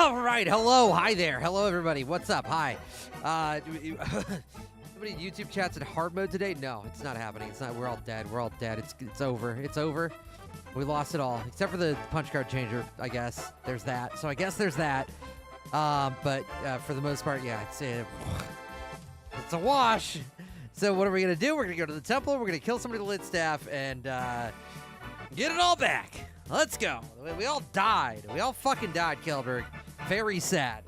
All right, hello, hi there, hello everybody, what's up, hi. Somebody in YouTube chat's in hard mode today? No, it's not happening, it's not, we're all dead, it's over, we lost it all, except for the punch card changer, I guess, there's that, so I guess there's that, but for the most part, yeah, it's a wash. So what are we gonna do? We're gonna go to the temple, we're gonna kill somebody with the lit staff, and get it all back. Let's go. We all died. We all fucking died, Kelberg. Very sad.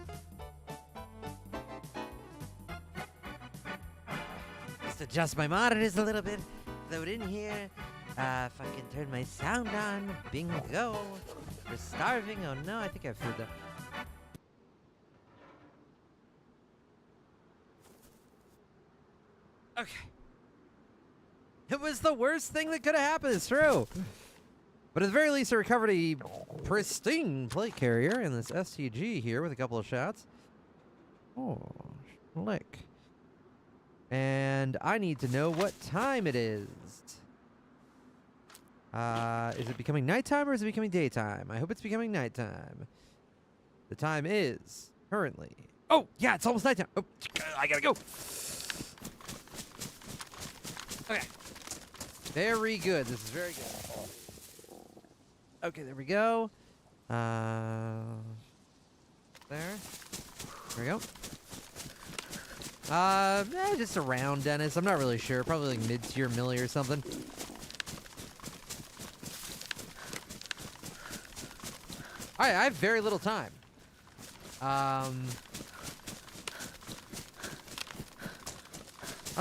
Just adjust my monitors a little bit. Load in here. Fucking turn my sound on. Bingo. We're starving. Oh no, I think I've heard that. Okay. It was the worst thing that could have happened. It's true. But at the very least, I recovered a pristine plate carrier in this STG here with a couple of shots. Oh, lick. And I need to know what time it is. Is it becoming nighttime or is it becoming daytime? I hope it's becoming nighttime. The time is currently... Oh, yeah, it's almost nighttime. Oh, I gotta go. Okay. Very good. This is very good. Okay, there we go. There. There we go. Just around, Dennis. I'm not really sure. Probably like mid-tier milli or something. Alright, I have very little time. At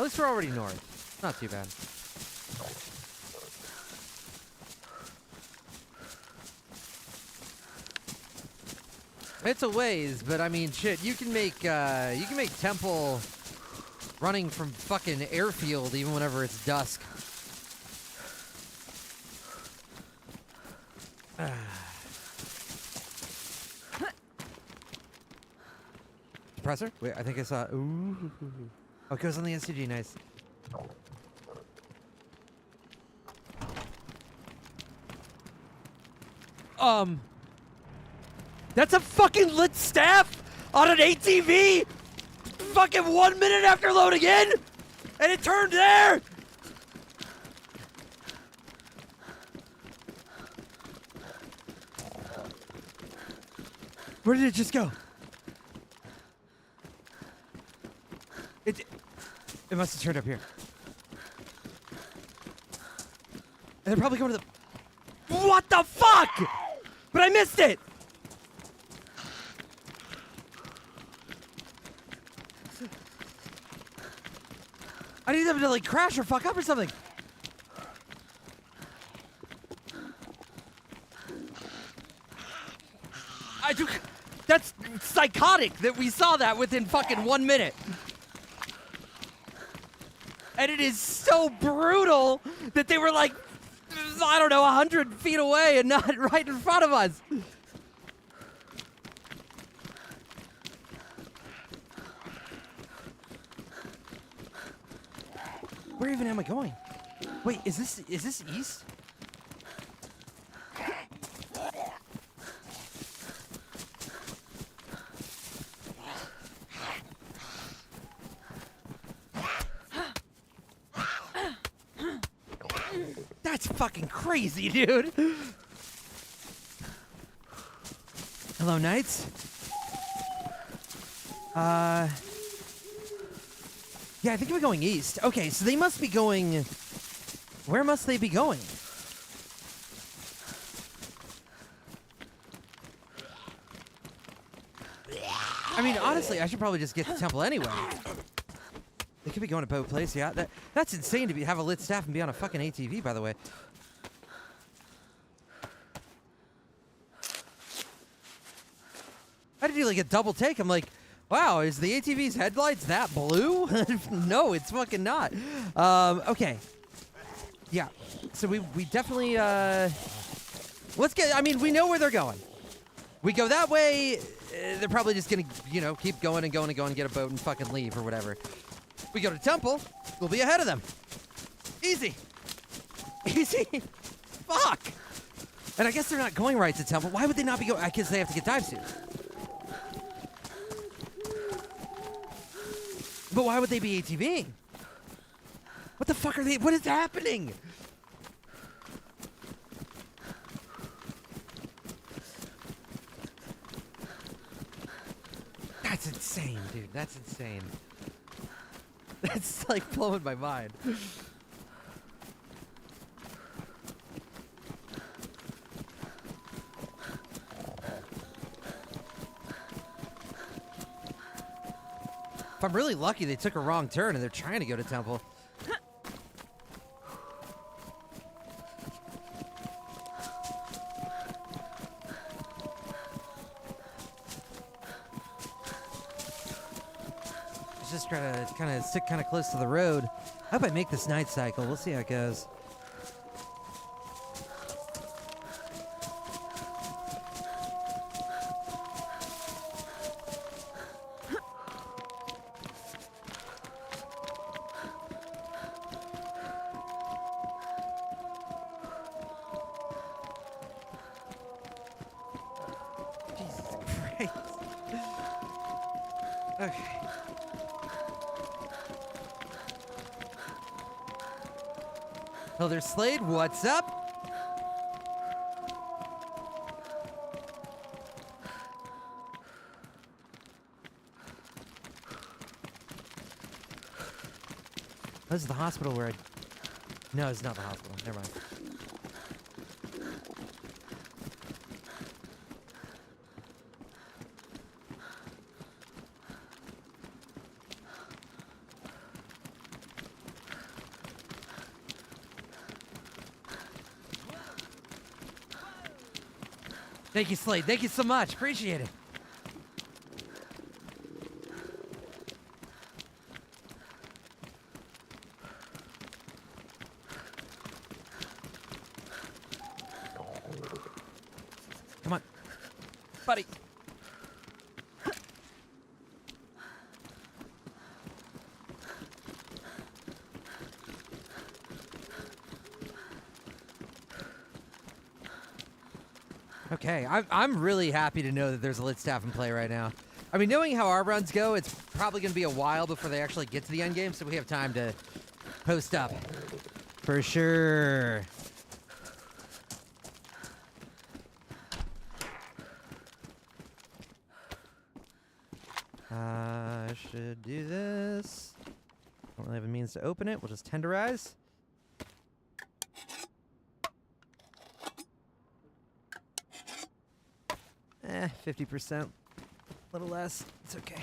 least we're already north. Not too bad. It's a ways, but I mean, shit. You can make Temple running from fucking airfield even whenever it's dusk. Suppressor? Wait, I think I saw. Ooh. Oh, it goes on the SCG. Nice. That's a fucking lit staff on an ATV fucking 1 minute after loading in, and it turned there. Where did it just go? It must have turned up here. And they're probably going to the... What the fuck? But I missed it! I need them to like crash or fuck up or something. That's psychotic that we saw that within fucking 1 minute. And it is so brutal that they were like, I don't know, 100 feet away and not right in front of us. Where even am I going? Wait, is this east? That's fucking crazy, dude. Hello, Knights. Yeah, I think we're going east. Okay, so they must be going... Where must they be going? I mean, honestly, I should probably just get to the temple anyway. They could be going to Boat Place, yeah. That's insane to have a lit staff and be on a fucking ATV, by the way. I did like a double take. I'm like... Wow, is the ATV's headlights that blue? No, it's fucking not. Okay. Yeah. So we definitely, let's get, I mean, we know where they're going. We go that way, they're probably just gonna, you know, keep going and going and going, get a boat and fucking leave or whatever. We go to Temple, we'll be ahead of them. Easy. Easy. Fuck. And I guess they're not going right to Temple. Why would they not be going? I guess they have to get dive suits. But why would they be ATVing? What the fuck are they? What is happening? That's insane, dude. That's insane. That's like blowing my mind. If I'm really lucky, they took a wrong turn and they're trying to go to Temple. Just try to kind of stick kind of close to the road. I hope I make this night cycle. We'll see how it goes. Jesus Christ. Okay. Elder Slade, what's up? This is the hospital where I... No, it's not the hospital. Never mind. Thank you, Slade. Thank you so much. Appreciate it. Come on. Buddy. Okay, I'm really happy to know that there's a lit staff in play right now. I mean, knowing how our runs go, it's probably going to be a while before they actually get to the end game, so we have time to post up. For sure. I should do this. Don't really have a means to open it. We'll just tenderize. 50%. A little less. It's okay.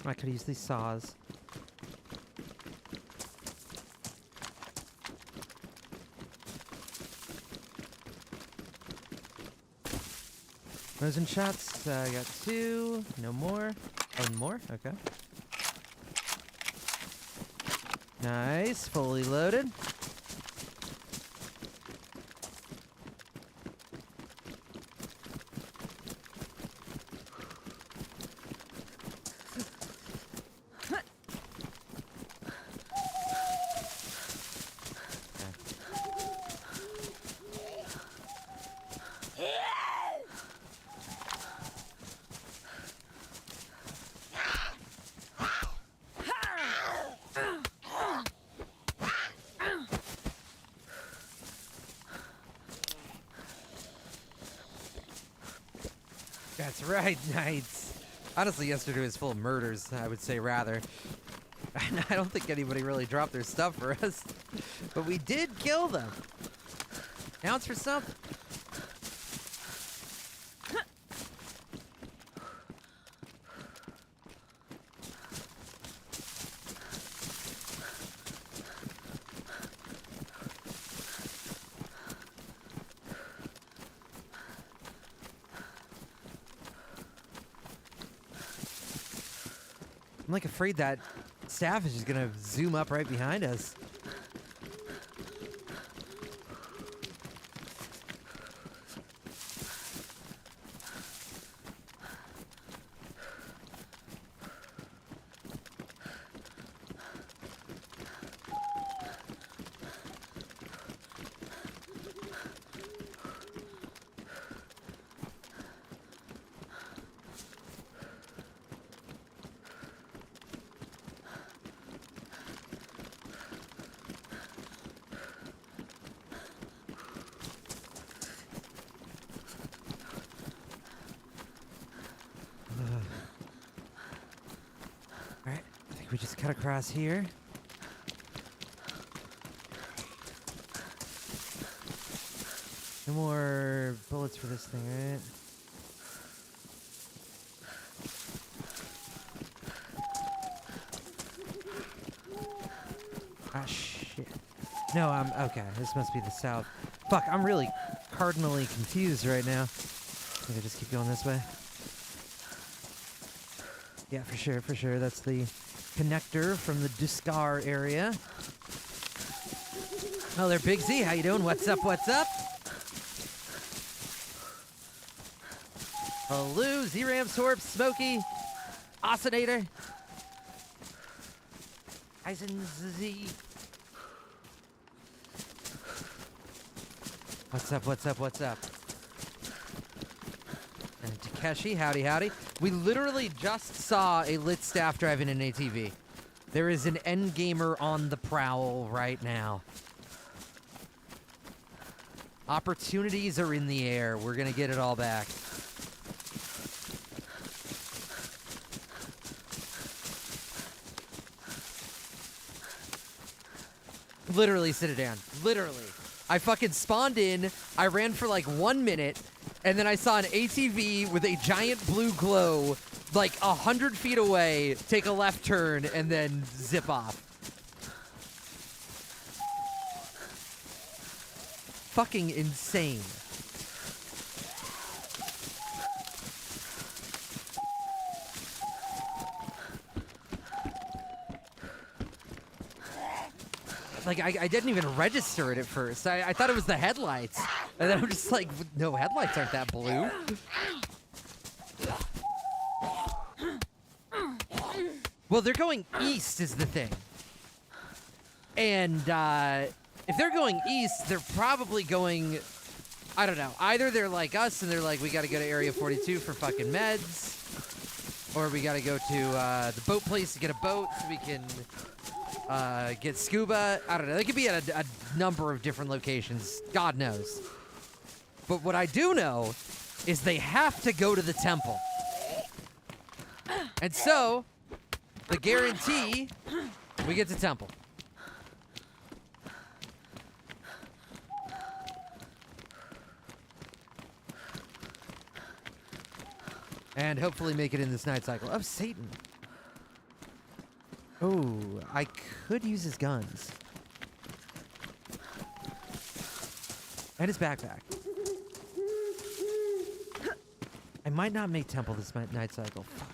I could use these saws. Frozen shots. I got 2. No more. Oh, more? Okay. Nice. Fully loaded. That's right, Knights. Honestly, yesterday was full of murders, I would say, rather. I don't think anybody really dropped their stuff for us. But we did kill them. Counts for something. I'm like afraid that staff is just gonna zoom up right behind us. we just cut across here. No more bullets for this thing, right? Ah, shit. No, okay. This must be the south. Fuck, I'm really cardinally confused right now. I think I just keep going this way. Yeah, for sure. That's the connector from the Duskar area. Oh, there, Big Z. How you doing? What's up? Hello, Z-Ram, Sorb, Smokey, Oscillator. Eisen Z. What's up? And Takeshi, howdy. We literally just saw a lit staff driving an ATV. There is an endgamer on the prowl right now. Opportunities are in the air. We're gonna get it all back. Literally, sit it down. Literally. I fucking spawned in, I ran for like 1 minute, and then I saw an ATV with a giant blue glow like 100 feet away take a left turn and then zip off. Fucking insane. Like, I didn't even register it at first. I thought it was the headlights. And then I'm just like, no, headlights aren't that blue. Well, they're going east is the thing. And if they're going east, they're probably going, I don't know. Either they're like us and they're like, we got to go to Area 42 for fucking meds. Or we got to go to the boat place to get a boat so we can get scuba. I don't know. They could be at a number of different locations. God knows. But what I do know is they have to go to the temple. And so, the guarantee, we get to temple. And hopefully make it in this night cycle. Oh, Satan. Oh, I could use his guns. And his backpack. I might not make temple this night cycle. Fuck.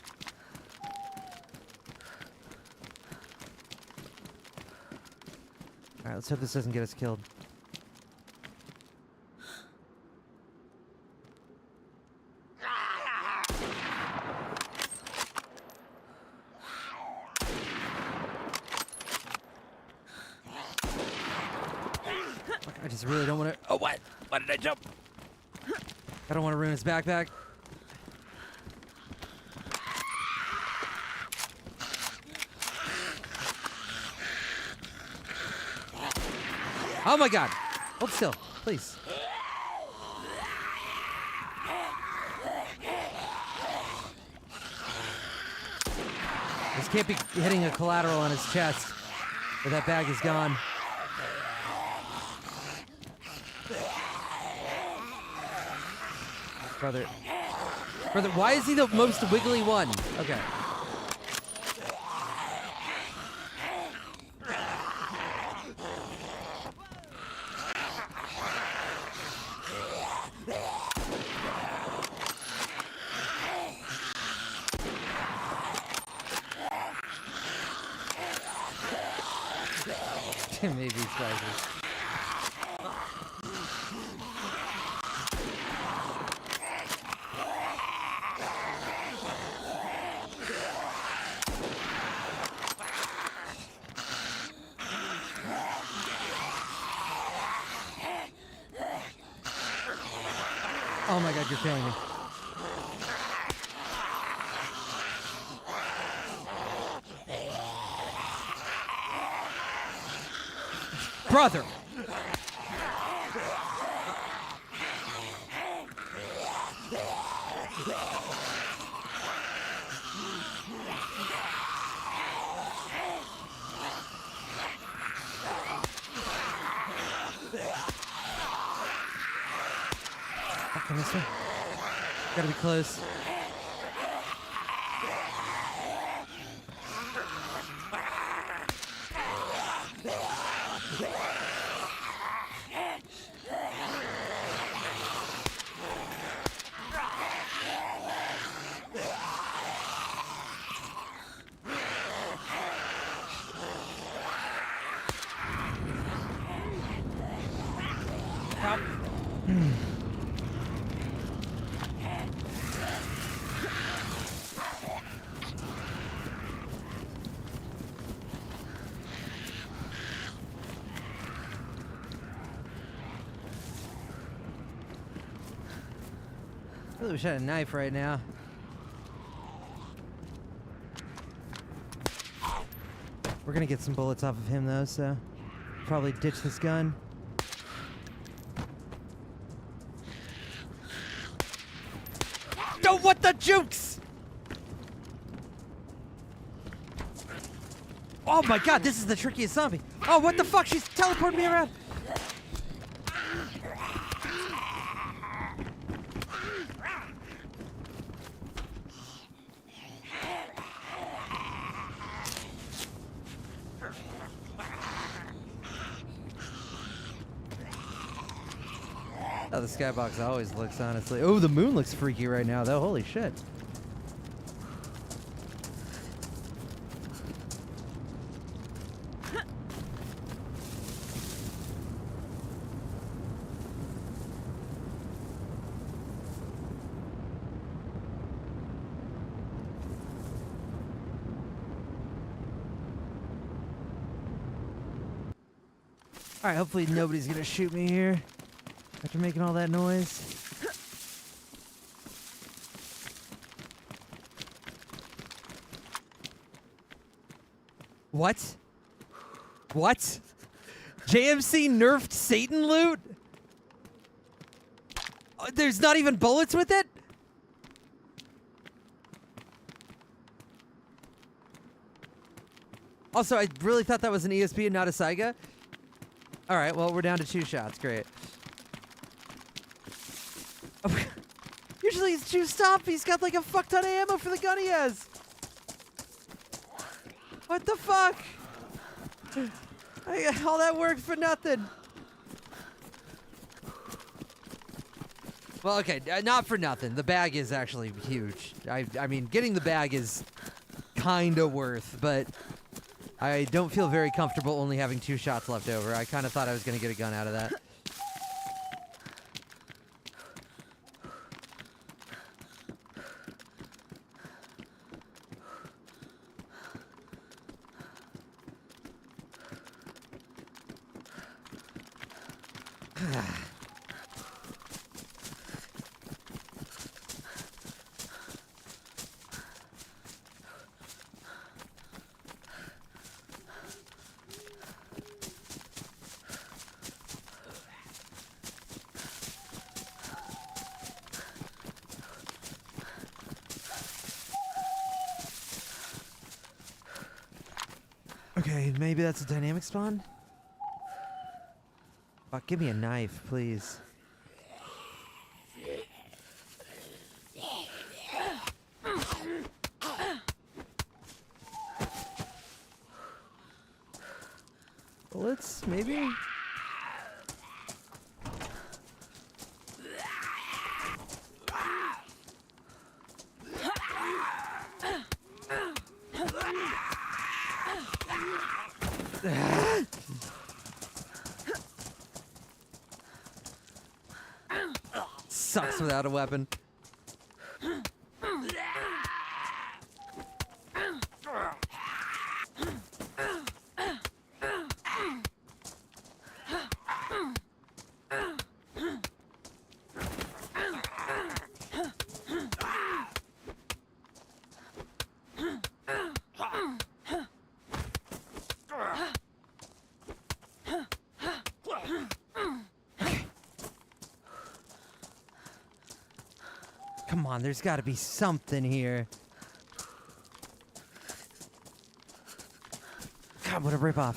Alright, let's hope this doesn't get us killed. I just really don't want to. Oh, what? Why did I jump? I don't want to ruin his backpack. Oh my god. Hold still, please. This can't be hitting a collateral on his chest, or that bag is gone. Brother, why is he the most wiggly one? Okay. Maybe spices. Oh my god, you're killing me. Brother! this way. Gotta be close. Help. Really wish I had a knife right now. We're gonna get some bullets off of him though, so probably ditch this gun. Oh, what the jukes! Oh my god, this is the trickiest zombie. Oh, what the fuck? She's teleporting me around. Oh, the skybox always looks, honestly. Oh, the moon looks freaky right now, though. Holy shit. All right, hopefully nobody's gonna shoot me here after making all that noise. What? What? JMC nerfed Satan loot? There's not even bullets with it? Also, I really thought that was an ESP and not a Saiga. All right, well, we're down to 2 shots. Great. Usually he's juiced up. He's got like a fuck ton of ammo for the gun he has. What the fuck? All that work for nothing. Well, okay, not for nothing. The bag is actually huge. I mean, getting the bag is kind of worth, but I don't feel very comfortable only having 2 shots left over. I kind of thought I was going to get a gun out of that. Okay, maybe that's a dynamic spawn? Fuck, give me a knife, please. Bullets, maybe? Sucks without a weapon. Come on, there's got to be something here. God, what a ripoff.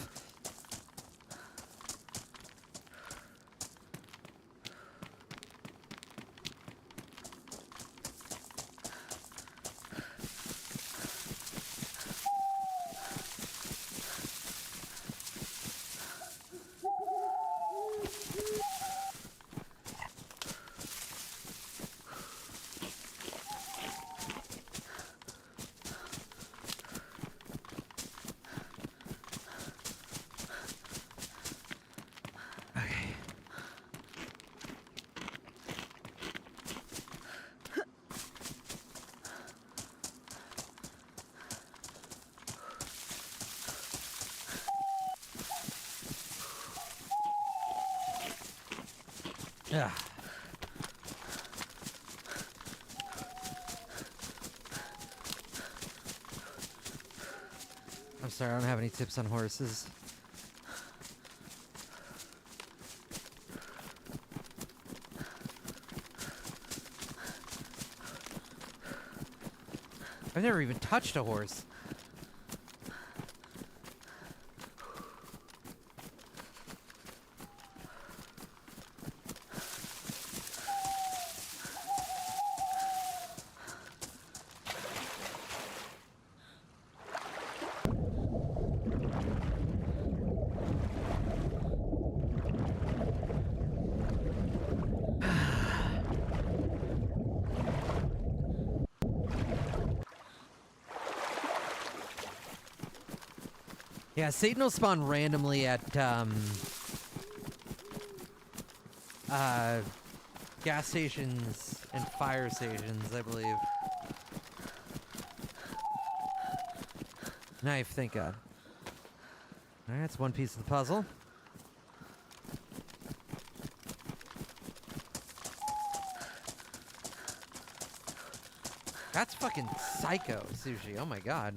Ugh. I'm sorry, I don't have any tips on horses. I've never even touched a horse. Yeah, Satan will spawn randomly at, gas stations and fire stations, I believe. Knife, thank God. Alright, that's one piece of the puzzle. That's fucking psycho, Sushi. Oh my God.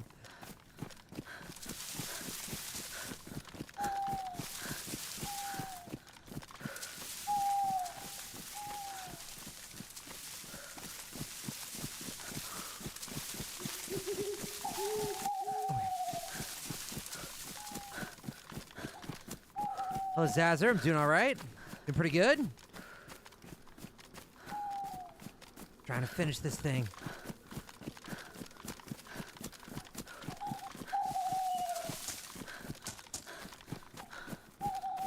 Hello, Zazzer. I'm doing all right. Doing pretty good. Trying to finish this thing.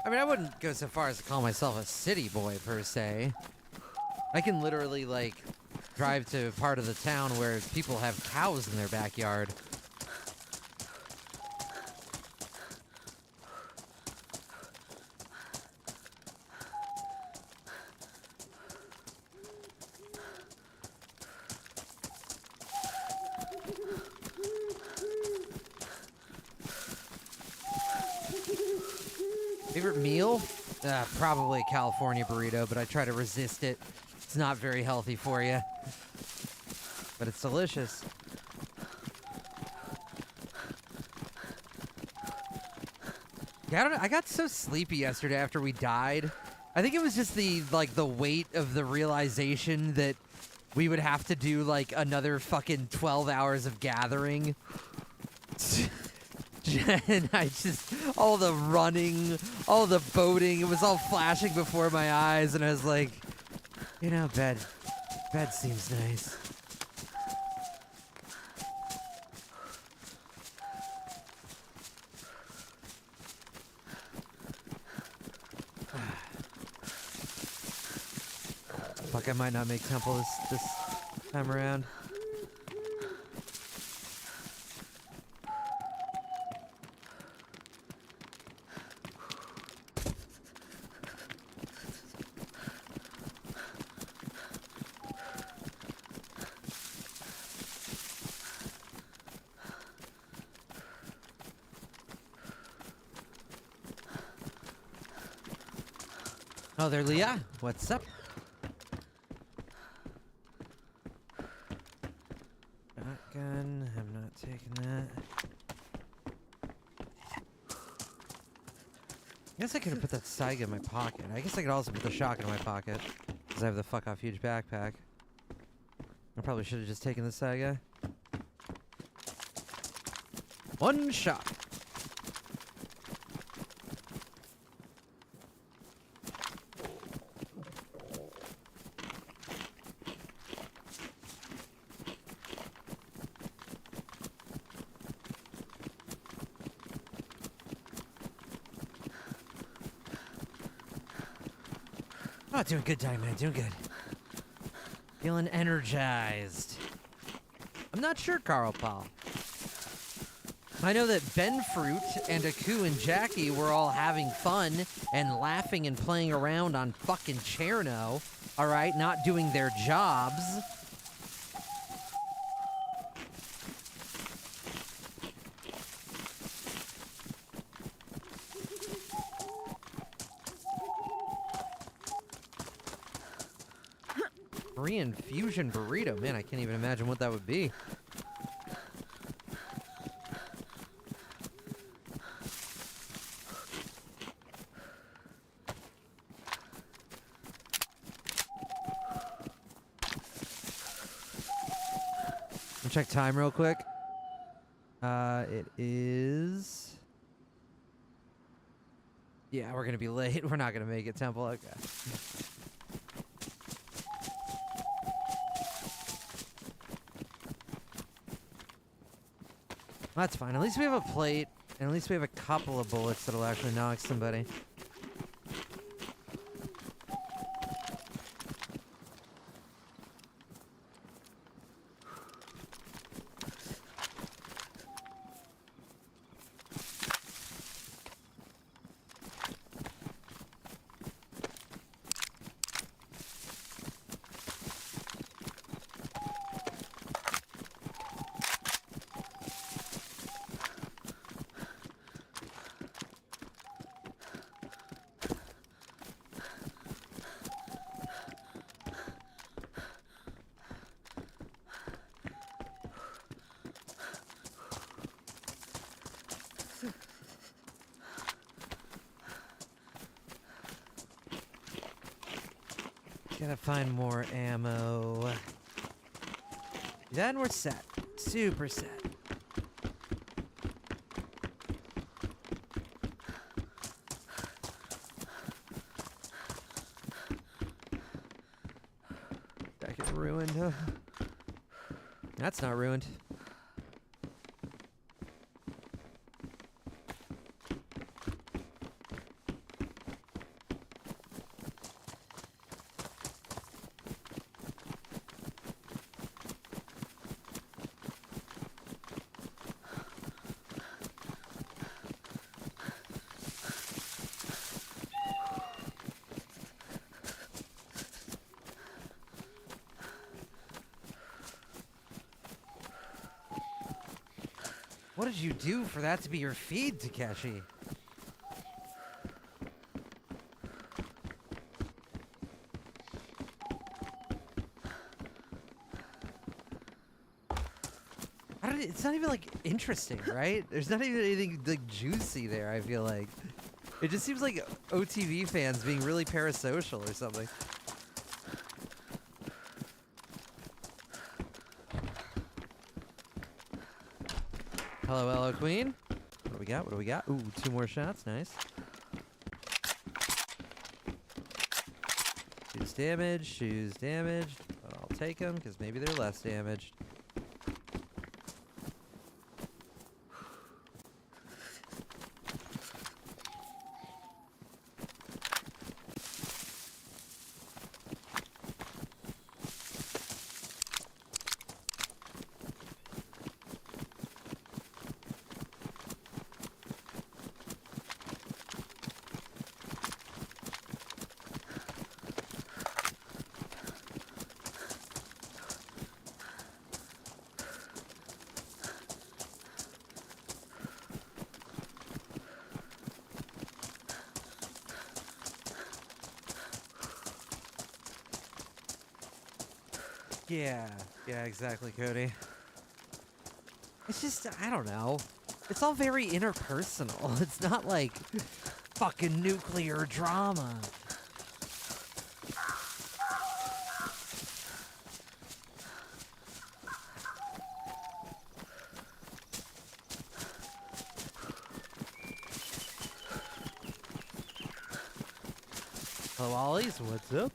I mean, I wouldn't go so far as to call myself a city boy, per se. I can literally, like, drive to a part of the town where people have cows in their backyard. Favorite meal? Probably a California burrito, but I try to resist it. It's not very healthy for you. But it's delicious. Yeah, I don't know. I got so sleepy yesterday after we died. I think it was just the weight of the realization that we would have to do like another fucking 12 hours of gathering. And I just, all the running, all the boating, it was all flashing before my eyes, and I was like, you know, bed seems nice. Fuck, I might not make temple this time around. Oh, there, Leah. What's up? Shotgun. I'm not taking that. I guess I could have put that Saiga in my pocket. I guess I could also put the shotgun in my pocket. Because I have the fuck off huge backpack. I probably should have just taken the Saiga. One shot. Oh, doing good, Diamond Man. Doing good. Feeling energized. I'm not sure, Carl Paul. I know that Ben Fruit and Aku and Jackie were all having fun and laughing and playing around on fucking Cherno. All right, not doing their jobs. Korean fusion burrito. Man, I can't even imagine what that would be. Check time real quick. It is... Yeah, we're gonna be late. We're not gonna make it, Temple. Okay. That's fine. At least we have a plate, and at least we have a couple of bullets that'll actually knock somebody. Gotta find more ammo. Then we're set. Super set. That get ruined, huh? That's not ruined. What did you do for that to be your feed, Takeshi? It's not even, like, interesting, right? There's not even anything, like, juicy there, I feel like. It just seems like OTV fans being really parasocial or something. Hello, hello, Queen. What do we got? What do we got? Ooh, 2 more shots. Nice. Shoes damaged. Shoes damaged. But I'll take them because maybe they're less damaged. Yeah, exactly, Cody. It's just, I don't know. It's all very interpersonal. It's not like fucking nuclear drama. Hello, Ollies. What's up?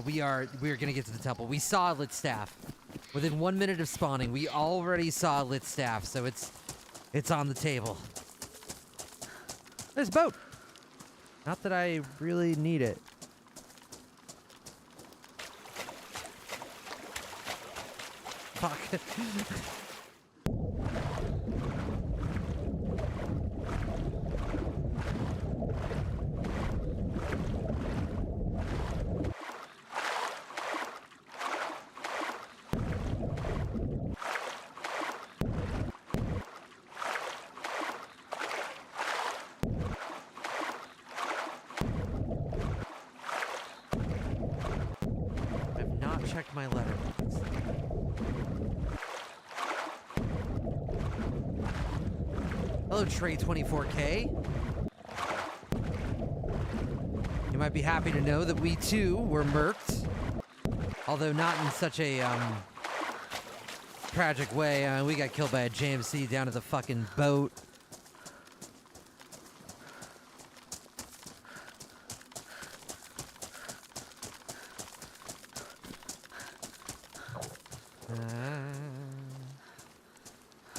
We are gonna get to the temple. We saw a lit staff. Within 1 minute of spawning, we already saw a lit staff, so it's on the table. There's a boat. Not that I really need it. Fuck. my letter. Hello, Trey24K. You might be happy to know that we too were murked, although not in such a tragic way. We got killed by a JMC down at the fucking boat.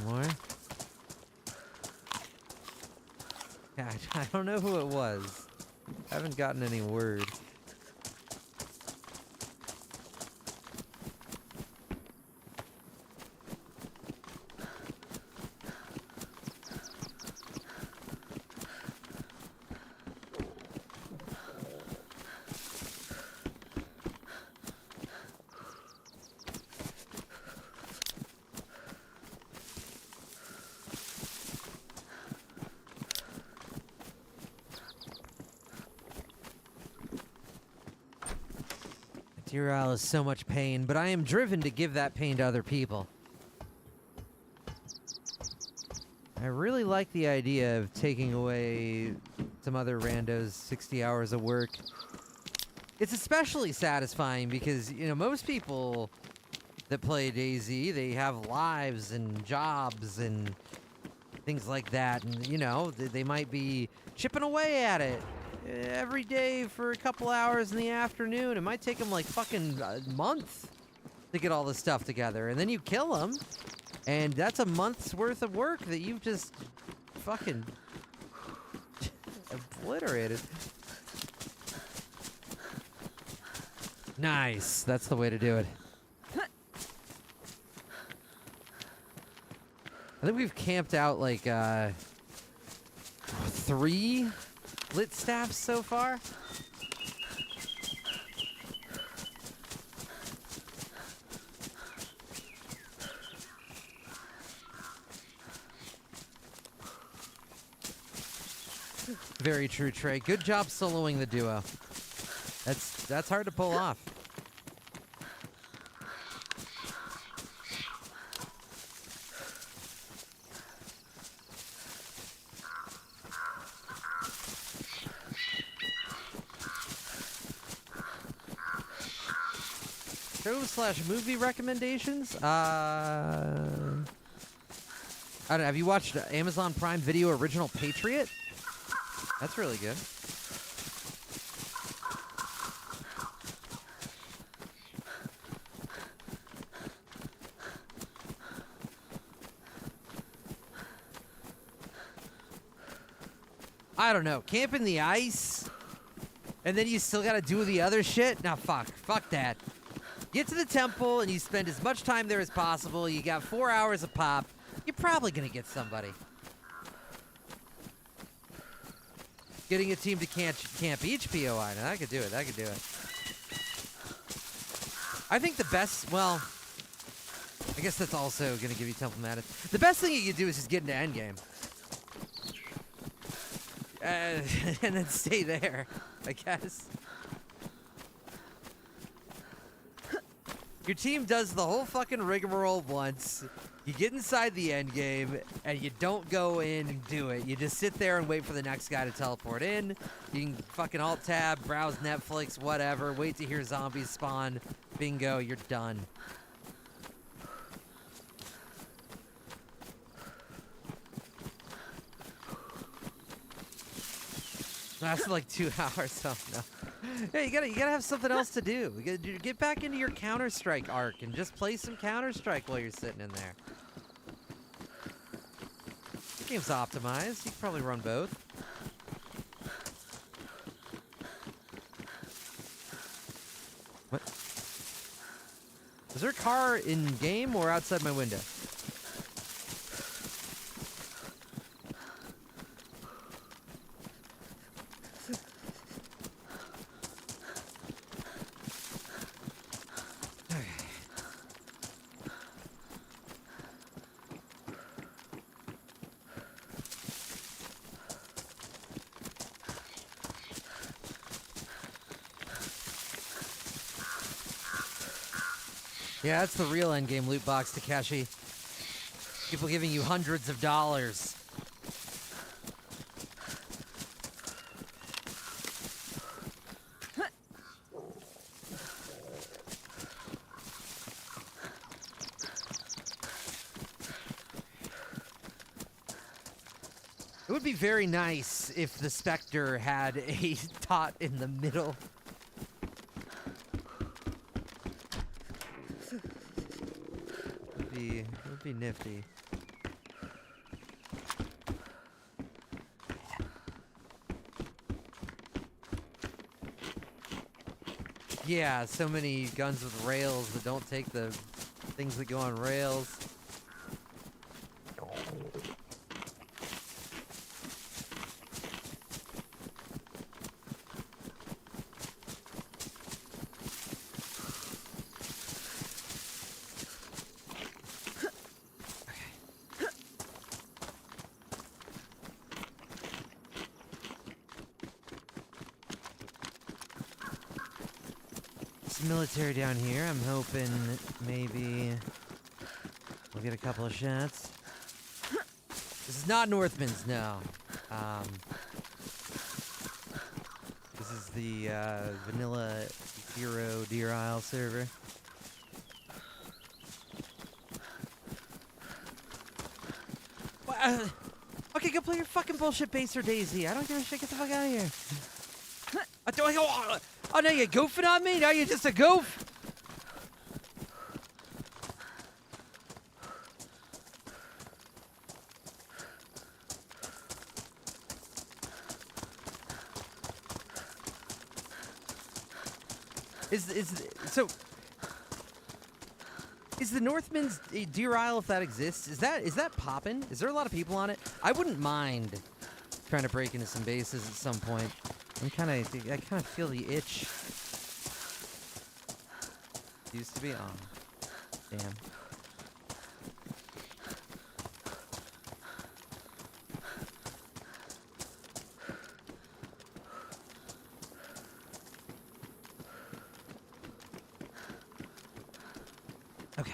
More? Yeah, I don't know who it was. I haven't gotten any word. Dear Al is so much pain, but I am driven to give that pain to other people. I really like the idea of taking away some other randos 60 hours of work. It's especially satisfying because, you know, most people that play DayZ, they have lives and jobs and things like that, and, you know, they might be chipping away at it every day for a couple hours in the afternoon. It might take them like fucking a month to get all this stuff together, and then you kill them, and that's a month's worth of work that you've just fucking obliterated. Nice. That's the way to do it. I think we've camped out like 3 lit staffs so far. Very true, Trey. Good job soloing the duo. That's hard to pull off. Show/movie recommendations? I don't know. Have you watched Amazon Prime Video Original Patriot? That's really good. I don't know. Camping the ice, and then you still gotta do the other shit? Nah, fuck that. Get to the temple and you spend as much time there as possible. You got 4 hours a pop. You're probably gonna get somebody. Getting a team to camp each POI. Now, I could do it. I think the best, well, I guess that's also gonna give you Temple Madness. The best thing you can do is just get into endgame. And then stay there, I guess. Your team does the whole fucking rigmarole once. You get inside the end game, and you don't go in and do it. You just sit there and wait for the next guy to teleport in. You can fucking alt-tab, browse Netflix, whatever. Wait to hear zombies spawn. Bingo, you're done. That's like 2 hours. Oh no. Yeah, you gotta have something else to do. You gotta get back into your Counter-Strike arc and just play some Counter-Strike while you're sitting in there. The game's optimized. You can probably run both. What? Is there a car in game or outside my window? Yeah, that's the real endgame loot box, Takeshi. People giving you hundreds of dollars. It would be very nice if the Spectre had a dot in the middle. It would be nifty. Yeah, so many guns with rails that don't take the things that go on rails. Military down here. I'm hoping maybe we'll get a couple of shots. This is not Northman's, no. This is the vanilla Hero Deer Isle server. Okay, go play your fucking bullshit base or Daisy. I don't give a shit. Get the fuck out of here. Oh, now you're goofing on me? Now you're just a goof? Is the Northman's Deer Isle, if that exists, is that poppin'? Is there a lot of people on it? I wouldn't mind trying to break into some bases at some point. I kind of feel the itch. Used to be on. Damn. Okay.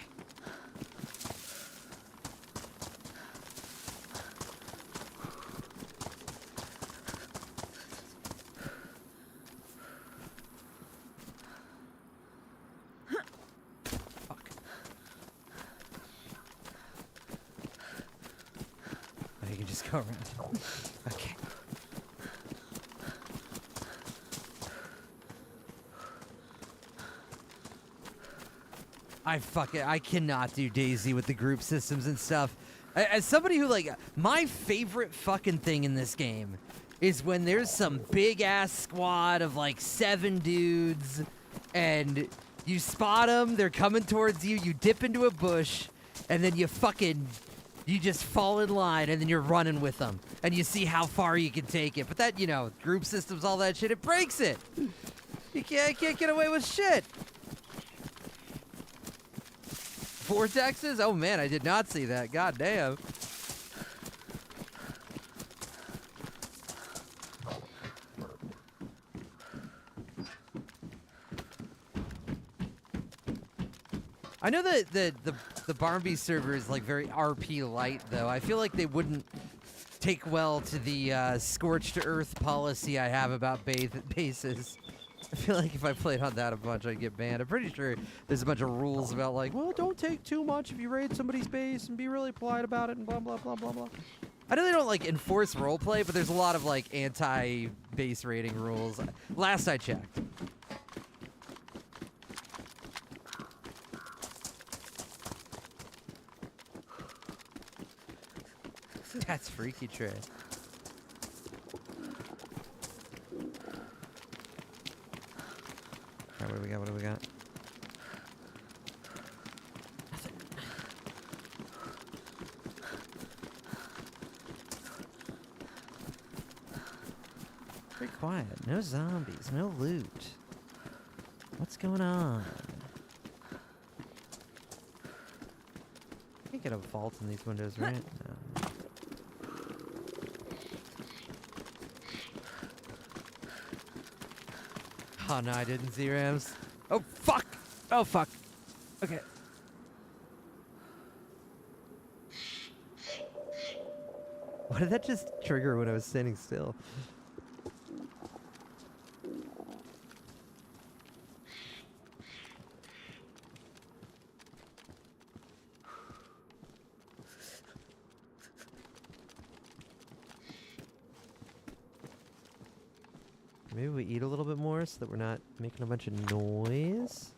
Just go around. Okay. I cannot do Daisy with the group systems and stuff. As somebody who, like, my favorite fucking thing in this game is when there's some big ass squad of like 7 dudes and you spot them, they're coming towards you, you dip into a bush, and then you just fall in line, and then you're running with them, and you see how far you can take it. But that, group systems, all that shit, it breaks it. You can't get away with shit. Vortexes? Oh man, I did not see that. God damn. I know that the Barnby server is like very RP light, though. I feel like they wouldn't take well to the scorched earth policy I have about bases. I feel like if I played on that a bunch, I'd get banned. I'm pretty sure there's a bunch of rules about like, well, don't take too much if you raid somebody's base and be really polite about it and blah, blah, blah, blah, blah. I know they don't like enforce roleplay, but there's a lot of like anti-base raiding rules. Last I checked. That's freaky, Trey. Alright, what do we got? What do we got? Nothing. Very quiet. No zombies. No loot. What's going on? Can't get a vault in these windows, right? No. Oh no, I didn't see Rams. Oh fuck! Oh fuck! Okay. What did that just trigger when I was standing still? Maybe we eat a little bit more so that we're not making a bunch of noise.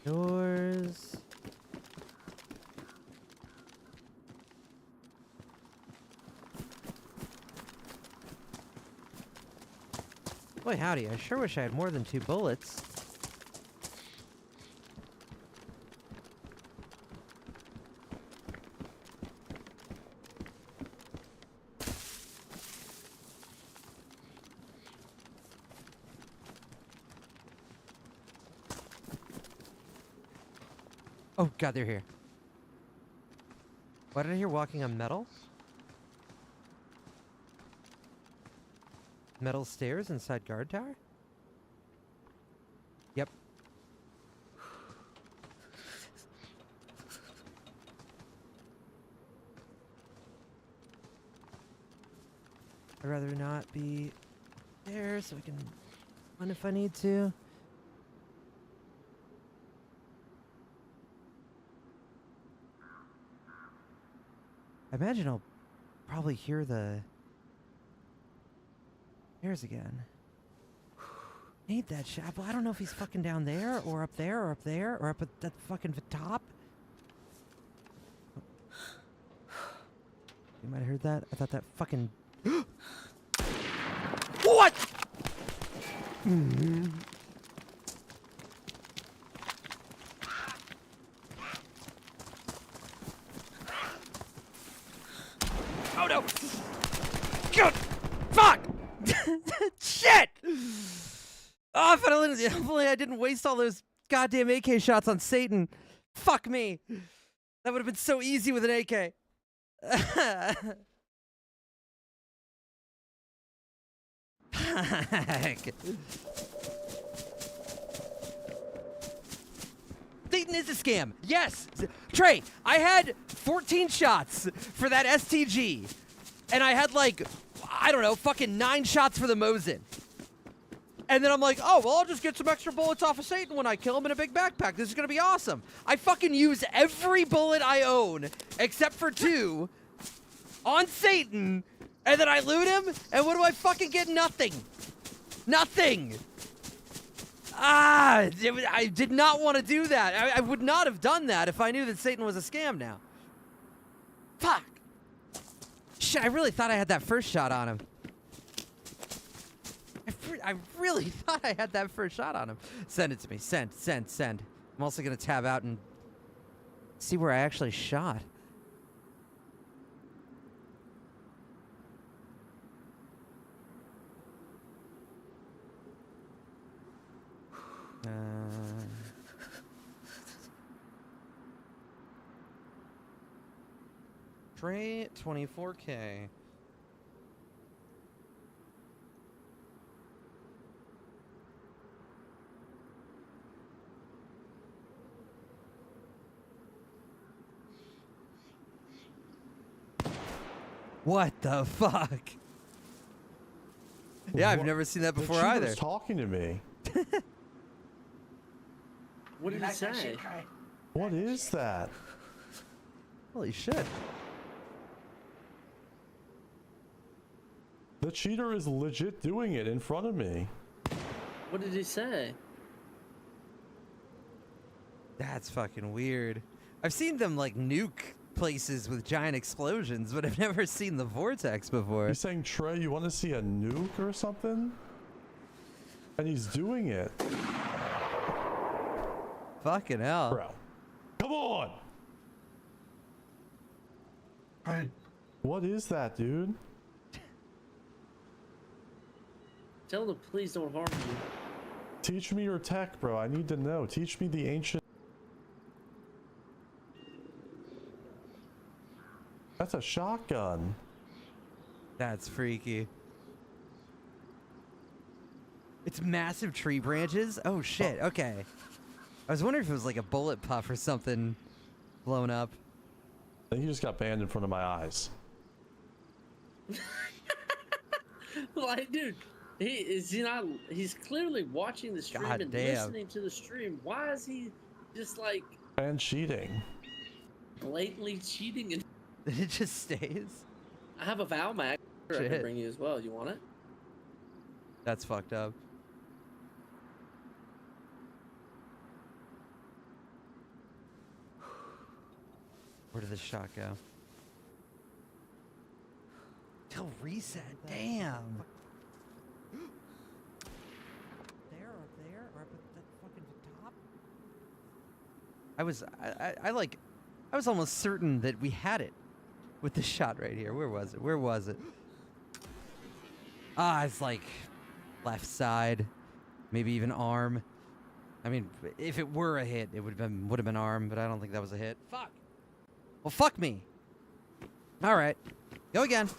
Doors. Boy, howdy, I sure wish I had more than 2 bullets. Oh god, they're here. Why did I hear walking on metal? Metal stairs inside guard tower? Yep. I'd rather not be there so I can run if I need to. I imagine I'll probably hear the stairs again. Ain't that shot? Well, I don't know if he's fucking down there, or up there, or up there, or up at that fucking top. You might have heard that. I thought that fucking... What? Oh no! God! Fuck! Shit! Oh, hopefully I didn't waste all those goddamn AK shots on Satan. Fuck me. That would have been so easy with an AK. Satan is a scam. Yes. Trey, I had 14 shots for that STG. And I had like, I don't know, fucking 9 shots for the Mosin. And then I'm like, oh, well, I'll just get some extra bullets off of Satan when I kill him in a big backpack. This is going to be awesome. I fucking use every bullet I own, except for 2, on Satan. And then I loot him. And what do I fucking get? Nothing. Nothing. I did not want to do that. I would not have done that if I knew that Satan was a scam now. Fuck. Shit, I really thought I had that first shot on him. I really thought I had that first shot on him. Send it to me. Send. I'm also going to tab out and see where I actually shot. Trey 24K. What the fuck? Yeah, I've never seen that before either. He was talking to me. What did he say? What is that? Holy shit. The cheater is legit doing it in front of me. What did he say? That's fucking weird. I've seen them like nuke places with giant explosions, but I've never seen the vortex before. He's saying, Trey, you want to see a nuke or something? And he's doing it. Fucking hell. Bro. Come on! Hey. What is that, dude? Tell them please don't harm you. Teach me your tech, bro. I need to know. Teach me the ancient. That's a shotgun. That's freaky. It's massive tree branches? Oh shit, okay. I was wondering if it was like a bullet puff or something blown up. I think he just got banned in front of my eyes. Like, dude, is he not? He's clearly watching the stream God and damn. listening to the stream. Why is he just like And cheating. blatantly cheating? And It just stays. I have a Val Mac I Shit. can bring you as well. You want it? That's fucked up. Where did this shot go? Till reset. Damn. There, up there, or up at the fucking top. I was almost certain that we had it with this shot right here. Where was it? Where was it? Ah, it's like left side, maybe even arm. I mean, if it were a hit, it would have been arm, but I don't think that was a hit. Fuck. Well, fuck me. All right, go again.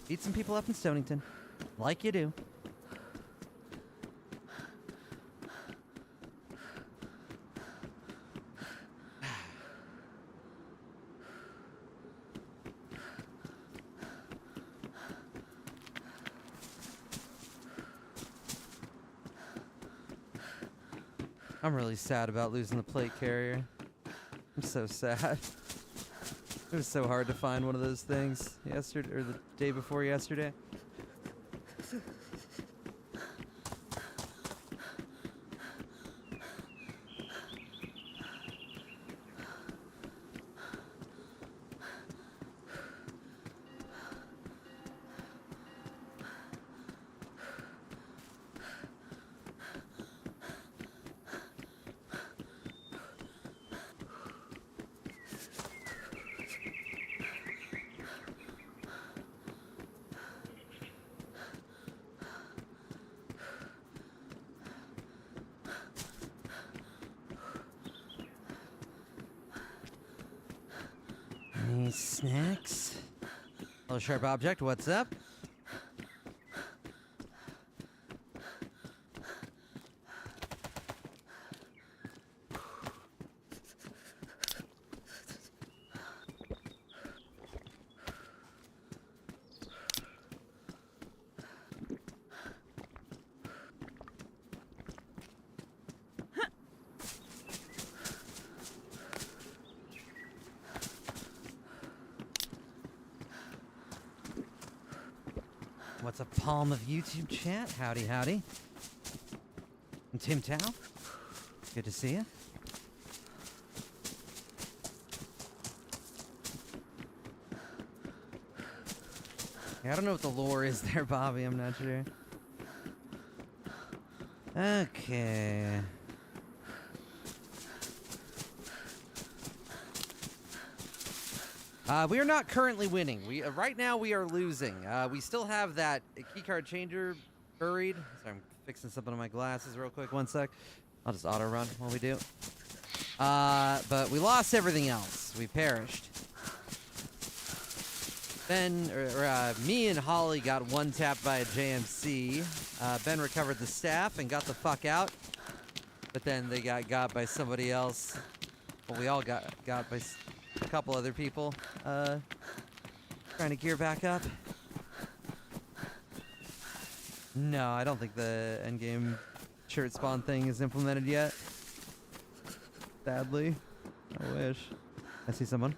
Beat some people up in Stonington, like you do. I'm really sad about losing the plate carrier. I'm so sad. It was so hard to find one of those things yesterday, or the day before yesterday. Any snacks? Hello, sharp object. What's up? What's a palm of YouTube chat? Howdy, howdy. And Tim Tao. Good to see you. Yeah, I don't know what the lore is there, Bobby. I'm not sure. Okay. We are not currently winning. Right now we are losing. We still have that keycard changer buried. Sorry, I'm fixing something on my glasses real quick. 1 sec. I'll just auto run while we do. But we lost everything else. We perished. Ben, me and Holly got one tapped by a JMC. Ben recovered the staff and got the fuck out. But then they got by somebody else. Well, we all got by a couple other people. Trying to gear back up. No, I don't think the endgame shirt spawn thing is implemented yet. Sadly. I wish. I see someone.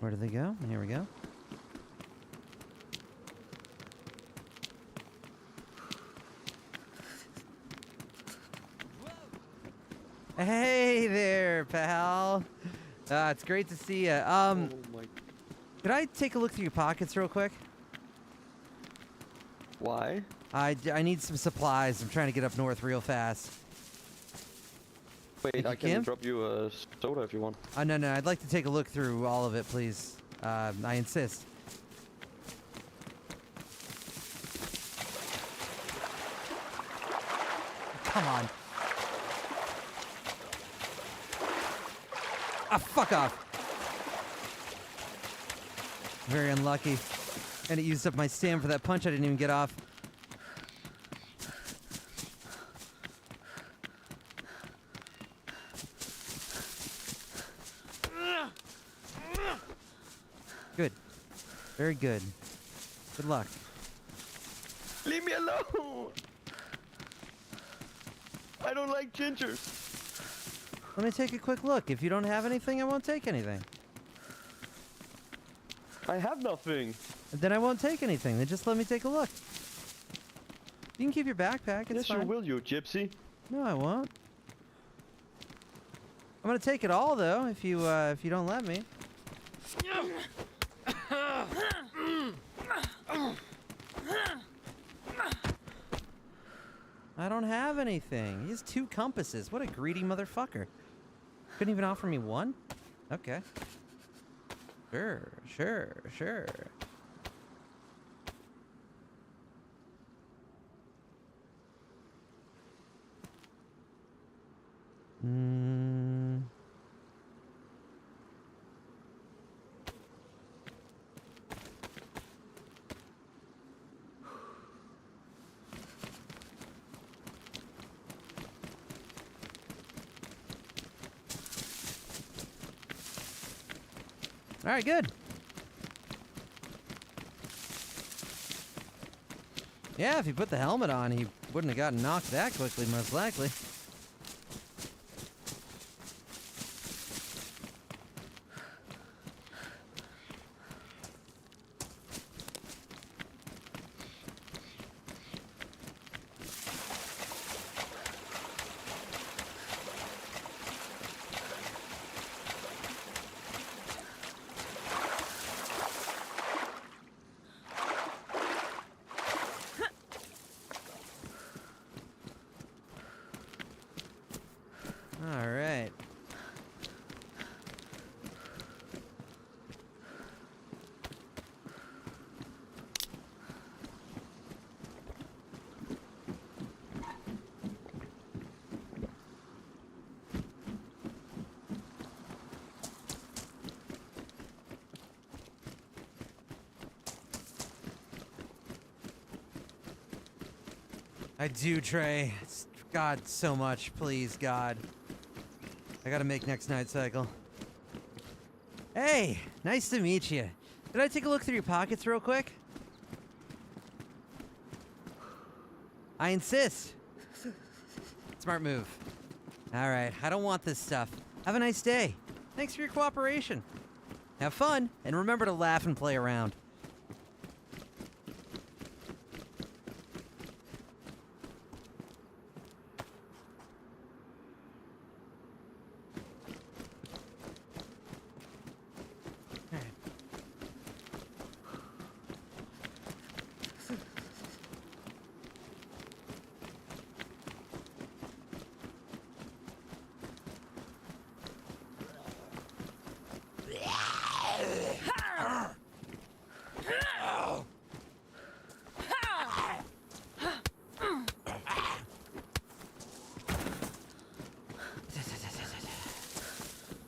Where do they go? Here we go. Hey there, pal. It's great to see you. Oh my. Could I take a look through your pockets real quick? Why? I need some supplies. I'm trying to get up north real fast. Wait, Thank I you, can Kim? drop you a soda if you want. No, I'd like to take a look through all of it, please. I insist. Come on. Ah, fuck off. Very unlucky. And it used up my stam for that punch I didn't even get off. Good. Very good. Good luck. Leave me alone! I don't like gingers. Let me take a quick look. If you don't have anything, I won't take anything. I have nothing. Then I won't take anything. Then just let me take a look. You can keep your backpack. It's Yes, fine. you will, you gypsy. No, I won't. I'm gonna take it all though, if you don't let me. I don't have anything. He has 2 compasses. What a greedy motherfucker. Couldn't even offer me one? Okay. Sure. All right, good. Yeah, if he put the helmet on, he wouldn't have gotten knocked that quickly, most likely. All right. I do, Trey. God, so much. Please, God. I gotta make next night cycle. Hey, nice to meet you. Did I take a look through your pockets real quick? I insist. Smart move. All right, I don't want this stuff. Have a nice day. Thanks for your cooperation. Have fun, and remember to laugh and play around.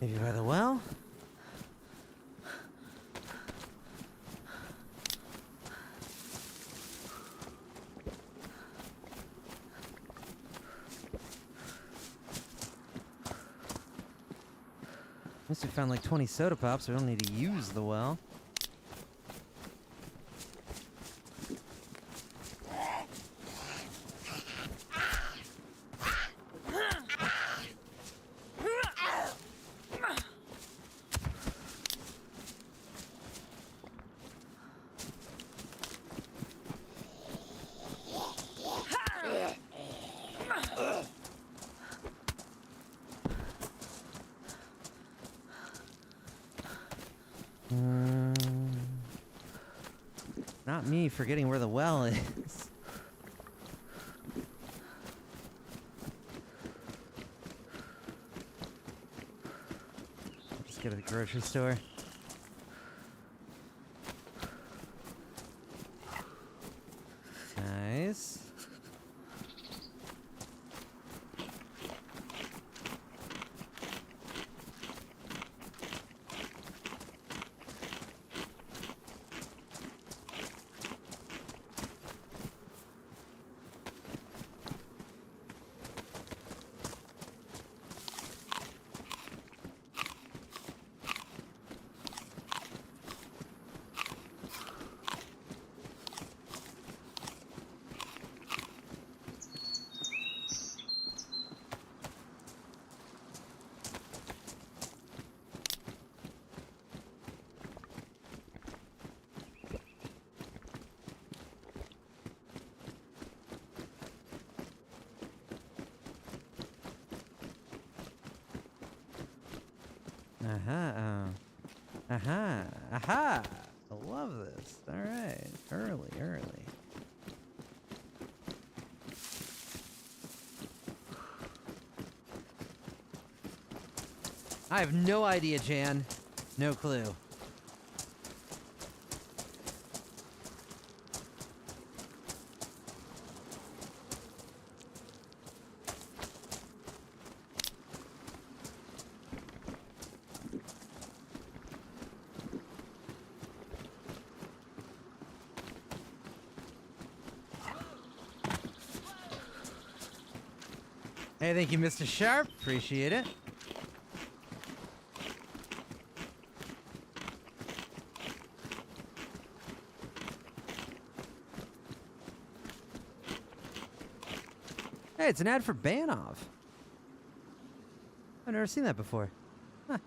Maybe by the well? Must have found like 20 soda pops, so we don't need to use the well. Not me forgetting where the well is. Just go to the grocery store. Nice. Aha. Aha. Aha. I love this. All right. Early. I have no idea, Jan. No clue. Hey, thank you, Mr. Sharp. Appreciate it. Hey, it's an ad for Banov. I've never seen that before. Huh.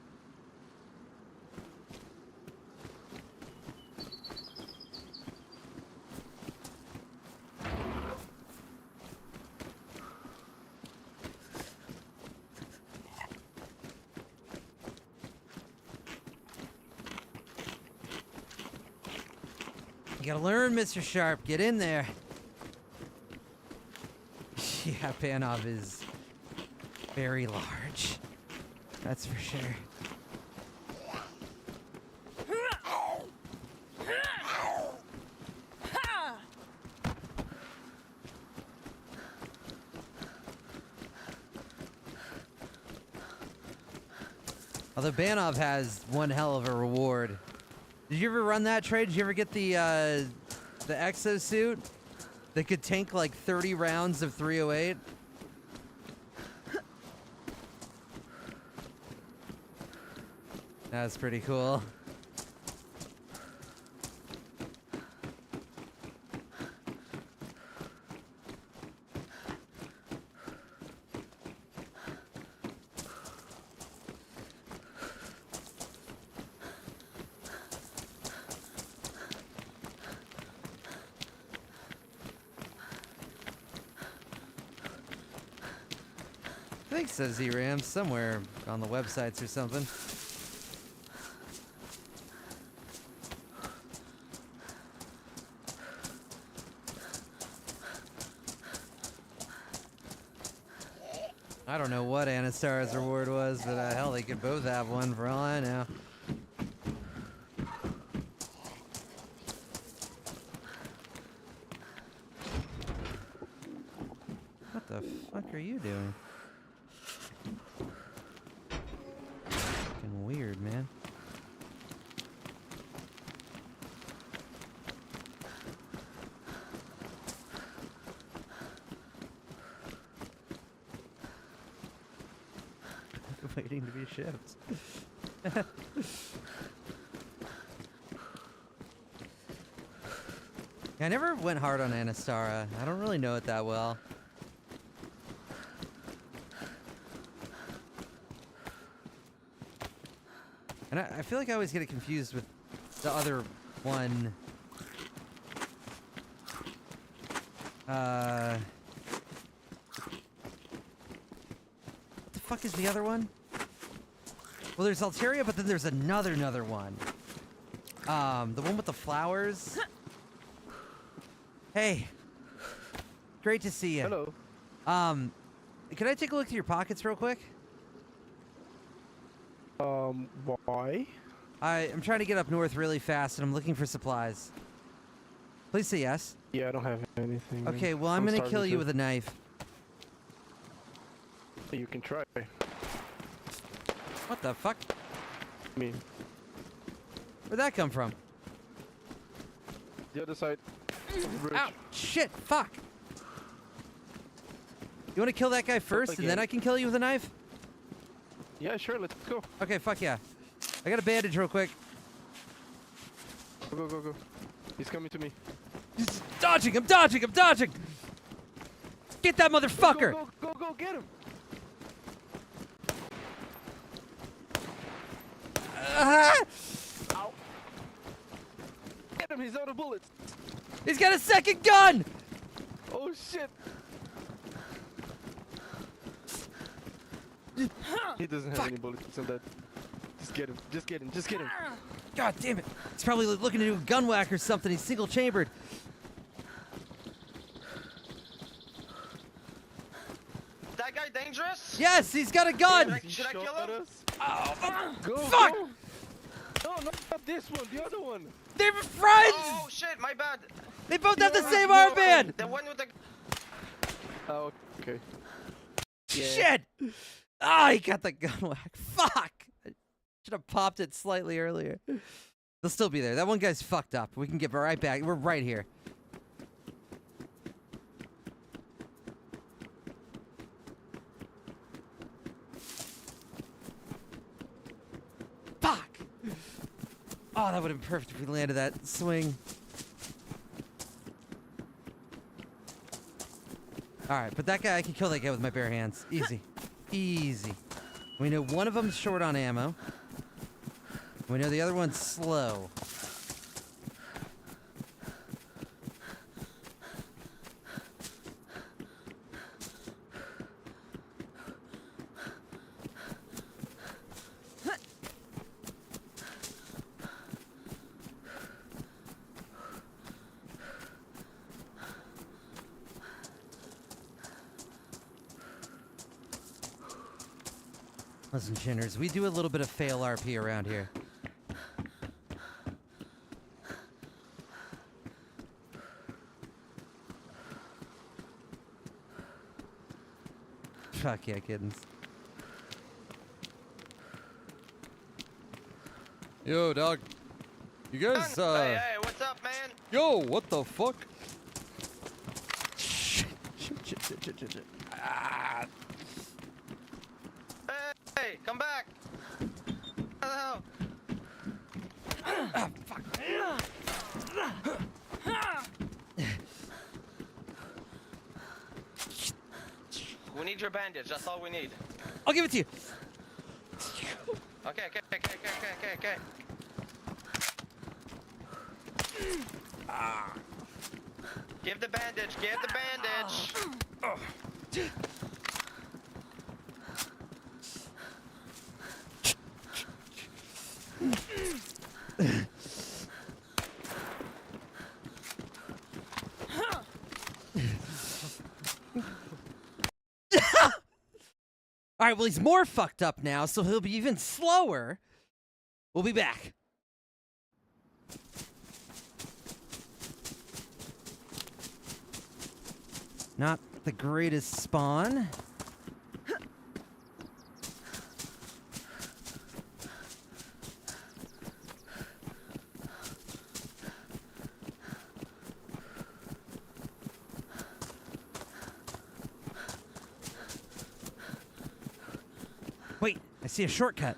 You gotta learn, Mr. Sharp. Get in there. Yeah, Banov is very large. That's for sure. Although Banov has one hell of a reward. Did you ever run that trade? Did you ever get the exosuit that could tank like 30 rounds of 308? That's pretty cool. I think it says ZRAM somewhere on the websites or something. I don't know what Anastar's reward was, but hell, they could both have one for all I know. What the fuck are you doing? Fucking weird, man. Waiting to be shipped. I never went hard on Anastara. I don't really know it that well. And I feel like I always get it confused with the other one. What the fuck is the other one? Well, there's Alteria, but then there's another one. The one with the flowers. Hey. Great to see you. Hello. Can I take a look through your pockets real quick? Why? I'm trying to get up north really fast, and I'm looking for supplies. Please say yes. Yeah, I don't have anything. Okay, well, I'm gonna kill you with a knife. You can try. What the fuck? I mean, Where'd that come from? the other side of the bridge. Ow! Shit! Fuck! You wanna kill that guy first, and then again. I can kill you with a knife? Yeah, sure, let's go. Okay, fuck yeah. I got a bandage real quick. Go, go, go, go. He's coming to me. He's dodging! I'm dodging! I'm dodging! Get that motherfucker! Go, go, go, go, get him! Ah! Ow. Get him, he's out of bullets. He's got a second gun! Oh, shit. He doesn't have any bullets in that. Just get him, just get him, just get him. God damn it! He's probably looking to do a gun whack or something. He's single chambered. That guy dangerous? Yes, he's got a gun. Should I kill Shot him? us. Oh, Go, fuck! go. No, not this one, the other one. They're friends. Oh shit, my bad. They both have the Yeah, same no. armband. The one with the... Oh, okay. Yeah. Shit! Ah, he got the gun whack. Fuck! I should have popped it slightly earlier. They'll still be there. That one guy's fucked up. We can get right back. We're right here. Fuck! Oh, that would have been perfect if we landed that swing. Alright, but that guy, I can kill that guy with my bare hands. Easy. Easy. We know one of them's short on ammo. We know the other one's slow. Listen, Chinners, we do a little bit of fail RP around here. Fuck yeah, kittens. Yo, dog. You guys, Hey, what's up, man? yo, what the fuck? Shit. Ah. Hey, come back. Hello. Ah, fuck. We need your bandage. That's all we need. I'll give it to you. Okay. Give the bandage. Give the bandage. All right, well, he's more fucked up now, so he'll be even slower. We'll be back. Not the greatest spawn. Wait, I see a shortcut.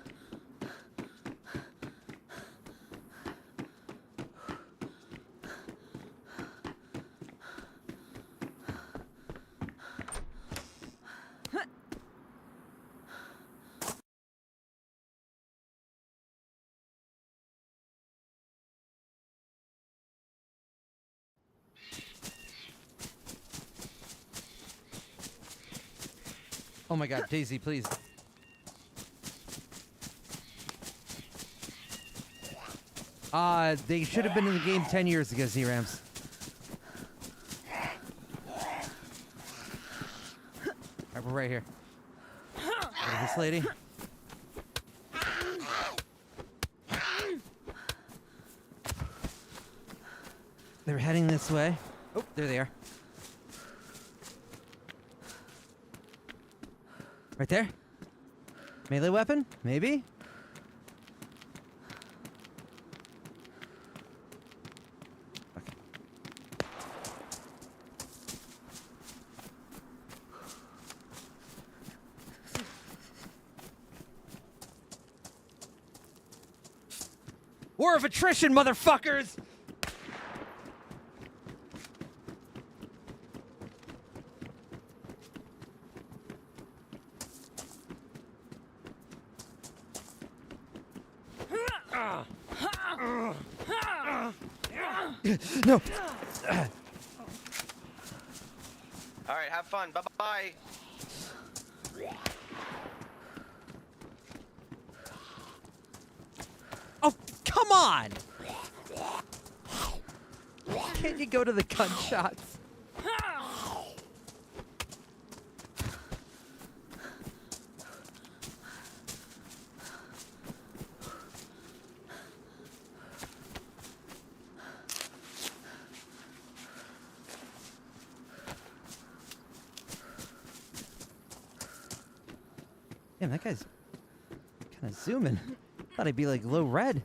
Oh my god, Daisy, please. They should have been in the game 10 years ago, Z-Rams. Alright, we're right here. Look at this lady. They're heading this way. Oh, there they are. Right there? Melee weapon? Maybe? Okay. War of attrition, motherfuckers! No. All right, have fun. Bye bye. Oh, come on! Can't you go to the gunshots? Damn, that guy's kind of zooming. Thought he'd be like low red.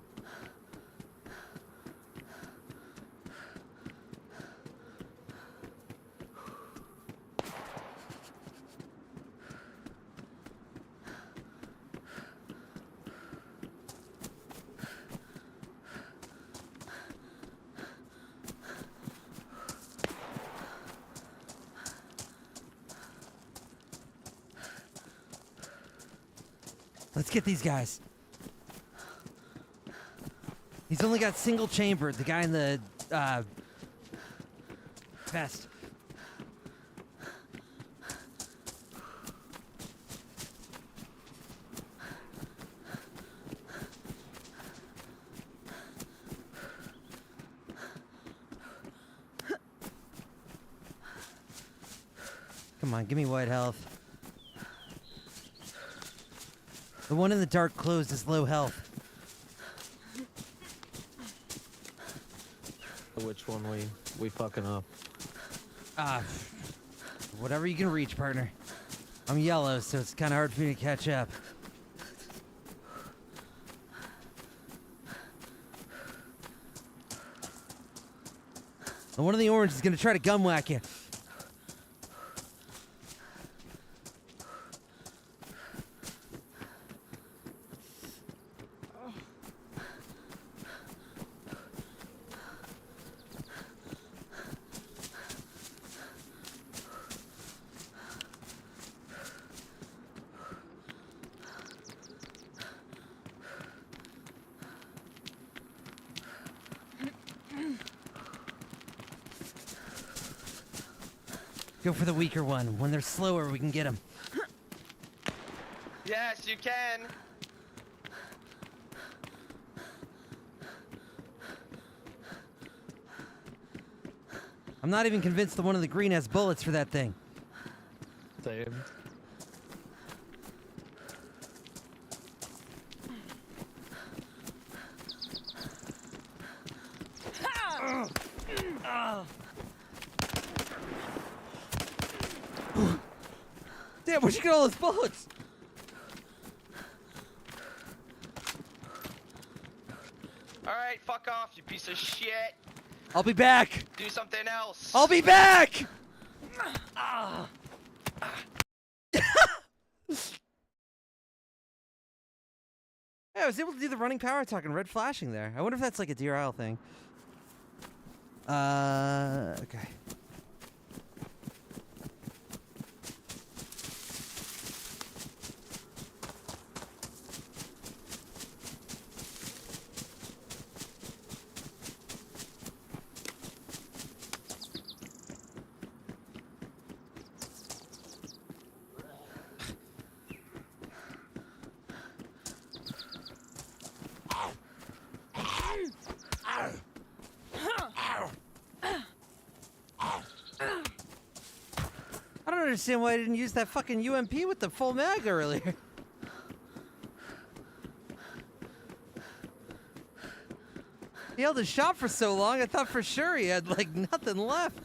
Let's get these guys. He's only got single chamber, the guy in the vest. Come on, give me white health. The one in the dark clothes is low health. Which one we fucking up? Whatever you can reach, partner. I'm yellow, so it's kind of hard for me to catch up. The one in the orange is gonna try to gun whack you. Go for the weaker one. When they're slower, we can get them. Yes, you can. I'm not even convinced the one in the green has bullets for that thing. Same. Damn, where'd you get all those bullets? All right, fuck off, you piece of shit. I'll be back. Do something else. I'll be back. Yeah, I was able to do the running power talk and red flashing there. I wonder if that's like a DRL thing. Okay. understand why I didn't use that fucking UMP with the full mag earlier. He held his shot for so long, I thought for sure he had, like, nothing left.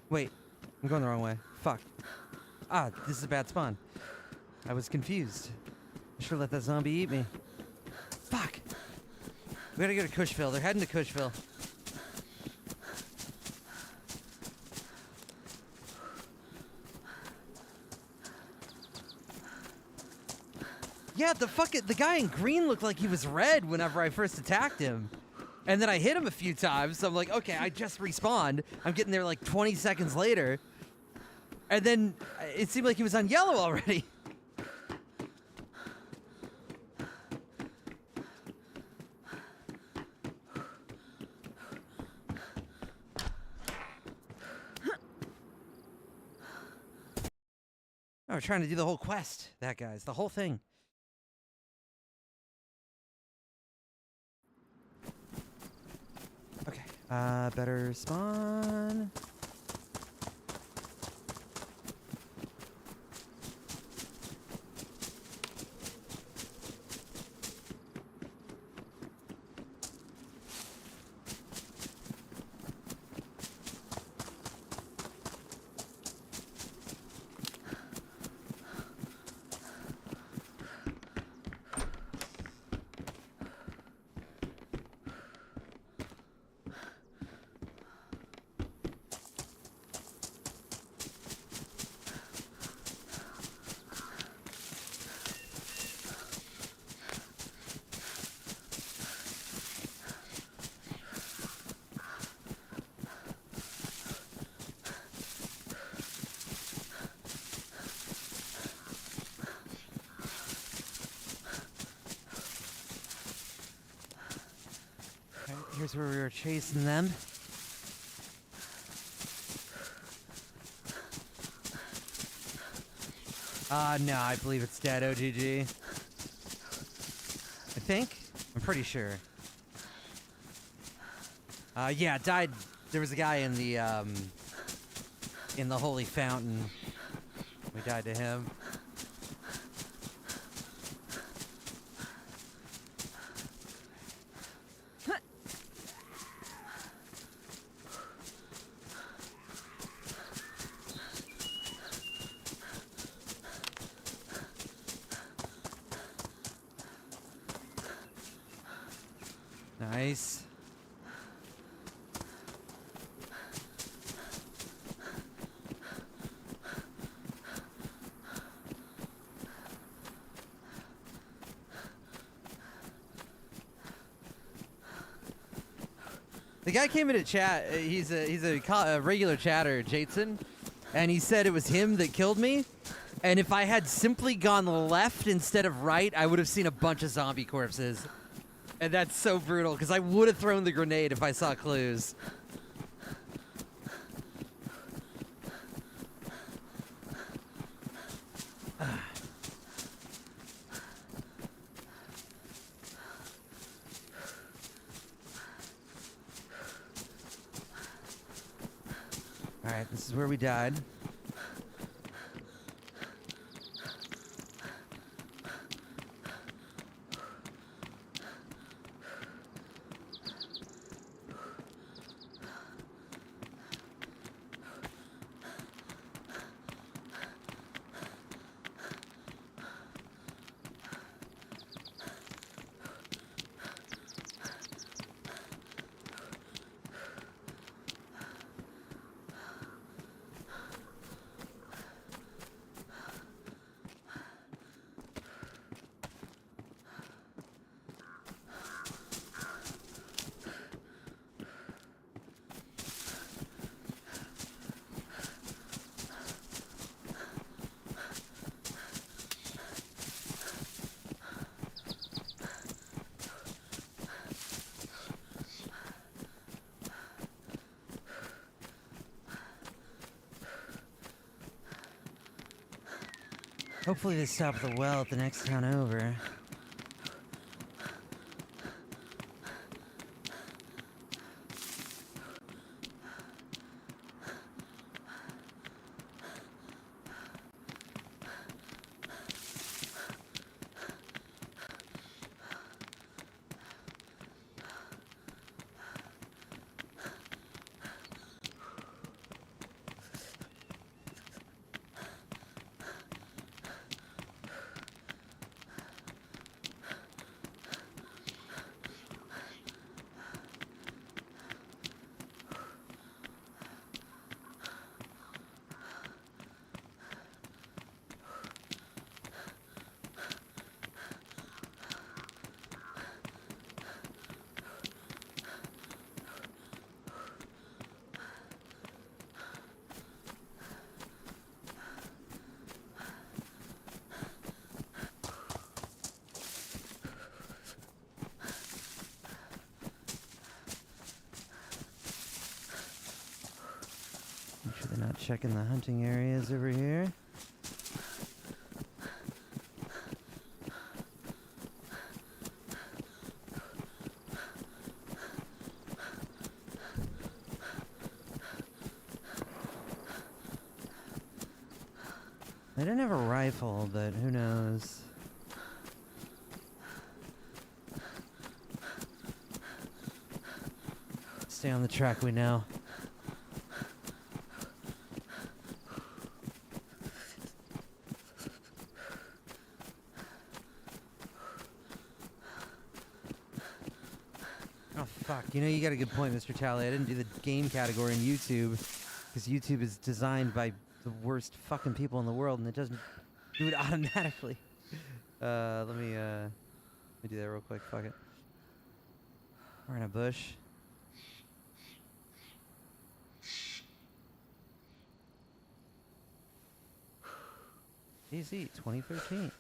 Wait, I'm going the wrong way. Fuck. Ah, this is a bad spawn. I was confused. I should let that zombie eat me. Fuck. We gotta go to Cushville. They're heading to Cushville. Yeah, the guy in green looked like he was red whenever I first attacked him. And then I hit him a few times, so I'm like, okay, I just respawned. I'm getting there like 20 seconds later. And then it seemed like he was on yellow already. Oh, we're trying to do the whole quest. That guy's the whole thing. Okay. Better spawn. Here's where we were chasing them. No, I believe it's dead, OGG. I think? I'm pretty sure. Yeah, died. There was a guy in the holy fountain. We died to him. Nice. The guy came into chat. He's a regular chatter, Jason, and he said it was him that killed me. And if I had simply gone left instead of right, I would have seen a bunch of zombie corpses. And that's so brutal, because I would have thrown the grenade if I saw clues. Alright, this is where we died. Hopefully they stop at the well at the next town over. Make sure they're not checking the hunting areas over here. They didn't have a rifle, but who knows? Stay on the track we know. Oh fuck, you know you got a good point, Mr. Tally. I didn't do the game category in YouTube because YouTube is designed by the worst fucking people in the world and it doesn't do it automatically. Let me do that real quick, fuck it. We're in a bush. Easy, 2013.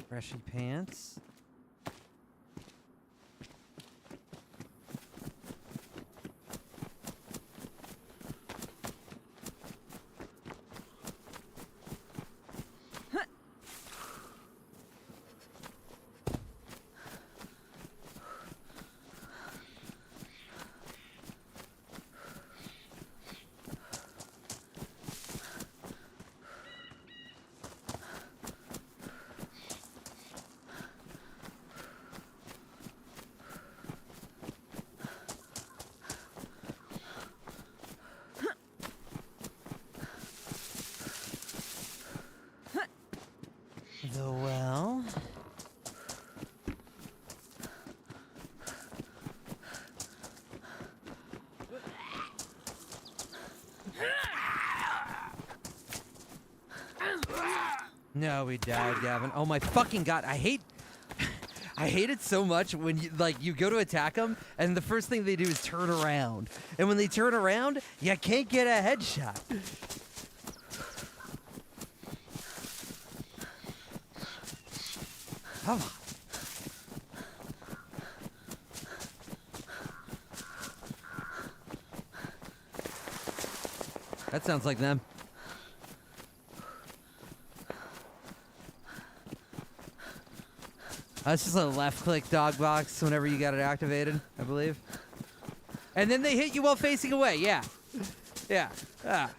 Freshy pants. The well. No, we died, Gavin. Oh my fucking god, I hate it so much when you go to attack them and the first thing they do is turn around. And when they turn around, you can't get a headshot. Come on. That sounds like them. That's just a left-click dog box whenever you got it activated, I believe. And then they hit you while facing away, yeah. Yeah. Ah.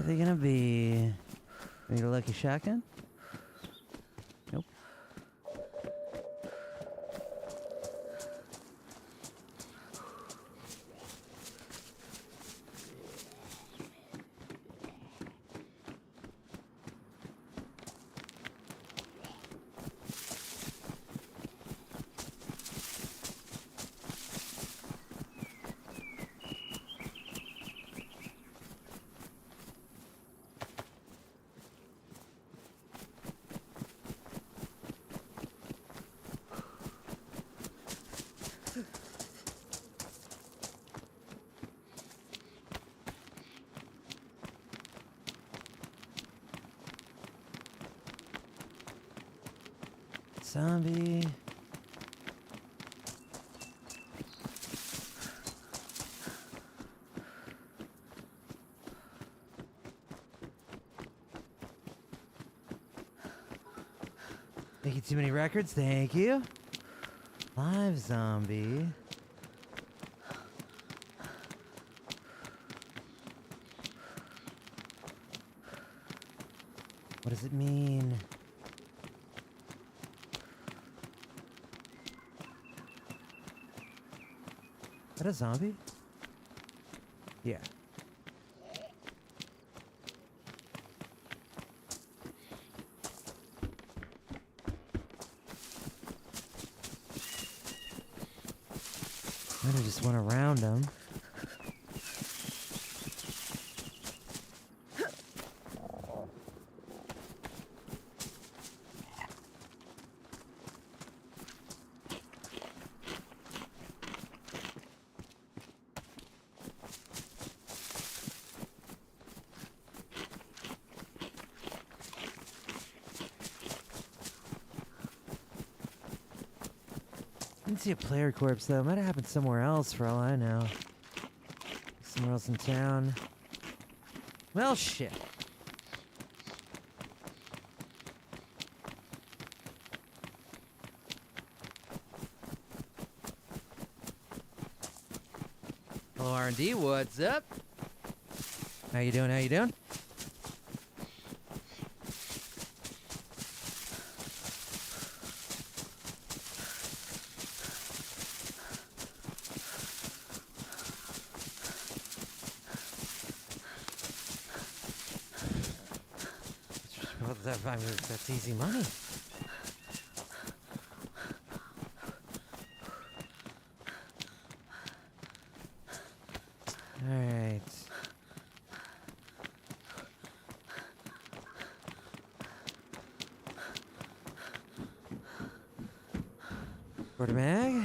they gonna be? Need a lucky shotgun? Nope. Zombie. Making too many records, thank you. Live zombie. What does it mean? Is that a zombie? Yeah. I just went around him. Didn't see a player corpse though. Might have happened somewhere else for all I know. Somewhere else in town. Well, shit. Hello, R&D. What's up? How you doing? How you doing? I mean, that's easy money. All right. Quarter mag.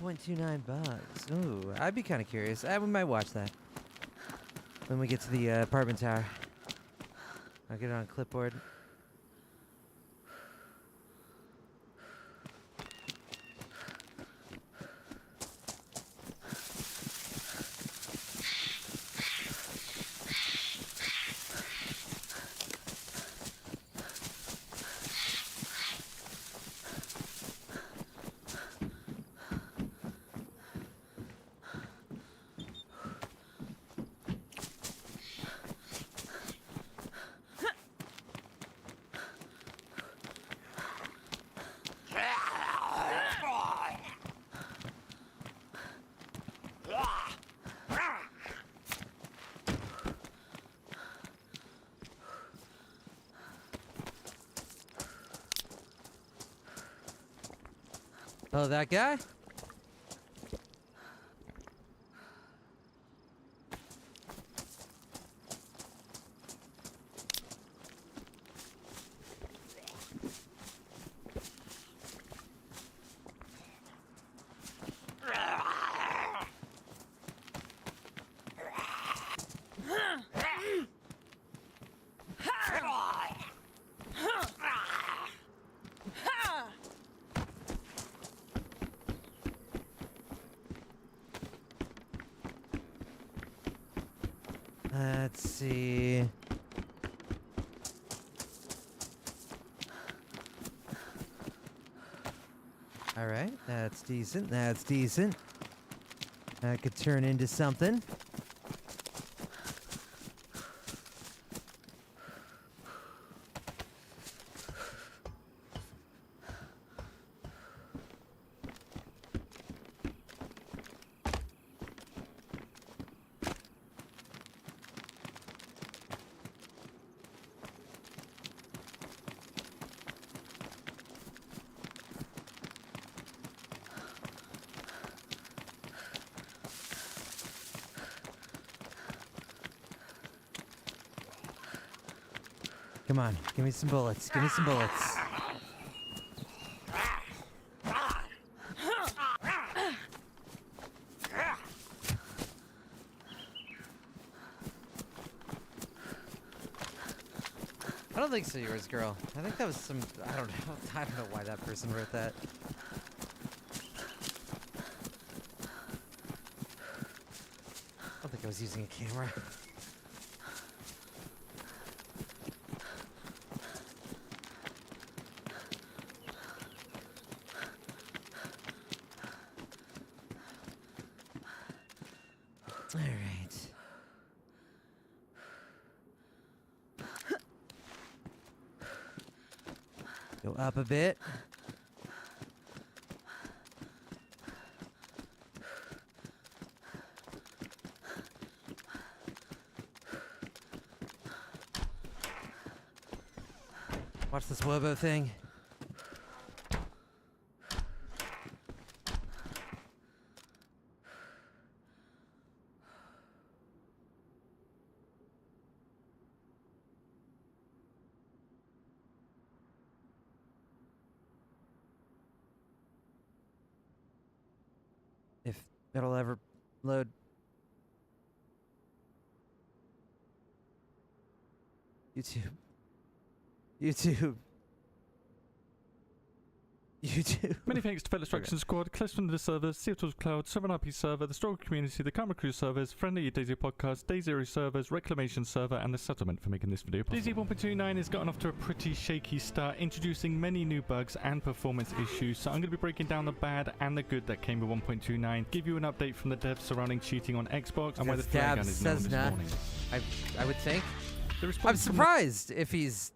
$1.29. Ooh, I'd be kind of curious. We might watch that when we get to the apartment tower. I'll get it on clipboard. Oh, that guy? Let's see. All right, that's decent. That's decent. That could turn into something. Come on, give me some bullets. Give me some bullets. I don't think so, yours, girl. I think that was some. I don't know. I don't know why that person wrote that. I don't think I was using a camera. All right. Go up a bit. Watch this Wobo thing. If it'll ever load. YouTube. Many thanks to fellow Destruction Squad, Clifton the servers, Seattle's Cloud, 7RP server, the Struggle community, the Camera Crew servers, Friendly Daisy podcast, Day Zero servers, Reclamation server, and the settlement for making this video possible. DayZ 1.29 has gotten off to a pretty shaky start, introducing many new bugs and performance issues, so I'm going to be breaking down the bad and the good that came with 1.29, give you an update from the devs surrounding cheating on Xbox, and why the flare gun is known this morning. I would think. The I'm response from the surprised if he's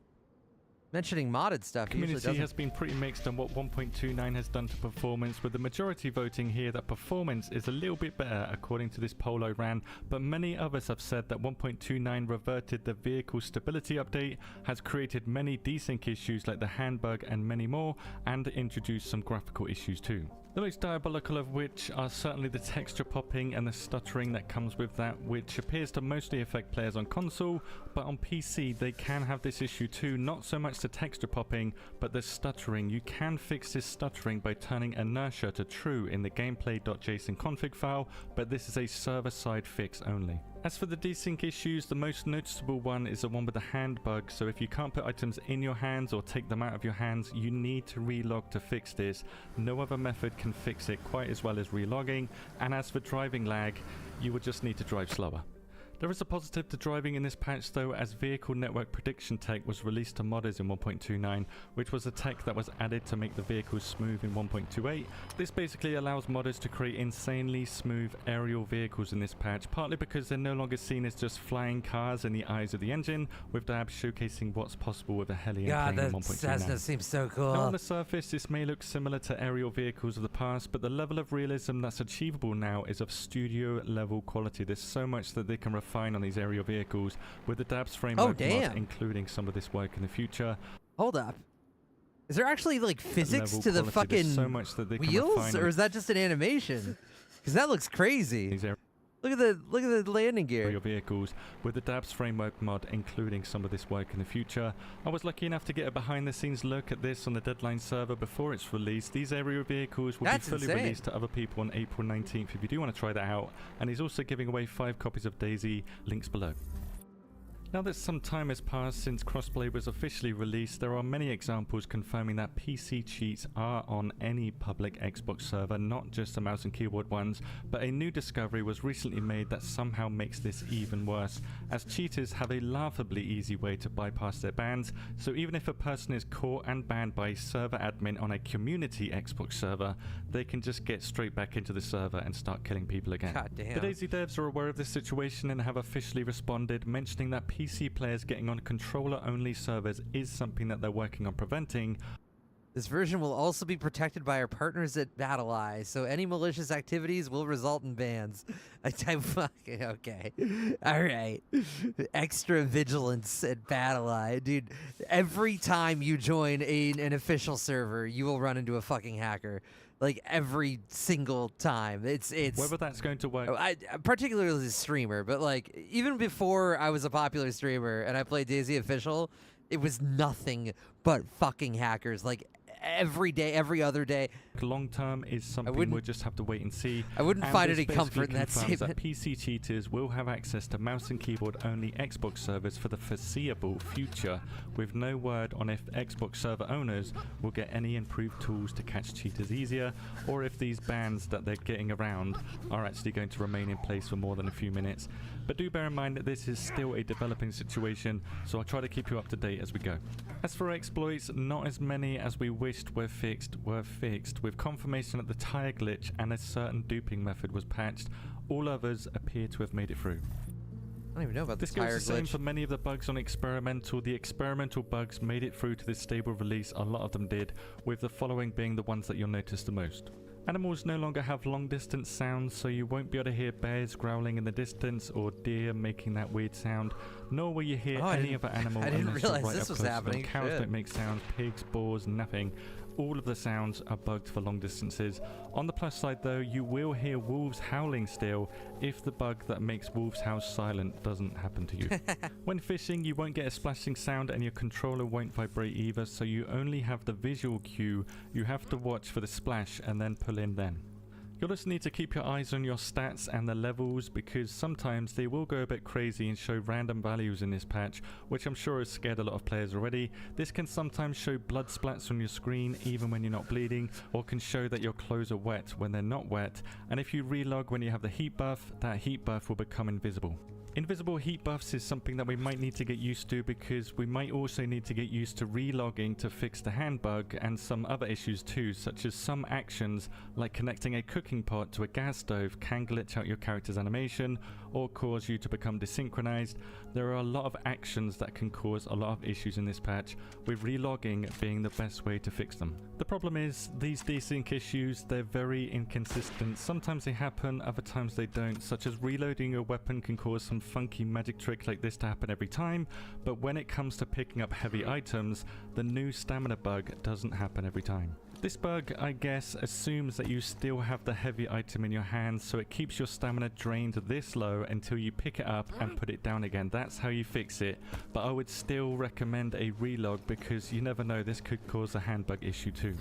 mentioning modded stuff. He usually community doesn't. has been pretty mixed on what 1.29 has done to performance, with the majority voting here that performance is a little bit better according to this poll I ran, but many others have said that 1.29 reverted the vehicle stability update, has created many desync issues like the hand bug and many more, and introduced some graphical issues too. The most diabolical of which are certainly the texture popping and the stuttering that comes with that, which appears to mostly affect players on console, but on PC they can have this issue too, not so much the texture popping, but the stuttering. You can fix this stuttering by turning inertia to true in the gameplay.json config file, but this is a server-side fix only. As for the desync issues, the most noticeable one is the one with the hand bug, so if you can't put items in your hands or take them out of your hands, you need to relog to fix this. No other method can fix it quite as well as relogging, and as for driving lag, you would just need to drive slower. There is a positive to driving in this patch though, as vehicle network prediction tech was released to modders in 1.29, which was a tech that was added to make the vehicles smooth in 1.28. This basically allows modders to create insanely smooth aerial vehicles in this patch, partly because they're no longer seen as just flying cars in the eyes of the engine, with dabs showcasing what's possible with a heli God, plane in that 1.29. Cessna seems so cool. Now on the surface, this may look similar to aerial vehicles of the past, but the level of realism that's achievable now is of studio level quality. There's so much that they can refine on these aerial vehicles, with the dabs framework mod including some of this work in the future. Hold up. Is there actually like physics to the fucking so much that they wheels, or is that just an animation? Because that looks crazy. Look at the landing gear. Your vehicles, with the dabs framework mod including some of this work in the future. I was lucky enough to get a behind the scenes look at this on the Deadline server before it's released. These aerial vehicles will be fully released to other people on April 19th if you do want to try that out, and he's also giving away 5 copies of DayZ, links below. Now that some time has passed since crossplay was officially released, there are many examples confirming that PC cheats are on any public Xbox server, not just the mouse and keyboard ones, but a new discovery was recently made that somehow makes this even worse, as cheaters have a laughably easy way to bypass their bans, so even if a person is caught and banned by a server admin on a community Xbox server, they can just get straight back into the server and start killing people again. God damn. The DayZ devs are aware of this situation and have officially responded, mentioning that PC players getting on controller-only servers is something that they're working on preventing. This version will also be protected by our partners at BattleEye, so any malicious activities will result in bans. Fucking okay. All right. Extra vigilance at BattleEye. Dude, every time you join an official server, you will run into a fucking hacker. Like, every single time. It's Whether that's going to work. particularly as a streamer, but like, even before I was a popular streamer and I played DayZ Official, it was nothing but fucking hackers. Like, every day, every other day. Long term is something we'll just have to wait and see. I wouldn't And find this any comfort in that basically confirms statement. that PC cheaters will have access to mouse and keyboard only Xbox servers for the foreseeable future, with no word on if Xbox server owners will get any improved tools to catch cheaters easier, or if these bans that they're getting around are actually going to remain in place for more than a few minutes. But do bear in mind that this is still a developing situation, so I'll try to keep you up to date as we go. As for exploits, not as many as we wished were fixed, with confirmation that the tire glitch and a certain duping method was patched. All others appear to have made it through. I don't even know about This the goes tire the same glitch. for many of the bugs on experimental. The experimental bugs made it through to this stable release, a lot of them did, with the following being the ones that you'll notice the most. Animals no longer have long distance sounds, so you won't be able to hear bears growling in the distance or deer making that weird sound, nor will you hear any other animal I didn't unless you're realize right this up was close to them. happening. Cows Shit. don't make sounds, pigs, boars, nothing. All of the sounds are bugged for long distances. On the plus side though, you will hear wolves howling still if the bug that makes wolves howl silent doesn't happen to you. When fishing, you won't get a splashing sound and your controller won't vibrate either, so you only have the visual cue. You have to watch for the splash and then pull in then. You'll just need to keep your eyes on your stats and the levels, because sometimes they will go a bit crazy and show random values in this patch, which I'm sure has scared a lot of players already. This can sometimes show blood splats on your screen even when you're not bleeding, or can show that your clothes are wet when they're not wet, and if you relog when you have the heat buff, that heat buff will become invisible. Invisible heat buffs is something that we might need to get used to, because we might also need to get used to relogging to fix the hand bug and some other issues too, such as some actions like connecting a cooking pot to a gas stove can glitch out your character's animation or cause you to become desynchronized. There are a lot of actions that can cause a lot of issues in this patch, with relogging being the best way to fix them. The problem is, these desync issues, they're very inconsistent. Sometimes they happen, other times they don't, such as reloading your weapon can cause some funky magic trick like this to happen every time, but when it comes to picking up heavy items, the new stamina bug doesn't happen every time. This bug, I guess, assumes that you still have the heavy item in your hand, so it keeps your stamina drained this low until you pick it up and put it down again. That's how you fix it, but I would still recommend a relog, because you never know, this could cause a hand bug issue too.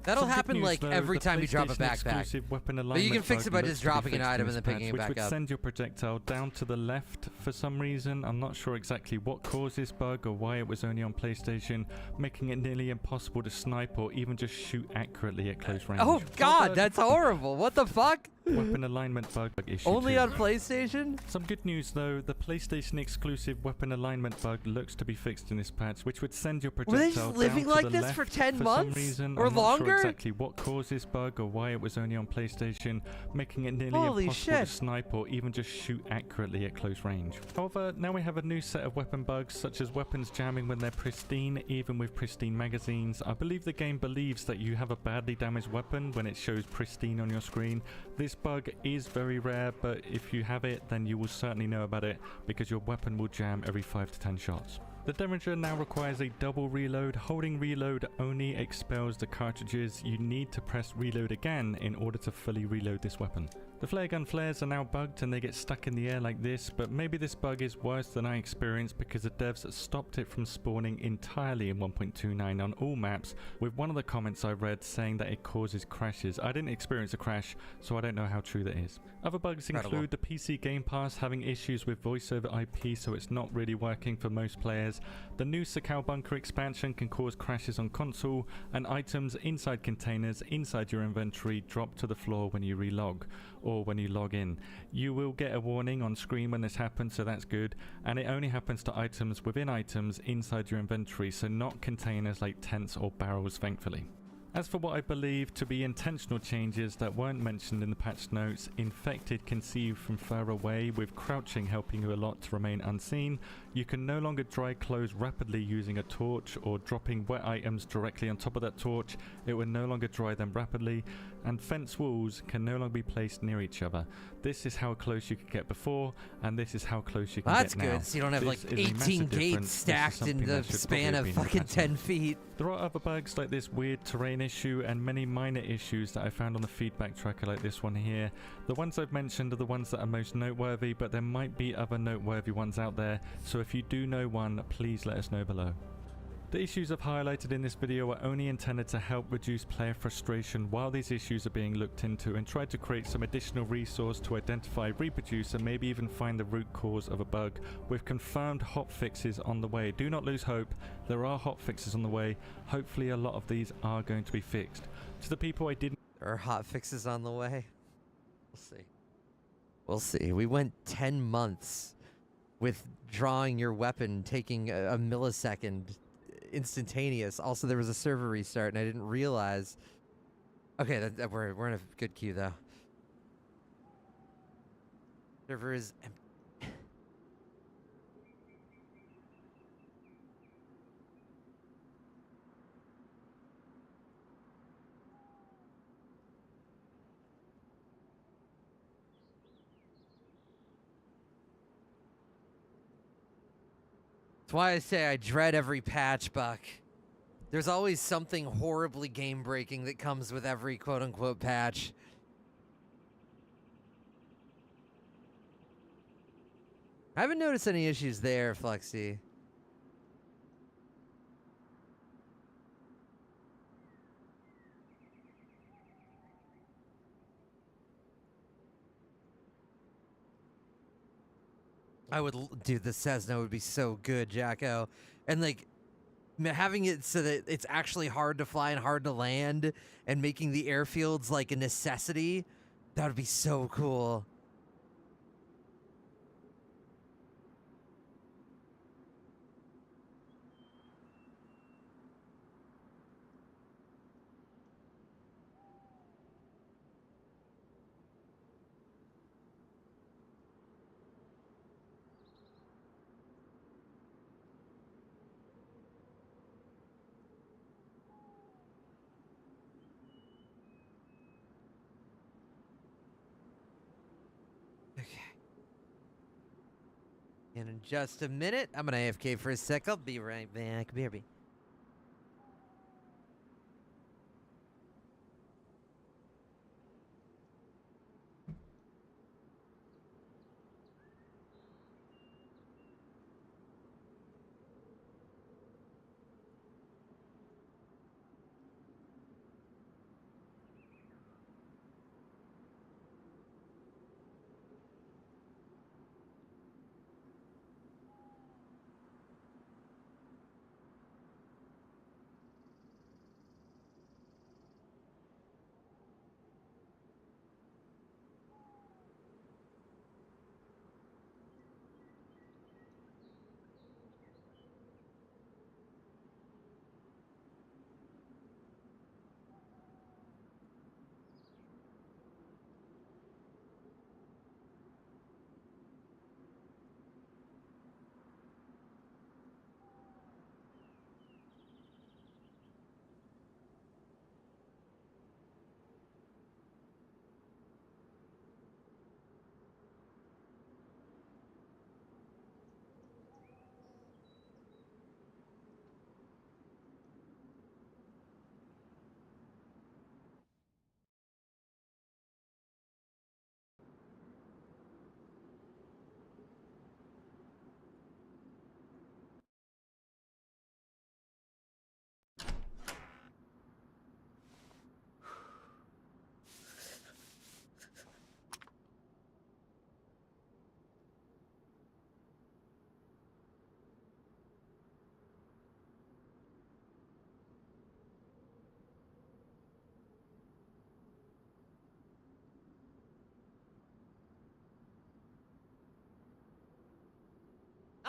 That'll Some good happen news, like though, every the time you drop a PlayStation backpack. exclusive weapon But you alignment can fix it bug by looks just to be dropping an fixed in item this and then picking patch, it back which would up. send your projectile down to the left for some reason. I'm not sure exactly what caused this bug or why it was only on PlayStation, making it nearly impossible to snipe or even just shoot accurately at close range. Oh god, However, that's horrible. What the fuck? weapon alignment bug issue Only too. on PlayStation? Some good news though, the PlayStation exclusive weapon alignment bug looks to be fixed in this patch, which would send your Were they projectile just living down to like the this left for 10 for months? some reason. Or I'm not longer? sure exactly what caused this bug or why it was only on PlayStation, making it nearly Holy impossible shit. to snipe or even just shoot accurately at close range. However, now we have a new set of weapon bugs, such as weapons jamming when they're pristine, even with pristine magazines. I believe the game believes that you have a badly damaged weapon when it shows pristine on your screen. This bug is very rare, but if you have it, then you will certainly know about it, because your weapon will jam every 5 to 10 shots. The Derringer now requires a double reload. Holding reload only expels the cartridges. You need to press reload again in order to fully reload this weapon. The flare gun flares are now bugged and they get stuck in the air like this, but maybe this bug is worse than I experienced because the devs stopped it from spawning entirely in 1.29 on all maps, with one of the comments I read saying that it causes crashes. I didn't experience a crash, so I don't know how true that is. Other bugs include the PC Game Pass having issues with voice over IP, so it's not really working for most players. The new Sakau Bunker expansion can cause crashes on console, and items inside containers inside your inventory drop to the floor when you relog, or when you log in. You will get a warning on screen when this happens, so that's good, and it only happens to items within items inside your inventory, so not containers like tents or barrels, thankfully. As for what I believe to be intentional changes that weren't mentioned in the patch notes, infected can see you from far away, with crouching helping you a lot to remain unseen. You can no longer dry clothes rapidly using a torch, or dropping wet items directly on top of that torch, it will no longer dry them rapidly, and fence walls can no longer be placed near each other. This is how close you could get before, and this is how close you can That's get now. good, so you don't have This like is a 18 massive gates difference. This is stacked in something the that should span probably of have been in the fucking patch 10 notes. feet. There are other bugs like this weird terrain issue and many minor issues that I found on the feedback tracker like this one here. The ones I've mentioned are the ones that are most noteworthy, but there might be other noteworthy ones out there, so if you do know one, please let us know below. The issues I've highlighted in this video are only intended to help reduce player frustration while these issues are being looked into, and try to create some additional resource to identify, reproduce, and maybe even find the root cause of a bug, with confirmed hotfixes on the way. Do not lose hope, there are hotfixes on the way. Hopefully a lot of these are going to be fixed. To the people I didn't There are hot fixes on the way. We'll see. We'll see. We went 10 months with drawing your weapon taking a millisecond, instantaneous. Also, there was a server restart, and I didn't realize. Okay, we're in a good queue though. Server is empty. That's why I say I dread every patch, Buck. There's always something horribly game-breaking that comes with every quote-unquote patch. I haven't noticed any issues there, Flexi. Dude, the Cessna would be so good, Jacko. And like, having it so that it's actually hard to fly and hard to land, and making the airfields like a necessity, that would be so cool. And in just a minute, I'm gonna AFK for a sec. I'll be right back. BRB.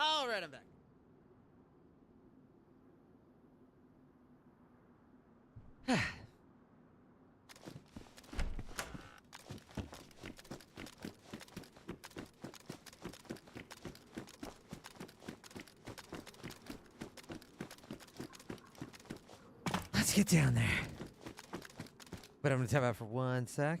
All right, I'm back. Let's get down there. But I'm gonna tap out for 1 sec.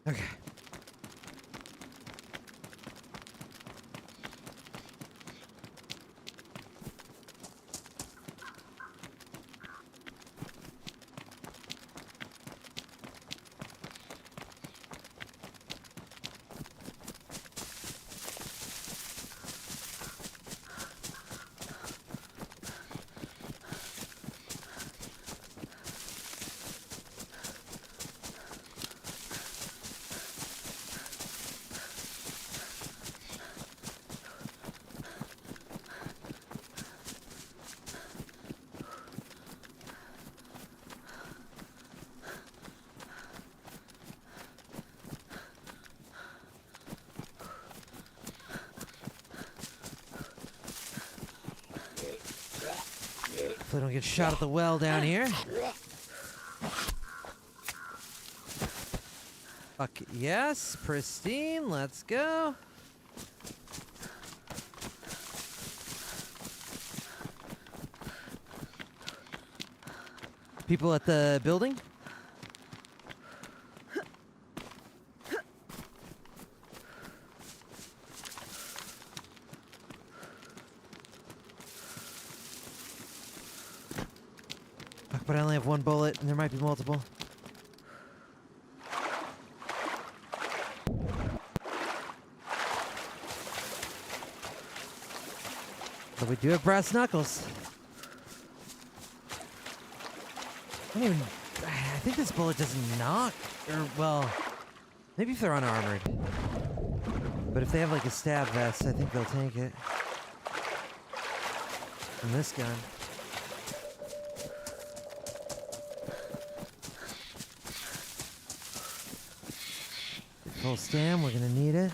Okay. Hopefully I don't get shot at the well down here. Fuck yes, pristine, let's go. People at the building? Fuck, but I only have 1 bullet and there might be multiple. But we do have brass knuckles. I think this bullet doesn't knock. Or, well, maybe if they're unarmored. But if they have like a stab vest, I think they'll tank it. From this gun. Full stam, we're gonna need it.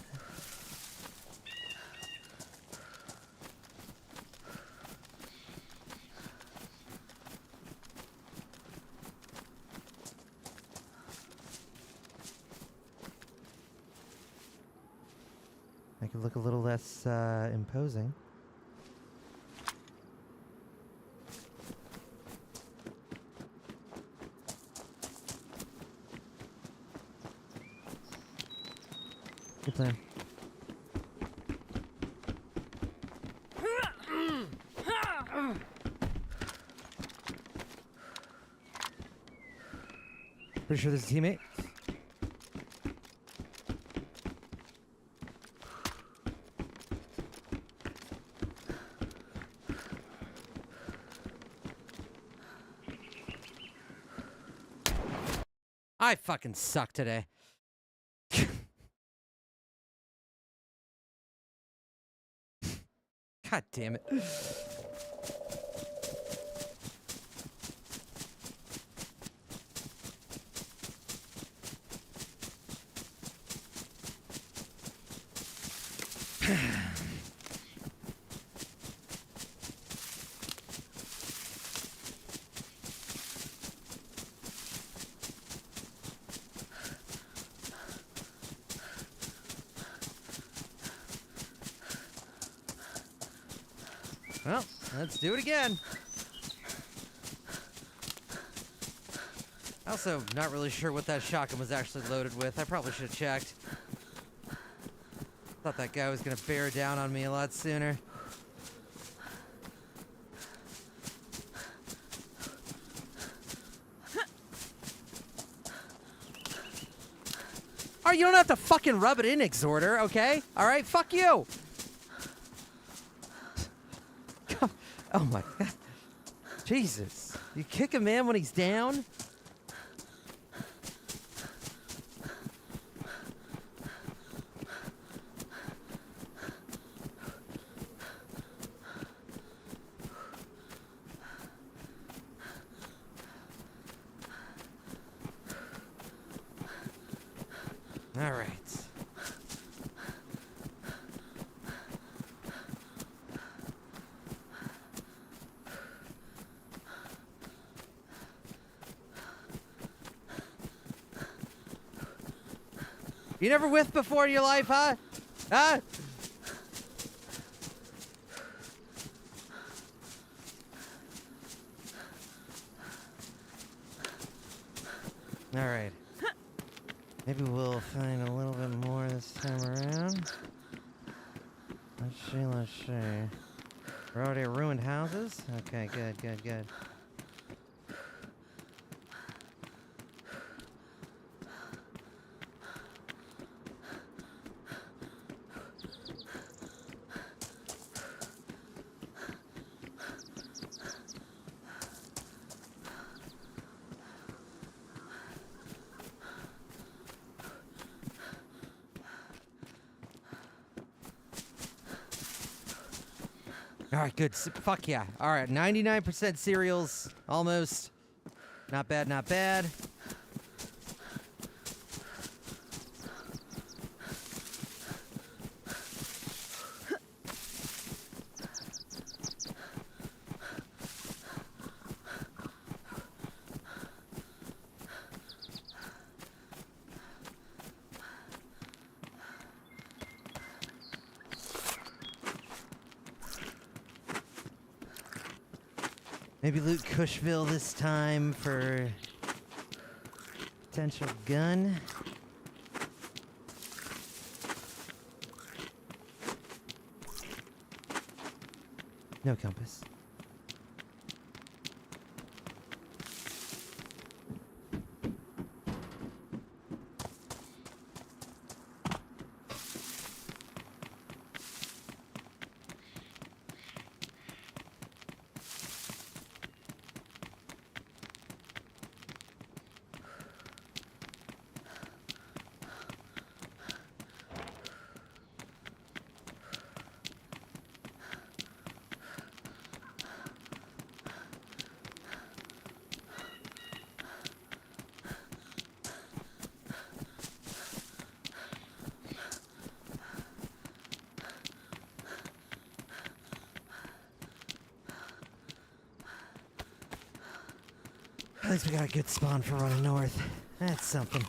Make it look a little less imposing. Good plan. Pretty sure there's a teammate. I fucking suck today. God damn it. Well, let's do it again. Also, not really sure what that shotgun was actually loaded with. I probably should have checked. Thought that guy was gonna bear down on me a lot sooner. Oh, you don't have to fucking rub it in, Exhorter, okay? Alright, fuck you! Oh my god. Jesus. You kick a man when he's down? All right. You never whiffed before in your life, huh? Huh? All right. Maybe we'll find a little bit more this time around. Let's see. We're already at ruined houses? Okay, good. All right, good. Fuck yeah. All right, 99% cereals, almost. Not bad, not bad. Maybe loot Cushville this time for potential gun. No compass. At least we got a good spawn for running north. That's something.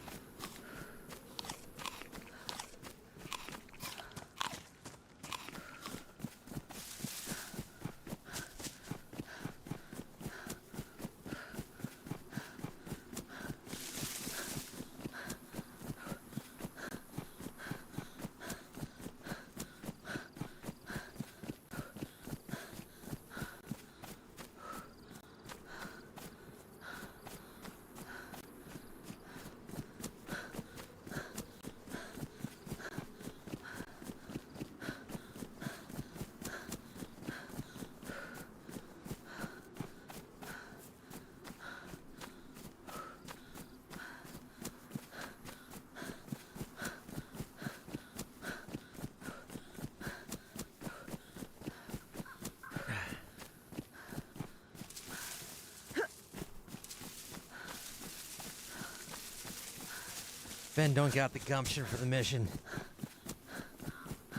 Ben don't got the gumption for the mission.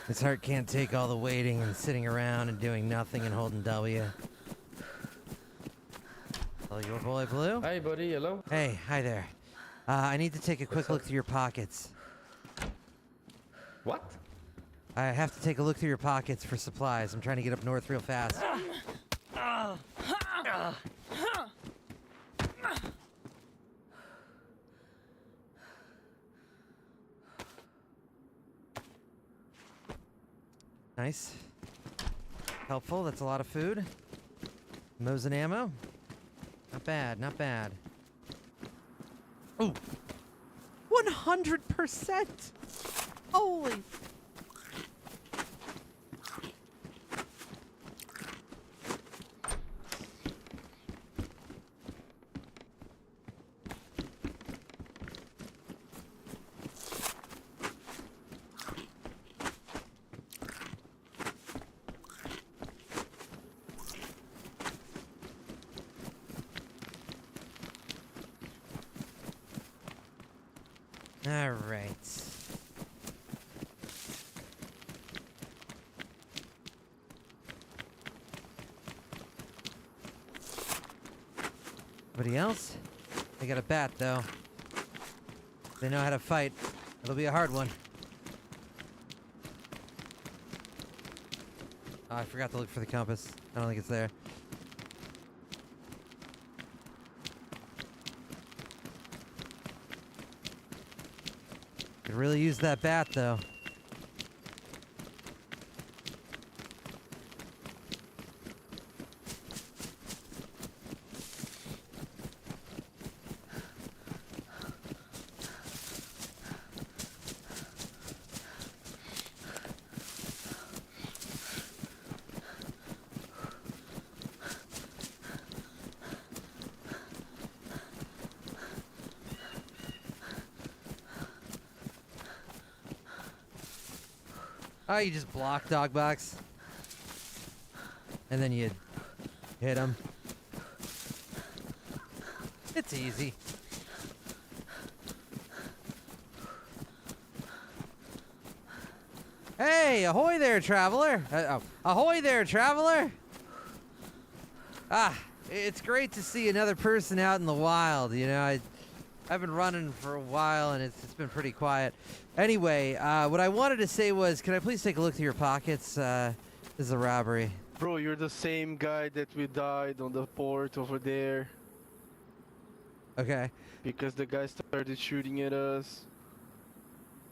His heart can't take all the waiting and sitting around and doing nothing and holding W. Hello, your boy Blue? Hi, buddy. Hello. Hey, hi there. I need to take a quick look through your pockets. What? I have to take a look through your pockets for supplies. I'm trying to get up north real fast. Nice. Helpful. That's a lot of food. Mosin ammo. Not bad, not bad. Ooh. 100%! Holy. All right. Anybody else? They got a bat, though. They know how to fight. It'll be a hard one. Oh, I forgot to look for the compass. I don't think it's there. Could really use that bat, though. Oh, you just block Dogbox. And then you hit him. It's easy. Hey, ahoy there, traveler. Ahoy there, traveler. Ah, it's great to see another person out in the wild. You know, I've been running for a while, and it's been pretty quiet. Anyway, what I wanted to say was, can I please take a look through your pockets? This is a robbery. Bro, you're the same guy that we died on the port over there. Okay. Because the guy started shooting at us.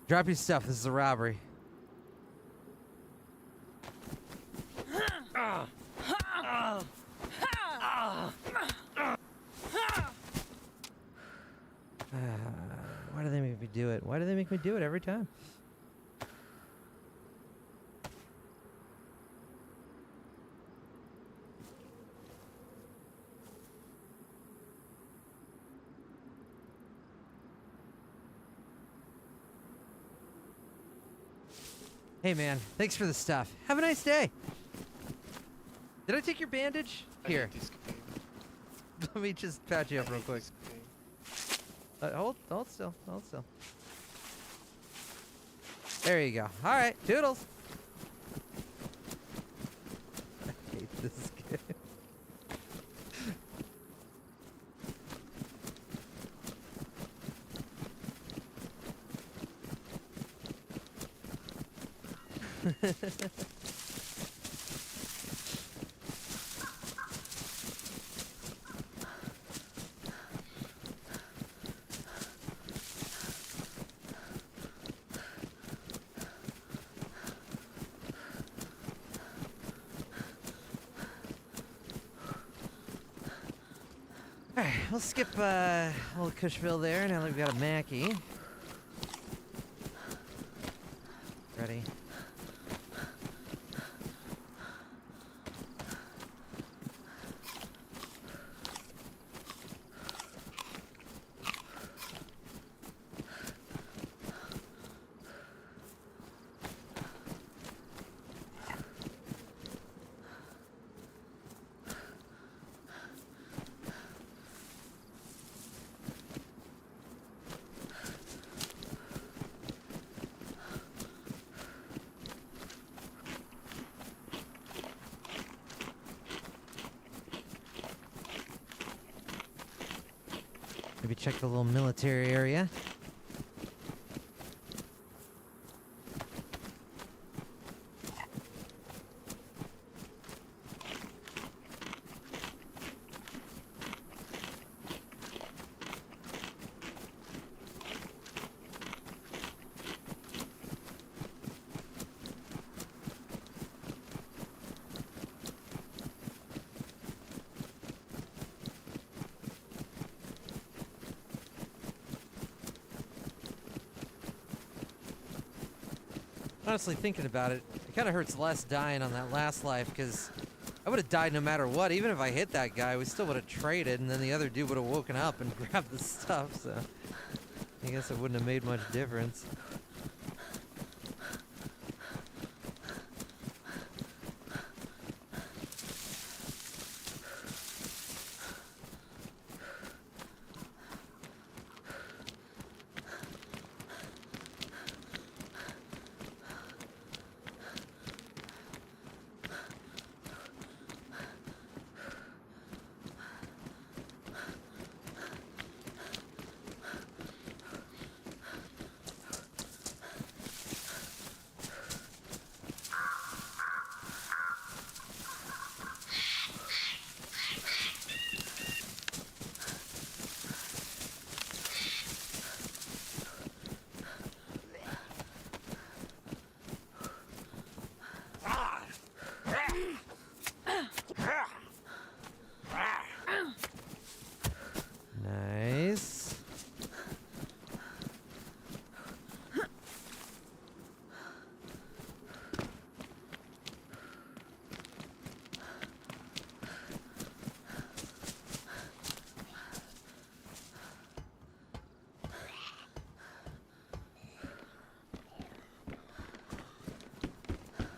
Drop your stuff. This is a robbery. Why do they make me do it? Why do they make me do it every time? Hey man, thanks for the stuff. Have a nice day. Did I take your bandage? Here. Let me just patch you up real quick. Hold still, hold still. There you go. All right, toodles. I hate this game. Alright, we'll skip old Cushville there. Now that we've got a Mackie. Ready? Maybe check the little military area. Honestly, thinking about it, it kind of hurts less dying on that last life, because I would have died no matter what. Even if I hit that guy, we still would have traded, and then the other dude would have woken up and grabbed the stuff, so I guess it wouldn't have made much difference.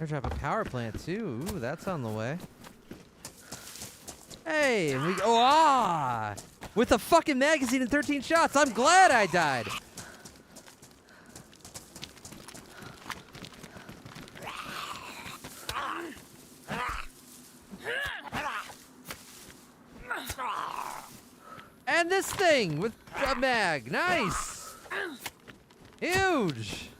Airdrop a power plant too. Ooh, that's on the way. Hey, and we with a fucking magazine and 13 shots. I'm glad I died. And this thing with a mag. Nice. Huge.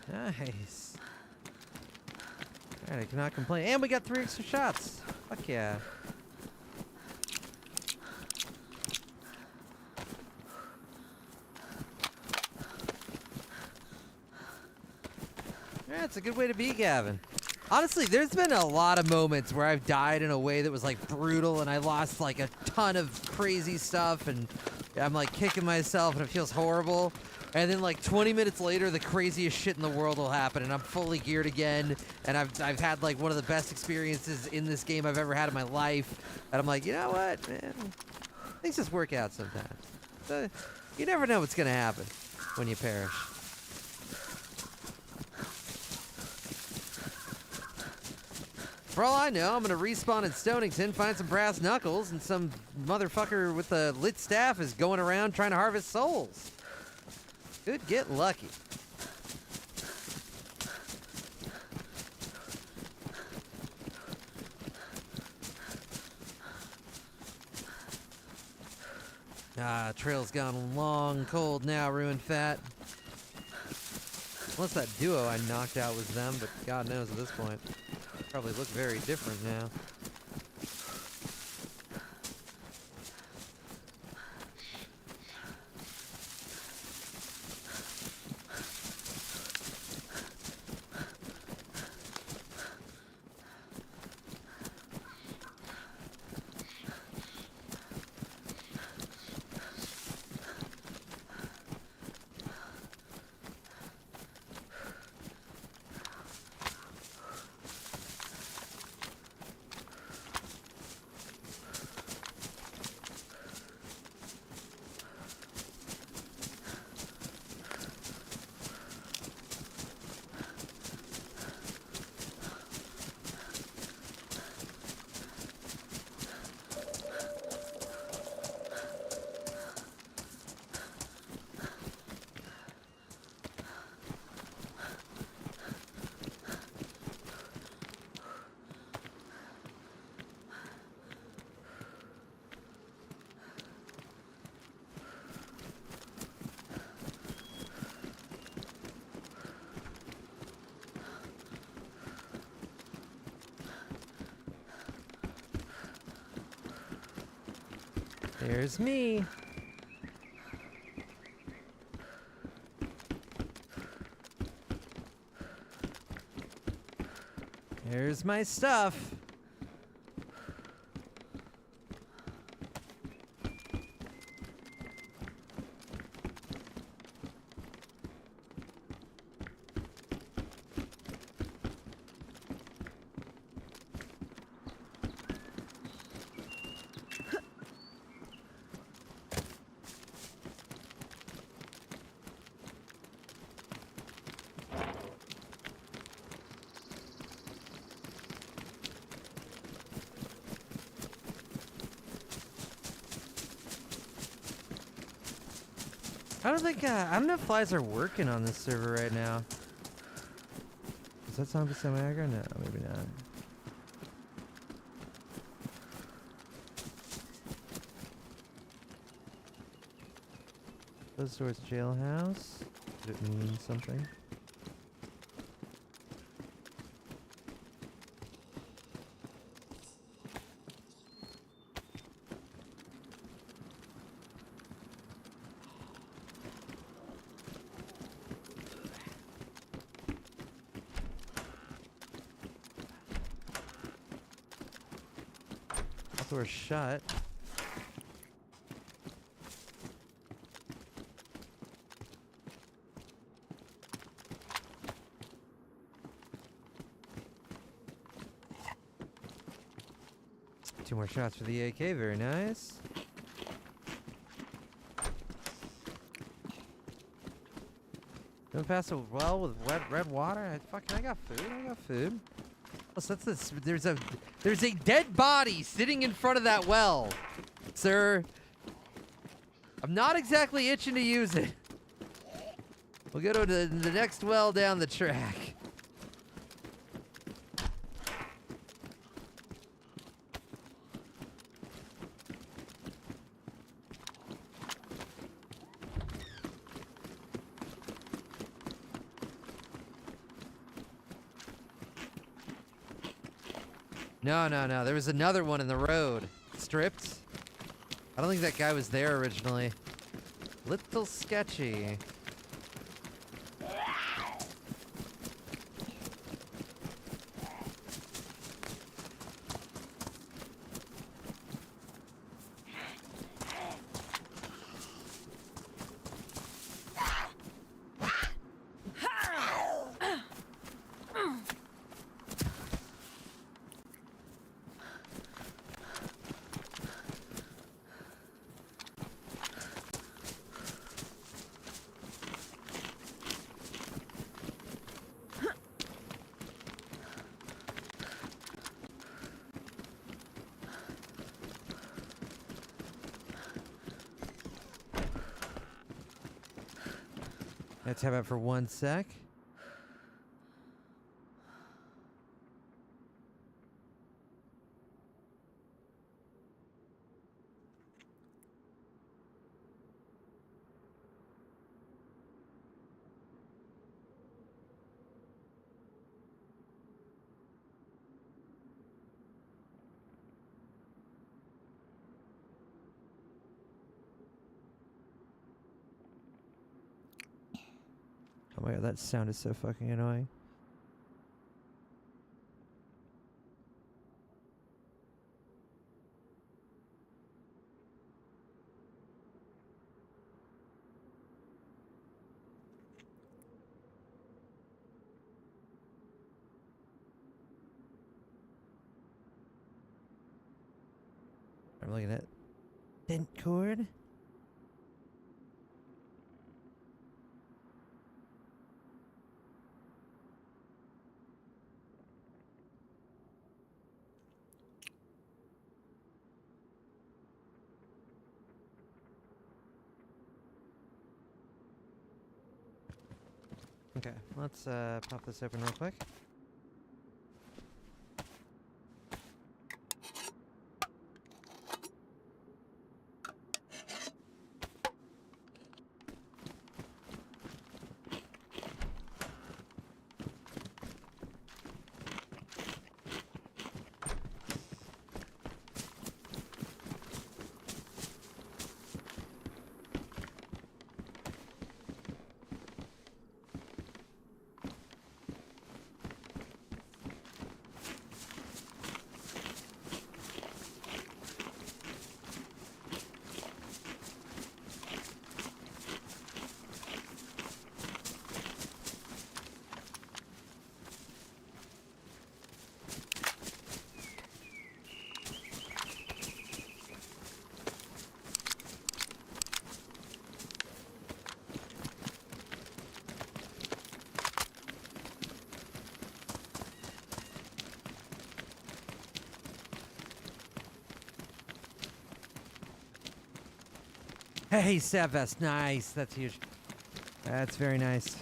Nice. Alright, I cannot complain. And we got 3 extra shots. Fuck yeah. Yeah, it's a good way to be, Gavin. Honestly, there's been a lot of moments where I've died in a way that was like brutal and I lost like a ton of crazy stuff and I'm like kicking myself and it feels horrible. And then like 20 minutes later, the craziest shit in the world will happen and I'm fully geared again. And I've had like one of the best experiences in this game I've ever had in my life. And I'm like, you know what, man? Things just work out sometimes. So, you never know what's going to happen when you perish. For all I know, I'm going to respawn in Stonington, find some brass knuckles, and some motherfucker with a lit staff is going around trying to harvest souls. Could get lucky. Trail's gone long, cold now, ruined fat. Unless that duo I knocked out was them, but God knows at this point. Probably look very different now. There's me. Here's my stuff. I don't know if flies are working on this server right now. Is that zombie semi-aggro? No, maybe not. Goes towards jailhouse. Did it mean something? door shut. Two more shots for the AK, very nice. Don't pass a well with wet red water. I got food. I got food. Plus, there's a dead body sitting in front of that well, sir. I'm not exactly itching to use it. We'll go to the next well down the track. No. There was another one in the road. Stripped. I don't think that guy was there originally. Little sketchy. Let's have it for 1 sec. Oh my god, that sound is so fucking annoying. I'm looking at dent cord. Okay, let's pop this open real quick. Hey, Savvest, nice. That's huge. That's very nice.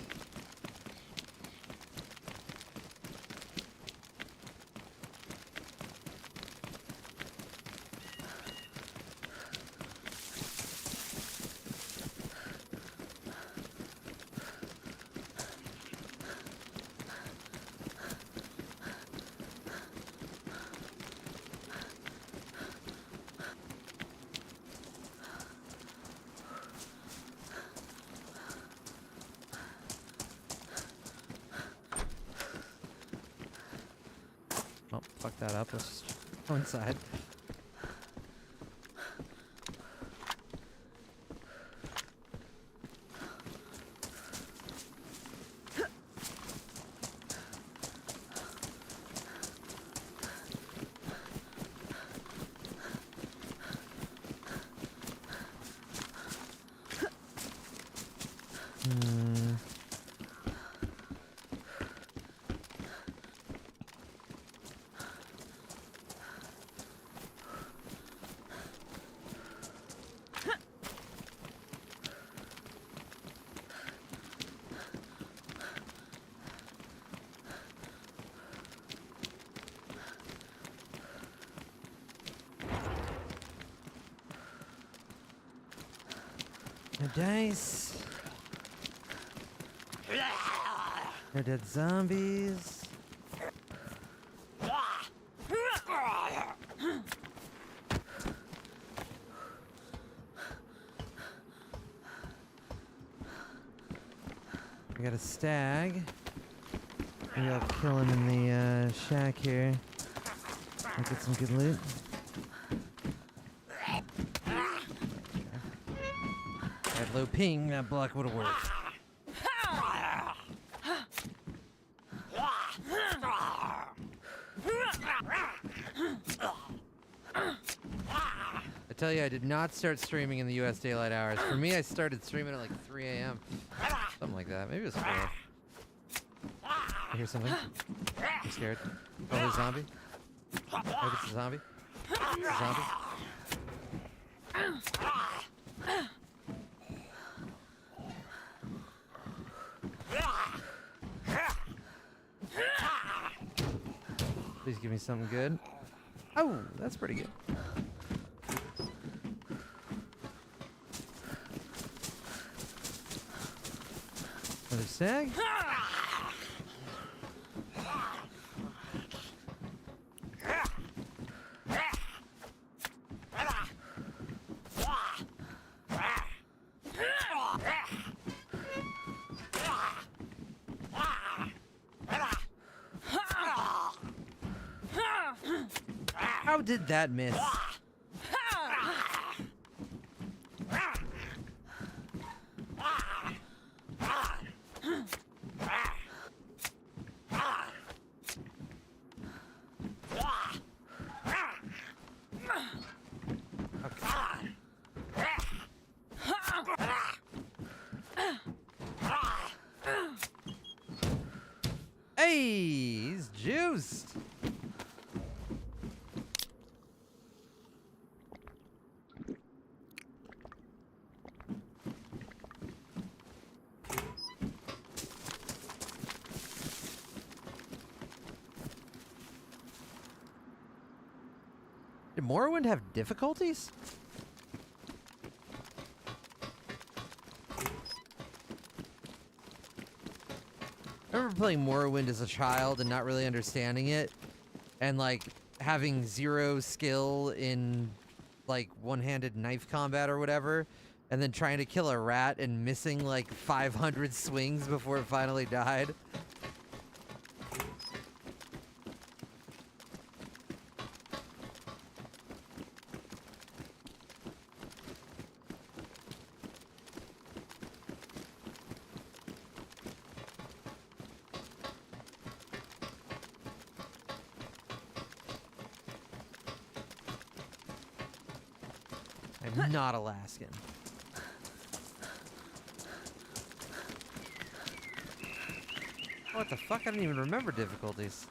Oh, fuck that up. Let's just go inside. No dice. No dead zombies. We got a stag. Maybe I'll kill him in the shack here. I'll get some good loot. At low ping, that block would have worked. I tell you, I did not start streaming in the U.S. daylight hours. For me, I started streaming at like 3 a.m. Something like that. Maybe it was 4. I hear something. I'm scared. Oh, there's a zombie. Oh, it's a zombie. It's a zombie. Please give me something good. Oh, that's pretty good. Another stag. How did that miss? Hey, he's juiced. Did Morrowind have difficulties? I remember playing Morrowind as a child and not really understanding it, and like having 0 skill in like one-handed knife combat or whatever, and then trying to kill a rat and missing like 500 swings before it finally died. I'm not Alaskan. What the fuck? I don't even remember difficulties.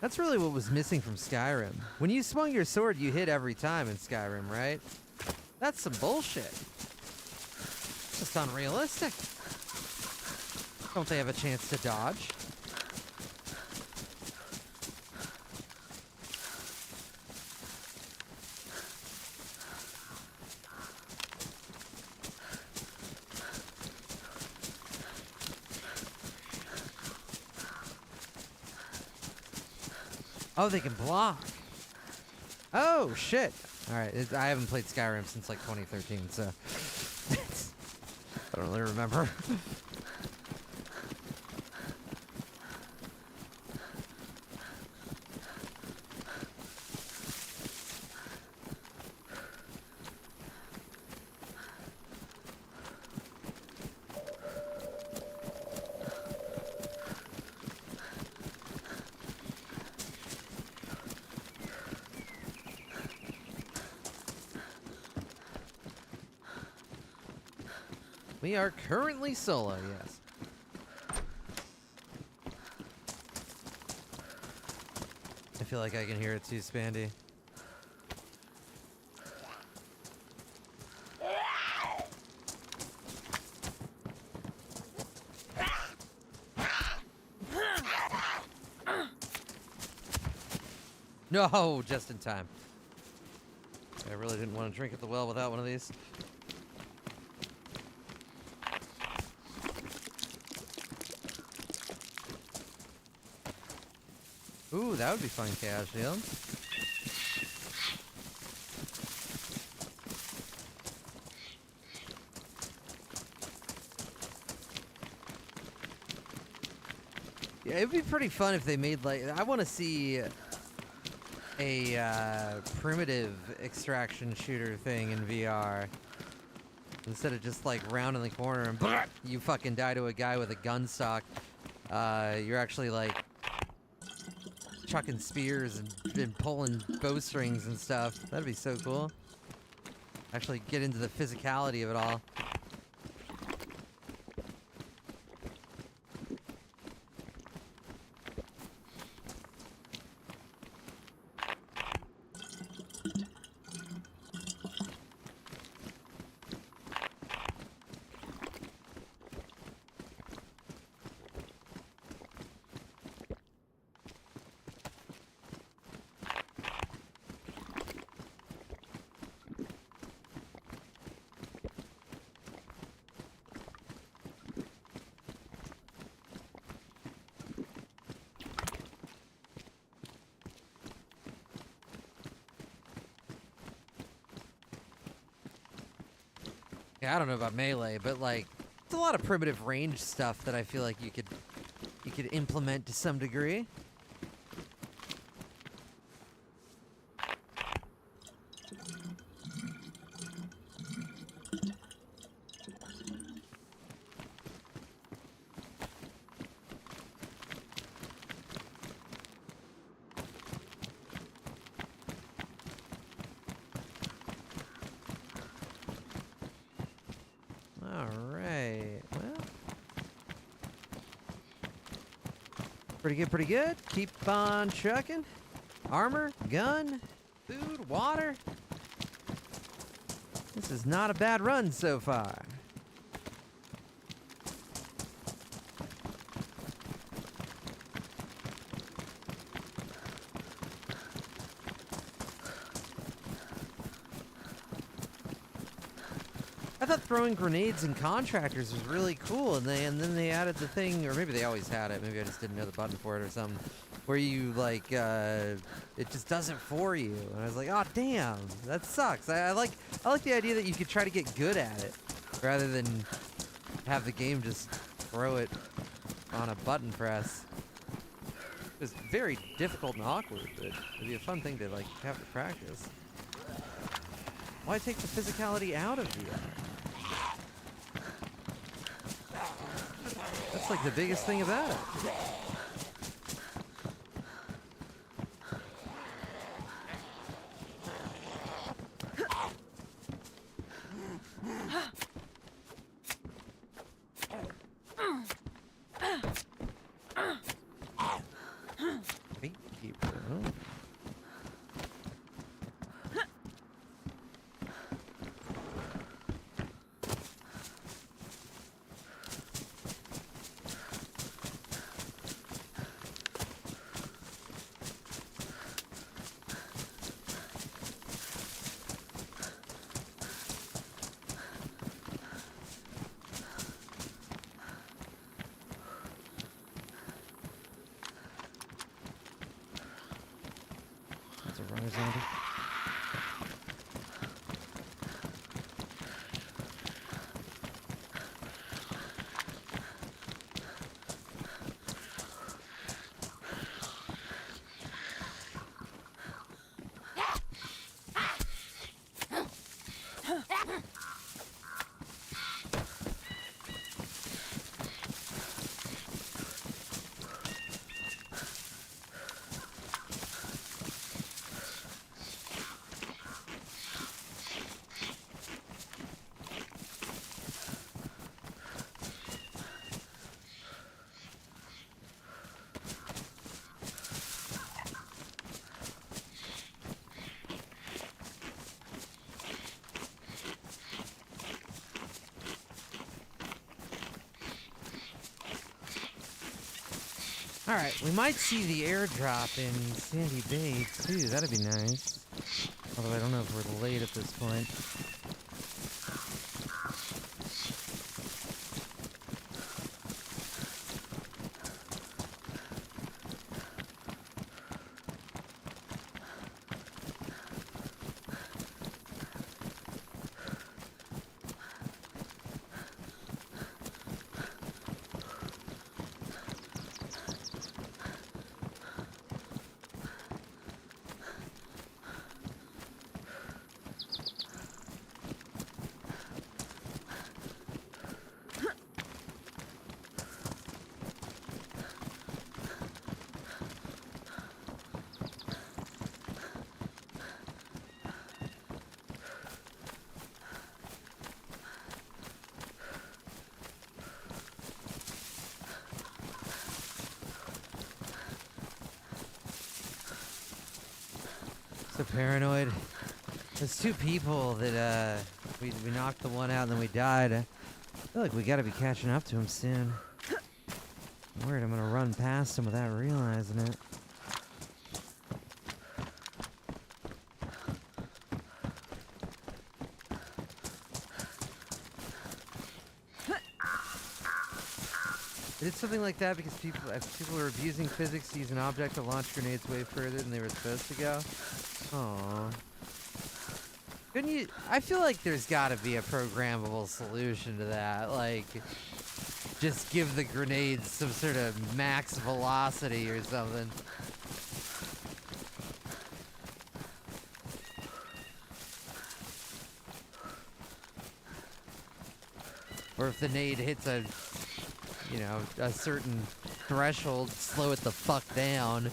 That's really what was missing from Skyrim. When you swung your sword, you hit every time in Skyrim, right? That's some bullshit. It's just unrealistic. Don't they have a chance to dodge? Oh, they can block. Oh, shit. All right, I haven't played Skyrim since like 2013, so I don't really remember. We are currently solo, yes. I feel like I can hear it too, Spandy. No, just in time. I really didn't want to drink at the well without one of these. Ooh, that would be fun, Chaos Shield. Yeah, it'd be pretty fun if they made, like, I want to see a primitive extraction shooter thing in VR. Instead of just like rounding the corner and you fucking die to a guy with a gun stock. You're actually like chucking spears and pulling bowstrings and stuff. That'd be so cool. Actually get into the physicality of it all. Yeah, I don't know about melee, but like, it's a lot of primitive range stuff that I feel like you could implement to some degree. Pretty good, pretty good. Keep on trucking. Armor, gun, food, water. This is not a bad run so far. I thought throwing grenades in contractors was really cool, and then they added the thing, or maybe they always had it. Maybe I just didn't know the button for it or something, where you like it just does it for you. And I was like, oh damn, that sucks. I like the idea that you could try to get good at it rather than have the game just throw it on a button press. It was very difficult and awkward, but it'd be a fun thing to like have to practice. Why take the physicality out of VR? That's like the biggest thing about it. Zombie. All right, we might see the airdrop in Sandy Bay too. That'd be nice. Although I don't know if we're late at this point. So paranoid. There's two people that we knocked the one out and then we died. I feel like we gotta be catching up to him soon. I'm worried I'm gonna run past him without realizing it. I did something like that because people were abusing physics to use an object to launch grenades way further than they were supposed to go. Aww. Couldn't you? I feel like there's gotta be a programmable solution to that. Like, just give the grenades some sort of max velocity or something. Or if the nade hits a, you know, a certain threshold, slow it the fuck down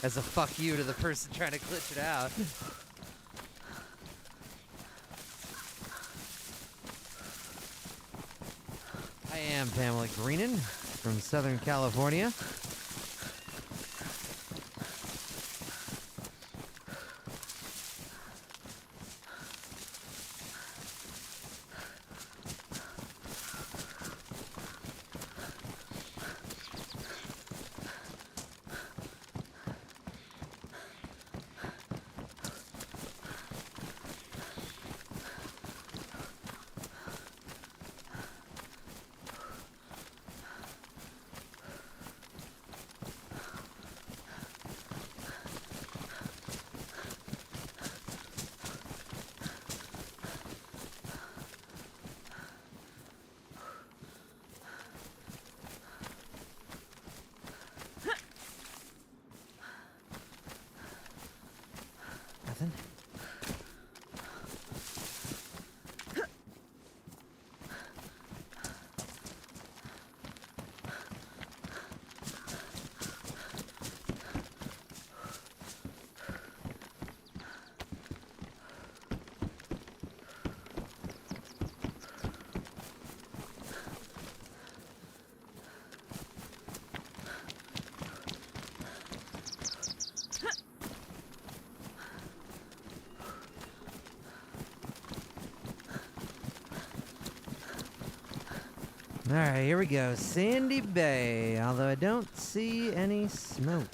as a fuck you to the person trying to glitch it out. I am Pamela Greenan from Southern California. Nothing. Alright, here we go. Sandy Bay, although I don't see any smoke.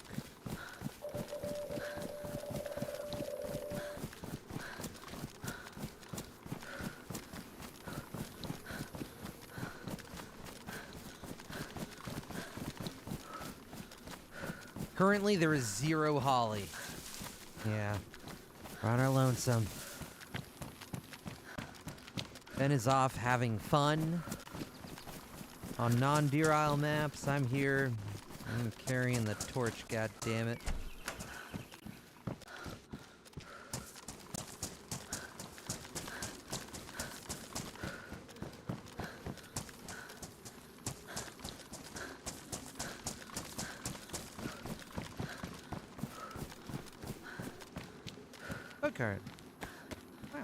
Currently, there is 0 holly. Yeah, we're on our lonesome. Ben is off having fun. On non-Deer Isle maps, I'm here. I'm carrying the torch, god damn it. Code card. Wow.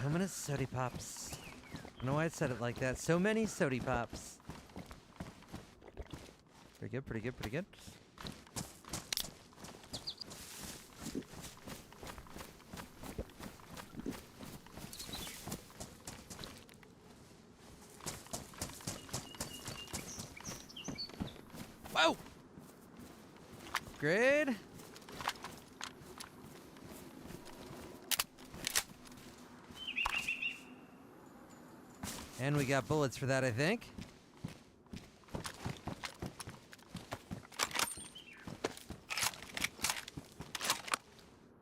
So many sody pops. I don't know why I said it like that. So many sody pops. Pretty good, pretty good, pretty good. Whoa! Grade. And we got bullets for that, I think.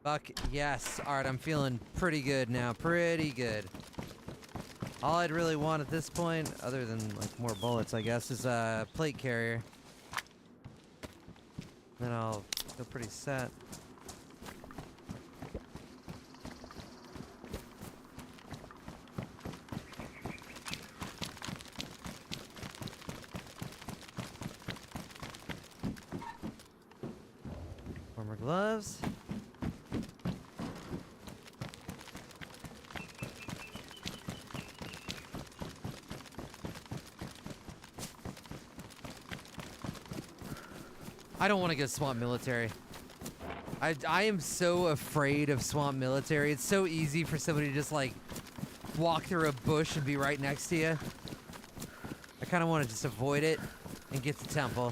Fuck yes. Alright, I'm feeling pretty good now. Pretty good. All I'd really want at this point, other than like more bullets, I guess, is a plate carrier. Then I'll feel pretty set. Warmer gloves. I don't want to get swamp military. I am so afraid of swamp military. It's so easy for somebody to just like walk through a bush and be right next to you. I kind of want to just avoid it and get to temple.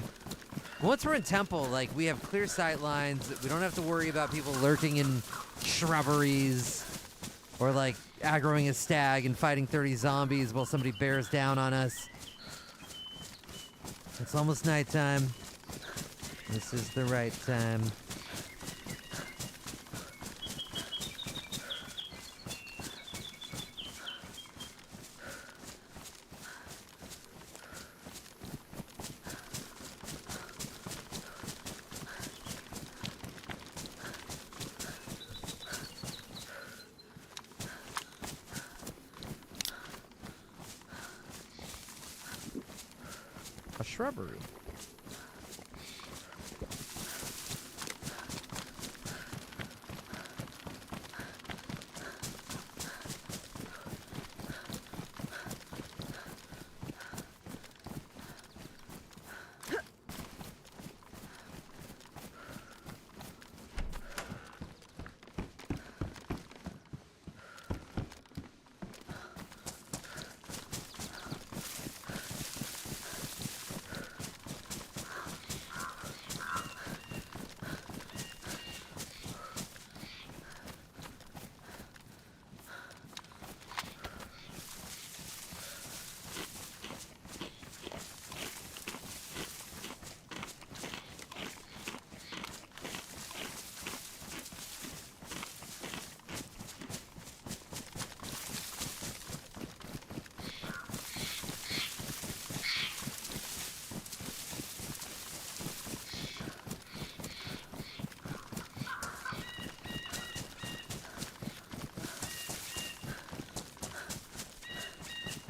Once we're in temple, like we have clear sight lines. We don't have to worry about people lurking in shrubberies or like aggroing a stag and fighting 30 zombies while somebody bears down on us. It's almost nighttime. This is the right time. A shrubbery.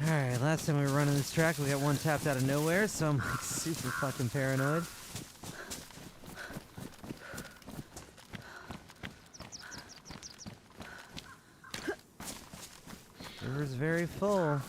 Alright, last time we were running this track, we got one tapped out of nowhere, so I'm like super fucking paranoid. River's very full.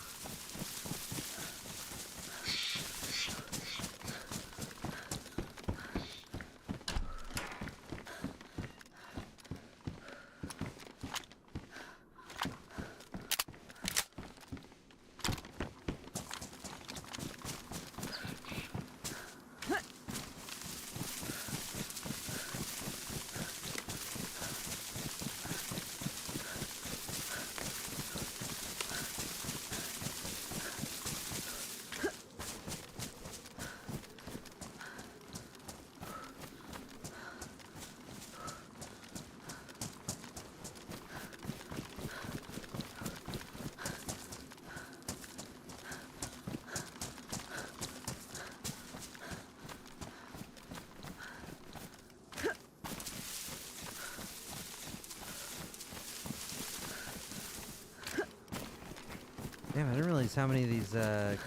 Damn, I didn't realize how many of these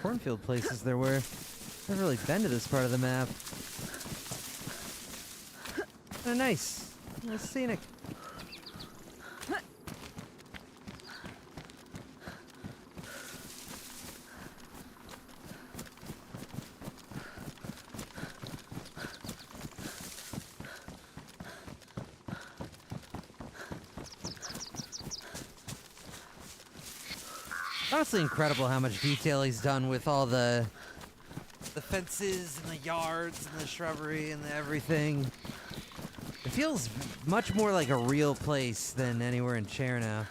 cornfield places there were. I've never really been to this part of the map. Oh, nice. Nice scenic. Honestly incredible how much detail he's done with all the fences and the yards and the shrubbery and the everything. It feels much more like a real place than anywhere in Chernow.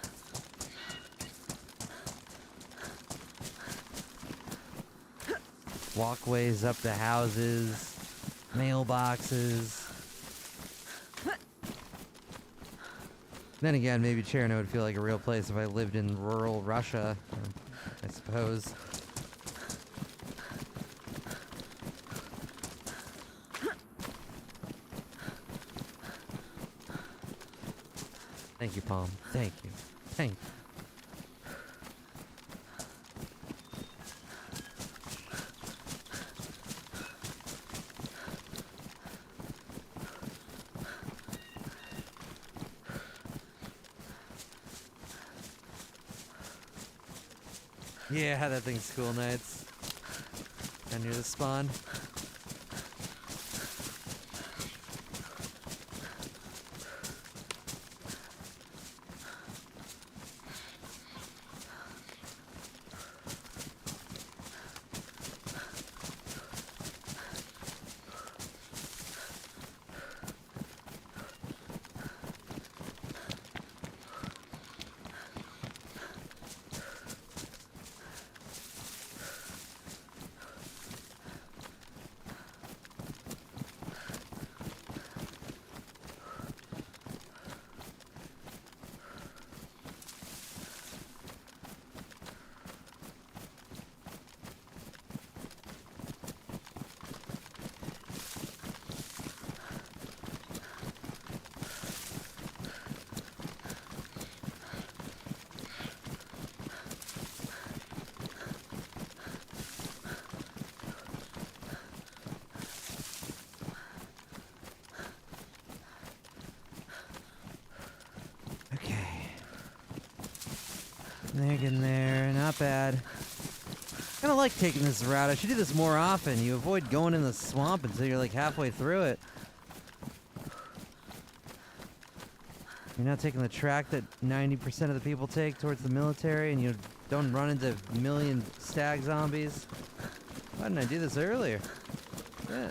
Walkways up to houses, mailboxes. Then again, maybe Chernow would feel like a real place if I lived in rural Russia, I suppose. Thank you, Palm. Thank you. Thank you. Yeah, that thing's cool, Knights. And near the spawn. They're getting there, not bad. Kinda like taking this route. I should do this more often. You avoid going in the swamp until you're like halfway through it. You're not taking the track that 90% of the people take towards the military, and you don't run into a million stag zombies. Why didn't I do this earlier? Yeah.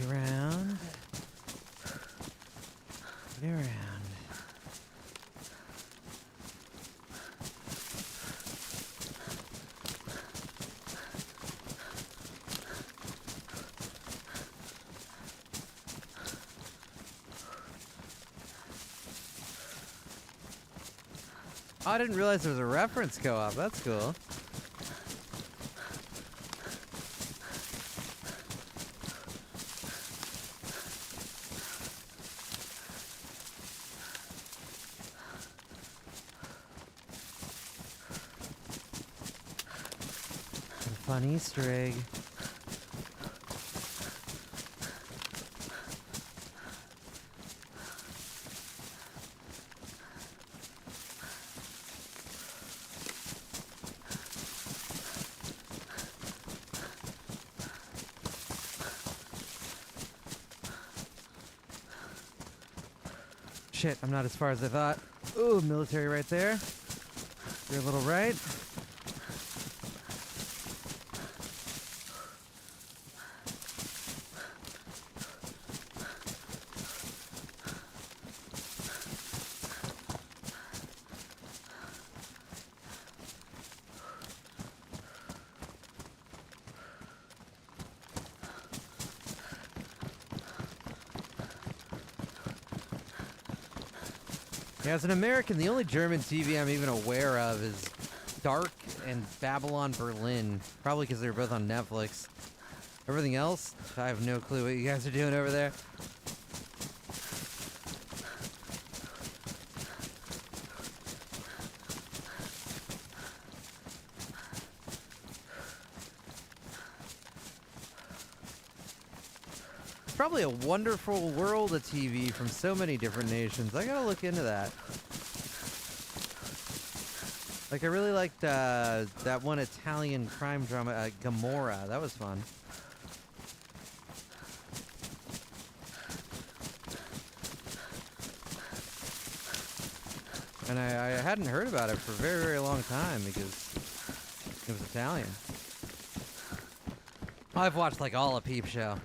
Around. Around. Oh, I didn't realize there was a reference co-op. That's cool. Fun Easter egg. Shit, I'm not as far as I thought. Ooh, military right there. You're a little right. Yeah, as an American, the only German TV I'm even aware of is Dark and Babylon Berlin. Probably because they're both on Netflix. Everything else, I have no clue what you guys are doing over there. Probably a wonderful world of TV from so many different nations. I gotta look into that. Like, I really liked that one Italian crime drama, Gomorrah. That was fun. And I hadn't heard about it for a very, very long time because it was Italian. I've watched like all of Peep Show.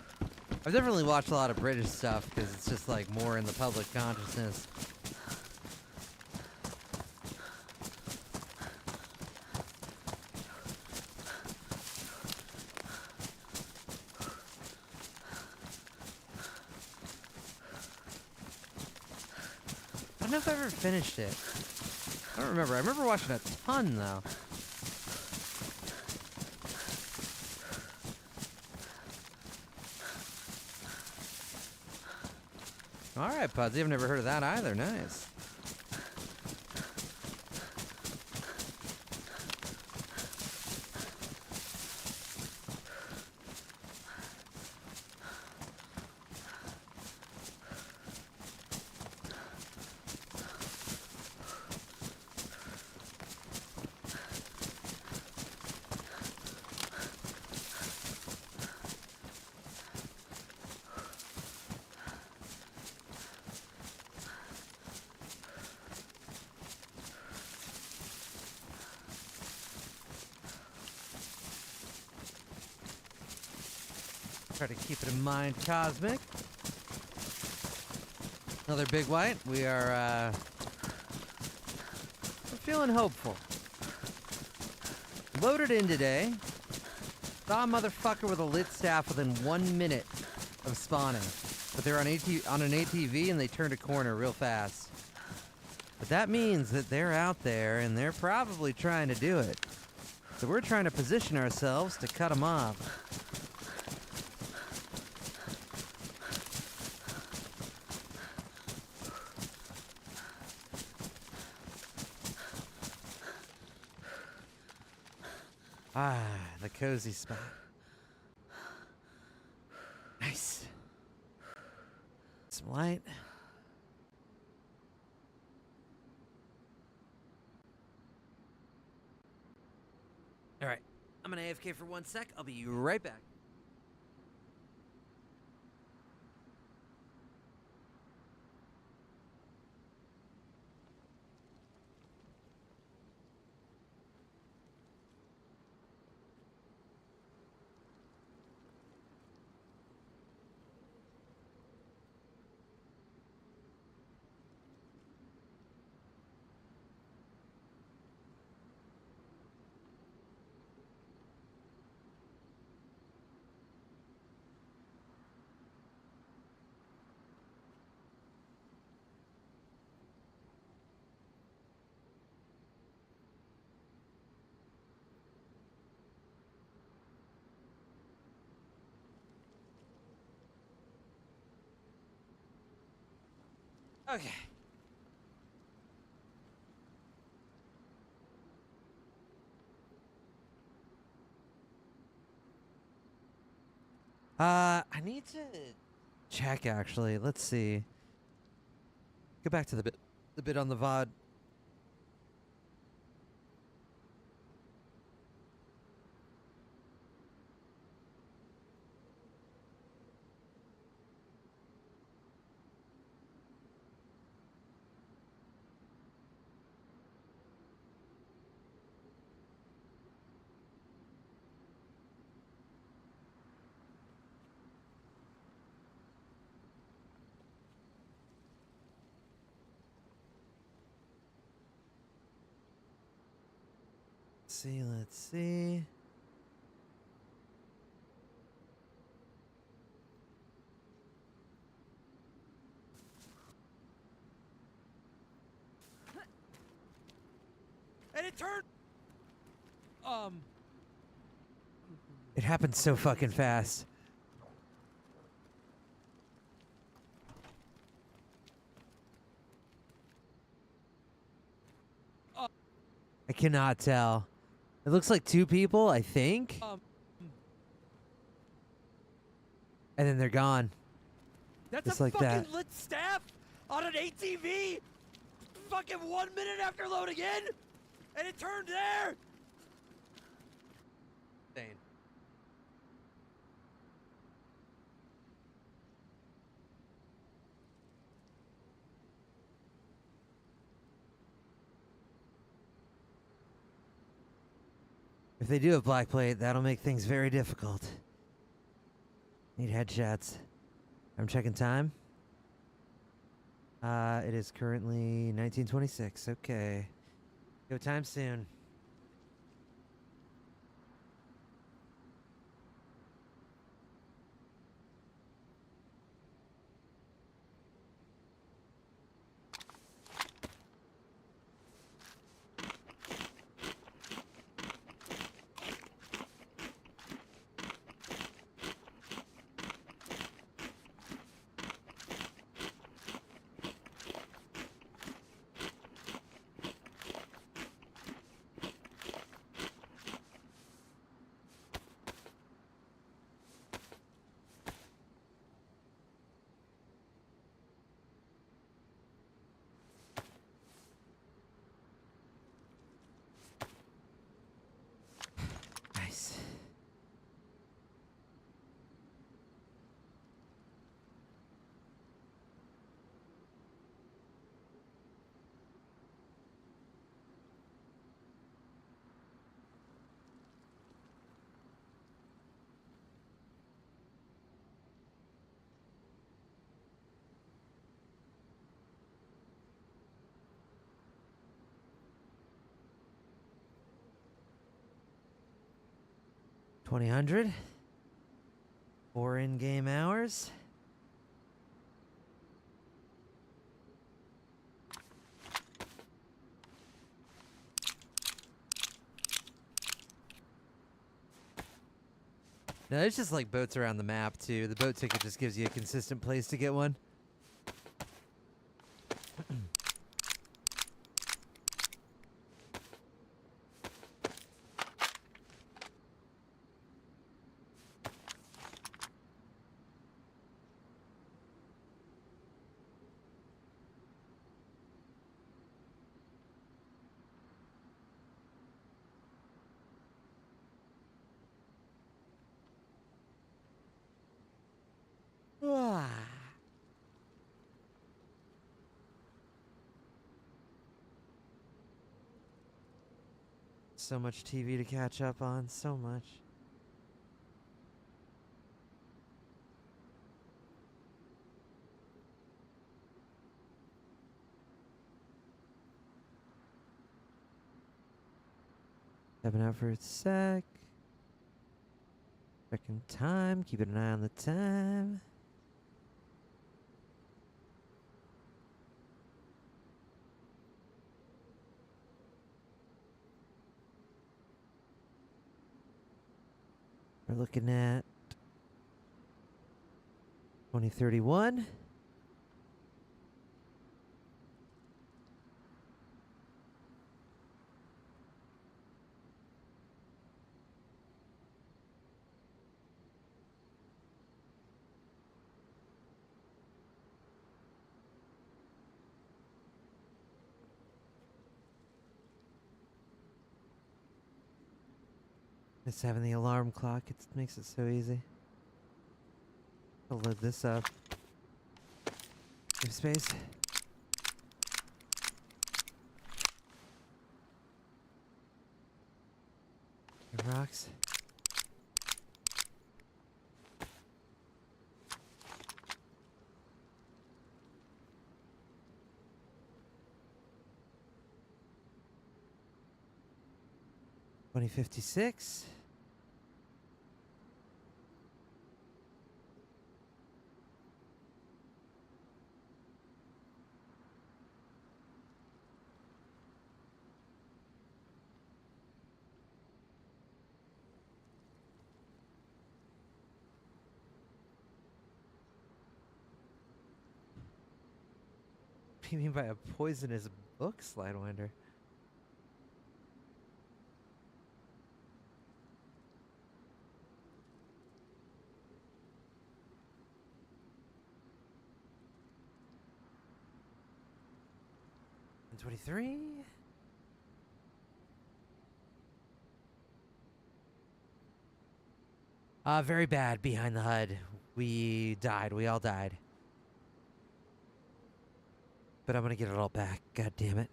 I've definitely watched a lot of British stuff because it's just like more in the public consciousness. I don't know if I ever finished it. I don't remember. I remember watching a ton though. Alright, Pudsey, I've never heard of that either. Nice. Try to keep it in mind, Cosmic. Another big white. We are, we're feeling hopeful. Loaded in today. Saw a motherfucker with a lit staff within 1 minute of spawning. But they're on an ATV and they turned a corner real fast. But that means that they're out there and they're probably trying to do it. So we're trying to position ourselves to cut them off. Ah, the cozy spot. Nice. Some light. All right, I'm gonna AFK for 1 sec. I'll be right back. Okay. I need to check actually. Let's see. Go back to the bit on the VOD. Let's see. And it turned. It happened so fucking fast. I cannot tell. It looks like two people, I think. And then they're gone. That's Just a like fucking that. lit staff on an ATV. Fucking 1 minute after loading in, and it turned there. Dane. If they do have black plate, that'll make things very difficult. Need headshots. I'm checking time. It is currently 1926. Okay. Go time soon. Nice. $2,000. 4 in-game hours. No, there's just like boats around the map too. The boat ticket just gives you a consistent place to get one. So much TV to catch up on, so much. Stepping out for a sec. Checking time, keeping an eye on the time. We're looking at 2031. Just having the alarm clock, it makes it so easy. I'll load this up. Give space. Here, rocks. 2056. What do you mean by a poisonous book, Slidewinder? And 23. Very bad behind the HUD. We died. We all died. But I'm gonna get it all back. God damn it.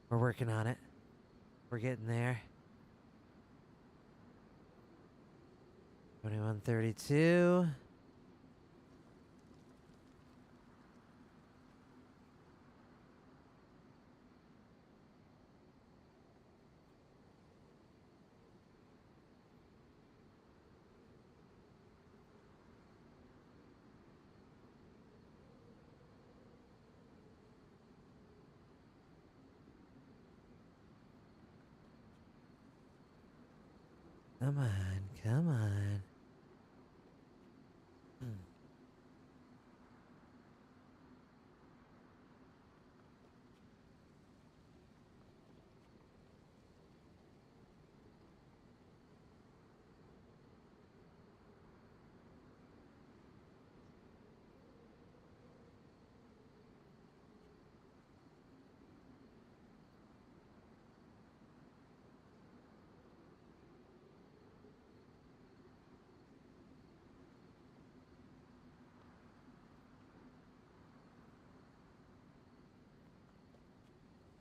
We're working on it. We're getting there. 2132. Come on, come on.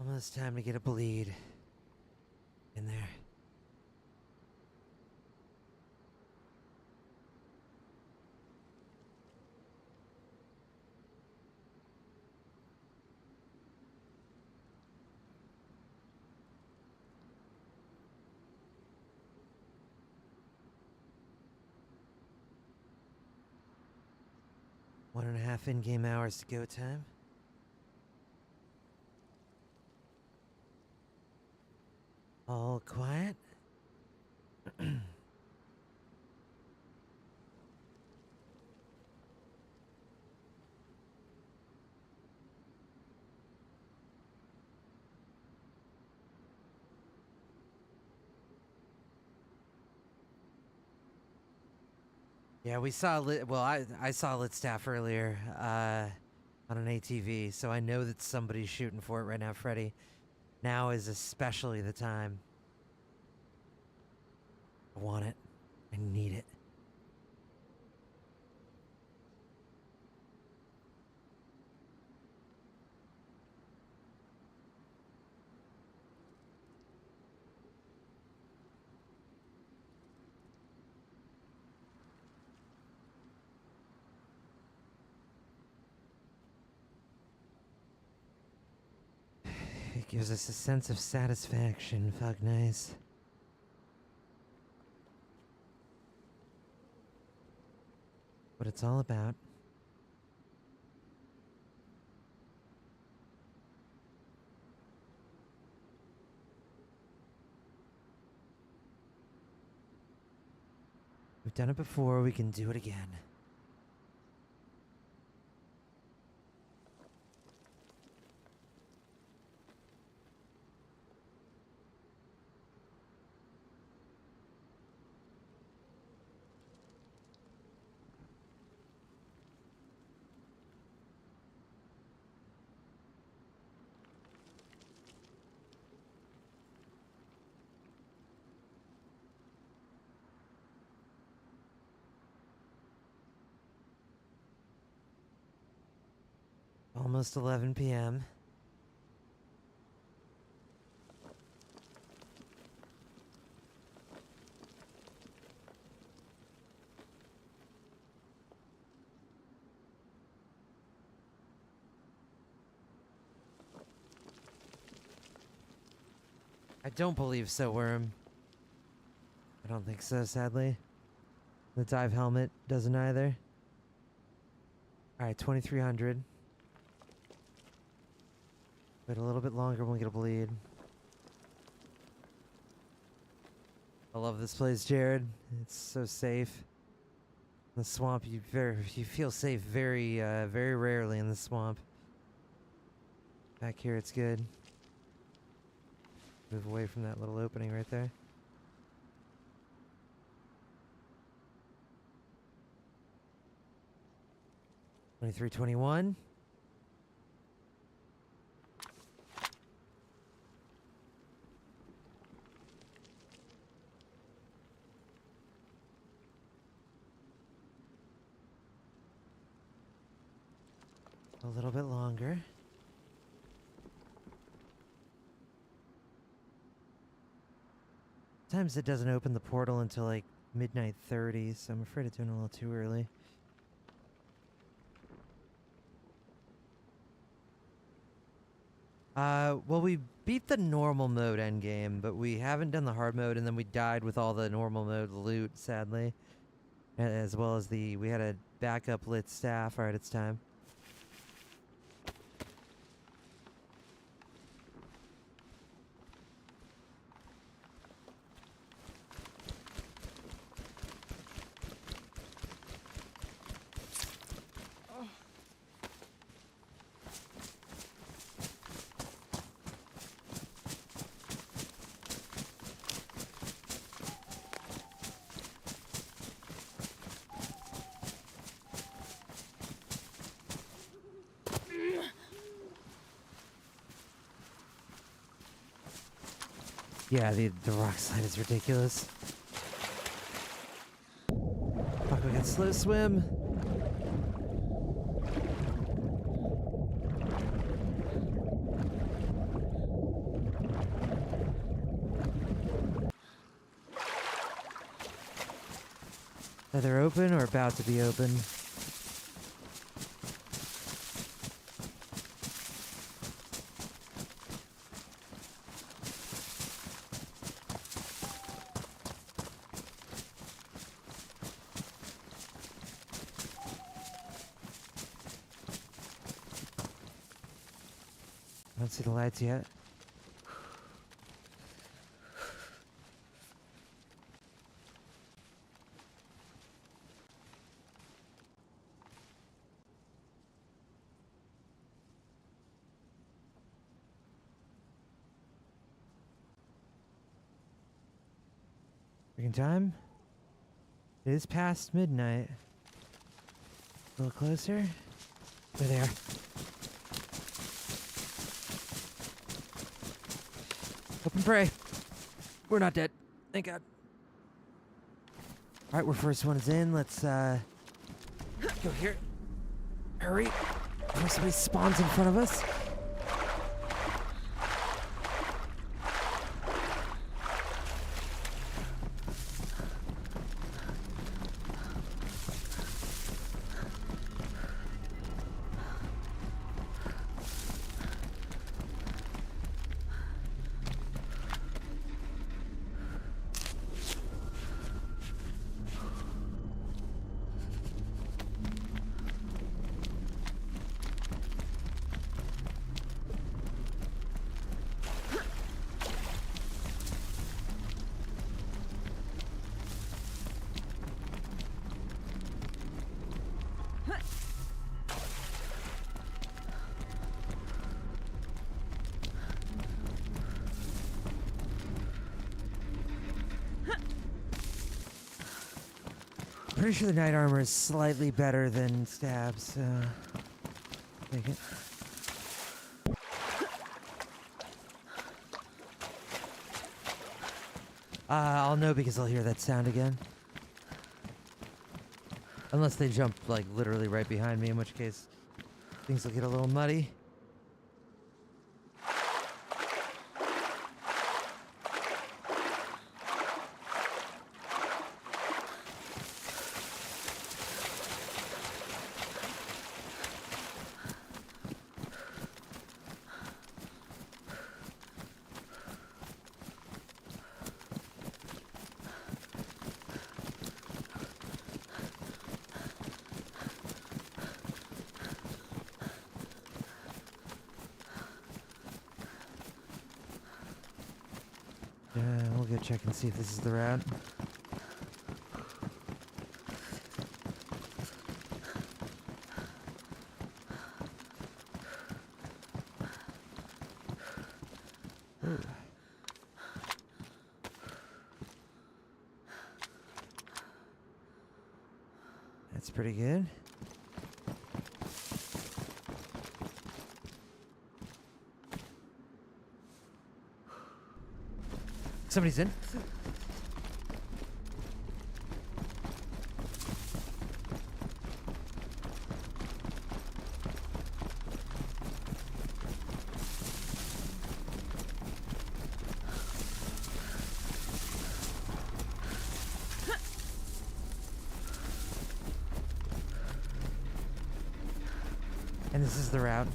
Almost time to get a bleed in there. One and a half in-game hours to go time. All quiet. Yeah, we saw lit. Well, I saw lit staff earlier on an ATV, so I know that somebody's shooting for it right now, Freddy. Now is especially the time. I want it. I need it. It gives us a sense of satisfaction, Fog Nice. What it's all about. We've done it before, we can do it again. Almost 11 p.m. I don't believe so, Worm. don't think so, sadly. The dive helmet doesn't either. Alright, 2300. Wait a little bit longer when we get a bleed. I love this place, Jared. It's so safe. In the swamp, you feel safe very rarely in the swamp. Back here, it's good. Move away from that little opening right there. $23.21. A little bit longer. Sometimes it doesn't open the portal until like midnight 30, so I'm afraid of doing it a little too early. Well, we beat the normal mode endgame, but we haven't done the hard mode, and then we died with all the normal mode loot, sadly. As well as we had a backup lit staff. Alright, it's time. Yeah, the rock slide is ridiculous. Fuck, we got slow swim. Either open or about to be open. I don't see the lights yet. Freaking time? It is past midnight. A little closer. There they are. Hope and pray. We're not dead. Thank God. Alright, we're first one is in. Let's go here. Hurry. Before somebody spawns in front of us. Pretty sure the knight armor is slightly better than stabs, so take it. I'll know because I'll hear that sound again. Unless they jump, like, literally right behind me, in which case things will get a little muddy. We'll go check and see if this is the route. Ooh. That's pretty good. Somebody's in. And this is the route.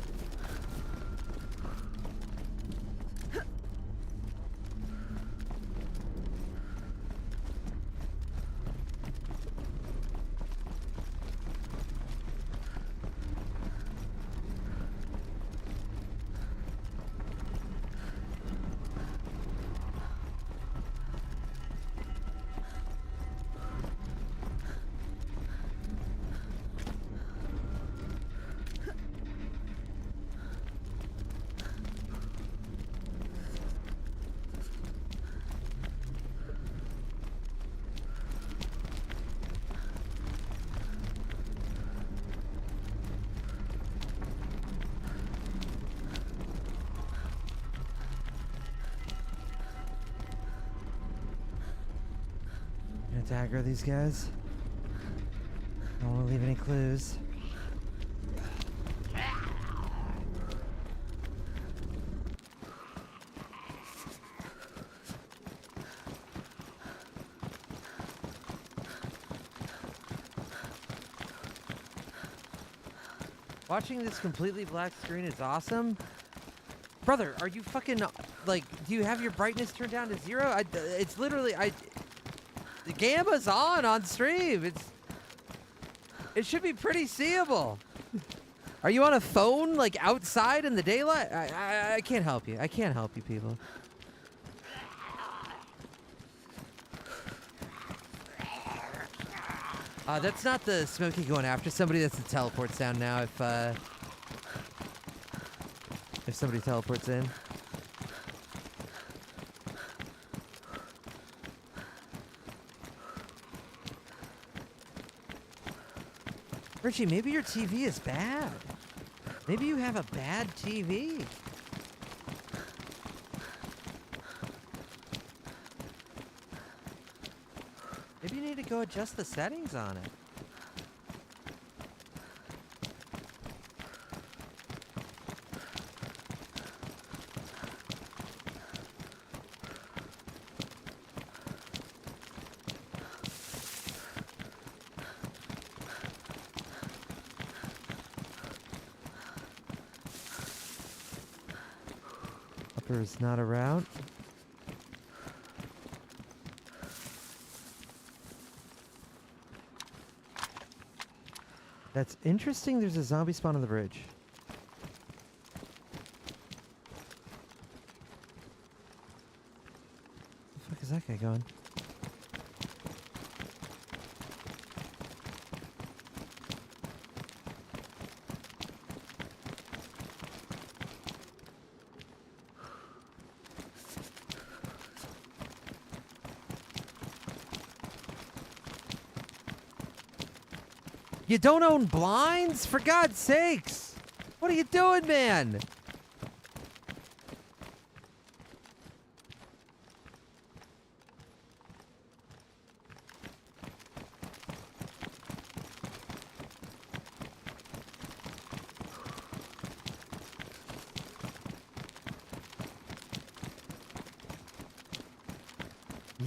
Gonna aggro these guys. I don't want to leave any clues. Watching this completely black screen is awesome. Brother, are you fucking, like, do you have your brightness turned down to 0? It's literally, the gamma's on stream. It should be pretty seeable. Are you on a phone, like, outside in the daylight? I can't help you. I can't help you, people. That's not the Smokey going after somebody. That's the teleport sound now. If somebody teleports in. Richie, maybe your TV is bad. Maybe you have a bad TV. Maybe you need to go adjust the settings on it. Upper is not a route. That's interesting. There's a zombie spawn on the bridge. Where the fuck is that guy going? You don't own blinds? For God's sakes! What are you doing, man?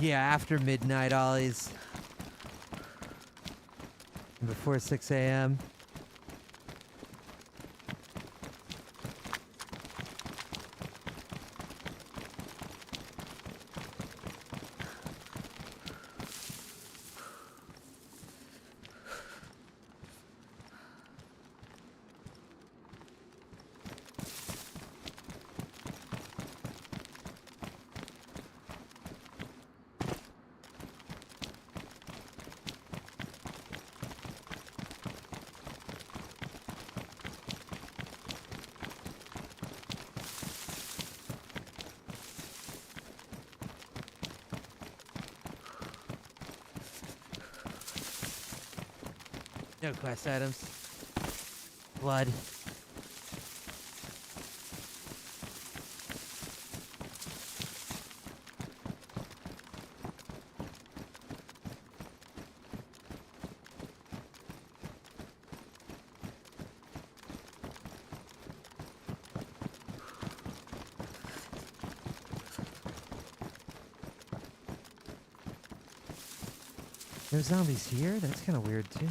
Yeah, after midnight, Ollies. Before 6 a.m. No quest items. Blood. No zombies here? That's kind of weird, too.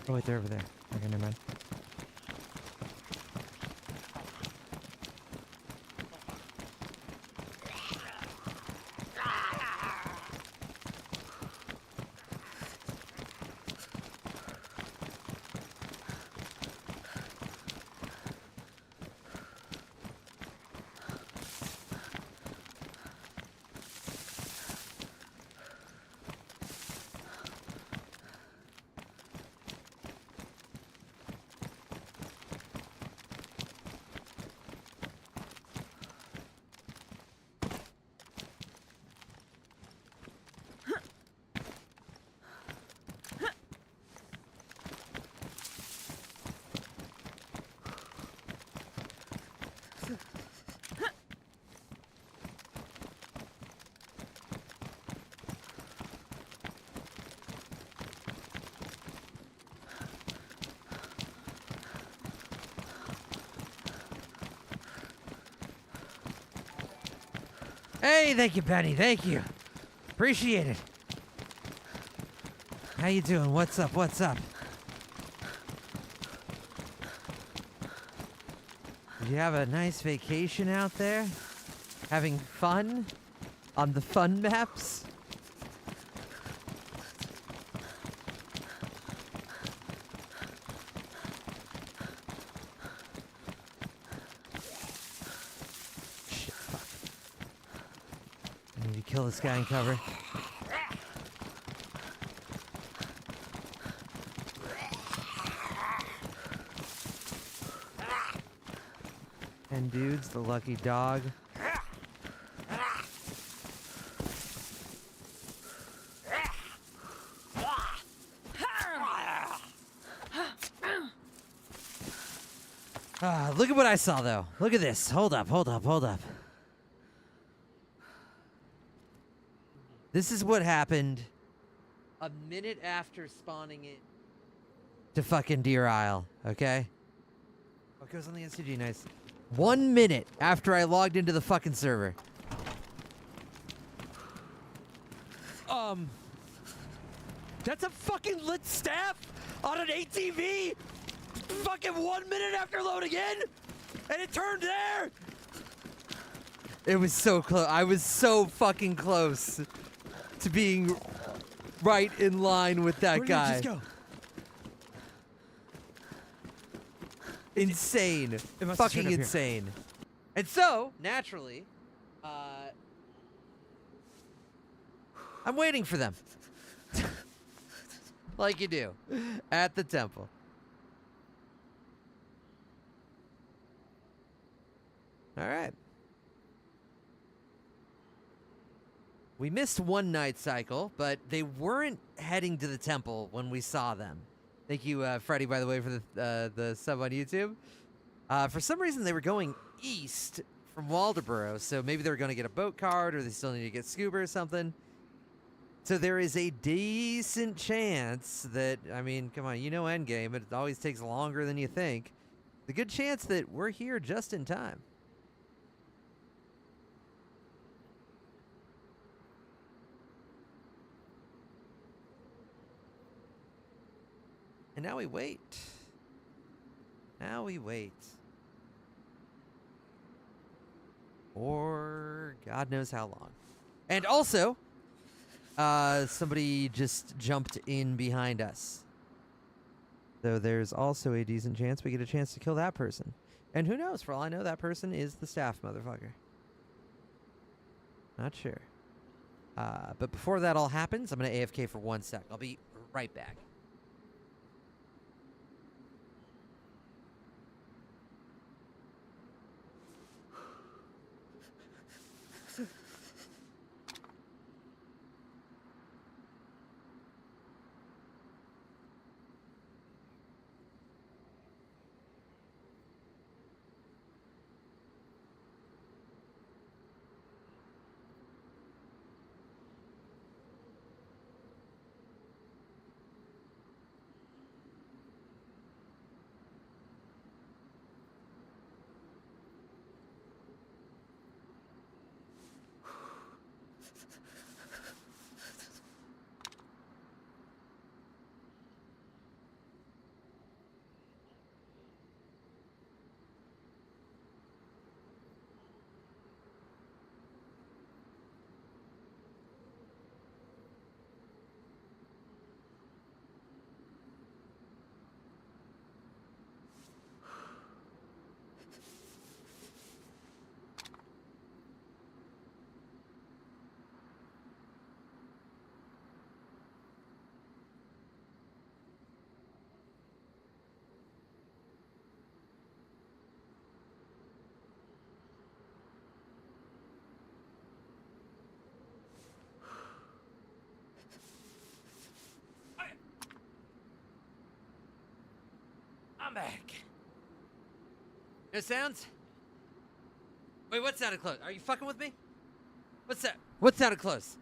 Oh, wait, they're over there. Okay, never mind. Hey, thank you, Penny. Thank you. Appreciate it. How you doing? What's up? What's up? Did you have a nice vacation out there? Having fun? On the fun maps? Shit, fuck. I need to kill this guy in cover. And dudes, the lucky dog. Look at what I saw, though. Look at this. Hold up, hold up, hold up. This is what happened a minute after spawning it to fucking Deer Isle, okay? What goes on the SCG? Nice. 1 minute after I logged into the fucking server. That's a fucking lit staff on an ATV? Fucking 1 minute after loading in? And it turned there? It was so close. I was so fucking close to being right in line with that guy. Just go. Insane. must have Fucking turned up here. insane. And so, naturally, I'm waiting for them. Like you do. At the temple. Alright. We missed one night cycle, but they weren't heading to the temple when we saw them. Thank you, Freddie, by the way, for the sub on YouTube. For some reason, they were going east from Waldoboro, so maybe they were going to get a boat card, or they still need to get scuba or something. So there is a decent chance that, I mean, come on, you know endgame, it always takes longer than you think. The good chance that we're here just in time. And now we wait. Now we wait. Or God knows how long. And also, somebody just jumped in behind us. So there's also a decent chance we get a chance to kill that person. And who knows? For all I know, that person is the staff motherfucker. Not sure. But before that all happens, I'm going to AFK for 1 sec. I'll be right back. I'm back. No sounds? Wait, what sounded close? Are you fucking with me? What's that? What sounded close?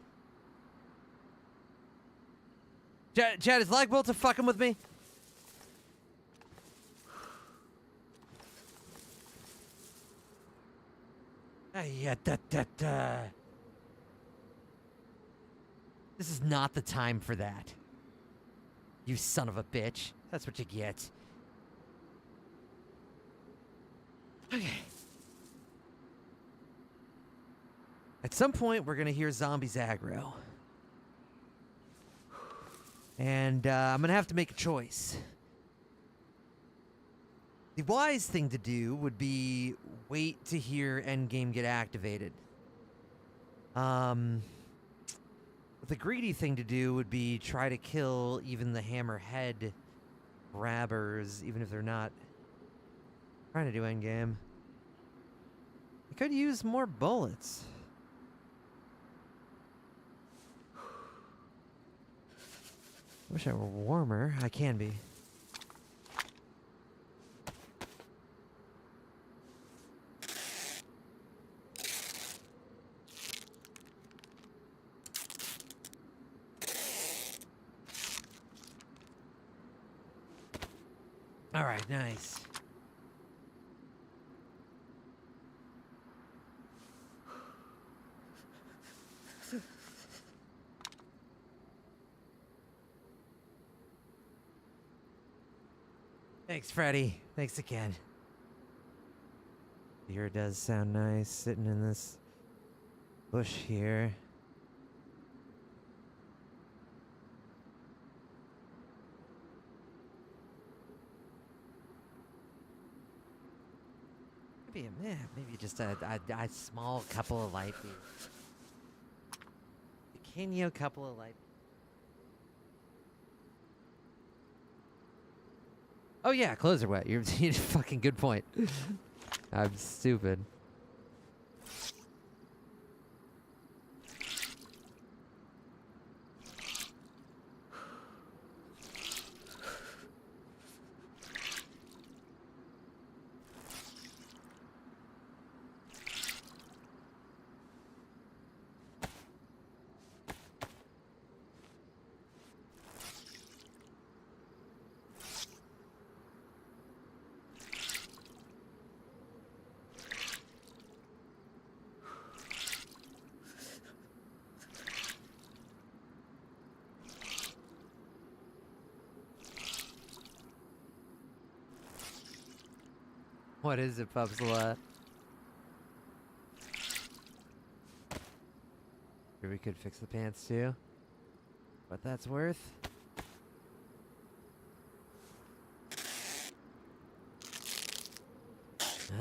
Chad, is Lagbolta fucking with me? Yeah, da. This is not the time for that. You son of a bitch. That's what you get. Okay. At some point, we're gonna hear zombies aggro. And I'm gonna have to make a choice. The wise thing to do would be wait to hear endgame get activated. The greedy thing to do would be try to kill even the hammerhead grabbers, even if they're not trying to do endgame. I could use more bullets. Wish I were warmer. I can be. All right, nice. Thanks, Freddy. Thanks again. Here does sound nice, sitting in this bush here. Maybe maybe just a small couple of light beams. A Kenyo couple of light. Oh yeah, clothes are wet. You're fucking good point. I'm stupid. What is it, Pupsala? Here we could fix the pants too. What that's worth.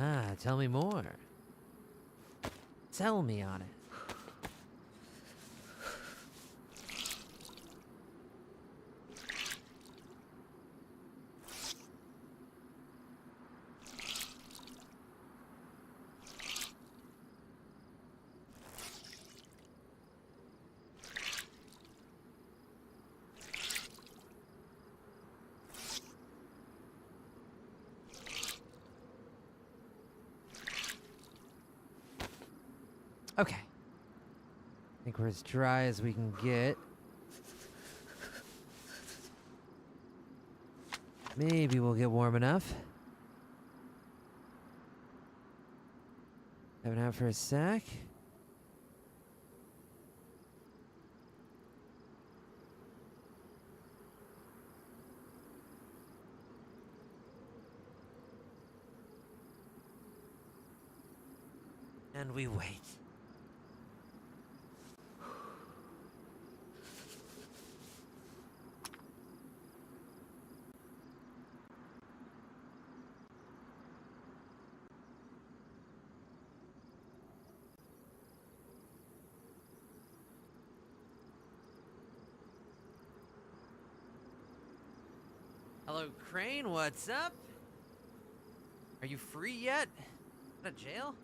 Ah, tell me more. Sell me on it. Okay. I think we're as dry as we can get. Maybe we'll get warm enough. Have it out for a sec. And we wait. Hello, Crane, what's up? Are you free yet? Out of jail?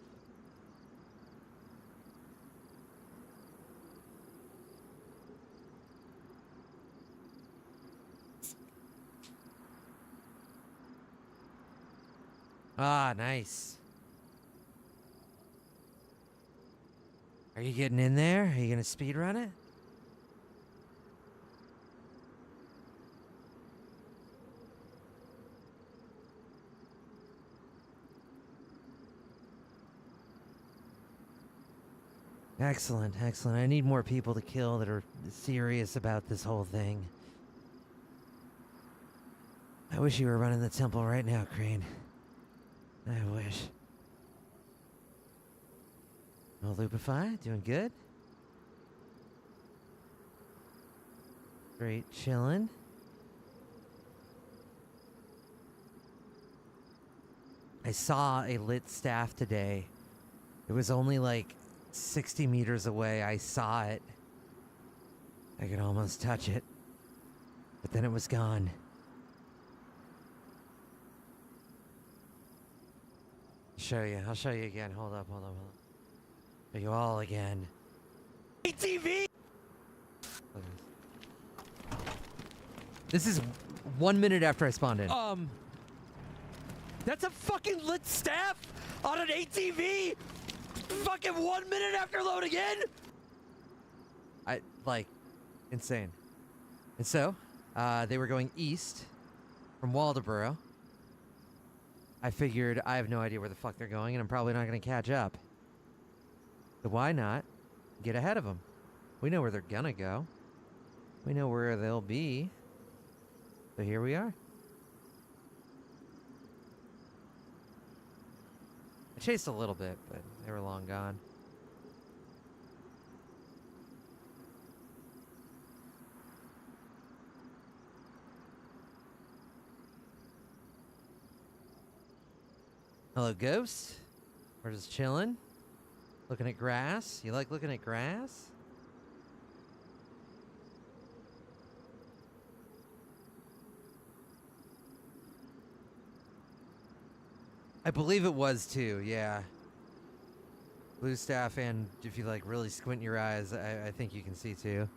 Ah, nice. Are you getting in there? Are you gonna speed run it? Excellent, excellent. I need more people to kill that are serious about this whole thing. I wish you were running the temple right now, Crane. I wish. Oh, Lupify, doing good? Great, chillin'. I saw a lit staff today. It was only like 60 meters away. I saw it. I could almost touch it. But then it was gone. I'll show you again. Hold up. Show you all again. ATV! This is 1 minute after I spawned in. That's a fucking lit staff on an ATV? Fucking 1 minute after loading in? Insane. And so, they were going east from Waldoboro. I figured I have no idea where the fuck they're going, and I'm probably not going to catch up. So why not get ahead of them? We know where they're gonna go. We know where they'll be. So here we are. I chased a little bit, but they were long gone. Hello, Ghost. We're just chilling. Looking at grass. You like looking at grass? I believe it was too, yeah. Blue staff, and if you like really squint your eyes, I think you can see too.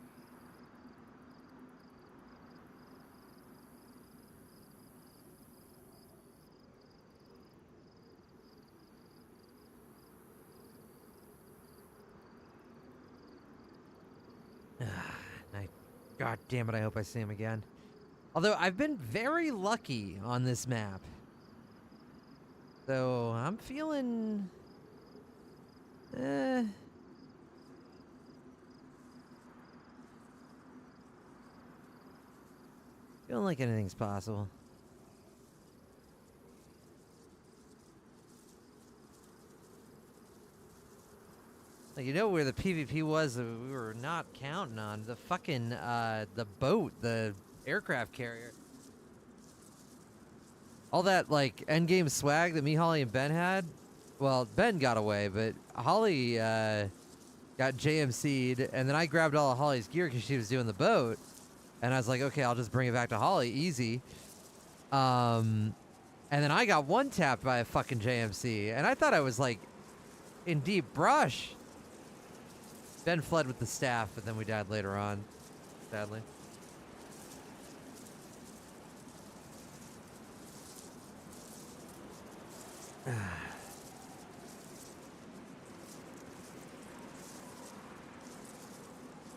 God damn it, I hope I see him again. Although, I've been very lucky on this map. So, I'm feeling... feeling like anything's possible. You know where the PvP was that we were not counting on? The fucking, the boat, the aircraft carrier. All that, like, endgame swag that me, Holly, and Ben had. Well, Ben got away, but Holly, got JMC'd, and then I grabbed all of Holly's gear because she was doing the boat. And I was like, okay, I'll just bring it back to Holly, easy. And then I got one-tapped by a fucking JMC, and I thought I was, like, in deep brush. Ben fled with the staff, but then we died later on, sadly.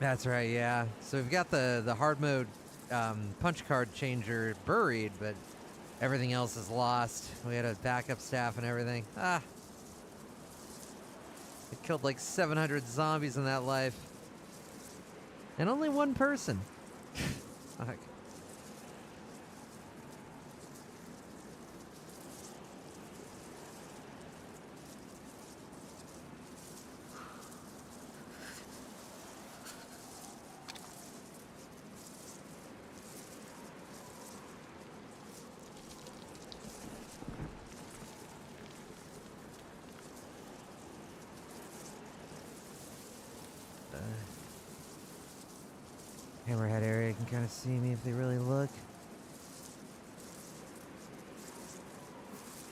That's right, yeah. So we've got the hard mode punch card changer buried, but everything else is lost. We had a backup staff and everything. I killed like 700 zombies in that life. And only one person. Fuck. Hammerhead area can kind of see me if they really look.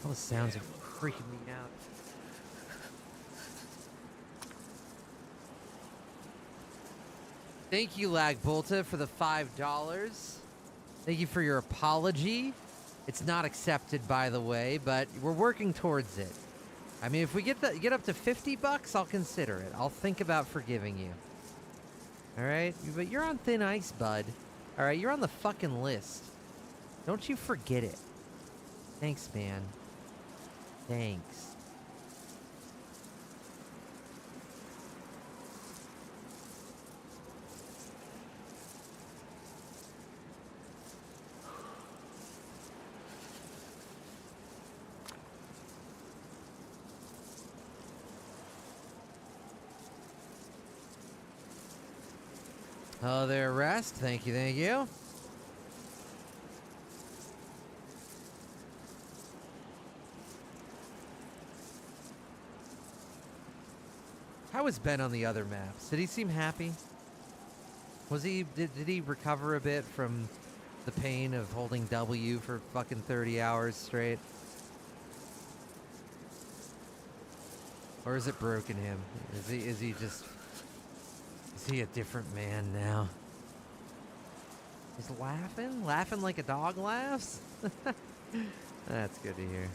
All the sounds are freaking me out. Thank you, Lag Bolta, for the $5. Thank you for your apology. It's not accepted, by the way, but we're working towards it. I mean, if we get up to $50, I'll consider it. I'll think about forgiving you. All right? But you're on thin ice, bud. All right? You're on the fucking list. Don't you forget it. Thanks, man. Thanks. Oh, there, rest. Thank you, thank you. How was Ben on the other maps? Did he seem happy? Was he? Did he recover a bit from the pain of holding W for fucking 30 hours straight? Or is it broken him? Is he just? Is he a different man now? He's laughing? Laughing like a dog laughs? That's good to hear.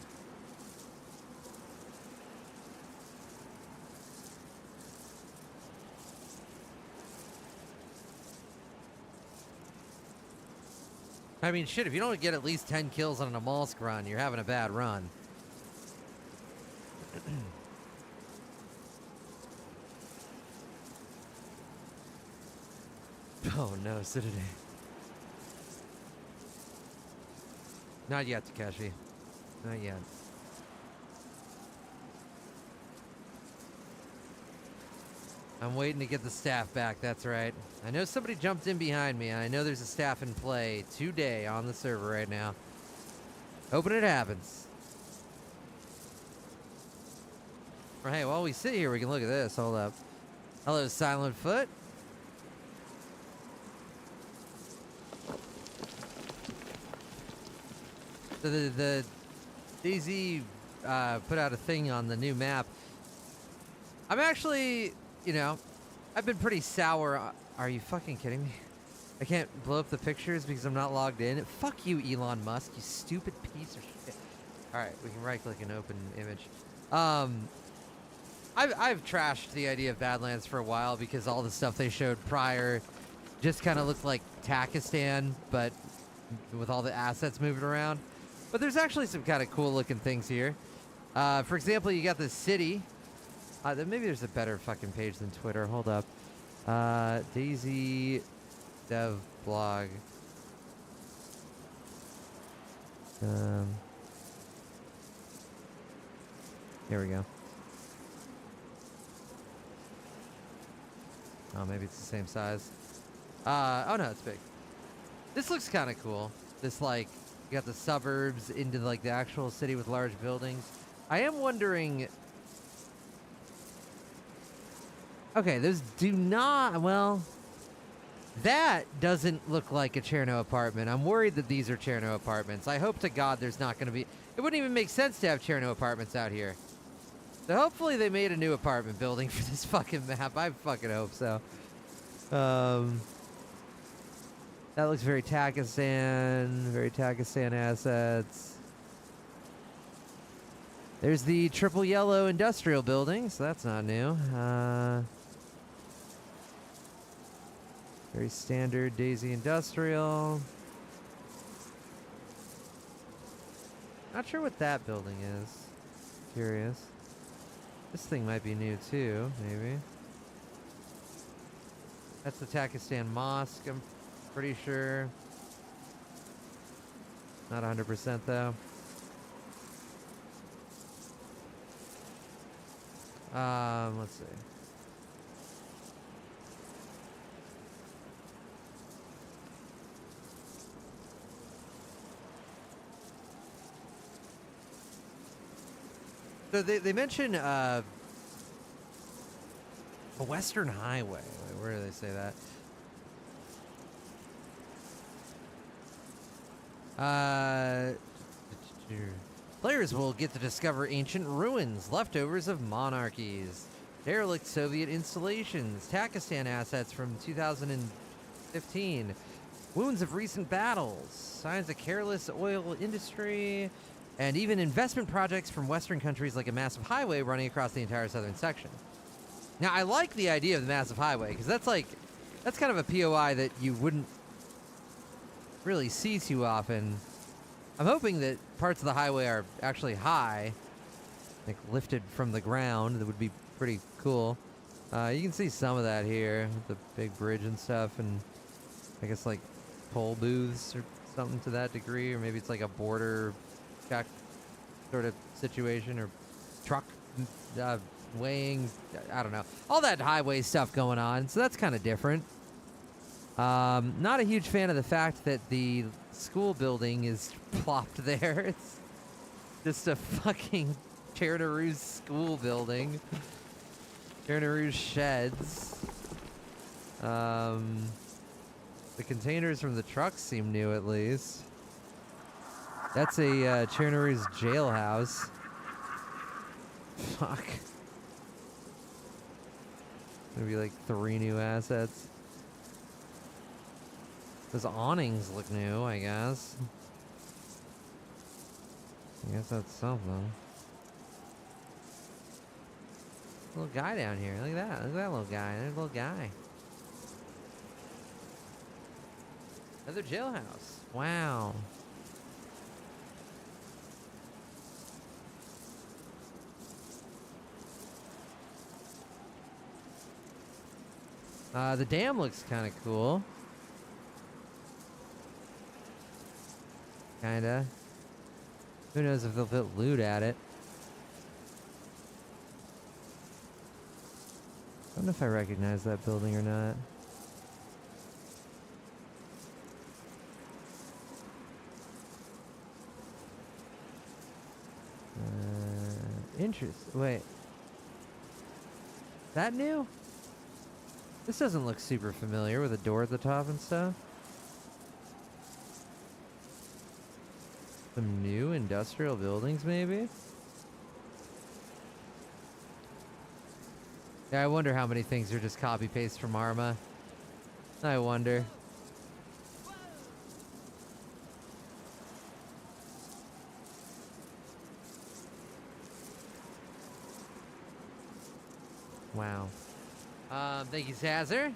I mean, shit, if you don't get at least 10 kills on an Amalsk run, you're having a bad run. Oh no, Citadel. Not yet, Takeshi. Not yet. I'm waiting to get the staff back, that's right. I know somebody jumped in behind me, and I know there's a staff in play today on the server right now. Hoping it happens. Or hey, while we sit here, we can look at this. Hold up. Hello, Silent Foot. So the DZ put out a thing on the new map. I'm actually, you know, I've been pretty sour. Are you fucking kidding me? I can't blow up the pictures because I'm not logged in. Fuck you, Elon Musk, you stupid piece of shit. All right, we can right-click and open image. I've trashed the idea of Badlands for a while because all the stuff they showed prior just kind of looked like Takistan, but with all the assets moving around. But there's actually some kind of cool looking things here. For example, you got this city. Maybe there's a better fucking page than Twitter. Hold up. Daisy Dev Blog. Here we go. Oh, maybe it's the same size. Oh no, it's big. This looks kind of cool. This, like, you got the suburbs into, like, the actual city with large buildings. I am wondering... Okay, those do not... Well, that doesn't look like a Cherno apartment. I'm worried that these are Cherno apartments. I hope to God there's not going to be... It wouldn't even make sense to have Cherno apartments out here. So hopefully they made a new apartment building for this fucking map. I fucking hope so. That looks very Takistan. Very Takistan assets. There's the triple yellow industrial building, so that's not new. Very standard Daisy Industrial. Not sure what that building is. Curious. This thing might be new too, maybe. That's the Takistan Mosque, I'm pretty sure. Not 100% though. Let's see. So they mention a Western Highway. Wait, where do they say that? Players will get to discover ancient ruins, leftovers of monarchies, derelict Soviet installations, Takistan assets from 2015, Wounds of recent battles, signs of careless oil industry, and even investment projects from Western countries like a massive highway running across the entire southern section. Now, I like the idea of the massive highway, because that's kind of a POI that you wouldn't really see too often. I'm hoping that parts of the highway are actually high, like lifted from the ground. That would be pretty cool. You can see some of that here, with the big bridge and stuff, and I guess like toll booths or something to that degree, or maybe it's like a border check sort of situation, or truck weighing, I don't know. All that highway stuff going on, so that's kind of different. Not a huge fan of the fact that the school building is plopped there. It's just a fucking Chernaroos school building. Chernaroos sheds. The containers from the trucks seem new, at least. That's a Chernaroos jailhouse. Fuck. Maybe like 3 new assets. Those awnings look new, I guess. I guess that's something. Little guy down here. Look at that. Look at that little guy. There's a little guy. Another jailhouse. Wow. The dam looks kind of cool. Kinda. Who knows if they'll put loot at it. I don't know if I recognize that building or not. Wait. That new? This doesn't look super familiar with a door at the top and stuff. Some new industrial buildings, maybe? Yeah, I wonder how many things are just copy-paste from Arma. I wonder. Wow. Thank you, Sazzer.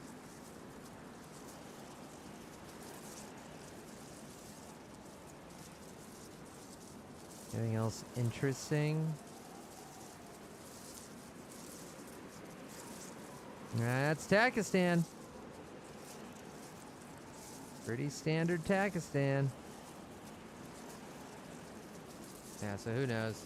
Anything else interesting? That's Takistan. Pretty standard Takistan. Yeah, so who knows?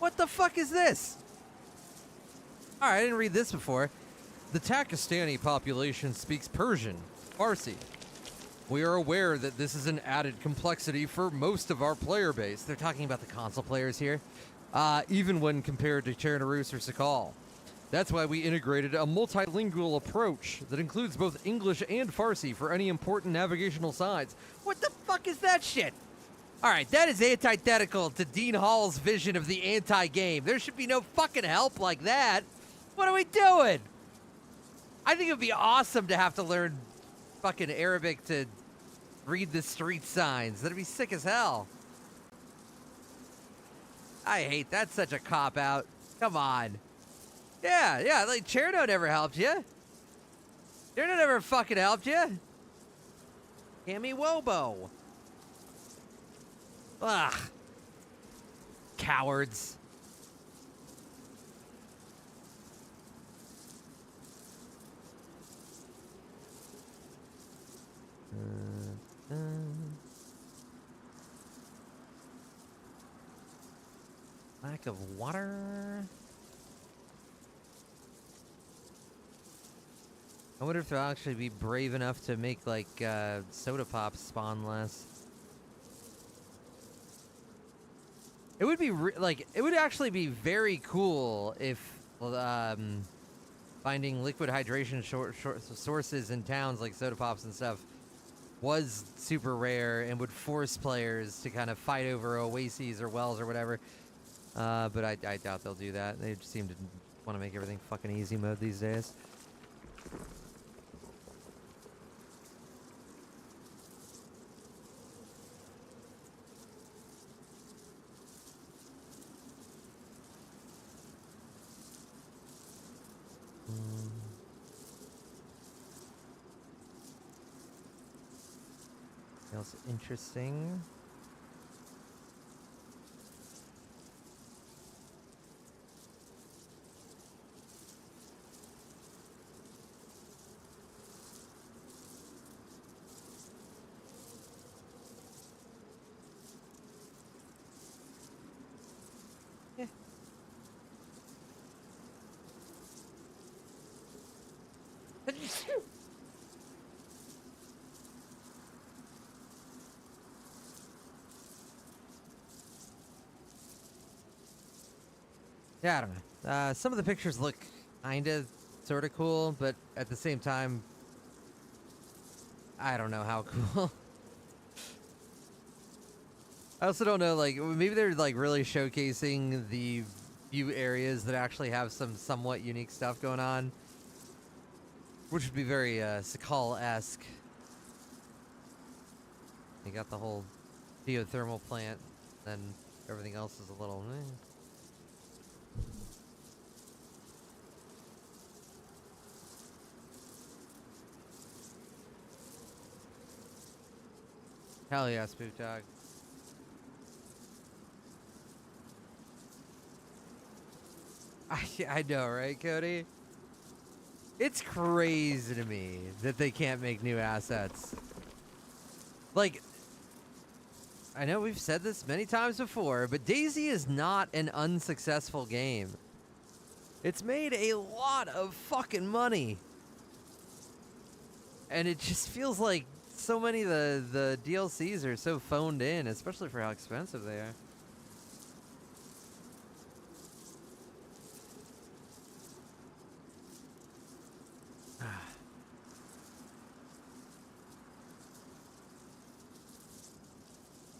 What the fuck is this? Alright, I didn't read this before. The Takistani population speaks Persian, Farsi. We are aware that this is an added complexity for most of our player base. They're talking about the console players here. Even when compared to Chernaroos or Sakal. That's why we integrated a multilingual approach that includes both English and Farsi for any important navigational signs. What the fuck is that shit? Alright, that is antithetical to Dean Hall's vision of the anti-game. There should be no fucking help like that. What are we doing? I think it would be awesome to have to learn fucking Arabic to read the street signs. That'd be sick as hell. I hate that's such a cop-out. Come on. Yeah, like Cherno never helped you. Cherno never fucking helped you. Cammy Wobo. Ugh. Cowards. Lack of water. I wonder if they'll actually be brave enough to make like soda pops spawn less. It would be it would actually be very cool if finding liquid hydration sources in towns like soda pops and stuff was super rare and would force players to kind of fight over oases or wells or whatever. But I doubt they'll do that. They just seem to want to make everything fucking easy mode these days. Else interesting. Yeah. Yeah, I don't know. Some of the pictures look kinda sorta cool, but at the same time, I don't know how cool. I also don't know, like, maybe they're like really showcasing the few areas that actually have some somewhat unique stuff going on, which would be very Sakal-esque. You got the whole geothermal plant, then everything else is a little. Hell yeah, Spook Dog. I know, right, Cody? It's crazy to me that they can't make new assets. Like, I know we've said this many times before, but DayZ is not an unsuccessful game. It's made a lot of fucking money. And it just feels like so many of the DLCs are so phoned in, especially for how expensive they are.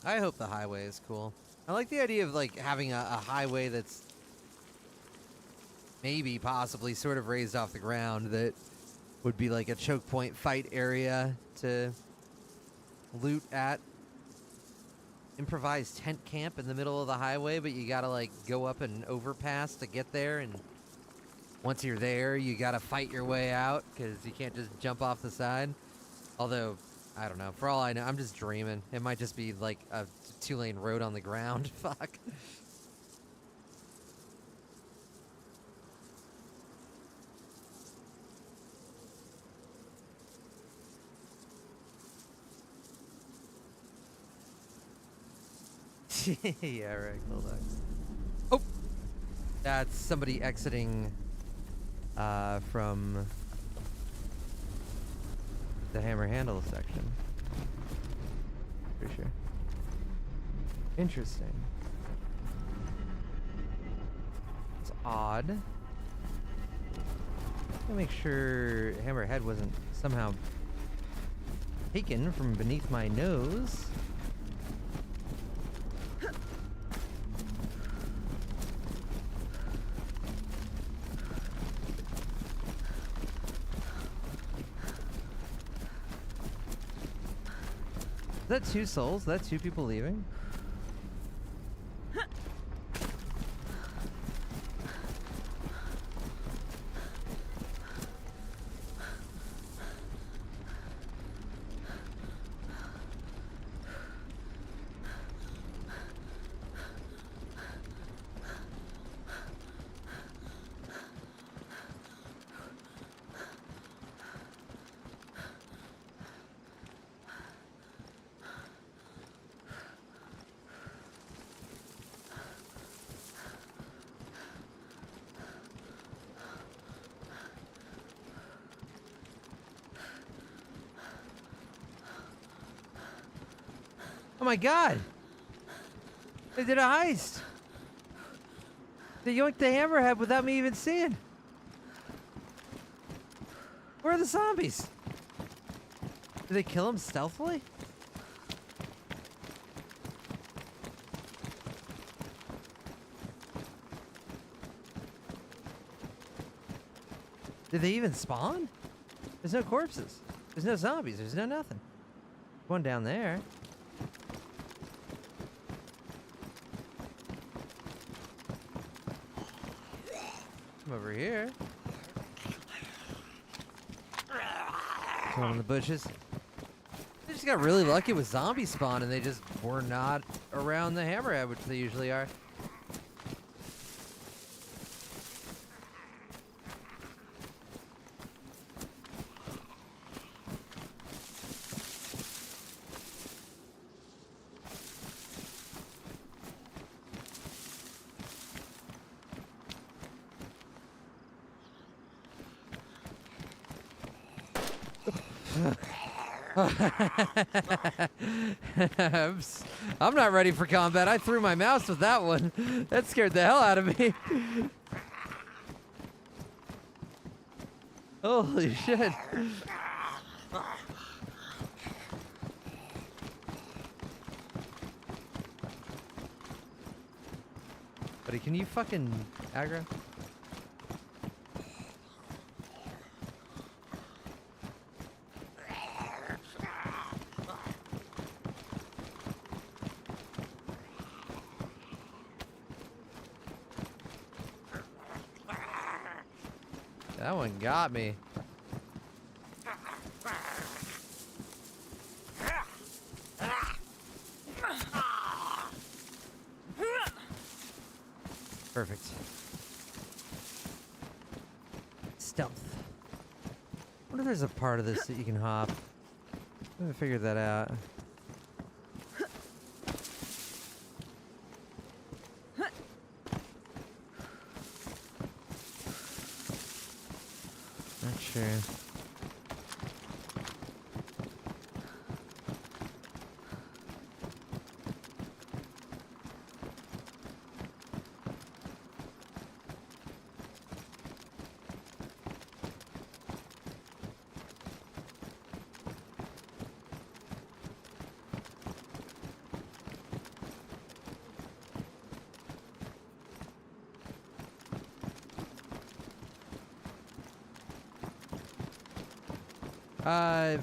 I hope the highway is cool. I like the idea of like having a highway that's maybe possibly sort of raised off the ground that would be like a choke point fight area to loot at. Improvised tent camp in the middle of the highway, but you gotta like go up an overpass to get there, and once you're there you gotta fight your way out because you can't just jump off the side. Although, I don't know, for all I know, I'm just dreaming. It might just be like a 2-lane road on the ground. Fuck. Yeah, right. Hold on. Oh! That's somebody exiting from the hammer handle section. For sure. Interesting. It's odd. Gotta make sure Hammerhead wasn't somehow taken from beneath my nose. Is that 2 souls? Is that 2 people leaving? Oh my god! They did a heist! They yoinked the hammerhead without me even seeing! Where are the zombies? Did they kill him stealthily? Did they even spawn? There's no corpses. There's no zombies. There's no nothing. One down there. Come over here. Come in the bushes. They just got really lucky with zombie spawn and they just were not around the hammerhead, which they usually are. I'm not ready for combat. I threw my mouse with that one. That scared the hell out of me. Holy shit. Buddy, can you fucking aggro? That one got me. Perfect. Stealth. I wonder if there's a part of this that you can hop. I haven't figured that out. Not sure.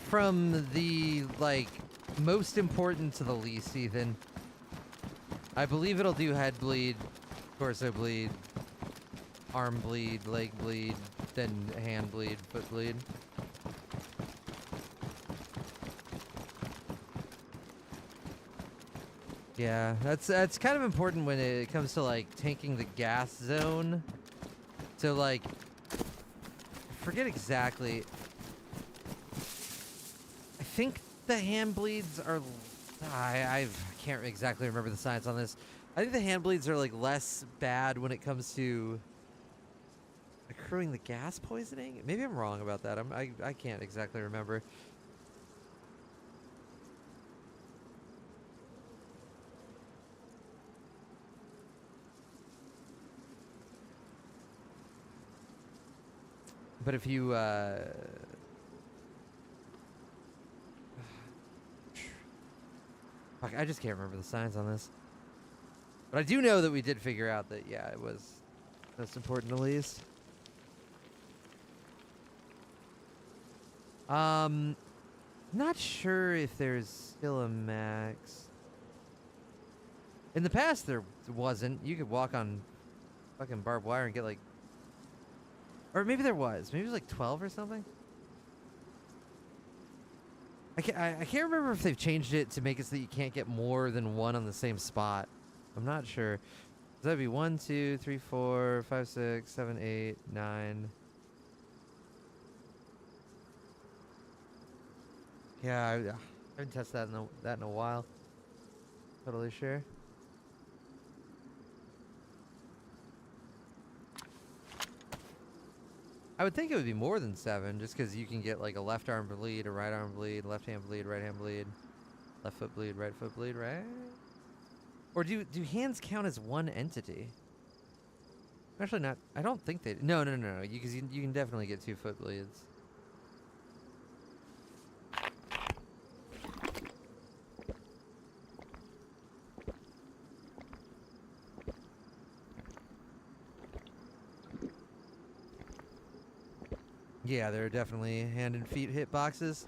From the, like, most important to the least, Ethan. I believe it'll do head bleed, torso bleed, arm bleed, leg bleed, then hand bleed, foot bleed. Yeah, that's kind of important when it comes to, like, tanking the gas zone. So, like, I forget exactly. I think the hand bleeds are. I can't exactly remember the science on this. I think the hand bleeds are like less bad when it comes to accruing the gas poisoning. Maybe I'm wrong about that. I can't exactly remember. But if you fuck, I just can't remember the science on this. But I do know that we did figure out that, yeah, it was most important at least. Not sure if there's still a max. In the past, there wasn't. You could walk on fucking barbed wire and get like... Or maybe there was. Maybe it was like 12 or something. I can't remember if they've changed it to make it so that you can't get more than one on the same spot. I'm not sure. So that'd be 1, 2, 3, 4, 5, 6, 7, 8, 9. Yeah, I haven't tested that in a while. Totally sure. I would think it would be more than 7, just because you can get like a left arm bleed, a right arm bleed, left hand bleed, right hand bleed, left foot bleed, right foot bleed, right? Or do hands count as one entity? Actually, not. I don't think they. No. Because you can definitely get 2 foot bleeds. Yeah, there are definitely hand and feet hitboxes.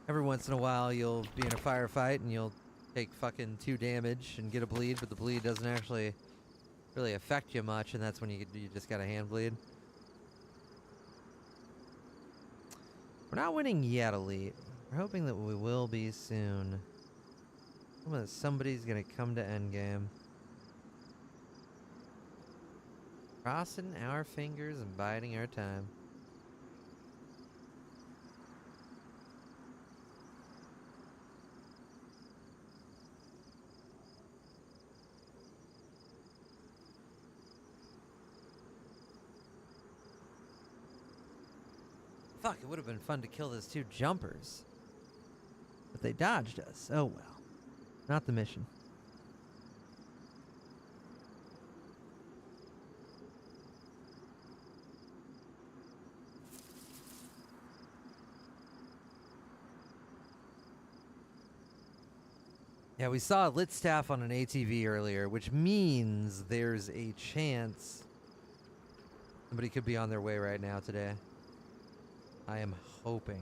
Every once in a while, you'll be in a firefight and you'll take fucking 2 damage and get a bleed, but the bleed doesn't actually really affect you much, and that's when you just got a hand bleed. We're not winning yet, Elite. We're hoping that we will be soon. Somebody's gonna come to endgame. Crossing our fingers and biding our time. Fuck, it would have been fun to kill those 2 jumpers. But they dodged us. Oh well. Not the mission. Yeah, we saw a lit staff on an ATV earlier, which means there's a chance somebody could be on their way right now today. I am hoping.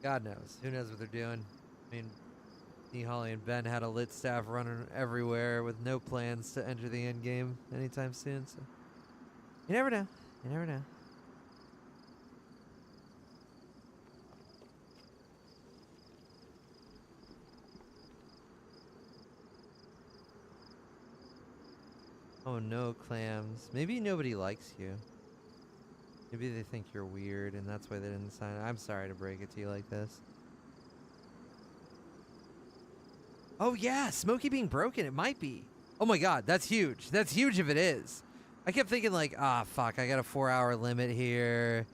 God knows. Who knows what they're doing? I mean, me, Holly, and Ben had a lit staff running everywhere with no plans to enter the end game anytime soon, so you never know. You never know. Oh no, clams. Maybe nobody likes you. Maybe they think you're weird and that's why they didn't sign it. I'm sorry to break it to you like this. Oh yeah, Smokey being broken, it might be. Oh my god, that's huge. That's huge if it is. I kept thinking like, fuck, I got a 4-hour limit here.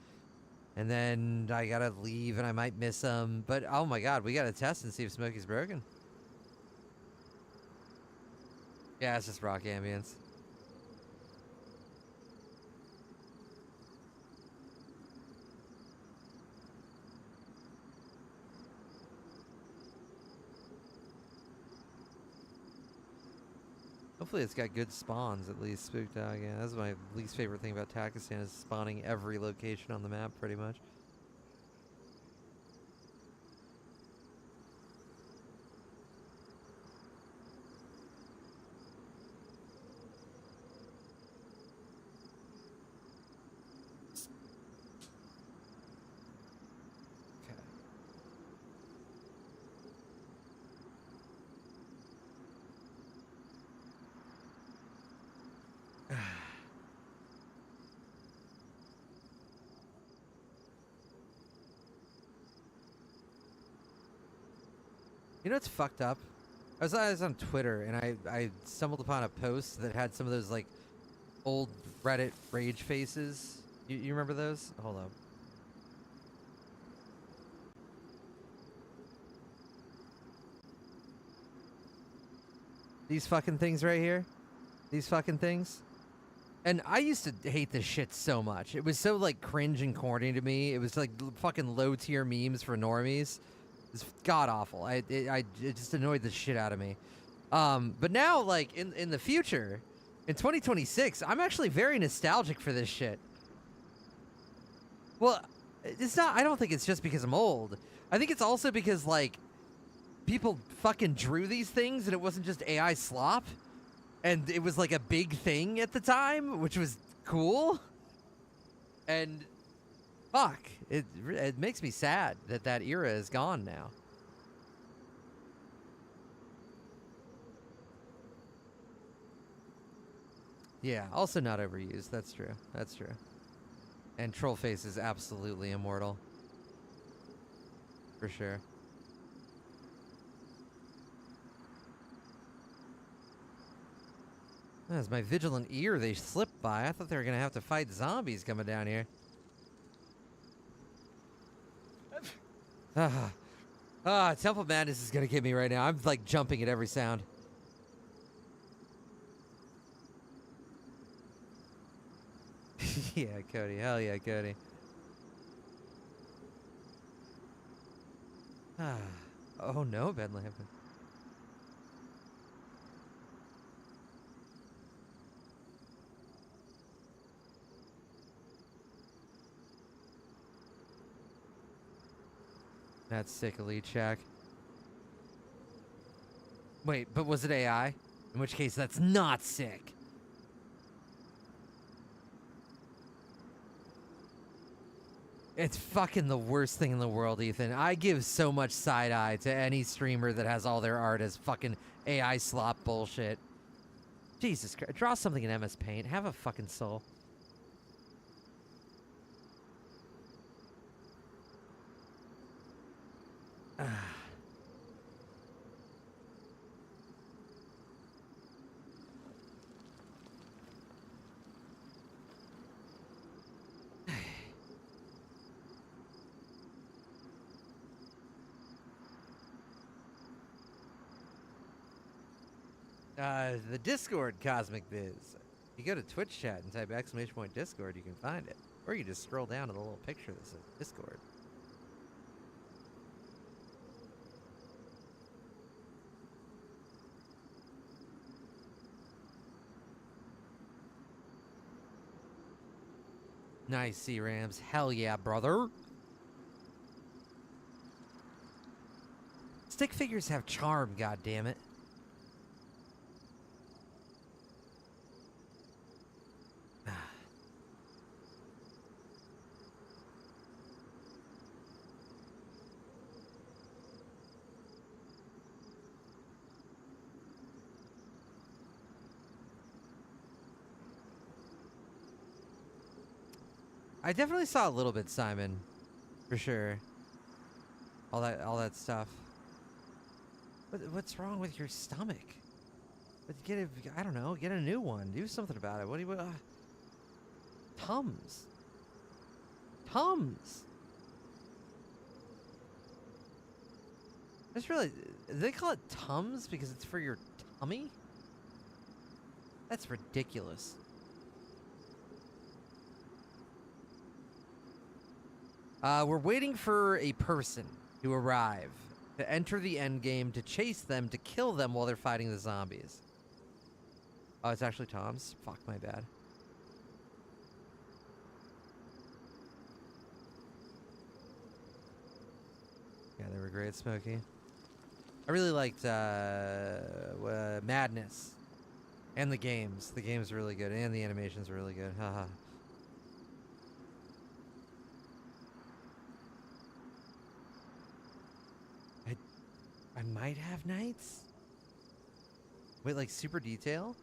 And then I gotta leave and I might miss him. But oh my god, we gotta test and see if Smokey's broken. Yeah, it's just rock ambience. Hopefully it's got good spawns, at least, Spook Dog. Yeah, that's my least favorite thing about Takistan, is spawning every location on the map, pretty much. You know what's fucked up? I was on Twitter and I stumbled upon a post that had some of those like old Reddit rage faces. You remember those? Hold up. These fucking things right here? These fucking things? And I used to hate this shit so much. It was so like cringe and corny to me. It was like fucking low tier memes for normies. It's god awful. It just annoyed the shit out of me. But now, like in the future, in 2026, I'm actually very nostalgic for this shit. Well, it's not. I don't think it's just because I'm old. I think it's also because like people fucking drew these things and it wasn't just AI slop, and it was like a big thing at the time, which was cool. And fuck, it makes me sad that that era is gone now. Yeah, also not overused. That's true. That's true. And Trollface is absolutely immortal. For sure. That's my vigilant ear they slipped by. I thought they were going to have to fight zombies coming down here. Temple Madness is gonna get me right now. I'm like jumping at every sound. Yeah, Cody. Hell yeah, Cody. Oh no, Ben Lampin. That's sick, Elite Shack. Wait, but was it AI? In which case, that's not sick. It's fucking the worst thing in the world, Ethan. I give so much side eye to any streamer that has all their art as fucking AI slop bullshit. Jesus Christ. Draw something in MS Paint. Have a fucking soul. The Discord, Cosmic Biz. You go to Twitch chat and type !Discord, you can find it. Or you just scroll down to the little picture that says Discord. Nice, C-Rams. Hell yeah, brother. Stick figures have charm, goddammit. I definitely saw a little bit, Simon, for sure. All that stuff. What's wrong with your stomach? I don't know. Get a new one. Do something about it. What do you? Tums. Tums. That's really. They call it Tums because it's for your tummy. That's ridiculous. We're waiting for a person to arrive, to enter the end game, to chase them, to kill them while they're fighting the zombies. Oh, it's actually Tom's? Fuck, my bad. Yeah, they were great, Smokey. I really liked Madness. And the games. The game's really good, and the animations are really good. Haha. I might have nights? Wait, like super detail?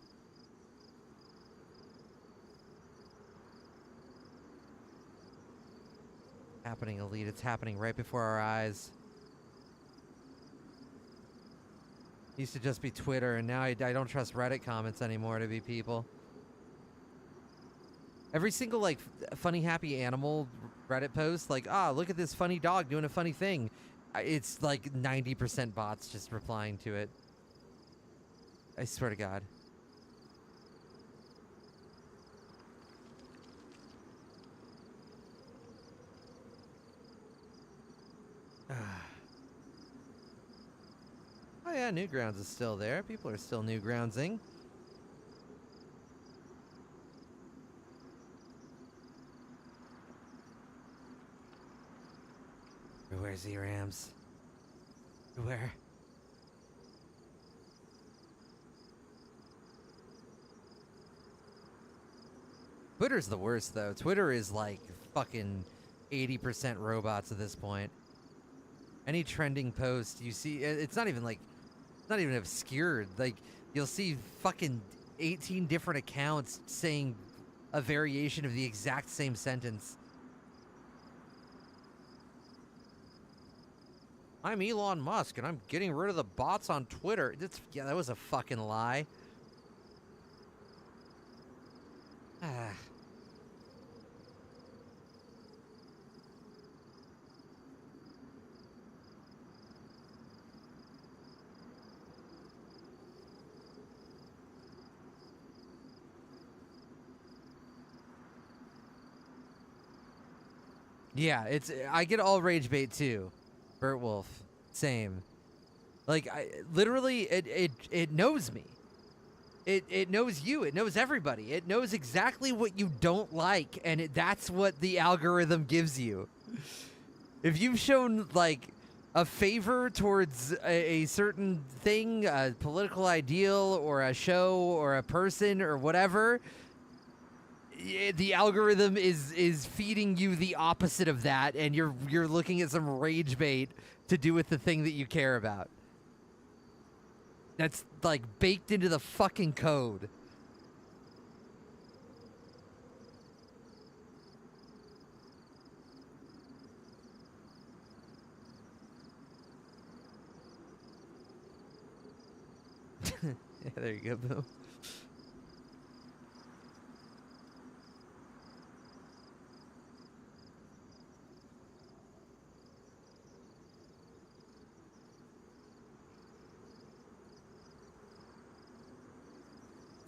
Happening, Elite. It's happening right before our eyes. Used to just be Twitter, and now I don't trust Reddit comments anymore to be people. Every single, like, funny happy animal Reddit post, like, look at this funny dog doing a funny thing. It's like 90% bots just replying to it. I swear to God. Oh yeah, Newgrounds is still there. People are still Newgroundsing. Where's Z-Rams? Where? Twitter's the worst, though. Twitter is like fucking 80% robots at this point. Any trending post you see, it's not even like, it's not even obscured. Like, you'll see fucking 18 different accounts saying a variation of the exact same sentence. I'm Elon Musk, and I'm getting rid of the bots on Twitter. Yeah, that was a fucking lie. Yeah, I get all rage bait too. Burt Wolf, same. Like, literally, it knows me. It knows you. It knows everybody. It knows exactly what you don't like, and that's what the algorithm gives you. If you've shown, like, a favor towards a certain thing, a political ideal or a show or a person or whatever, the algorithm is feeding you the opposite of that, and you're looking at some rage bait to do with the thing that you care about. That's like baked into the fucking code. Yeah, there you go, Boom.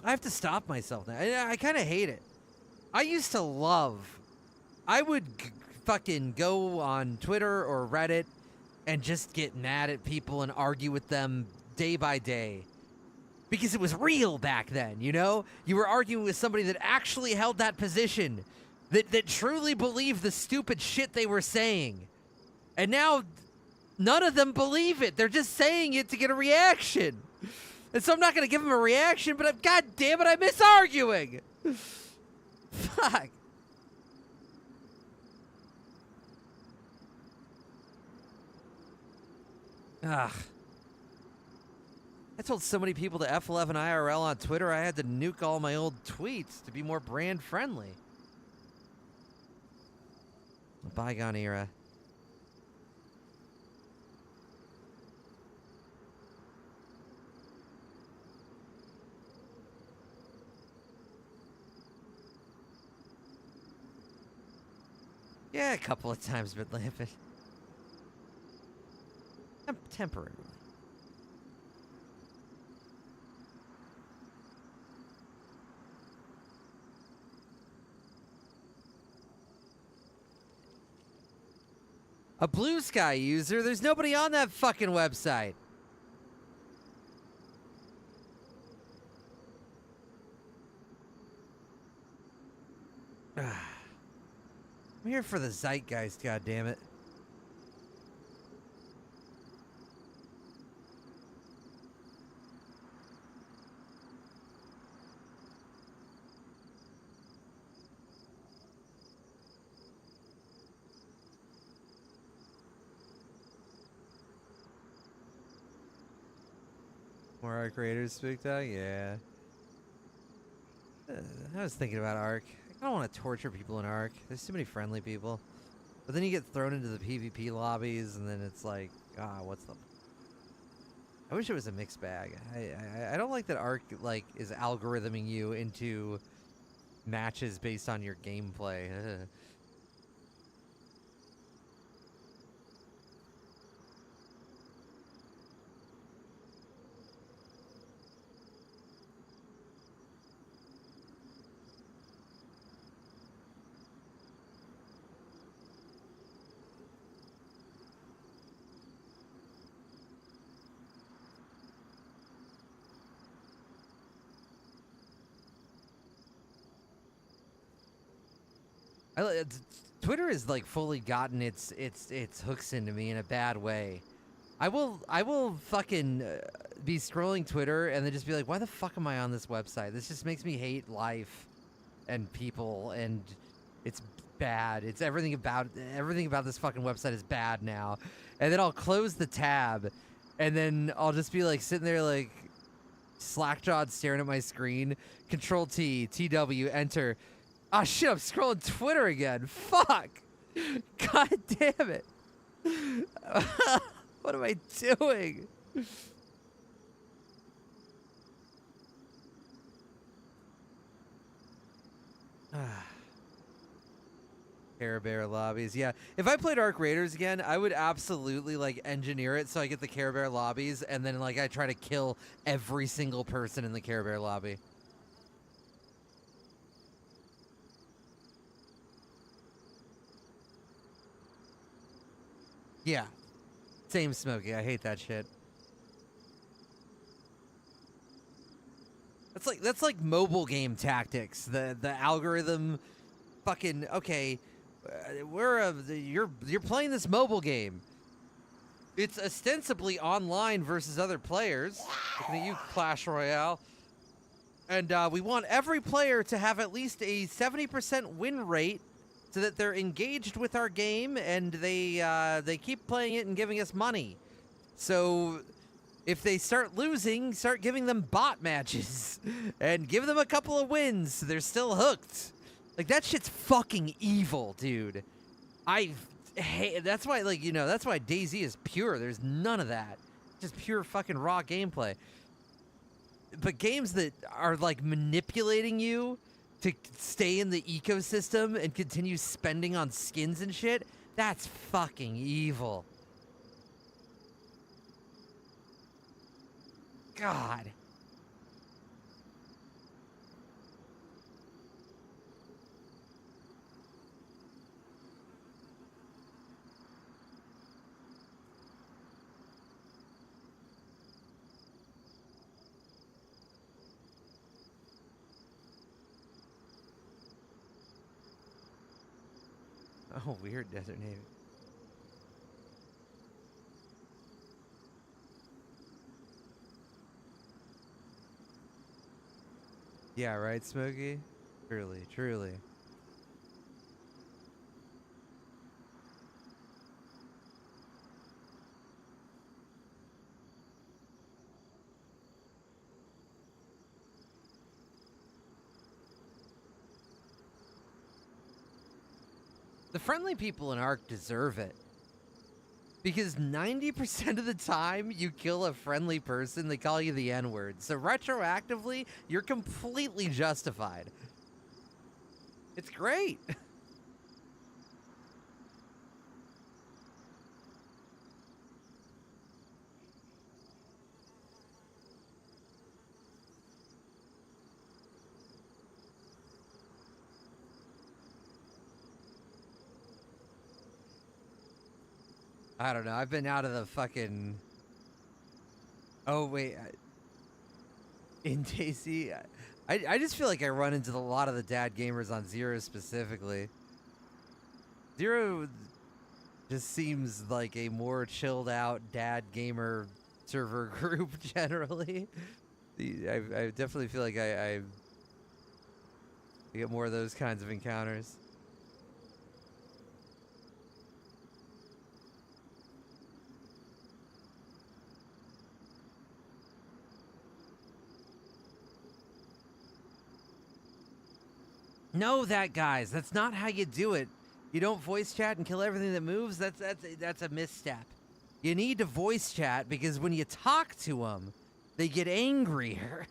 I have to stop myself now. I kind of hate it. I used to love. I would fucking go on Twitter or Reddit and just get mad at people and argue with them day by day. Because it was real back then, you know? You were arguing with somebody that actually held that position, that truly believed the stupid shit they were saying. And now, none of them believe it. They're just saying it to get a reaction. And so I'm not going to give them a reaction, but God damn it, I miss arguing. Fuck. Ugh. I told so many people to F11 IRL on Twitter I had to nuke all my old tweets to be more brand friendly. A bygone era. Yeah, a couple of times, but temporarily. A Blue Sky user? There's nobody on that fucking website. I'm here for the zeitgeist, goddammit. More Arc Raiders spooked out? Yeah. I was thinking about Arc. I don't want to torture people in Arc. There's too many friendly people. But then you get thrown into the PvP lobbies, and then it's like, what's the... I wish it was a mixed bag. I don't like that Arc, like, is algorithming you into matches based on your gameplay. Twitter has like fully gotten its hooks into me in a bad way. I will fucking be scrolling Twitter and then just be like, why the fuck am I on this website? This just makes me hate life and people, and it's bad. It's everything about this fucking website is bad now. And then I'll close the tab, and then I'll just be like sitting there like slack-jawed staring at my screen. Control T, TW, enter. Ah, shit, I'm scrolling Twitter again. Fuck. God damn it. What am I doing? Care Bear lobbies. Yeah, if I played Arc Raiders again, I would absolutely like engineer it so I get the Care Bear lobbies, and then like I try to kill every single person in the Care Bear lobby. Yeah. Same, Smokey. I hate that shit. That's like mobile game tactics. The algorithm fucking okay, you're playing this mobile game. It's ostensibly online versus other players. Looking at you, Clash Royale. And we want every player to have at least a 70% win rate so that they're engaged with our game and they keep playing it and giving us money. So if they start losing, start giving them bot matches and give them a couple of wins so they're still hooked. Like, that shit's fucking evil, dude. That's why, like, you know, that's why DayZ is pure. There's none of that. Just pure fucking raw gameplay. But games that are, like, manipulating you to stay in the ecosystem and continue spending on skins and shit, that's fucking evil. God. Oh, weird, Desert Navy. Yeah, right, Smokey? Truly, truly. The friendly people in Ark deserve it. Because 90% of the time you kill a friendly person, they call you the N-word. So retroactively, you're completely justified. It's great. I don't know. I've been out of the fucking... Oh, wait. In DayZ, I just feel like I run into a lot of the dad gamers on Zero specifically. Zero just seems like a more chilled out dad gamer server group generally. I definitely feel like I get more of those kinds of encounters. No, that guys, that's not how you do it. You don't voice chat and kill everything that moves. That's a misstep. You need to voice chat because when you talk to them, they get angrier.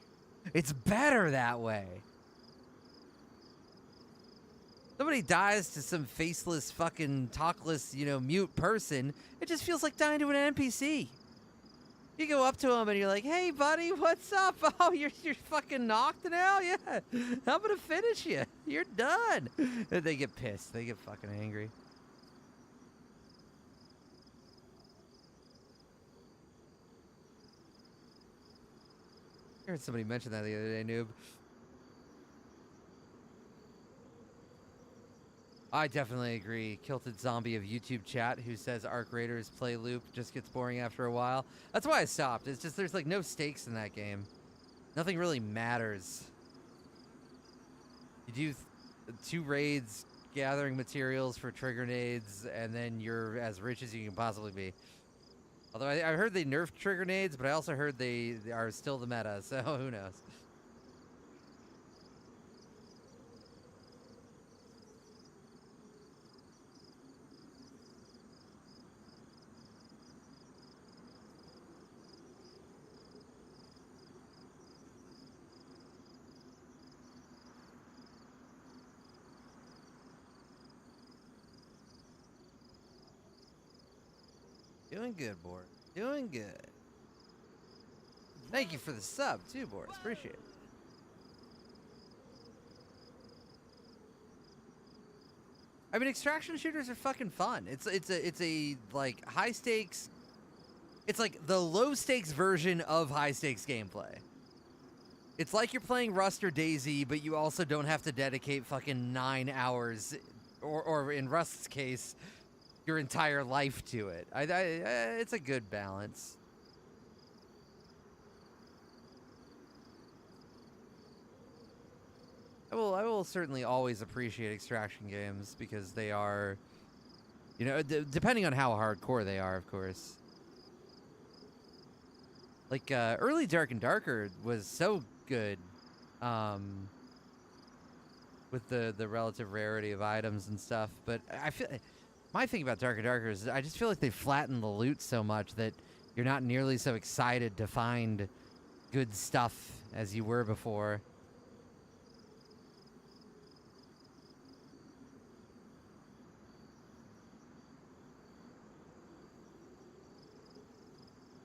It's better that way. Somebody dies to some faceless, fucking talkless, you know, mute person. It just feels like dying to an NPC. You go up to him and you're like, "Hey, buddy, what's up? Oh, you're fucking knocked now? Yeah, I'm gonna finish you. You're done." And they get pissed. They get fucking angry. I heard somebody mention that the other day, noob. I definitely agree. Kilted Zombie of YouTube chat who says Arc Raiders play loop just gets boring after a while. That's why I stopped. It's just there's like no stakes in that game. Nothing really matters. You do 2 raids, gathering materials for trigger nades, and then you're as rich as you can possibly be. Although I heard they nerfed trigger nades, but I also heard they are still the meta, so who knows. Doing good, Boris. Doing good. Thank you for the sub, too, Boris. Appreciate it. I mean, extraction shooters are fucking fun. It's a like high stakes. It's like the low stakes version of high stakes gameplay. It's like you're playing Rust or DayZ, but you also don't have to dedicate fucking 9 hours, or in Rust's case, your entire life to it. It's a good balance. I will certainly always appreciate extraction games because they are, you know, depending on how hardcore they are, of course. Like early Dark and Darker was so good, with the relative rarity of items and stuff. But I feel my thing about Dark and Darker is I just feel like they flatten the loot so much that you're not nearly so excited to find good stuff as you were before.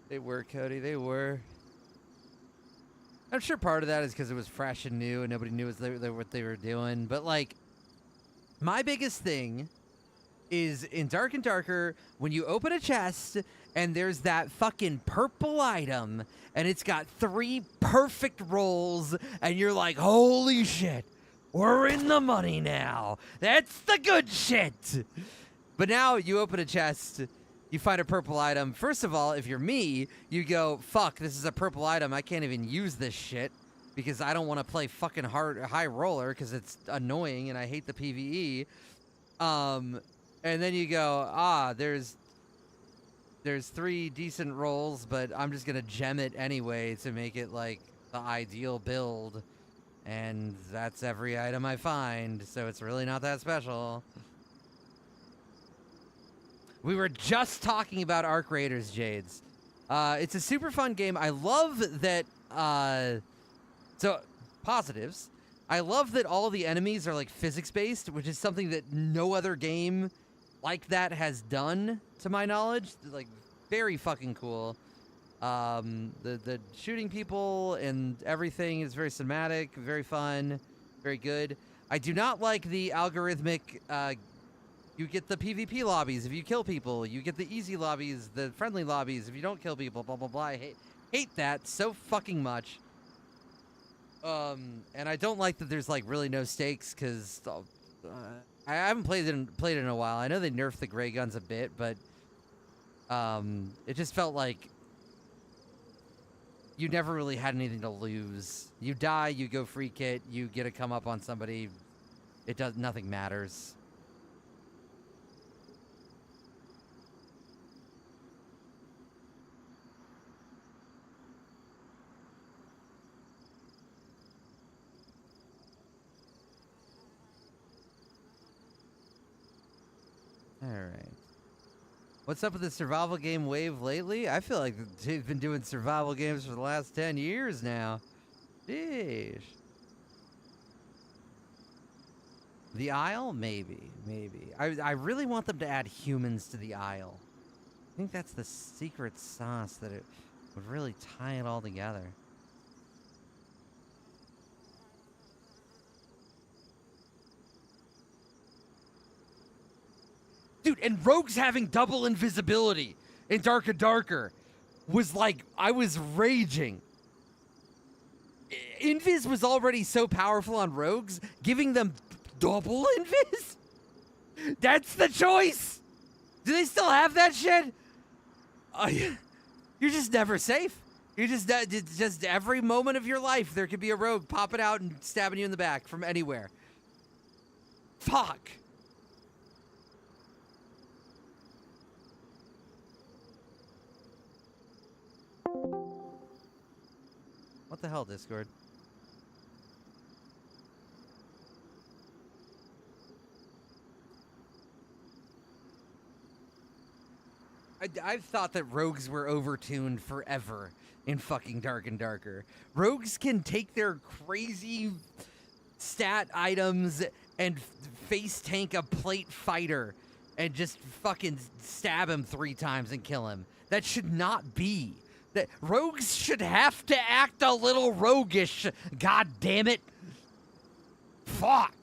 They were, Cody. They were. I'm sure part of that is because it was fresh and new and nobody knew what they were doing. But, like, my biggest thing is in Dark and Darker, when you open a chest and there's that fucking purple item and it's got 3 perfect rolls and you're like, holy shit, we're in the money now. That's the good shit. But now you open a chest, you find a purple item. First of all, if you're me, you go, fuck, this is a purple item. I can't even use this shit because I don't want to play fucking high roller because it's annoying and I hate the PvE. And then you go, there's 3 decent rolls, but I'm just going to gem it anyway to make it like the ideal build. And that's every item I find, so it's really not that special. We were just talking about Arc Raiders, Jades. It's a super fun game. I love that, so, positives. I love that all the enemies are, like, physics-based, which is something that no other game like that has done, to my knowledge. Like, very fucking cool. The shooting people and everything is very cinematic, very fun, very good. I do not like the algorithmic, you get the PvP lobbies if you kill people. You get the easy lobbies, the friendly lobbies if you don't kill people, blah, blah, blah. I hate that so fucking much. And I don't like that there's, like, really no stakes, because I haven't played it in a while. I know they nerfed the gray guns a bit, but it just felt like you never really had anything to lose. You die, you go free kit, you get a come up on somebody. Nothing matters. Alright. What's up with the survival game wave lately? I feel like they've been doing survival games for the last 10 years now. Sheesh. The Isle? Maybe. I really want them to add humans to the Isle. I think that's the secret sauce that it would really tie it all together. Dude, and rogues having double invisibility in Dark and Darker was like, I was raging. Invis was already so powerful on rogues, giving them double invis? That's the choice! Do they still have that shit? You're just never safe. You're just every moment of your life, there could be a rogue popping out and stabbing you in the back from anywhere. Fuck. What the hell, Discord? I've thought that rogues were overtuned forever in fucking Dark and Darker. Rogues can take their crazy stat items and face tank a plate fighter and just fucking stab him 3 times and kill him. That should not be. That rogues should have to act a little roguish. God damn it. Fuck.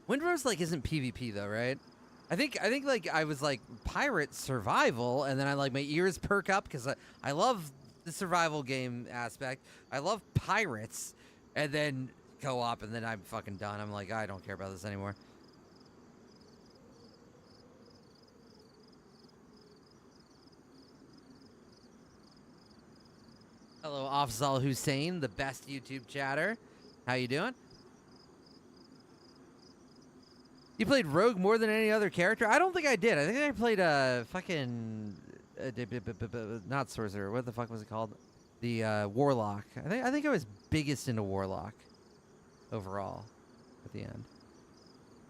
Windrose, like, isn't PvP though, right? I think like I was like pirate survival, and then I like my ears perk up because I love the survival game aspect. I love pirates, and then co-op, and then I'm fucking done. I'm like, I don't care about this anymore. Hello, Afzal Hussein, the best YouTube chatter. How you doing? You played Rogue more than any other character? I don't think I did. I think I played fucking not Sorcerer. What the fuck was it called? The Warlock. I think I was biggest into Warlock overall at the end.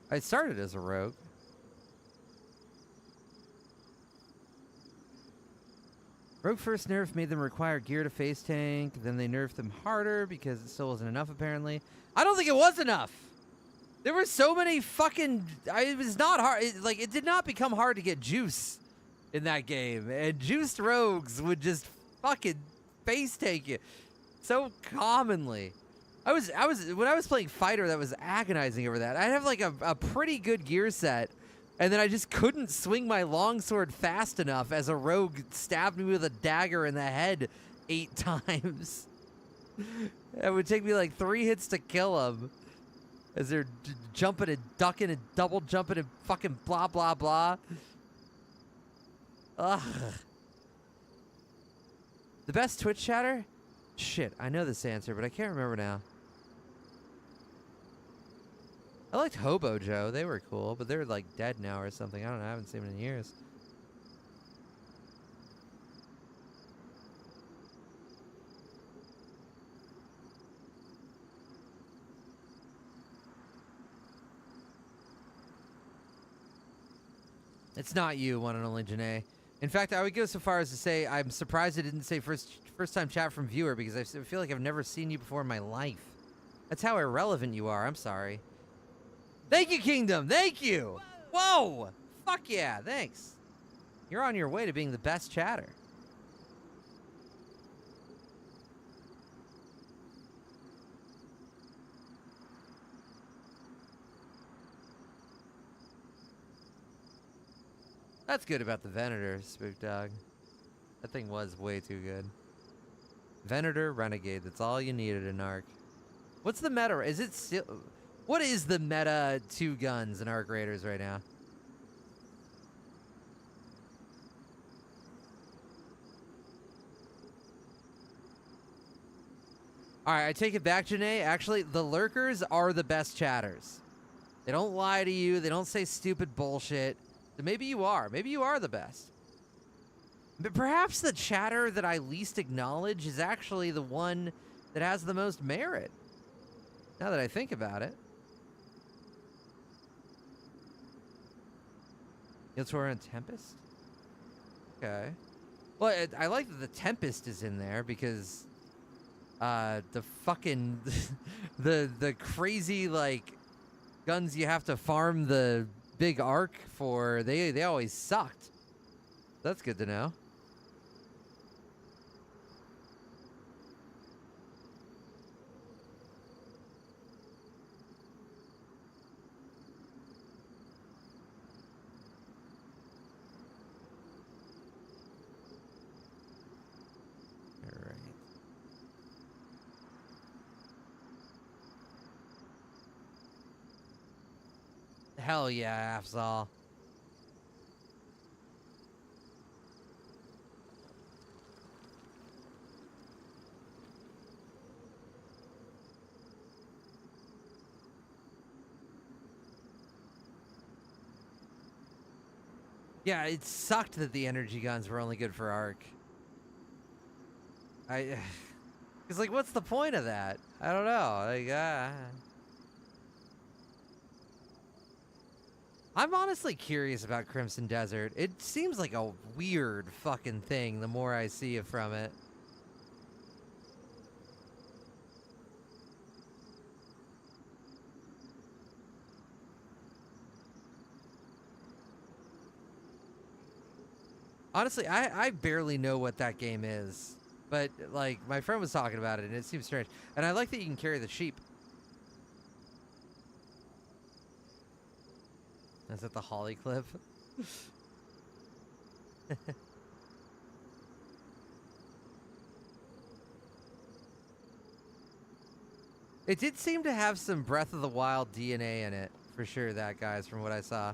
I started as a Rogue. Rogue first nerf made them require gear to face tank, then they nerfed them harder because it still wasn't enough apparently. I don't think it was enough! There were so many fucking... it was not hard. It did not become hard to get juice in that game. And juiced rogues would just fucking face tank you so commonly. When I was playing fighter, that was agonizing over that. I'd have like a pretty good gear set, and then I just couldn't swing my longsword fast enough as a rogue stabbed me with a dagger in the head 8 times. It would take me like 3 hits to kill him as they're jumping and ducking and double jumping and fucking blah, blah, blah. Ugh. The best Twitch chatter? Shit, I know this answer, but I can't remember now. I liked Hobo Joe. They were cool, but they're like dead now or something. I don't know. I haven't seen them in years. It's not you, one and only Janae. In fact, I would go so far as to say I'm surprised it didn't say first time chat from viewer because I feel like I've never seen you before in my life. That's how irrelevant you are. I'm sorry. Thank you, Kingdom. Thank you. Whoa. Fuck yeah. Thanks. You're on your way to being the best chatter. That's good about the Venator, Spook Dog. That thing was way too good. Venator, Renegade. That's all you needed in Arc. What's the meta? Is it still... What is the meta 2 guns in Arc Raiders right now? Alright, I take it back, Janae. Actually, the Lurkers are the best chatters. They don't lie to you. They don't say stupid bullshit. So maybe you are. Maybe you are the best. But perhaps the chatter that I least acknowledge is actually the one that has the most merit. Now that I think about it. Yiltor and Tempest? Okay. Well, I like that the Tempest is in there because the fucking the crazy like guns you have to farm the big arc for, they always sucked. That's good to know. Hell yeah, Afzal. Yeah, it sucked that the energy guns were only good for Arc. It's like, what's the point of that? I don't know. Like, I'm honestly curious about Crimson Desert. It seems like a weird fucking thing the more I see it from it. Honestly, I barely know what that game is. But, like, my friend was talking about it, and it seems strange. And I like that you can carry the sheep. Is that the Holly clip? It did seem to have some Breath of the Wild DNA in it, for sure, that guys, from what I saw.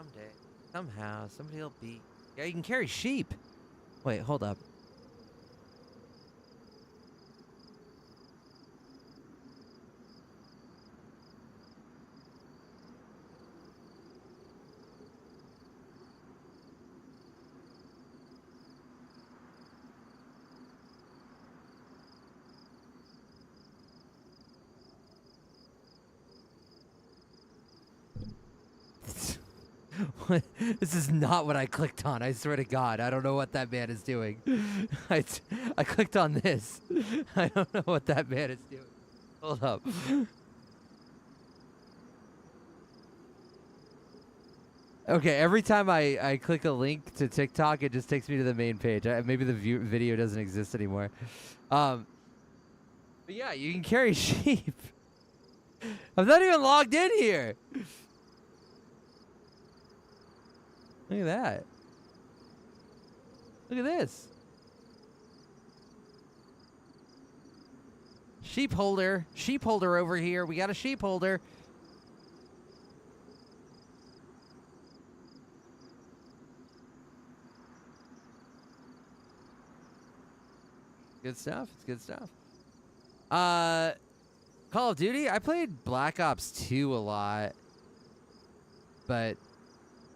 Someday, somehow, somebody will be. Yeah, you can carry sheep. Wait, hold up. This is not what I clicked on. I swear to God, I don't know what that man is doing. I clicked on this. I don't know what that man is doing. Hold up. Okay, every time I click a link to TikTok, it just takes me to the main page. Maybe the video doesn't exist anymore. But yeah, you can carry sheep. I'm not even logged in here. Look at that. Look at this. Sheep holder. Sheep holder over here. We got a sheep holder. Good stuff. It's good stuff. Call of Duty? I played Black Ops 2 a lot. But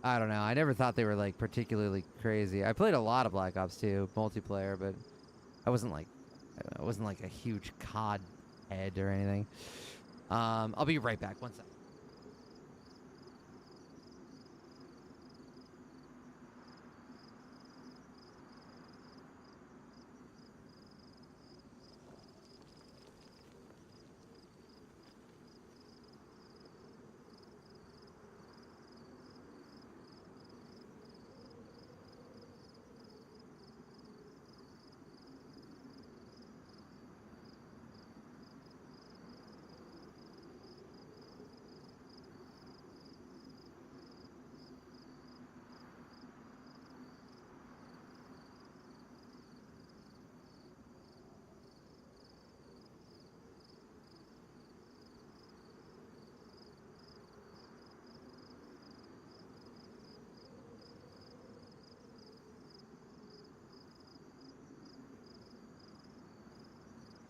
I don't know. I never thought they were like particularly crazy. I played a lot of Black Ops 2 multiplayer, but I wasn't like a huge COD head or anything. I'll be right back. One sec.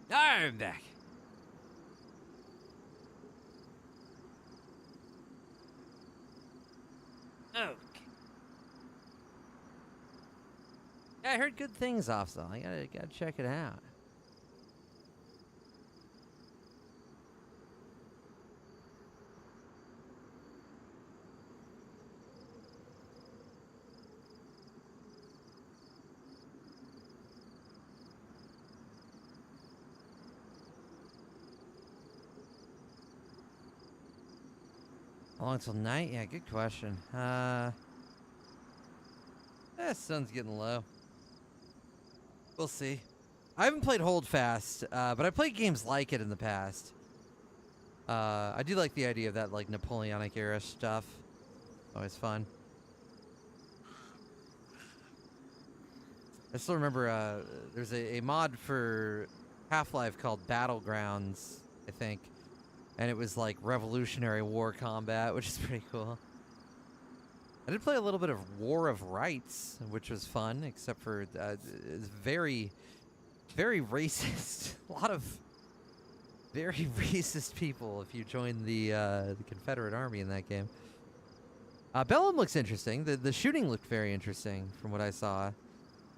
I'm back. Okay. Yeah, I heard good things off though. I gotta check it out. How long till night? Yeah, good question. Sun's getting low. We'll see. I haven't played Hold Fast, but I played games like it in the past. I do like the idea of that like Napoleonic era stuff. Always fun. I still remember there's a mod for Half-Life called Battlegrounds, I think. And it was like Revolutionary War combat, which is pretty cool. I did play a little bit of War of Rights, which was fun, except for it's very, very racist. A lot of very racist people if you join the Confederate Army in that game. Bellum looks interesting. The shooting looked very interesting from what I saw.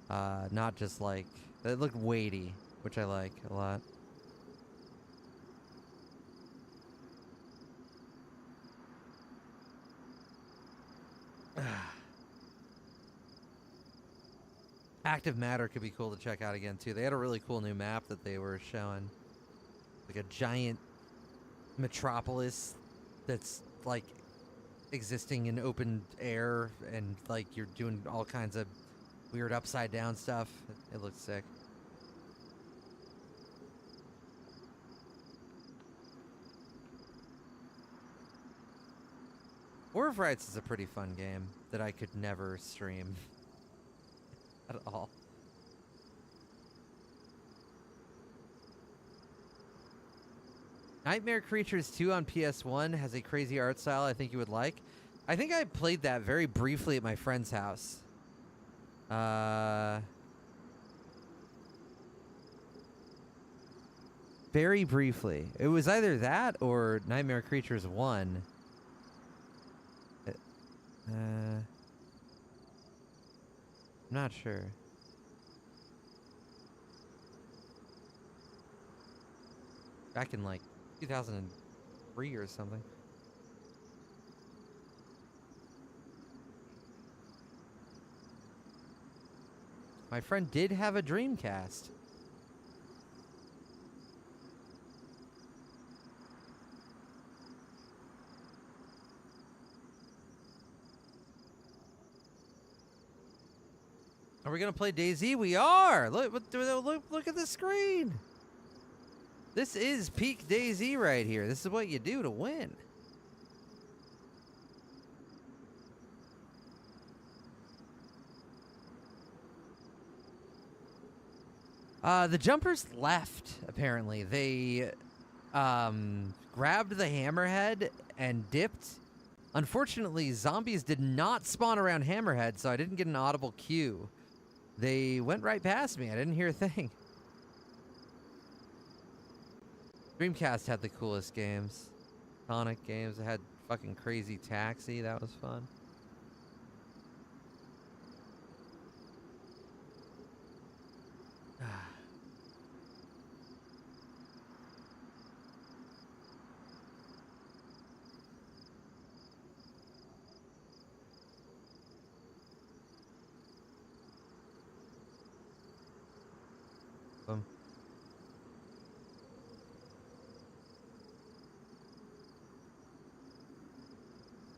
Not just like... It looked weighty, which I like a lot. Active Matter could be cool to check out again too. They had a really cool new map that they were showing, like a giant metropolis that's like existing in open air, and like you're doing all kinds of weird upside down stuff. It looks sick. War of Rights is a pretty fun game that I could never stream at all. Nightmare Creatures 2 on PS1 has a crazy art style I think you would like. I think I played that very briefly at my friend's house. Very briefly. It was either that or Nightmare Creatures 1. I'm not sure. Back in like 2003 or something. My friend did have a Dreamcast. Are we gonna play DayZ? We are. Look at the screen. This is peak DayZ right here. This is what you do to win. The jumpers left, apparently. They grabbed the hammerhead and dipped. Unfortunately, zombies did not spawn around hammerhead, so I didn't get an audible cue. They went right past me. I didn't hear a thing. Dreamcast had the coolest games. Sonic games. It had fucking Crazy Taxi. That was fun.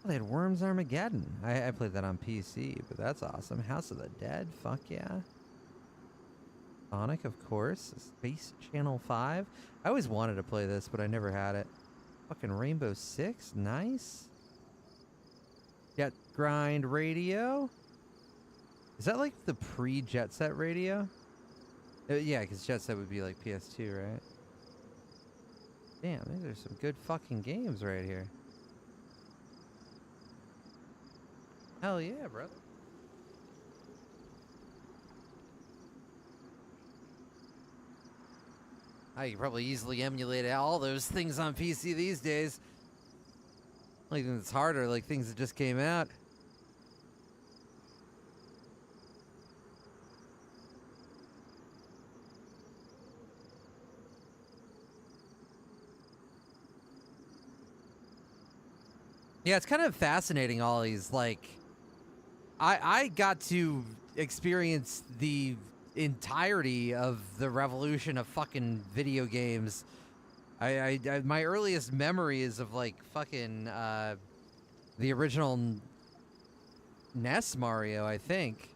Oh, they had Worms Armageddon. I played that on PC, but that's awesome. House of the Dead, fuck yeah. Sonic, of course. Space Channel 5. I always wanted to play this, but I never had it. Fucking Rainbow Six, nice. Jet Grind Radio. Is that like the pre-Jet Set radio? Yeah, because Jet Set would be like PS2, right? Damn, these are some good fucking games right here. Hell yeah, brother. I can probably easily emulate all those things on PC these days. Only thing that's harder, like things that just came out. Yeah, it's kind of fascinating, all these, like... I got to experience the entirety of the revolution of fucking video games. My earliest memory is of like fucking the original NES Mario, I think.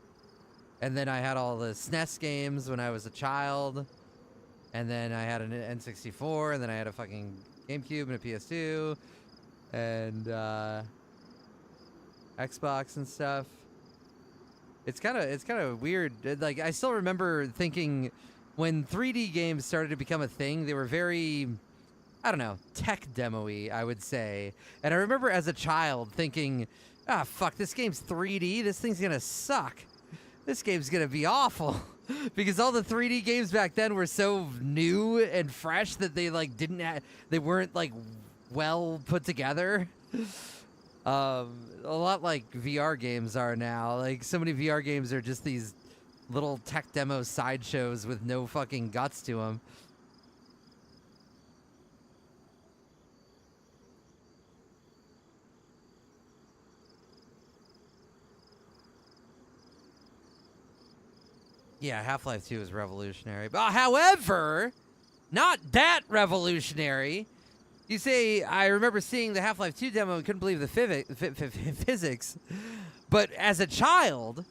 And then I had all the SNES games when I was a child. And then I had an N64, and then I had a fucking GameCube and a PS2 and Xbox and stuff. It's kind of weird. Like, I still remember thinking when 3D games started to become a thing, they were very, I don't know, tech demo-y, I would say. And I remember as a child thinking, ah, fuck, this game's 3D. This thing's gonna suck. This game's gonna be awful. Because all the 3D games back then were so new and fresh that they like they weren't like well put together. A lot like VR games are now. Like, so many VR games are just these little tech demo sideshows with no fucking guts to them. Yeah, Half-Life 2 is revolutionary. But however, not that revolutionary. You say, I remember seeing the Half-Life 2 demo and couldn't believe the physics. But as a child,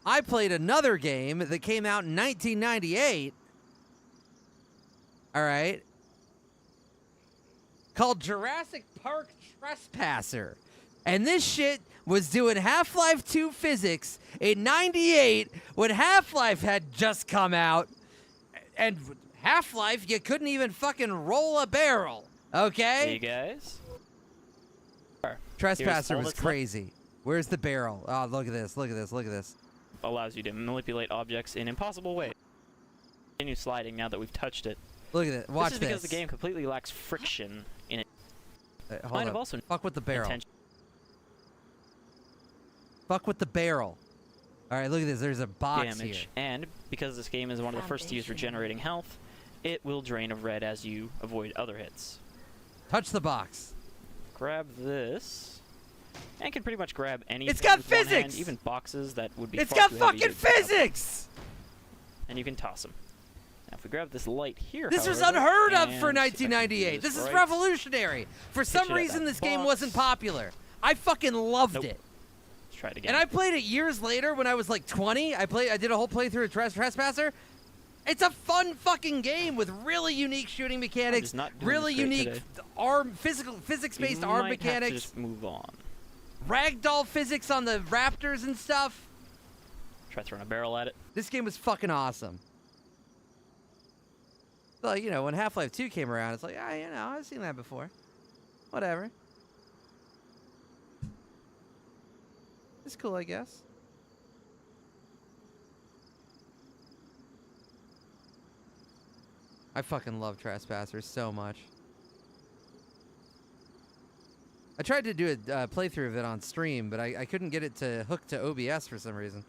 I played another game that came out in 1998. All right. Called Jurassic Park Trespasser. And this shit was doing Half-Life 2 physics in 98 when Half-Life had just come out. And Half-Life, you couldn't even fucking roll a barrel, okay? Hey guys. Trespasser all was that's left. crazy. Where's the barrel? Oh, look at this. Look at this. Look at this. Allows you to manipulate objects in impossible ways. Continue sliding now that we've touched it. Look at it. Watch this is because the game completely lacks friction in it. Hold Might on. have also Fuck with the barrel. intention- Fuck with the barrel. All right, look at this. There's a box damage. here. And because this game is one of the first to use regenerating health, it will drain of red as you avoid other hits. Touch the box. Grab this, and can pretty much grab anything. It's got with one hand, physics! even boxes that would be. It's far got too heavy fucking to pick up. physics! And you can toss them. Now, if we grab this light here, This was however, unheard of and for if I can do 1998. This is right, revolutionary. For some it at reason, that this game box. wasn't popular. I fucking loved Nope. it. Let's try it again. And I played it years later when I was like 20. I did a whole playthrough of Trespasser. It's a fun fucking game with really unique shooting mechanics, just not doing really this great unique today. physics-based We arm might have to mechanics, just move on. ragdoll physics on the raptors and stuff. Try throwing a barrel at it. This game was fucking awesome. Well, you know, when Half-Life 2 came around, it's like, you know, I've seen that before. Whatever. It's cool, I guess. I fucking love Trespassers so much. I tried to do a playthrough of it on stream, but I couldn't get it to hook to OBS for some reason.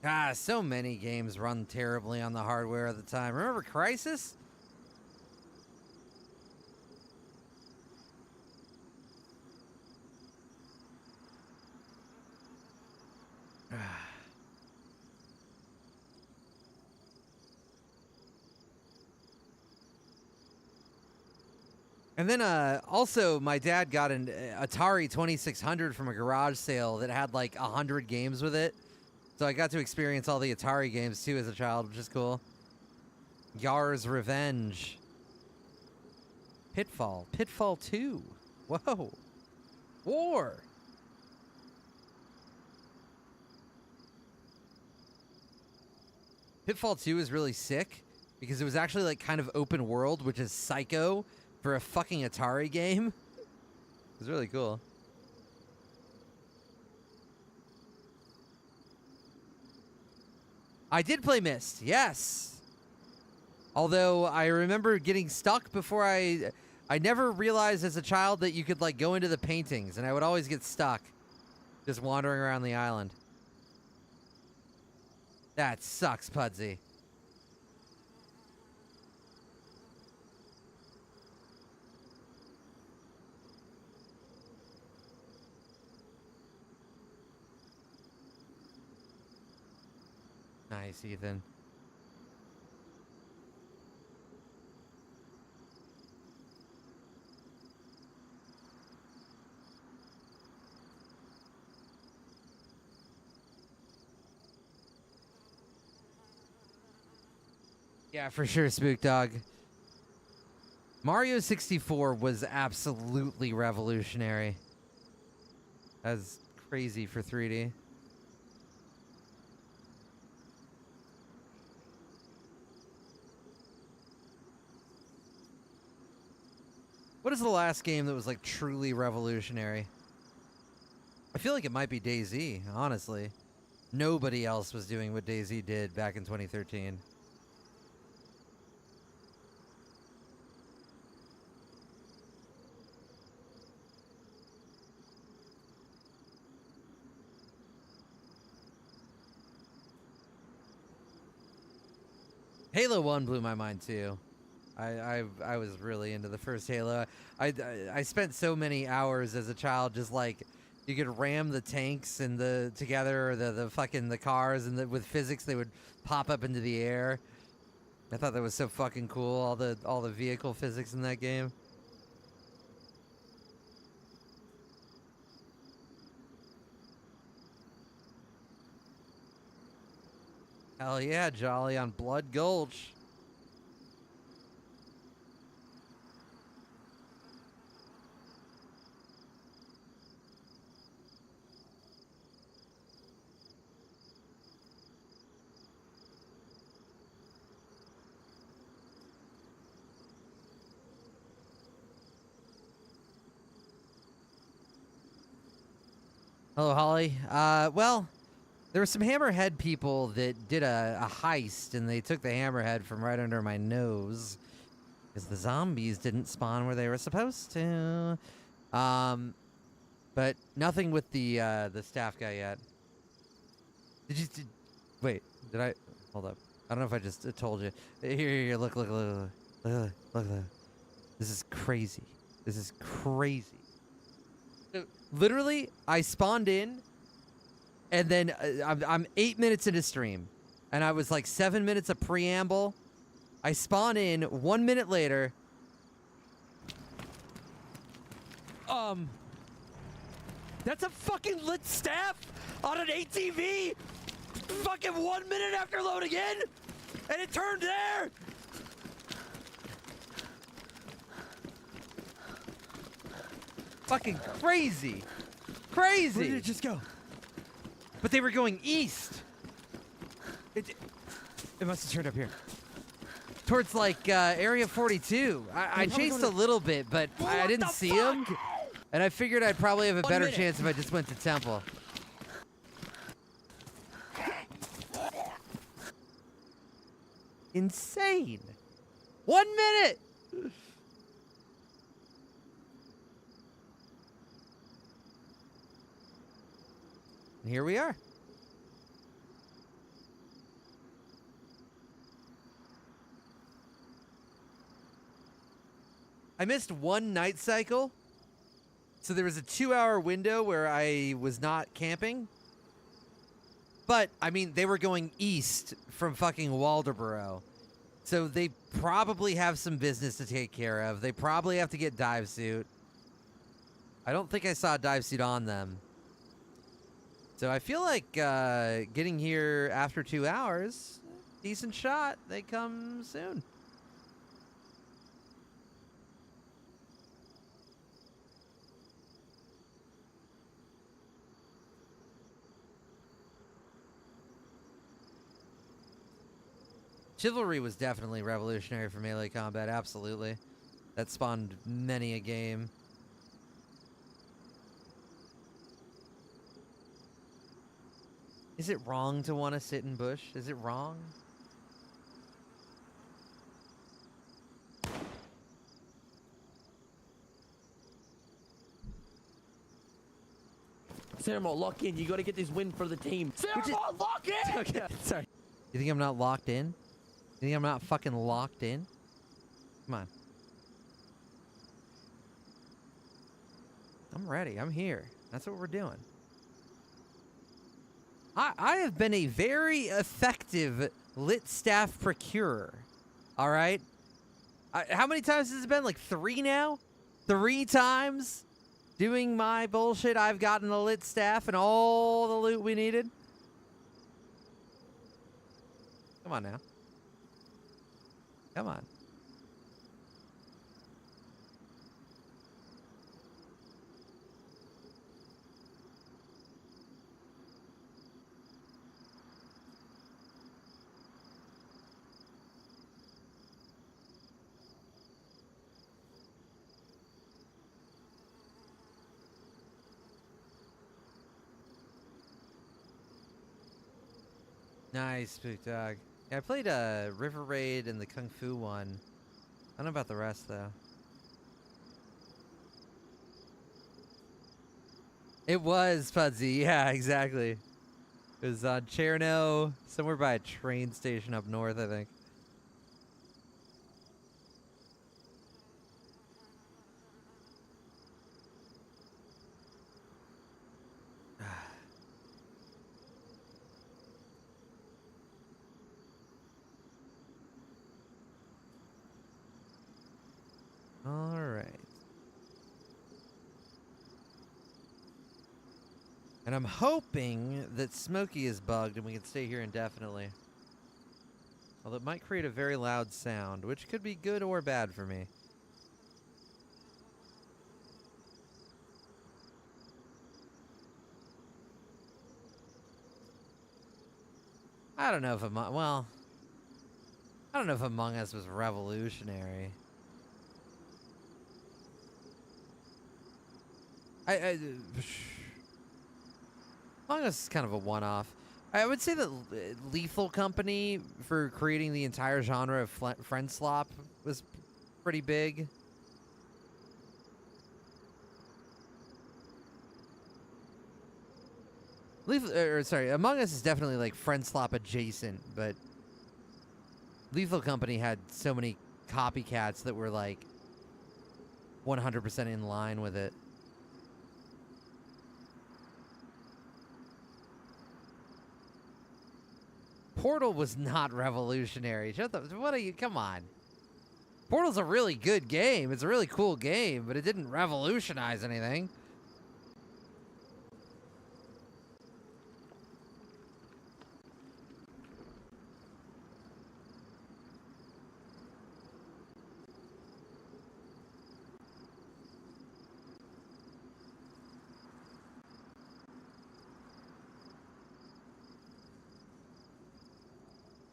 Ah, so many games run terribly on the hardware at the time. Remember Crysis? And then also my dad got an Atari 2600 from a garage sale that had like 100 games with it. So I got to experience all the Atari games too as a child, which is cool. Yar's Revenge. Pitfall. Pitfall 2. Whoa. War. Pitfall 2 is really sick because it was actually like kind of open world, which is psycho for a fucking Atari game. It was really cool. I did play Myst, yes. Although I remember getting stuck before I never realized as a child that you could like go into the paintings, and I would always get stuck just wandering around the island. That sucks, Pudsey. Nice, Ethan. Yeah, for sure, Spook Dog. Mario 64 was absolutely revolutionary. That's crazy for 3D. What is the last game that was like truly revolutionary? I feel like it might be DayZ, honestly. Nobody else was doing what DayZ did back in 2013. Halo 1 blew my mind too. I was really into the first Halo. I spent so many hours as a child just like you could ram the tanks and together or the cars and with physics they would pop up into the air. I thought that was so fucking cool, all the vehicle physics in that game. Hell yeah, Jolly on Blood Gulch. Hello, Holly. Well, there were some hammerhead people that did a heist, and they took the hammerhead from right under my nose because the zombies didn't spawn where they were supposed to. But nothing with the staff guy yet. Wait, did I? Hold up. I don't know if I just told you. Here, look. This is crazy. This is crazy. So, literally, I spawned in, and then I'm 8 minutes into stream, and I was like 7 minutes of preamble. I spawn in 1 minute later. That's a fucking lit staff on an ATV. Fucking 1 minute after loading in, and it turned there. Fucking crazy. Crazy. Where did it just go? But they were going east. It must have turned up here. Towards like area 42. I chased a little bit, but I didn't see him. And I figured I'd probably have a better chance if I just went to Temple. Insane. 1 minute. And here we are. I missed one night cycle. So there was a 2-hour window where I was not camping. But, I mean, they were going east from fucking Waldoboro. So they probably have some business to take care of. They probably have to get dive suit. I don't think I saw a dive suit on them. So I feel like getting here after 2 hours, decent shot. They come soon. Chivalry was definitely revolutionary for melee combat, absolutely. That spawned many a game. Is it wrong to want to sit in bush? Is it wrong? Ceremon, lock in. You got to get this win for the team. Ceremon, lock in! Okay, sorry. You think I'm not locked in? You think I'm not fucking locked in? Come on. I'm ready. I'm here. That's what we're doing. I have been a very effective lit staff procurer. All right? How many times has it been? Like 3 now? 3 times doing my bullshit. I've gotten the lit staff and all the loot we needed. Come on now. Come on. Nice, Spook Dog. Yeah, I played River Raid and the Kung Fu one. I don't know about the rest, though. It was Pudsey. Yeah, exactly. It was on Cherno, somewhere by a train station up north, I think. All right. And I'm hoping that Smokey is bugged and we can stay here indefinitely. Although it might create a very loud sound, which could be good or bad for me. I don't know if I don't know if Among Us was revolutionary. Among Us is kind of a one-off. I would say that Lethal Company, for creating the entire genre of friend slop, was pretty big. Among Us is definitely like friend slop adjacent, but Lethal Company had so many copycats that were like 100% in line with it. Portal was not revolutionary. What are you? Come on. Portal's a really good game. It's a really cool game, but it didn't revolutionize anything.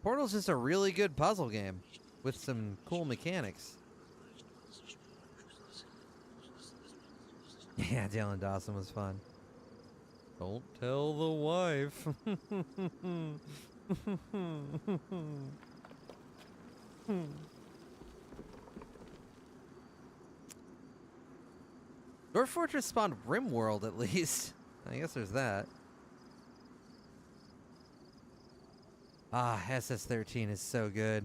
Portal's just a really good puzzle game with some cool mechanics. Yeah, Dylan Dawson was fun. Don't tell the wife. Dwarf Fortress spawned RimWorld at least. I guess there's that. Ah, SS-13 is so good.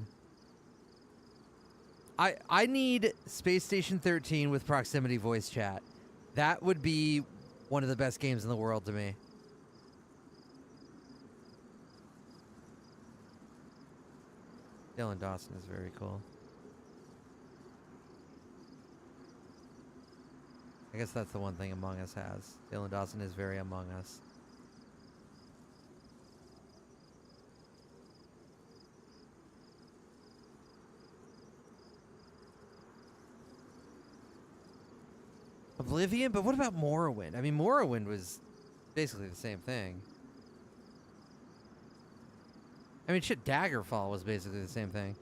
I need Space Station 13 with proximity voice chat. That would be one of the best games in the world to me. Dylan Dawson is very cool. I guess that's the one thing Among Us has. Dylan Dawson is very Among Us. Oblivion? But what about Morrowind? I mean, Morrowind was basically the same thing. I mean, shit, Daggerfall was basically the same thing.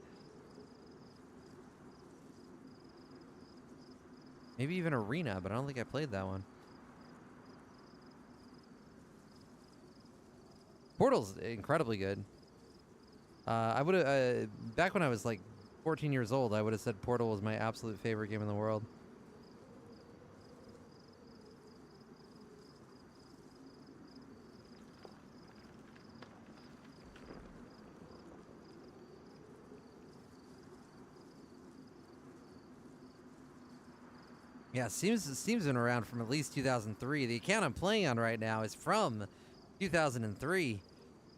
Maybe even Arena, but I don't think I played that one. Portal's incredibly good. I would have, back when I was like 14 years old, I would have said Portal was my absolute favorite game in the world. Yeah, Steam's been around from at least 2003. The account I'm playing on right now is from 2003,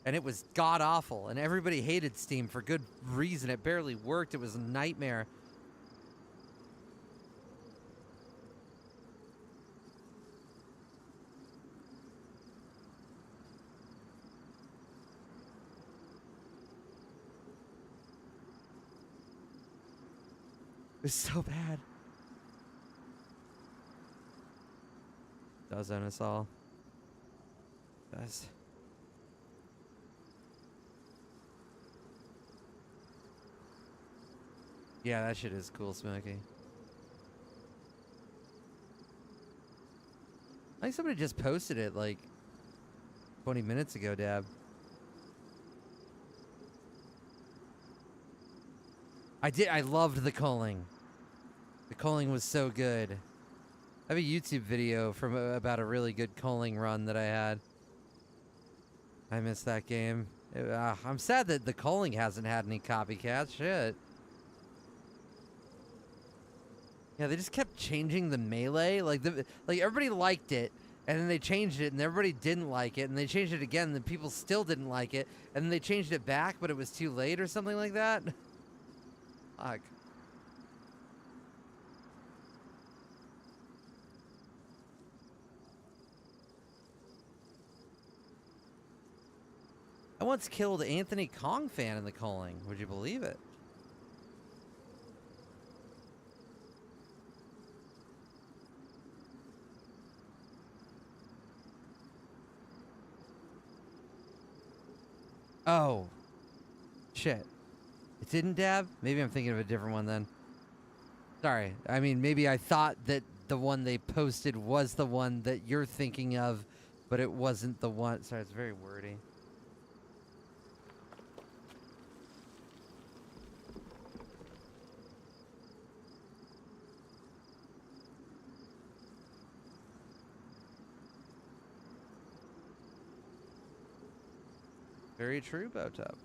and it was god-awful, and everybody hated Steam for good reason. It barely worked. It was a nightmare. It was so bad. Does own us all. Does. Yeah, that shit is cool, Smokey. I think somebody just posted it like 20 minutes ago, Dab. I loved the culling. The culling was so good. I have a YouTube video from about a really good culling run that I had. I missed that game. I'm sad that the culling hasn't had any copycats. Shit. Yeah, they just kept changing the melee. Like everybody liked it, and then they changed it, and everybody didn't like it, and they changed it again, and the people still didn't like it, and then they changed it back, but it was too late or something like that. Fuck. I once killed Anthony Kong fan in the culling. Would you believe it? Oh. Shit. It didn't, Dab? Maybe I'm thinking of a different one then. Sorry. I mean, maybe I thought that the one they posted was the one that you're thinking of, but it wasn't the one. Sorry, it's very wordy. Very true, Bowtop.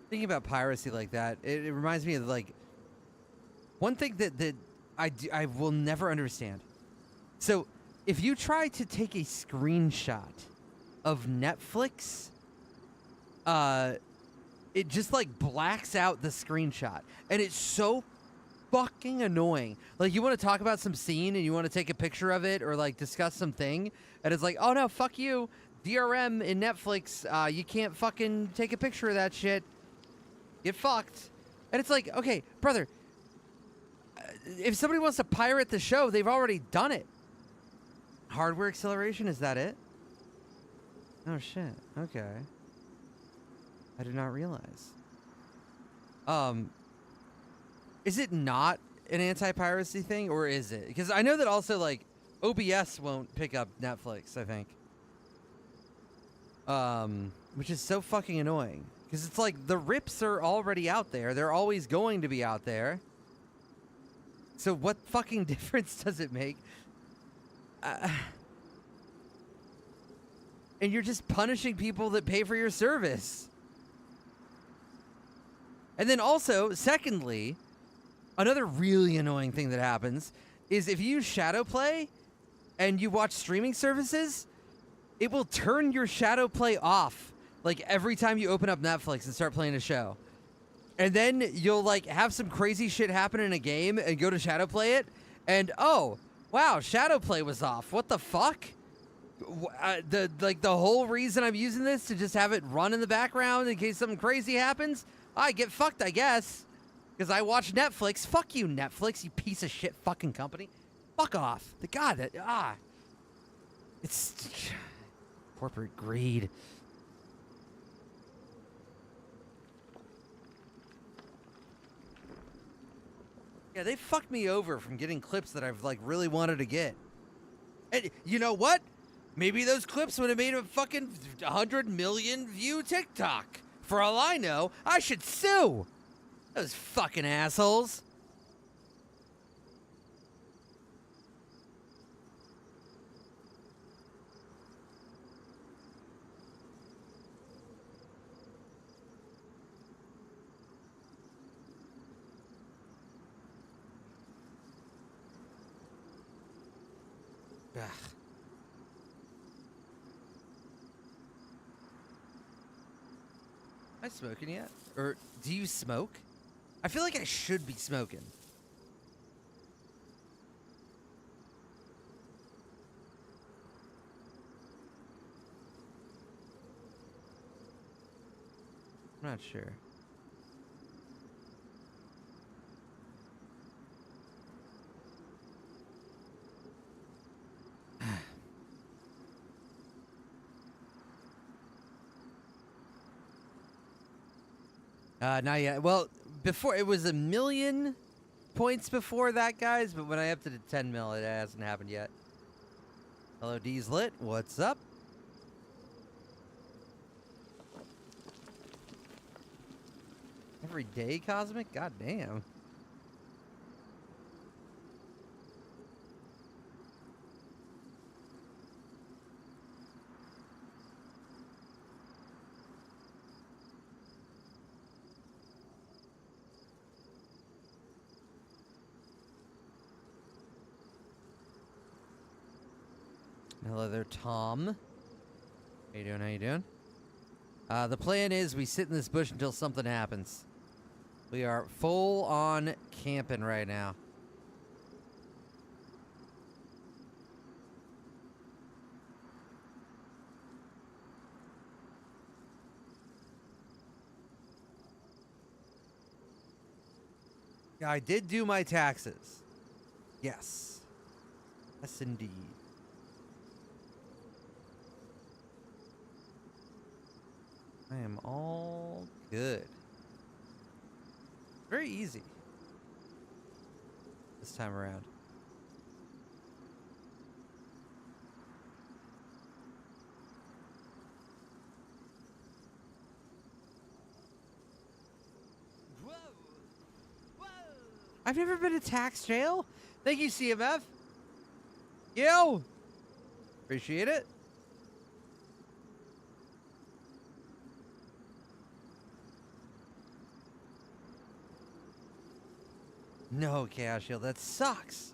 Thinking about piracy like that, it reminds me of like one thing that I will never understand. So, if you try to take a screenshot of Netflix, it just like blacks out the screenshot, and it's so fucking annoying. Like, you want to talk about some scene and you want to take a picture of it or like discuss something, and it's like, oh no, fuck you, DRM in Netflix, you can't fucking take a picture of that shit. Get fucked. And it's like, okay, brother, if somebody wants to pirate the show, they've already done it. Hardware acceleration, is that it? Oh shit. Okay. I did not realize. Is it not an anti-piracy thing, or is it? Because I know that also, like, OBS won't pick up Netflix, I think. Which is so fucking annoying. Because it's like, the rips are already out there. They're always going to be out there. So what fucking difference does it make? And you're just punishing people that pay for your service. And then also, secondly, another really annoying thing that happens is if you use Shadowplay and you watch streaming services, it will turn your Shadowplay off. Like, every time you open up Netflix and start playing a show. And then you'll, like, have some crazy shit happen in a game and go to Shadowplay it. And, oh, wow, Shadowplay was off. What the fuck? The whole reason I'm using this to just have it run in the background in case something crazy happens? I get fucked, I guess. Because I watch Netflix. Fuck you, Netflix, you piece of shit fucking company. Fuck off. It's corporate greed. Yeah, they fucked me over from getting clips that I've, like, really wanted to get. And you know what? Maybe those clips would have made a fucking 100 million view TikTok. For all I know, I should sue those fucking assholes. Ugh. Am I smoking yet? Or do you smoke? I feel like I should be smoking. I'm not sure. Not yet. Well, before it was 1 million points before that, guys. But when I upped it to 10 mil, it hasn't happened yet. Hello, D's Lit. What's up? Every day, Cosmic? God damn. Hello there, Tom. How you doing? How you doing? The plan is we sit in this bush until something happens. We are full on camping right now. Yeah, I did do my taxes. Yes. Yes, indeed. I am all good. Very easy this time around. Whoa! Whoa! I've never been to tax jail. Thank you, CMF. Yo! Appreciate it. No, Chaos Shield, that sucks.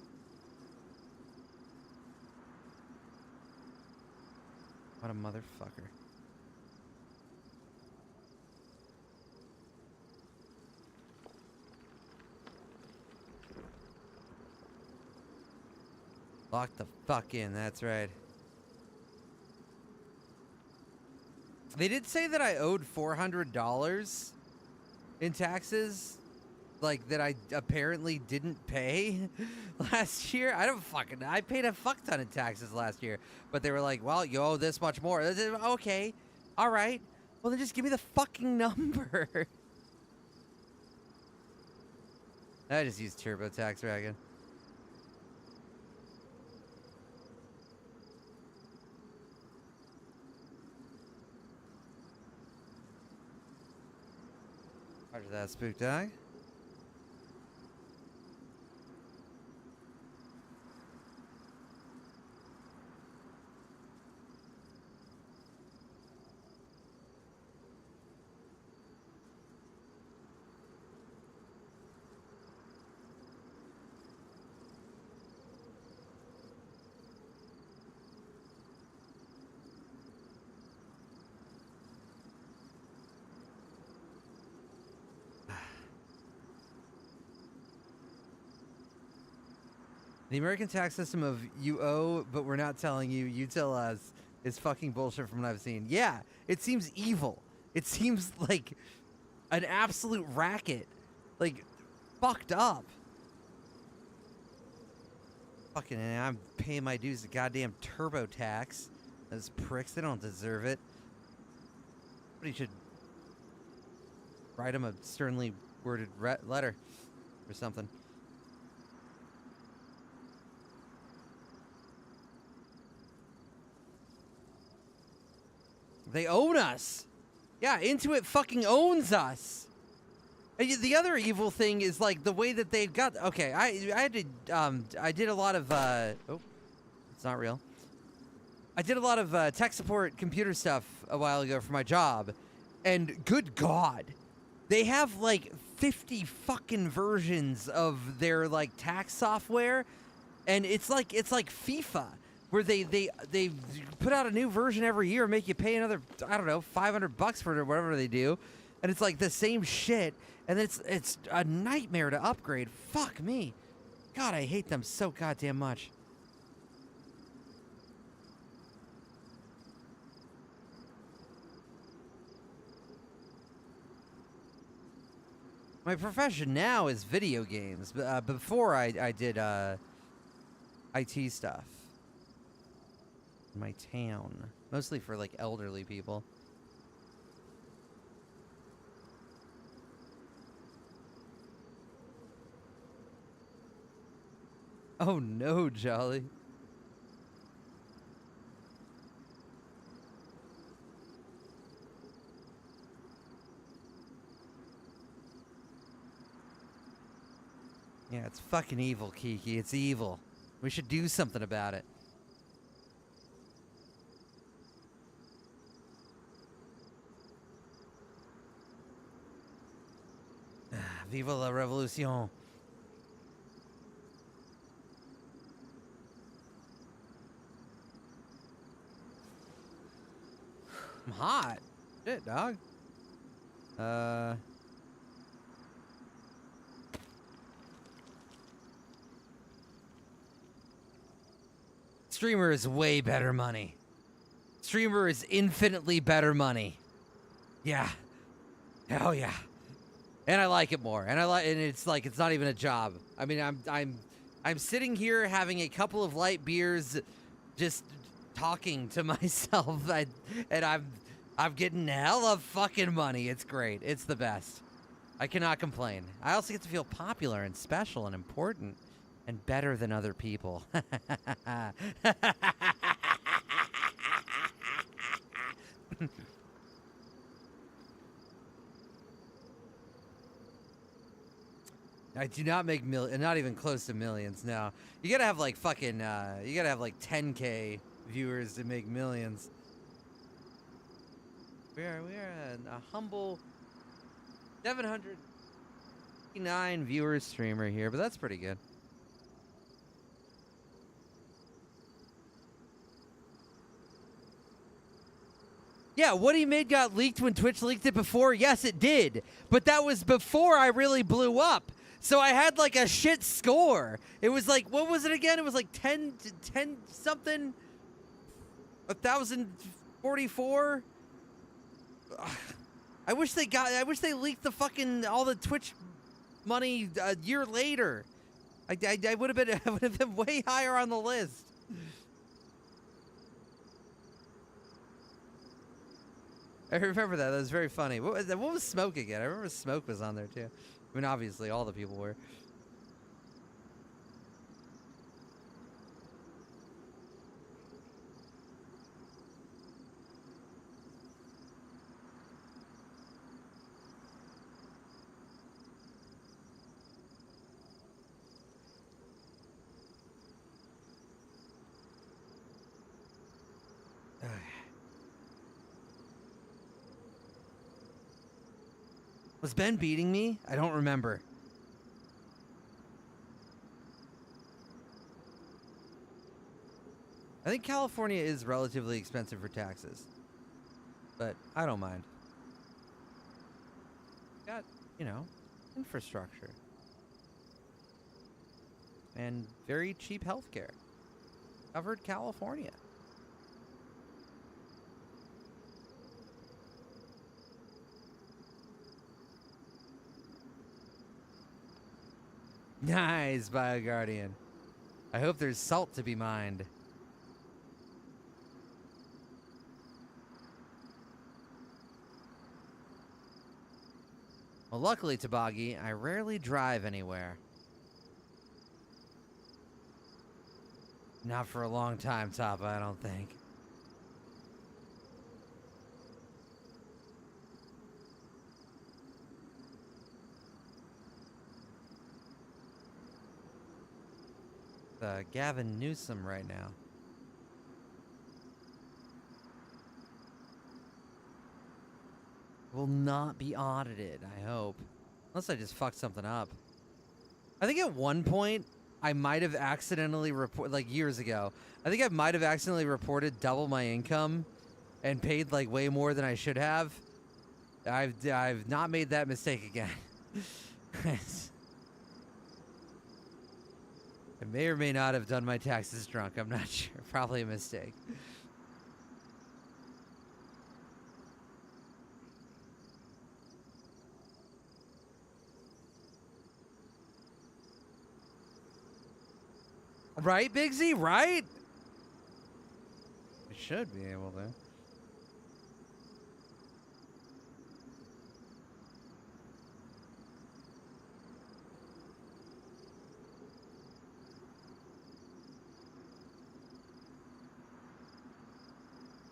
What a motherfucker. Lock the fuck in, that's right. They did say that I owed $400 in taxes, like that I apparently didn't pay last year. I don't fucking know. I paid a fuck ton of taxes last year, but they were like, well, you owe this much more. Okay, all right. Well, then just give me the fucking number. I just used TurboTax Dragon. Roger that, Spook Dog. The American tax system of you owe, but we're not telling you, you tell us, is fucking bullshit from what I've seen. Yeah, it seems evil. It seems like an absolute racket. Like, fucked up. Fucking, and I'm paying my dues to goddamn TurboTax. Those pricks, they don't deserve it. Somebody should write them a sternly worded letter or something. They own us. Yeah, Intuit fucking owns us. And the other evil thing is like the way that they've got. Okay, I did a lot of. Oh, it's not real. I did a lot of tech support computer stuff a while ago for my job, and good God, they have like 50 fucking versions of their like tax software, and it's like FIFA. Where they put out a new version every year, make you pay another, I don't know, $500 for it or whatever they do, and it's like the same shit, and it's a nightmare to upgrade. Fuck me, God, I hate them so goddamn much. My profession now is video games. Before I did IT stuff. My town, mostly for like elderly people. Oh no, Jolly. Yeah, it's fucking evil, Kiki. It's evil. We should do something about it. Viva la revolution. I'm hot. Shit, dog. Streamer is way better money. Streamer is infinitely better money. Yeah. Hell yeah. And I like it more. And it's like it's not even a job. I mean, I'm sitting here having a couple of light beers, just talking to myself, and I'm getting hella fucking money. It's great. It's the best. I cannot complain. I also get to feel popular and special and important and better than other people. I do not make not even close to millions. No, you gotta have like fucking, you gotta have like 10K viewers to make millions. We are a humble 709 viewers streamer here, but that's pretty good. Yeah, what he made got leaked when Twitch leaked it before. Yes, it did, but that was before I really blew up. So I had like a shit score. It was like, what was it again? It was like 10 something, 1,044. I wish they leaked the fucking all the Twitch money a year later. I would have been way higher on the list. I remember that. That was very funny. What was Smoke again? I remember Smoke was on there too. I mean, obviously, all the people were. Was Ben beating me? I don't remember. I think California is relatively expensive for taxes, but I don't mind. Got, infrastructure and very cheap healthcare. Covered California. Nice, BioGuardian. I hope there's salt to be mined. Well, luckily, Tabagi, I rarely drive anywhere. Not for a long time, Tapa, I don't think. Gavin Newsom right now. Will not be audited, I hope. Unless I just fucked something up. I think at one point, I might have accidentally like years ago, I think I might have accidentally reported double my income and paid like way more than I should have. I've not made that mistake again. I may or may not have done my taxes drunk. I'm not sure. Probably a mistake. Right, Big Z? Right? I should be able to.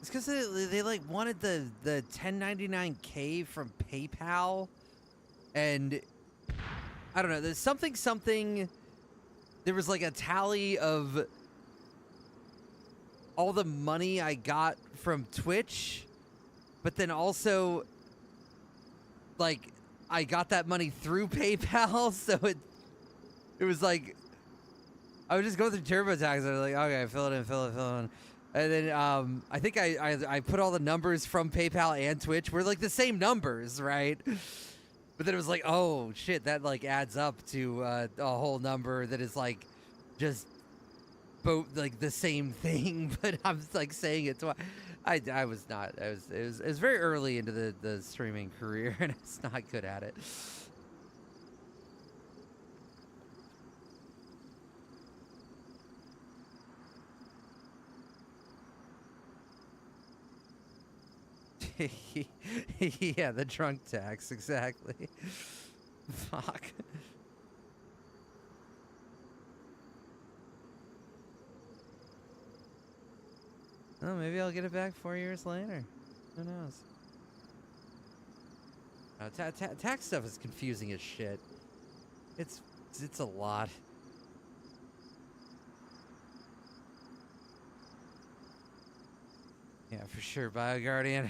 It's because they like wanted the 1099K from PayPal, and I don't know. There's something. There was like a tally of all the money I got from Twitch, but then also like I got that money through PayPal, so it was like I would just go through TurboTax and I was like, okay, fill it in. And then I think I put all the numbers from PayPal and Twitch were like the same numbers, right? But then it was like, oh shit, that like adds up to a whole number that is like just both like the same thing, but I'm like saying it twice. I was not. It was very early into the streaming career, and I was not good at it. Yeah, the drunk tax, exactly. Fuck. Oh, maybe I'll get it back 4 years later. Who knows? Tax stuff is confusing as shit. It's a lot. Yeah, for sure, BioGuardian.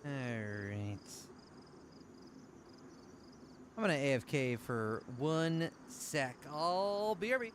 Alright. I'm gonna AFK for 1 sec. I'll BRB.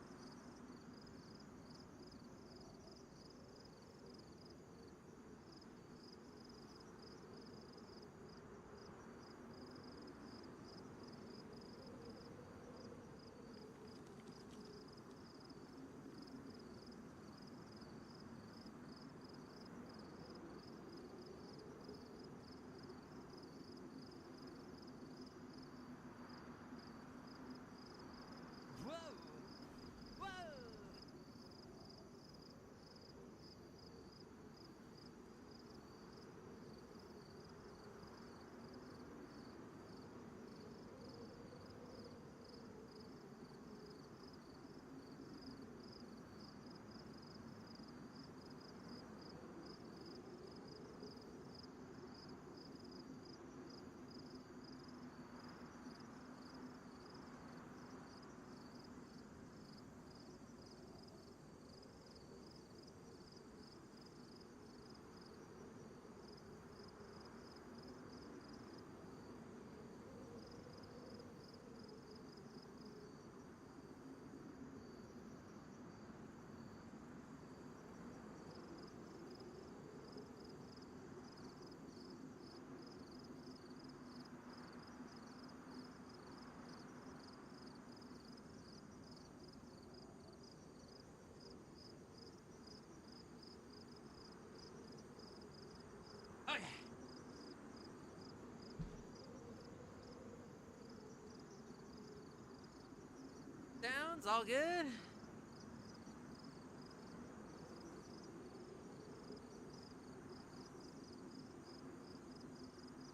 Sounds all good.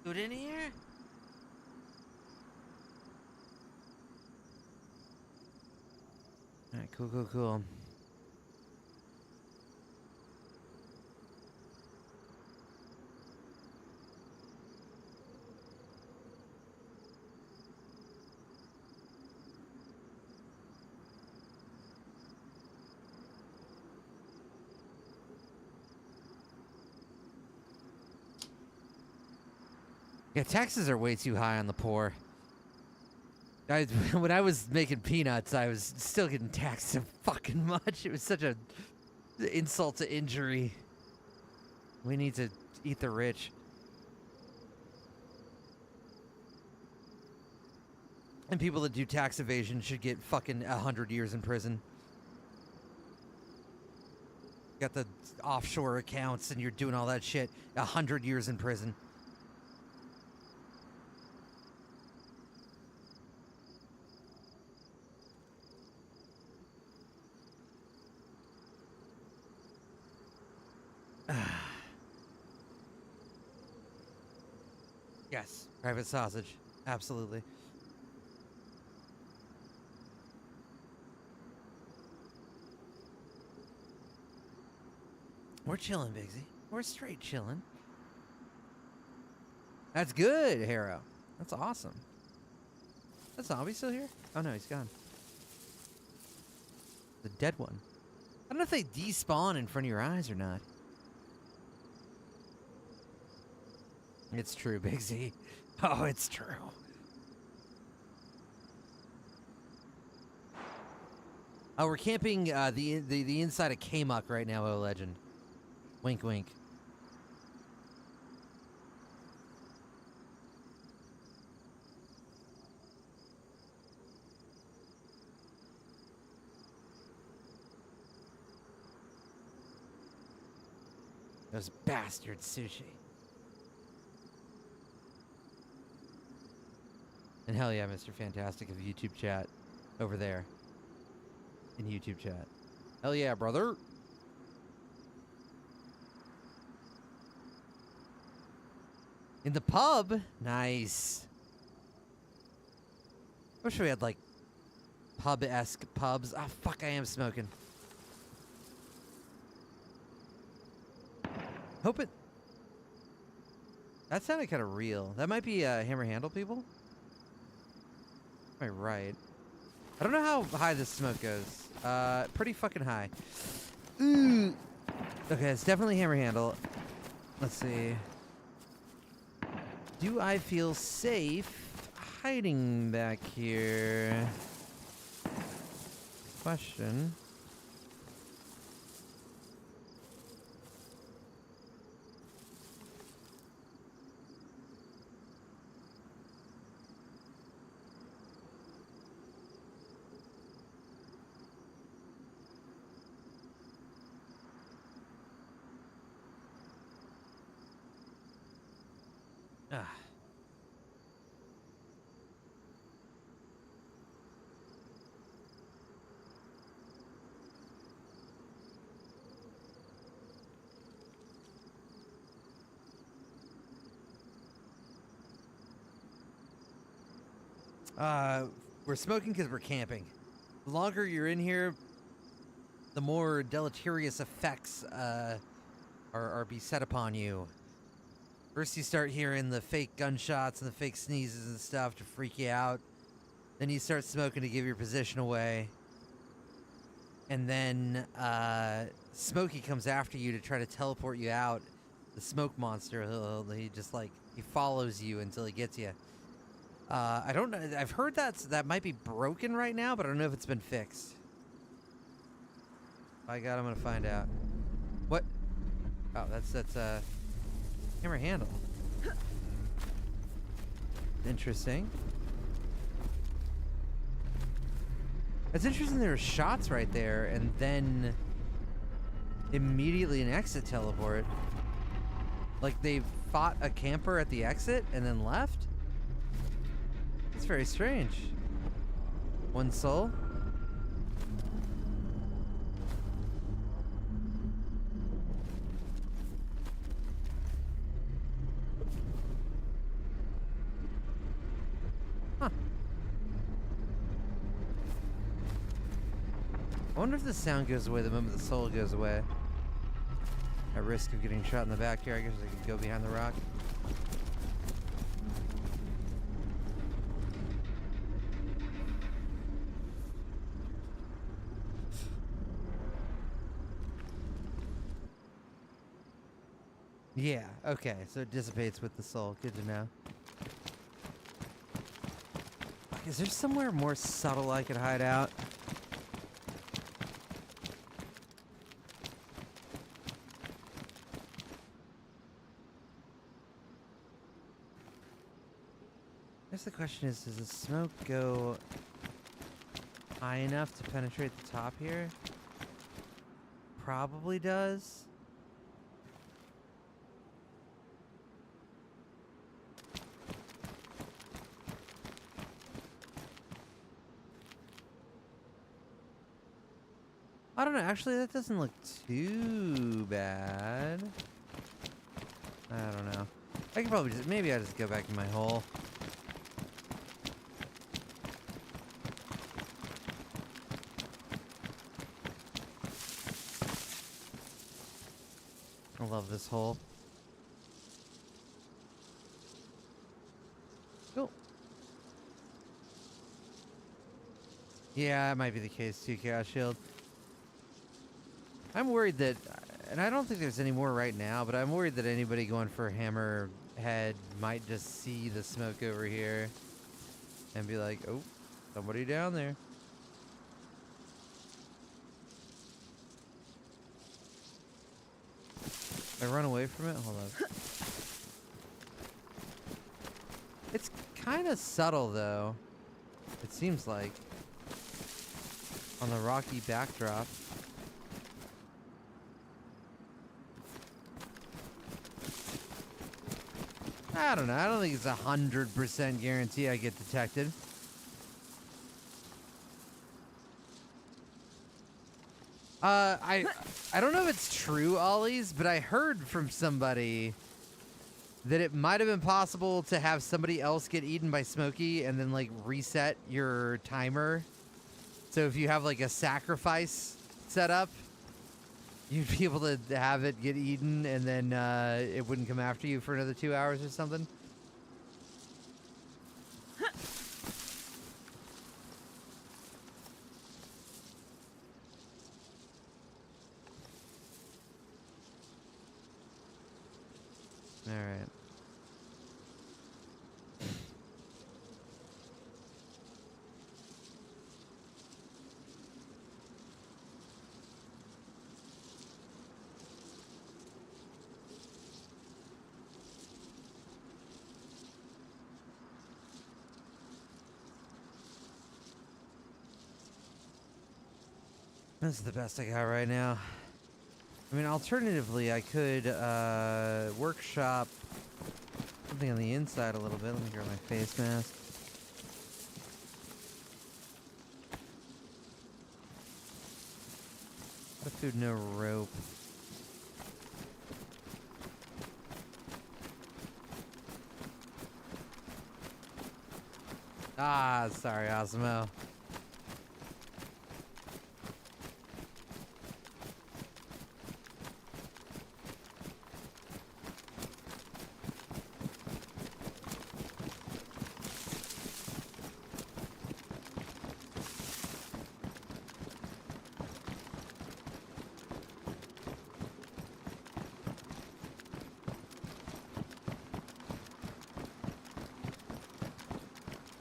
Good in here? Alright, cool. Yeah, taxes are way too high on the poor. When I was making peanuts, I was still getting taxed so fucking much. It was such a insult to injury. We need to eat the rich. And people that do tax evasion should get fucking 100 years in prison. Got the offshore accounts and you're doing all that shit. 100 years in prison. Yes, private sausage. Absolutely. We're chilling, Bigsy. We're straight chilling. That's good, Harrow. That's awesome. That zombie still here? Oh no, he's gone. The dead one. I don't know if they despawn in front of your eyes or not. It's true, Bigsy. Oh, it's true. Oh, we're camping the inside of K-Muck right now, O Legend. Wink, wink. Those bastard sushi. And hell yeah, Mr. Fantastic of YouTube chat over there. In YouTube chat. Hell yeah, brother. In the pub? Nice. I wish we had like pub-esque pubs. Ah, fuck, I am smoking. Hope it... That sounded kind of real. That might be hammer handle people? Am I right? I don't know how high this smoke goes. Pretty fucking high. Ooh. Okay, it's definitely hammer handle. Let's see. Do I feel safe hiding back here? Question. Ah. We're smoking because we're camping. The longer you're in here, the more deleterious effects are beset upon you. First you start hearing the fake gunshots and the fake sneezes and stuff to freak you out. Then you start smoking to give your position away. And then Smokey comes after you to try to teleport you out. The smoke monster, he follows you until he gets you. I don't know. I've heard that might be broken right now, but I don't know if it's been fixed. By God, I'm gonna find out. What? Oh, that's hammer handle. Interesting. It's interesting there are shots right there, and then immediately an exit teleport. Like they fought a camper at the exit and then left? It's very strange. One soul. Huh. I wonder if the sound goes away the moment the soul goes away. At risk of getting shot in the back here, I guess I could go behind the rock. Yeah, okay, so it dissipates with the soul. Good to know. Is there somewhere more subtle I could hide out? I guess the question is, does the smoke go high enough to penetrate the top here? Probably does. I don't know, actually that doesn't look too bad. I don't know. I could probably maybe I just go back in my hole. I love this hole. Cool. Yeah, that might be the case too, Chaos Shield. I'm worried that, and I don't think there's any more right now, but I'm worried that anybody going for Hammerhead might just see the smoke over here and be like, oh, somebody down there. If I run away from it? Hold on. It's kind of subtle, though. It seems like. On the rocky backdrop. I don't know. I don't think it's 100% guarantee I get detected. I don't know if it's true, Ollies, but I heard from somebody that it might have been possible to have somebody else get eaten by Smokey and then like reset your timer. So if you have like a sacrifice set up, you'd be able to have it get eaten and then it wouldn't come after you for another 2 hours or something. All right. This is the best I got right now. I mean, alternatively, I could workshop something on the inside a little bit. Let me grab my face mask. No food, no rope. Ah, sorry, Osmo.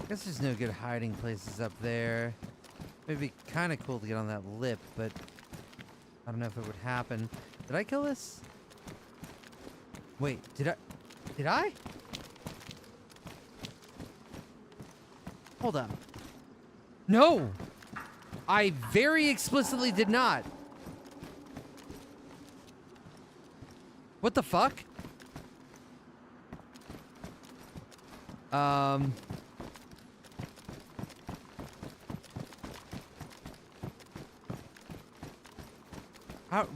I guess there's no good hiding places up there. It'd be kind of cool to get on that lip, but I don't know if it would happen. Did I kill this? Wait, did I? Did I? Hold up. No! I very explicitly did not. What the fuck?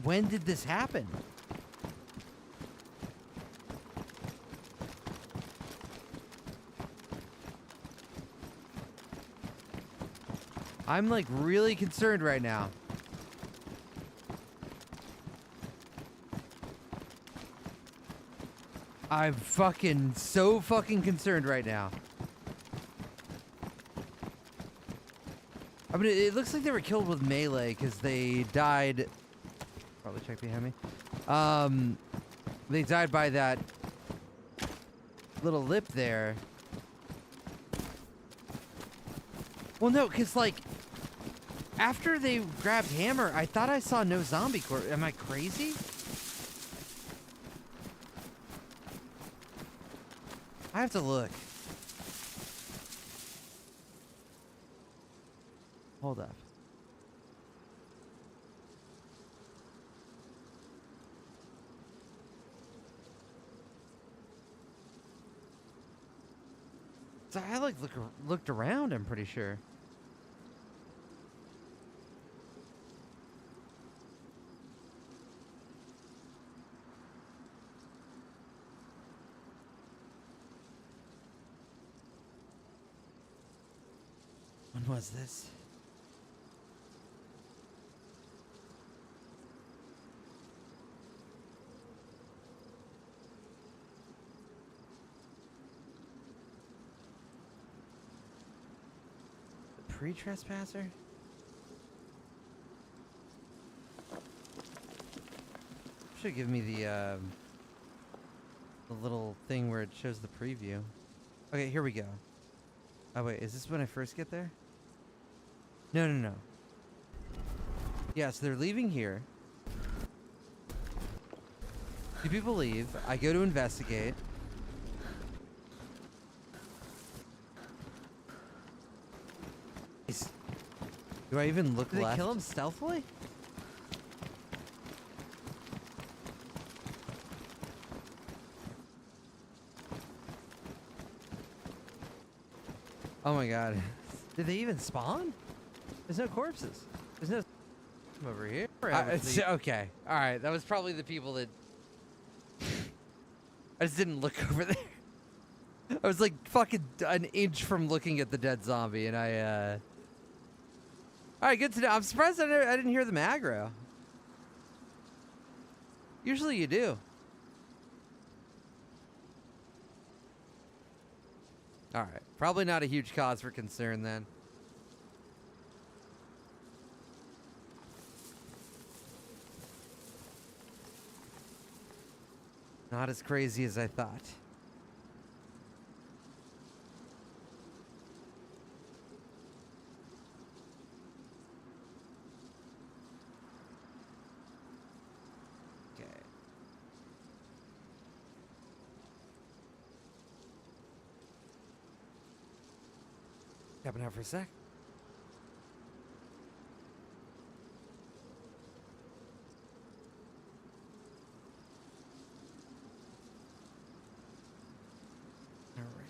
When did this happen? I'm like really concerned right now. I'm fucking so fucking concerned right now. I mean, it looks like they were killed with melee because they died. Probably check behind me. They died by that little lip there. Well, no, because like after they grabbed Hammer, I thought I saw no zombie corpse. Am I crazy? I have to look. Hold up. So I like looked around, I'm pretty sure. When was this? Pre-trespasser? Should give me the little thing where it shows the preview. Okay, here we go. Oh wait, is this when I first get there? No, no, no. Yeah, so they're leaving here. Two people leave. I go to investigate. Do I even look left? Did they kill him stealthily? Oh my god. Did they even spawn? There's no corpses. There's no over here. Okay. All right. That was probably the people that. I just didn't look over there. I was like fucking an inch from looking at the dead zombie, and I. All right, good to know. I'm surprised I didn't hear them aggro. Usually you do. All right. Probably not a huge cause for concern then. Not as crazy as I thought. Okay. Capping out for a sec. All right.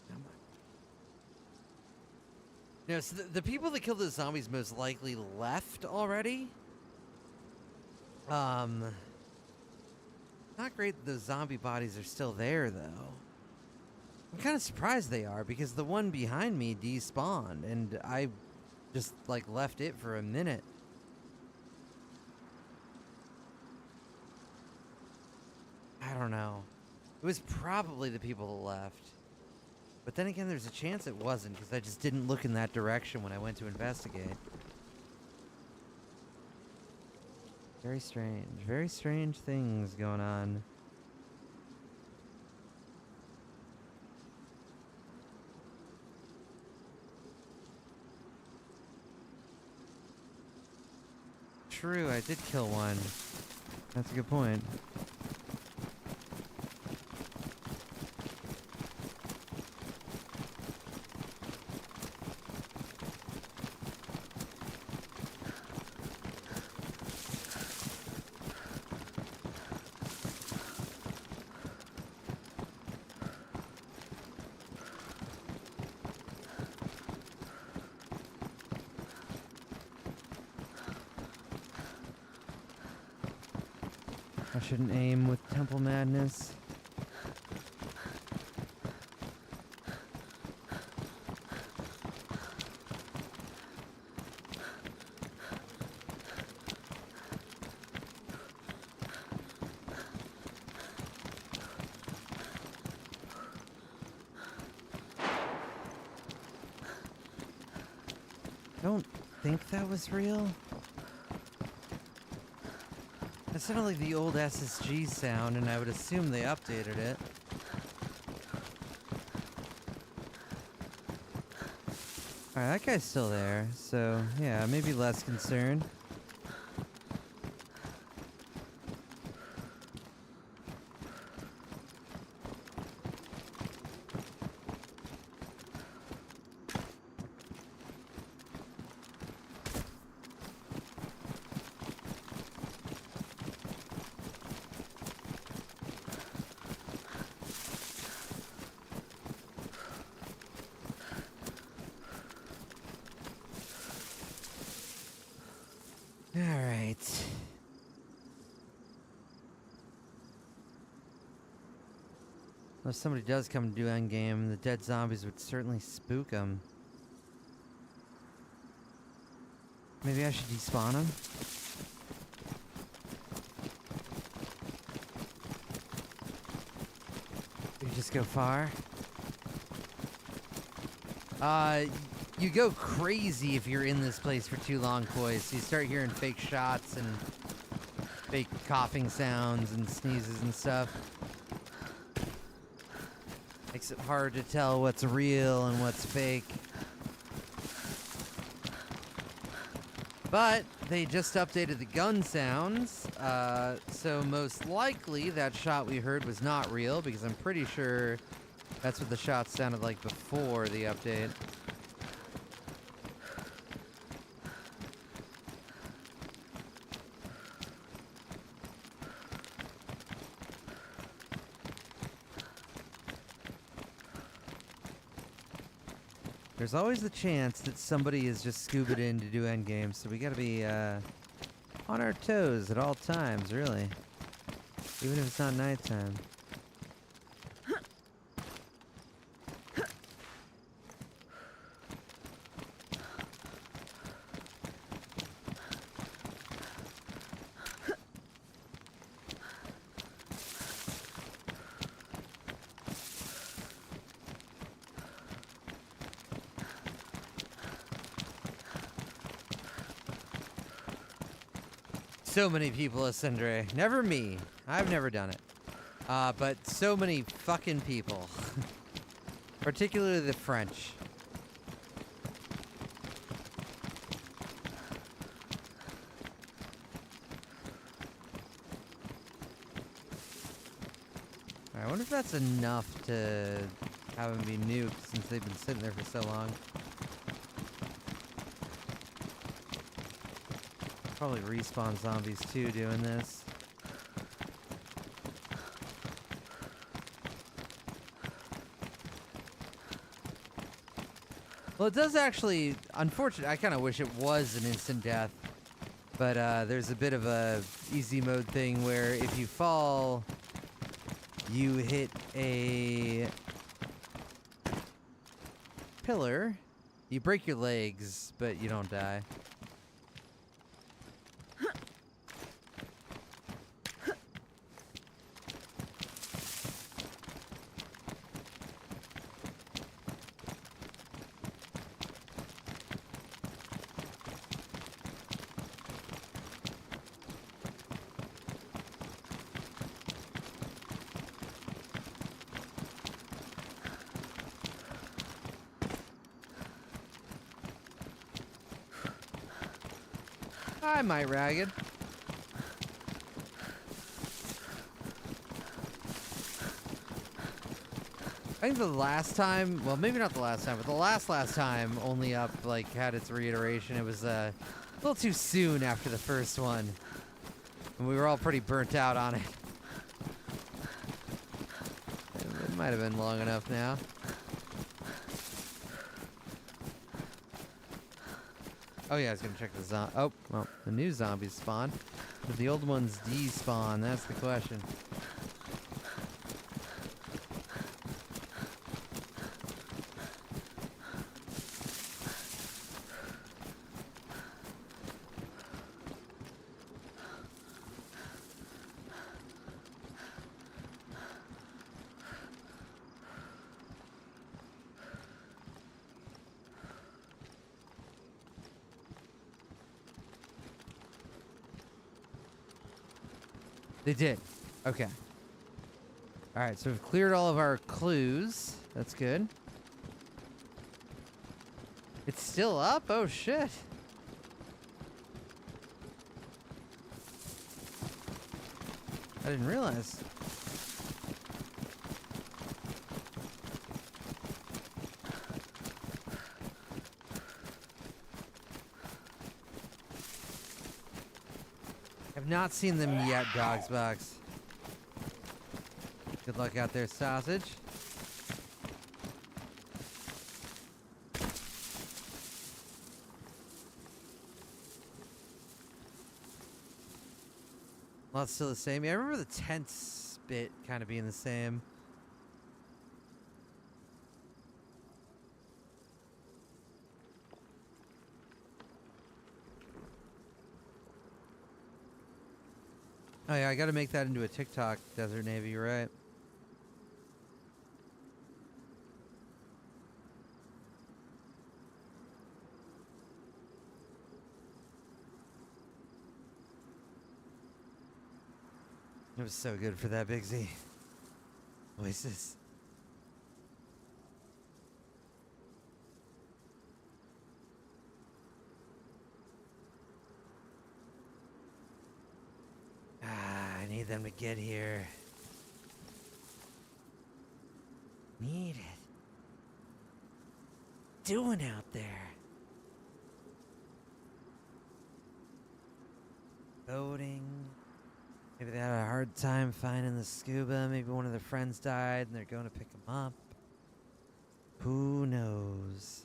Come on. No, so the people that killed the zombies most likely left already. Not great that the zombie bodies are still there, though. I'm kind of surprised they are, because the one behind me despawned, and I just, like, left it for a minute. I don't know. It was probably the people that left. But then again, there's a chance it wasn't, because I just didn't look in that direction when I went to investigate. Very strange things going on. True, I did kill one. That's a good point. I shouldn't aim with Temple Madness. Don't think that was real. That sounded like the old SSG sound, and I would assume they updated it. Alright, that guy's still there, so yeah, maybe less concerned. Alright. Well, if somebody does come to do endgame, the dead zombies would certainly spook them. Maybe I should despawn them? You just go far? You go crazy if you're in this place for too long, Koi. So you start hearing fake shots and fake coughing sounds and sneezes and stuff. Makes it hard to tell what's real and what's fake. But they just updated the gun sounds, so most likely that shot we heard was not real, because I'm pretty sure that's what the shots sounded like before the update. There's always the chance that somebody is just scubaed in to do endgame, so we gotta be on our toes at all times, really. Even if it's not nighttime. So many people, Ascendre. Never me. I've never done it. But so many fucking people. Particularly the French. I wonder if that's enough to have them be nuked since they've been sitting there for so long. Probably respawn zombies too doing this. Well, it does actually, unfortunately, I kind of wish it was an instant death. But there's a bit of a easy mode thing where if you fall, you hit a pillar, you break your legs, but you don't die. Hi, my ragged. I think the last time, well, maybe not the last time, but the last time Only Up like had its reiteration. It was a little too soon after the first one, and we were all pretty burnt out on it. It might have been long enough now. Oh yeah, I was gonna check the oh, well, the new zombies spawn. But the old ones despawn, that's the question. They did. Okay. Alright, so we've cleared all of our clues. That's good. It's still up? Oh, shit. I didn't realize. I've not seen them yet, Dogs Box. Good luck out there, sausage. Well, it's still the same. Yeah, I remember the tents bit kind of being the same. Oh yeah, I gotta make that into a TikTok, Desert Navy, you're right. It was so good for that, Big Z. Voices. I need them to get here. Need it. Doing out there? Boating. Maybe they had a hard time finding the scuba. Maybe one of their friends died and they're going to pick them up. Who knows?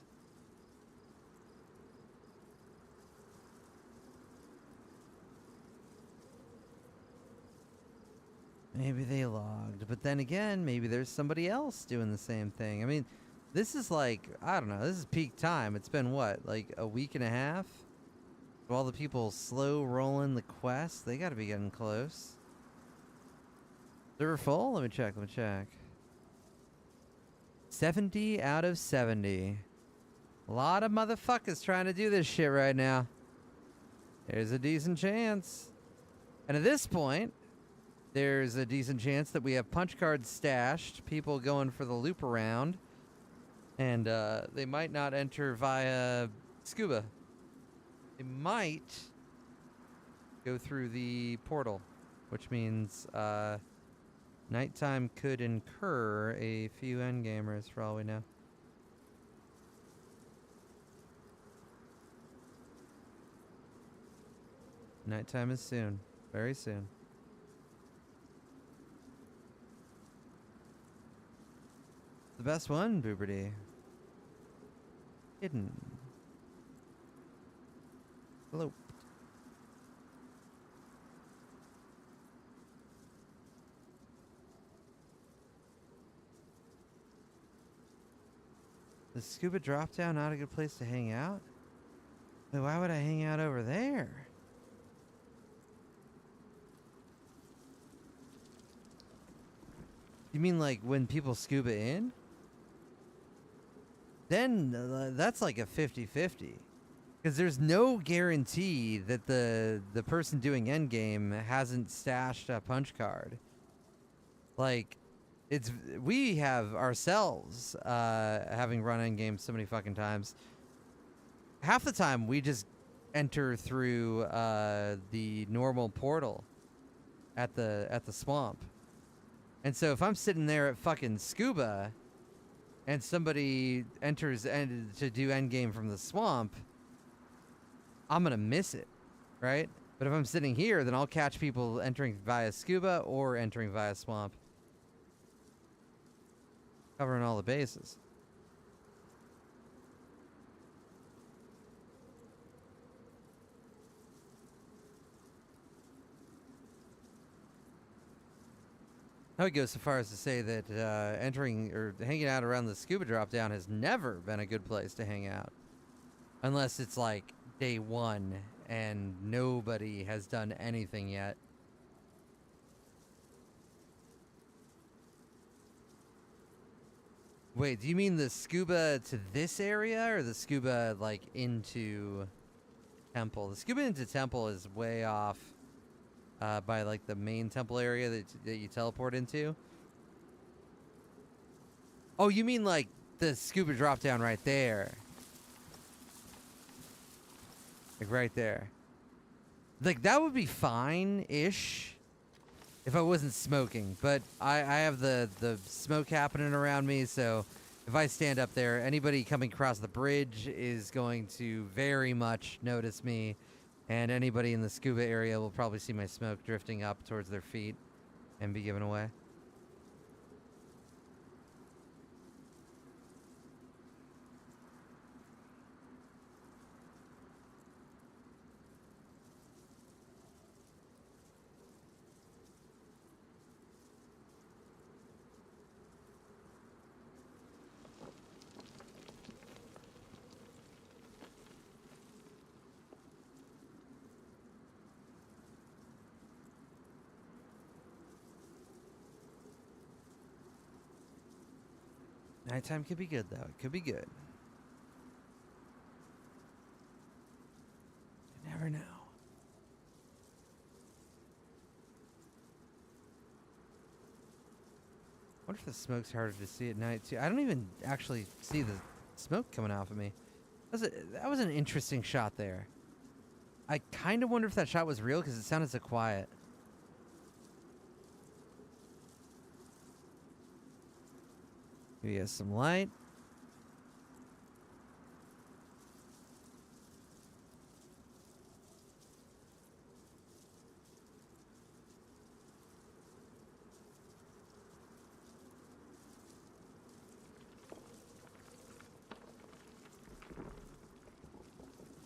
Maybe they logged, but then again, maybe there's somebody else doing the same thing. I mean, this is like, I don't know, this is peak time. It's been what, like a week and a half? So all the people slow rolling the quest, they gotta be getting close. Server full? Let me check, 70 out of 70. A lot of motherfuckers trying to do this shit right now. There's a decent chance. And at this point, there's a decent chance that we have punch cards stashed, people going for the loop around, and they might not enter via scuba. They might go through the portal, which means nighttime could incur a few endgamers for all we know. Nighttime is soon, very soon. The best one, Booberty. Hidden. Hello. The scuba drop down not a good place to hang out? Wait, why would I hang out over there? You mean like when people scuba in? Then that's like a 50-50. Because there's no guarantee that the person doing endgame hasn't stashed a punch card. Like, we have ourselves, having run endgame so many fucking times. Half the time we just enter through the normal portal at the swamp. And so if I'm sitting there at fucking scuba and somebody enters to do endgame from the swamp, I'm going to miss it, right? But if I'm sitting here, then I'll catch people entering via scuba or entering via swamp. Covering all the bases. I would go so far as to say that entering or hanging out around the scuba drop down has never been a good place to hang out. Unless it's like day one and nobody has done anything yet. Wait, do you mean the scuba to this area or the scuba like into temple? The scuba into temple is way off. By like the main temple area that you teleport into. Oh, you mean like the scuba drop down right there? Like right there. Like that would be fine-ish if I wasn't smoking. But I have the smoke happening around me, so if I stand up there, anybody coming across the bridge is going to very much notice me. And anybody in the scuba area will probably see my smoke drifting up towards their feet and be given away. Nighttime could be good, though. It could be good. You never know. I wonder if the smoke's harder to see at night, too. I don't even actually see the smoke coming off of me. That was an interesting shot there. I kind of wonder if that shot was real because it sounded so quiet. Maybe he has some light.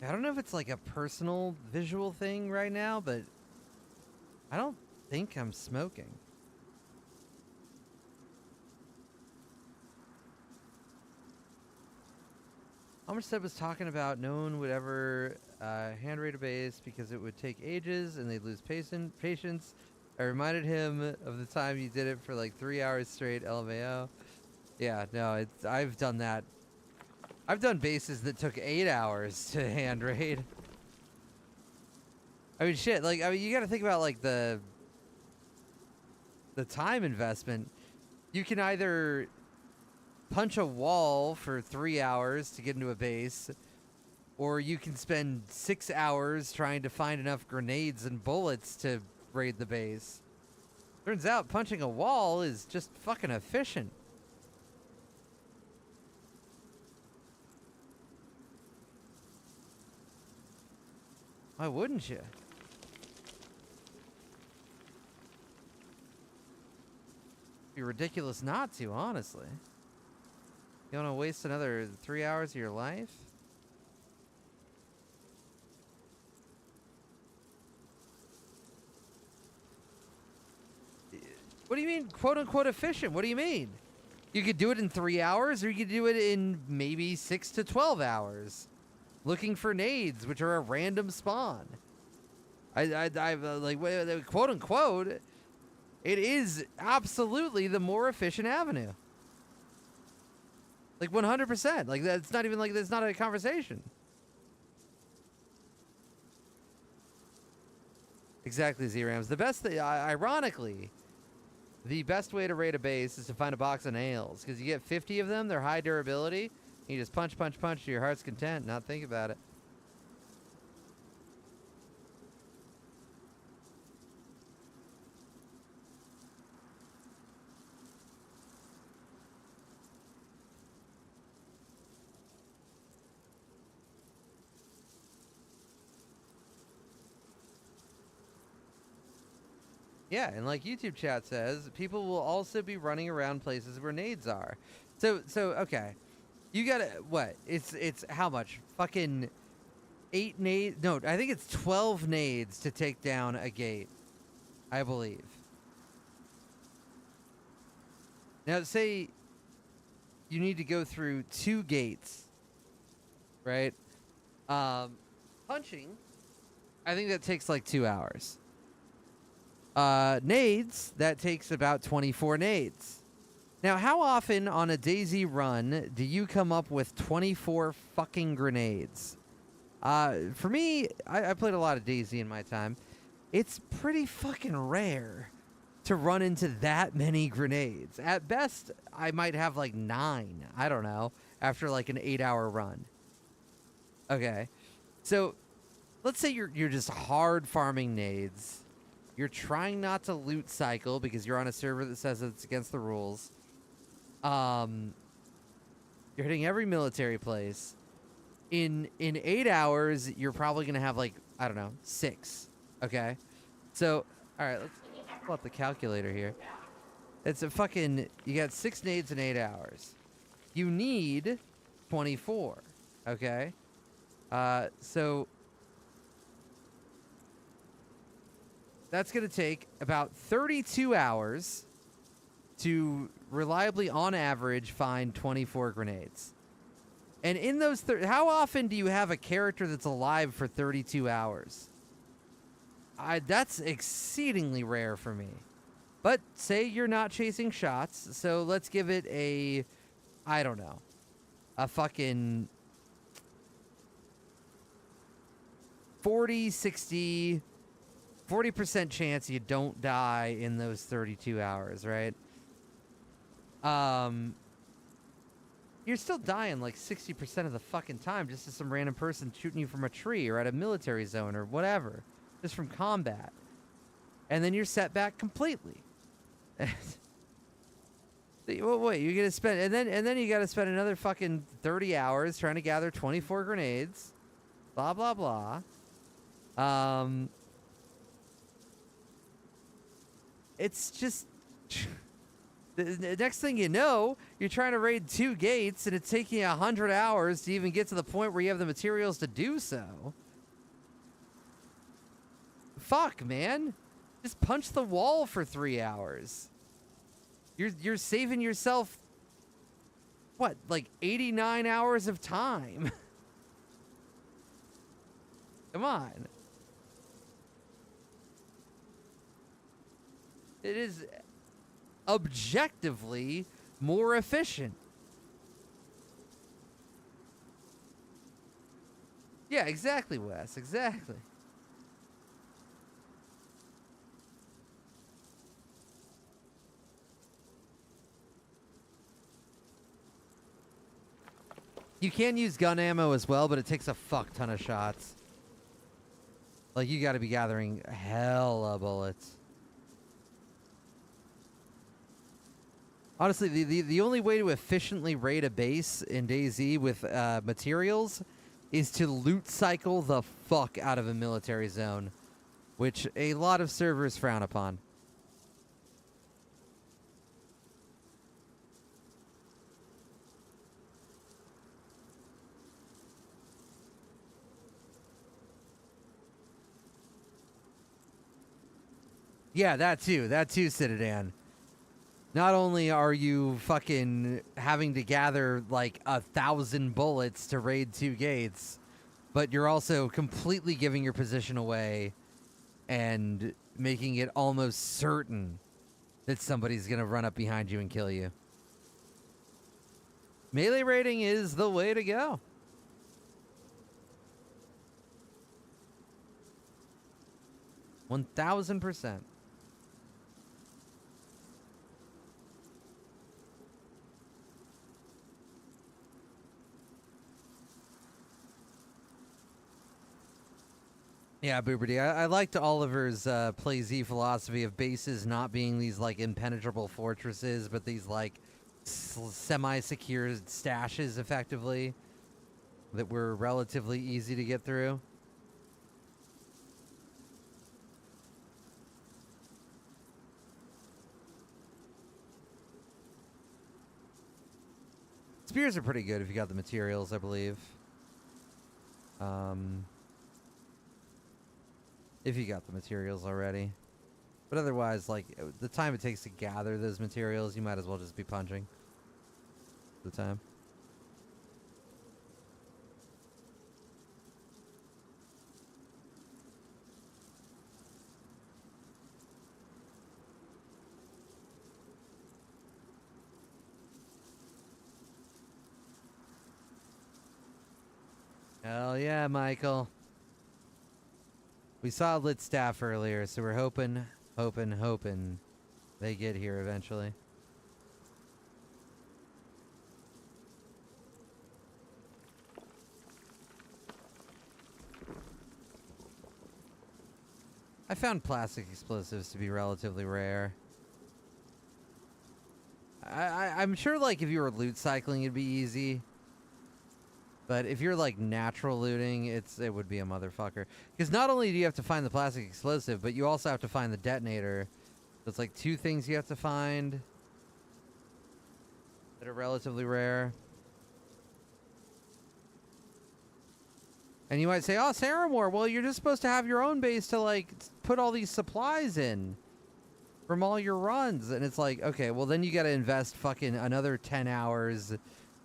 I don't know if it's like a personal visual thing right now, but I don't think I'm smoking. Almerstead was talking about no one would ever hand raid a base because it would take ages and they'd lose patience. I reminded him of the time you did it for like 3 hours straight, LMAO. Yeah, no, I've done that. I've done bases that took 8 hours to hand raid. I mean, shit, like, I mean, you gotta think about, like, the time investment. You can either punch a wall for 3 hours to get into a base, or you can spend 6 hours trying to find enough grenades and bullets to raid the base. Turns out punching a wall is just fucking efficient. Why wouldn't you? Be ridiculous not to, honestly. You want to waste another 3 hours of your life? What do you mean, quote unquote, efficient? What do you mean? You could do it in 3 hours, or you could do it in maybe 6 to 12 hours. Looking for nades, which are a random spawn. Like, quote unquote, it is absolutely the more efficient avenue. Like 100%. Like that's not even like that's not a conversation. Exactly, Z-Rams. The best thing, ironically, the best way to raid a base is to find a box of nails, because you get 50 of them. They're high durability. You just punch, punch, punch to your heart's content, not think about it. Yeah, and like YouTube chat says, people will also be running around places where nades are. So okay. You gotta, what? It's how much? Fucking 8 nades? No, I think it's 12 nades to take down a gate, I believe. Now, say you need to go through 2 gates, right? Punching, I think that takes like 2 hours. Nades, that takes about 24 nades. Now, how often on a DayZ run do you come up with 24 fucking grenades? For me, I played a lot of DayZ in my time. It's pretty fucking rare to run into that many grenades. At best, I might have like 9, I don't know, after like an 8-hour run. Okay, so let's say you're just hard farming nades. You're trying not to loot cycle because you're on a server that says it's against the rules. You're hitting every military place. In 8 hours, you're probably gonna have like, I don't know, 6. Okay, so all right, let's pull up the calculator here. It's a fucking, you got 6 nades in 8 hours. You need 24. Okay, so that's going to take about 32 hours to reliably, on average, find 24 grenades. And in those, how often do you have a character that's alive for 32 hours? That's exceedingly rare for me. But say you're not chasing shots, so let's give it a, I don't know, a fucking 40, 60... 40% chance you don't die in those 32 hours, right? You're still dying like 60% of the fucking time just to some random person shooting you from a tree or at a military zone or whatever, just from combat. And then you're set back completely. Well, wait, you're gonna spend, and then you gotta spend another fucking 30 hours trying to gather 24 grenades, blah blah blah. It's just the next thing you know, you're trying to raid 2 gates, and it's taking you 100 hours to even get to the point where you have the materials to do so. Fuck, man. Just punch the wall for 3 hours. You're saving yourself, what, like 89 hours of time? Come on. It is objectively more efficient. Yeah, exactly, Wes. Exactly. You can use gun ammo as well, but it takes a fuck ton of shots. Like, you gotta be gathering hella bullets. Honestly, the only way to efficiently raid a base in DayZ with materials is to loot cycle the fuck out of a military zone, which a lot of servers frown upon. Yeah, that too, Citadan. Not only are you fucking having to gather like 1,000 bullets to raid 2 gates, but you're also completely giving your position away and making it almost certain that somebody's gonna run up behind you and kill you. Melee raiding is the way to go. $1,000%. Yeah, Booberty. I liked Oliver's Play Z philosophy of bases not being these like impenetrable fortresses, but these like semi-secure stashes, effectively, that were relatively easy to get through. Spears are pretty good if you got the materials, I believe. If you got the materials already. But otherwise, like, the time it takes to gather those materials, you might as well just be punching the time. Hell yeah, Michael. We saw lit staff earlier, so we're hoping they get here eventually. I found plastic explosives to be relatively rare. I'm sure, like, if you were loot cycling, it'd be easy. But if you're like natural looting, it would be a motherfucker. Because not only do you have to find the plastic explosive, but you also have to find the detonator. So it's like 2 things you have to find that are relatively rare. And you might say, oh, Saramore, well, you're just supposed to have your own base to like put all these supplies in from all your runs. And it's like, okay, well then you got to invest fucking another 10 hours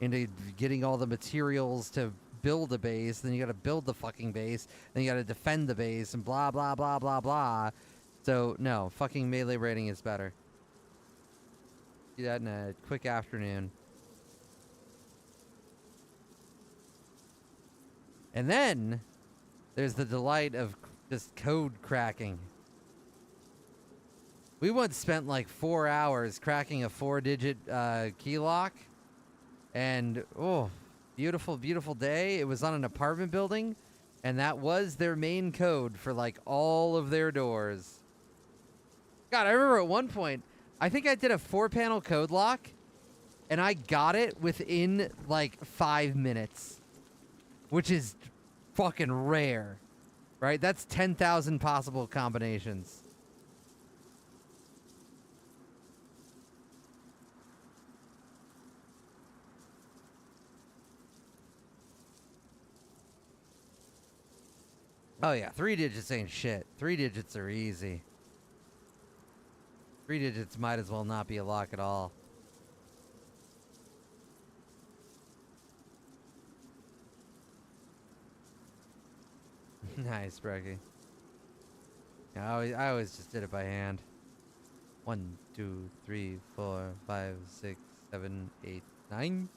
into getting all the materials to build a base, then you gotta build the fucking base, then you gotta defend the base, and blah, blah, blah, blah, blah. So, no, fucking melee raiding is better. Do that in a quick afternoon. And then, there's the delight of just code cracking. We once spent like 4 hours cracking a 4-digit key lock. And, oh, beautiful, beautiful day. It was on an apartment building, and that was their main code for, like, all of their doors. God, I remember at one point, I think I did a 4-panel code lock, and I got it within, like, 5 minutes. Which is fucking rare, right? That's 10,000 possible combinations. Oh yeah, 3 digits ain't shit. 3 digits are easy. 3 digits might as well not be a lock at all. Nice, Brecky. Yeah, I always just did it by hand. 1, 2, 3, 4, 5, 6, 7, 8, 9.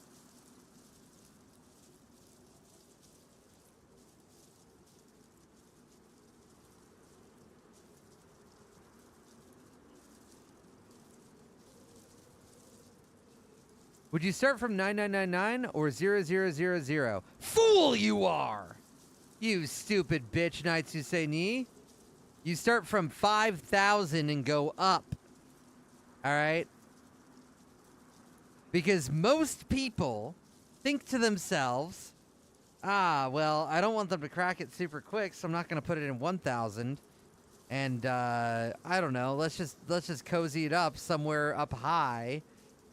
Would you start from 9999 or 0000? Fool you are! You stupid bitch, Knights Who Say Knee. You start from 5,000 and go up. Alright? Because most people think to themselves, well, I don't want them to crack it super quick, so I'm not going to put it in 1,000. And, I don't know, let's just cozy it up somewhere up high.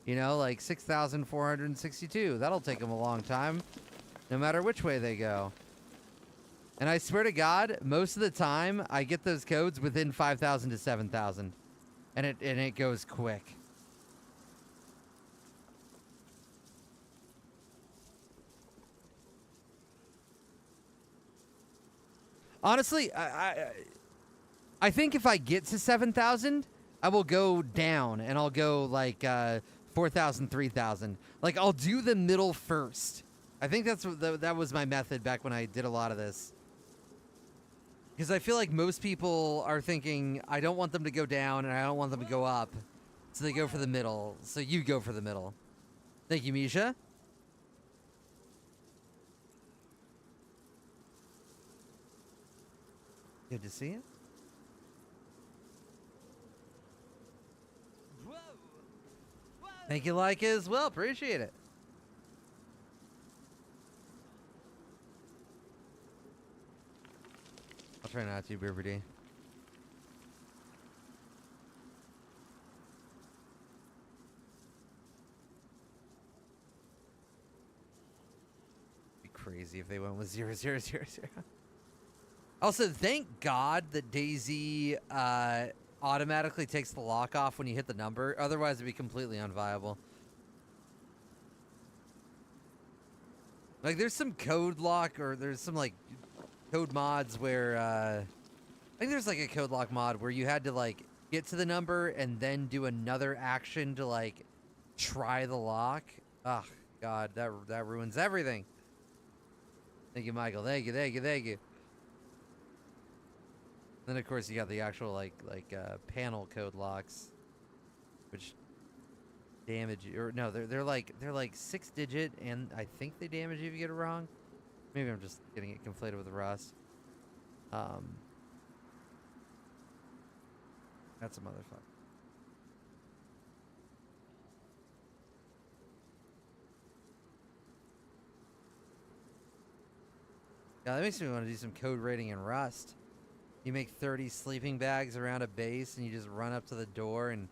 You know, like 6,462. That'll take them a long time, no matter which way they go. And I swear to God, most of the time, I get those codes within 5,000 to 7,000. And it goes quick. Honestly, I think if I get to 7,000, I will go down, and I'll go, like, 4,000, 3,000. Like, I'll do the middle first. I think that was my method back when I did a lot of this. Because I feel like most people are thinking, I don't want them to go down, and I don't want them to go up. So they go for the middle. So you go for the middle. Thank you, Misha. Good to see you. Thank you, Leica, as well. Appreciate it. I'll try not to, Beaver. Be crazy if they went with 0000. Also, thank God that Daisy automatically takes the lock off when you hit the number. Otherwise, it'd be completely unviable. Like, there's some code lock, or there's some, like, code mods where, I think there's, like, a code lock mod where you had to, like, get to the number and then do another action to, like, try the lock. Ugh, God, that ruins everything. Thank you, Michael. Thank you, thank you, thank you. Then of course you got the actual like panel code locks, which damage you, or no, they're like 6-digit, and I think they damage you if you get it wrong. Maybe I'm just getting it conflated with Rust. That's a motherfucker. Yeah, that makes me want to do some code rating in Rust. You make 30 sleeping bags around a base, and you just run up to the door and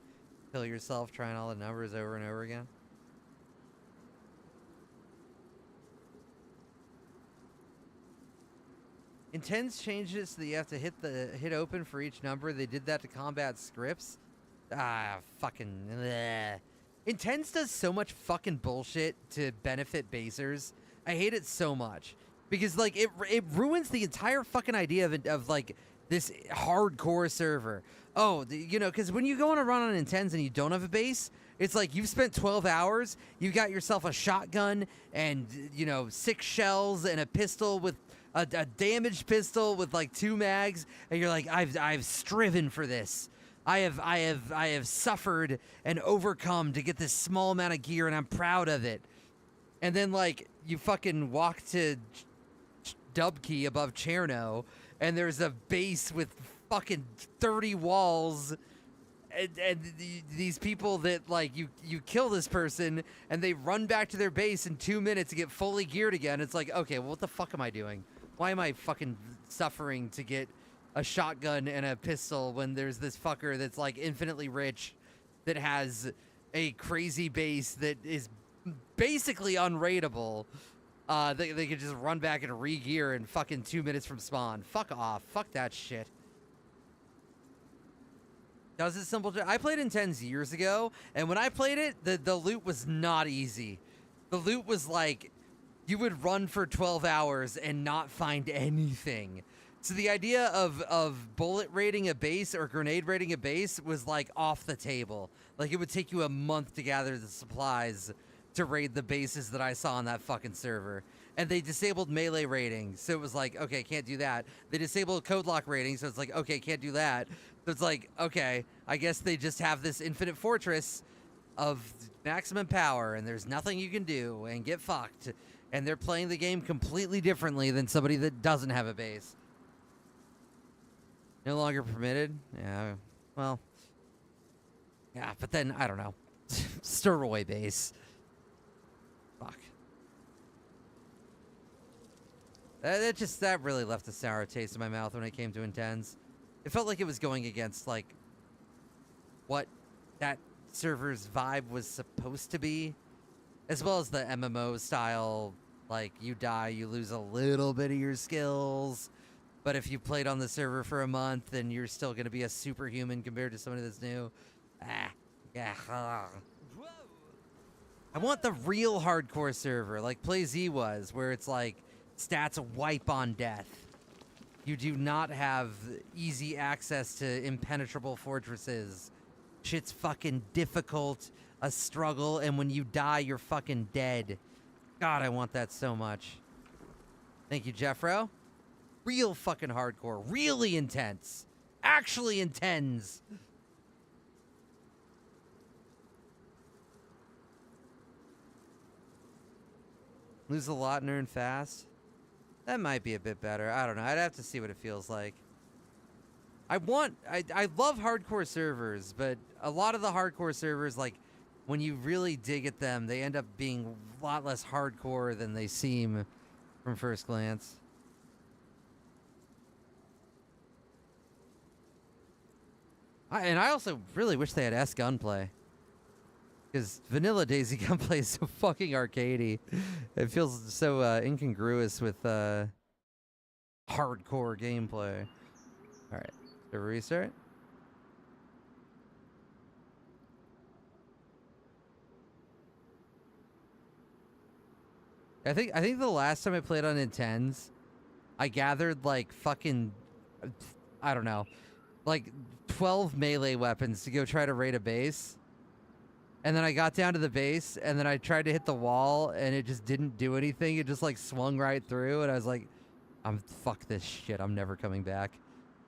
kill yourself trying all the numbers over and over again. Intense changed it so that you have to hit open for each number. They did that to combat scripts. Fucking bleh. Intense does so much fucking bullshit to benefit basers. I hate it so much. Because, like, it ruins the entire fucking idea of like, this hardcore server. Oh, you know, because when you go on a run on Intense and you don't have a base, it's like you've spent 12 hours, you got yourself a shotgun and, you know, 6 shells and a pistol with a damaged pistol with, like, 2 mags, and you're like, I've striven for this. I have suffered and overcome to get this small amount of gear, and I'm proud of it. And then, like, you fucking walk to Dubkey above Cherno, and there's a base with fucking 30 walls, and these people that, like, you kill this person, and they run back to their base in 2 minutes to get fully geared again. It's like, okay, well, what the fuck am I doing? Why am I fucking suffering to get a shotgun and a pistol when there's this fucker that's, like, infinitely rich that has a crazy base that is basically unraidable? They could just run back and re-gear in fucking 2 minutes from spawn. Fuck off. Fuck that shit. Does it simple? I played Intense years ago, and when I played it, the loot was not easy. The loot was like, you would run for 12 hours and not find anything. So the idea of bullet raiding a base or grenade raiding a base was like off the table. Like it would take you a month to gather the supplies to raid the bases that I saw on that fucking server. And they disabled melee raiding, so it was like, okay, can't do that. They disabled code lock raiding, so it's like, okay, can't do that. So it's like, okay, I guess they just have this infinite fortress of maximum power, and there's nothing you can do, and get fucked. And they're playing the game completely differently than somebody that doesn't have a base. No longer permitted? Yeah, well, yeah, but then, I don't know. Sturroy base. Fuck. That really left a sour taste in my mouth when it came to Intens. It felt like it was going against, like, what that server's vibe was supposed to be, as well as the MMO style, like, you die, you lose a little bit of your skills, but if you played on the server for a month, then you're still going to be a superhuman compared to somebody that's new. Yeah. I want the real hardcore server, like PlayZ was, where it's like, stats wipe on death. You do not have easy access to impenetrable fortresses. Shit's fucking difficult, a struggle, and when you die, you're fucking dead. God, I want that so much. Thank you, Jeffro. Real fucking hardcore. Really intense. Actually intense. Lose a lot and earn fast. That might be a bit better. I don't know. I'd have to see what it feels like. I love hardcore servers, but a lot of the hardcore servers, like, when you really dig at them, they end up being a lot less hardcore than they seem from first glance. I also really wish they had S gunplay. Because vanilla Daisy gunplay is so fucking arcadey. It feels so incongruous with hardcore gameplay. Alright, do a restart. I think the last time I played on Intens, I gathered like fucking, I don't know, like 12 melee weapons to go try to raid a base. And then I got down to the base, and then I tried to hit the wall, and it just didn't do anything. It just, like, swung right through, and I was like, fuck this shit. I'm never coming back.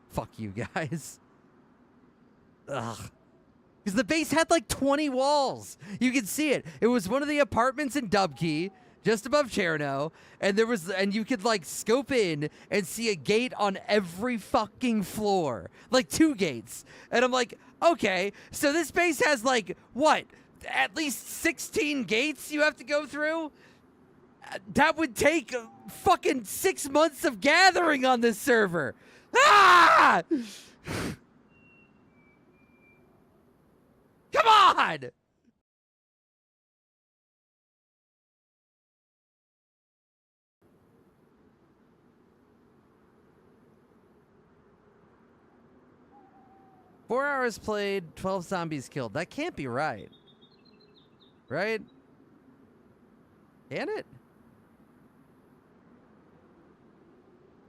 Fuck you guys. Ugh. Because the base had, like, 20 walls. You could see it. It was one of the apartments in Dubkey, just above Cherno, and you could, like, scope in and see a gate on every fucking floor. Like, 2 gates. And I'm like, okay, so this base has, like, what? At least 16 gates you have to go through? That would take fucking 6 months of gathering on this server. Ah! Come on! Four hours played, 12 zombies killed. That can't be right. Right? Can it?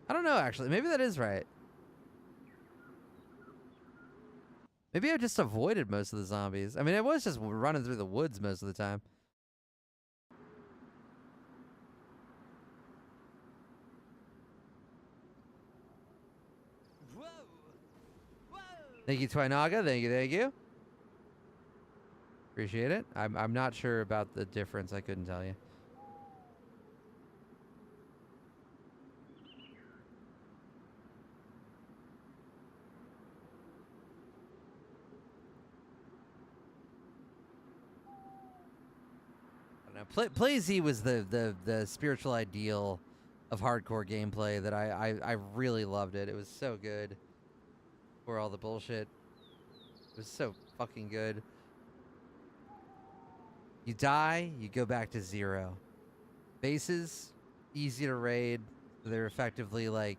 I don't know, actually. Maybe that is right. Maybe I just avoided most of the zombies. I mean, I was just running through the woods most of the time. Whoa. Whoa. Thank you, Twinaga. Thank you. Appreciate it. I'm not sure about the difference. I couldn't tell you. I don't know. PlayZ was the spiritual ideal of hardcore gameplay that I really loved it. It was so good. For all the bullshit. It was so fucking good. You die, you go back to 0. Bases, easy to raid. They're effectively like,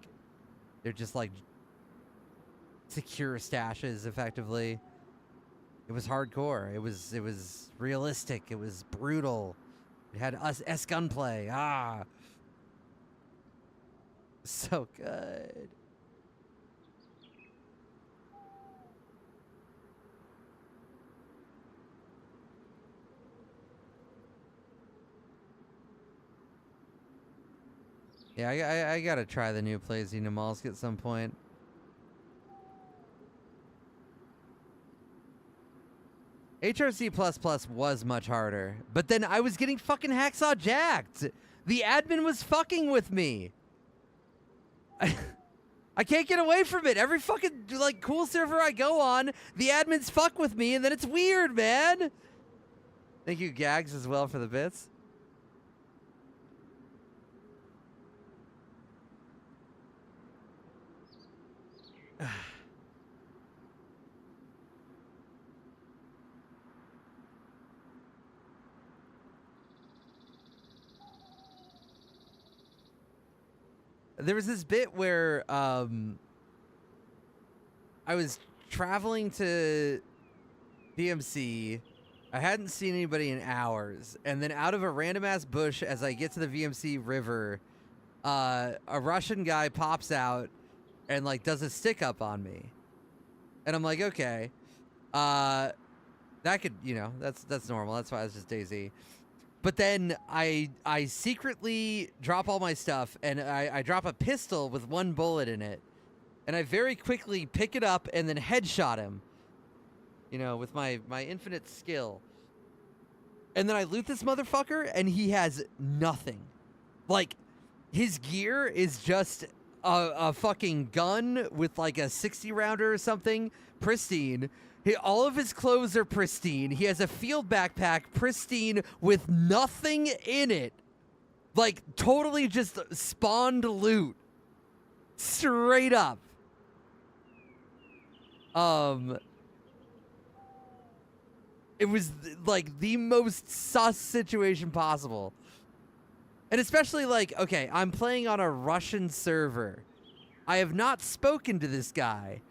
they're just like secure stashes, effectively. It was hardcore. It was realistic. It was brutal. It had S gunplay. Ah, so good. Yeah, I gotta try the new Plays Mollusk at some point. HRC++ was much harder, but then I was getting fucking hacksaw jacked. The admin was fucking with me. I can't get away from it. Every fucking like cool server I go on, the admins fuck with me, and then it's weird, man. Thank you, Gags, as well for the bits. There was this bit where I was traveling to VMC. I hadn't seen anybody in hours, and then out of a random ass bush, as I get to the VMC river, a Russian guy pops out and like does a stick up on me, and I'm like, okay, that could, you know, that's normal. That's why it's just DayZ. But then I secretly drop all my stuff, and I drop a pistol with one bullet in it, and I very quickly pick it up and then headshot him, you know, with my infinite skill. And then I loot this motherfucker, and he has nothing. Like, his gear is just a fucking gun with like a 60 rounder or something, pristine. All of his clothes are pristine. He has a field backpack, pristine, with nothing in it. Like, totally just spawned loot. Straight up. It was, like, the most sus situation possible. And especially, like, okay, I'm playing on a Russian server. I have not spoken to this guy.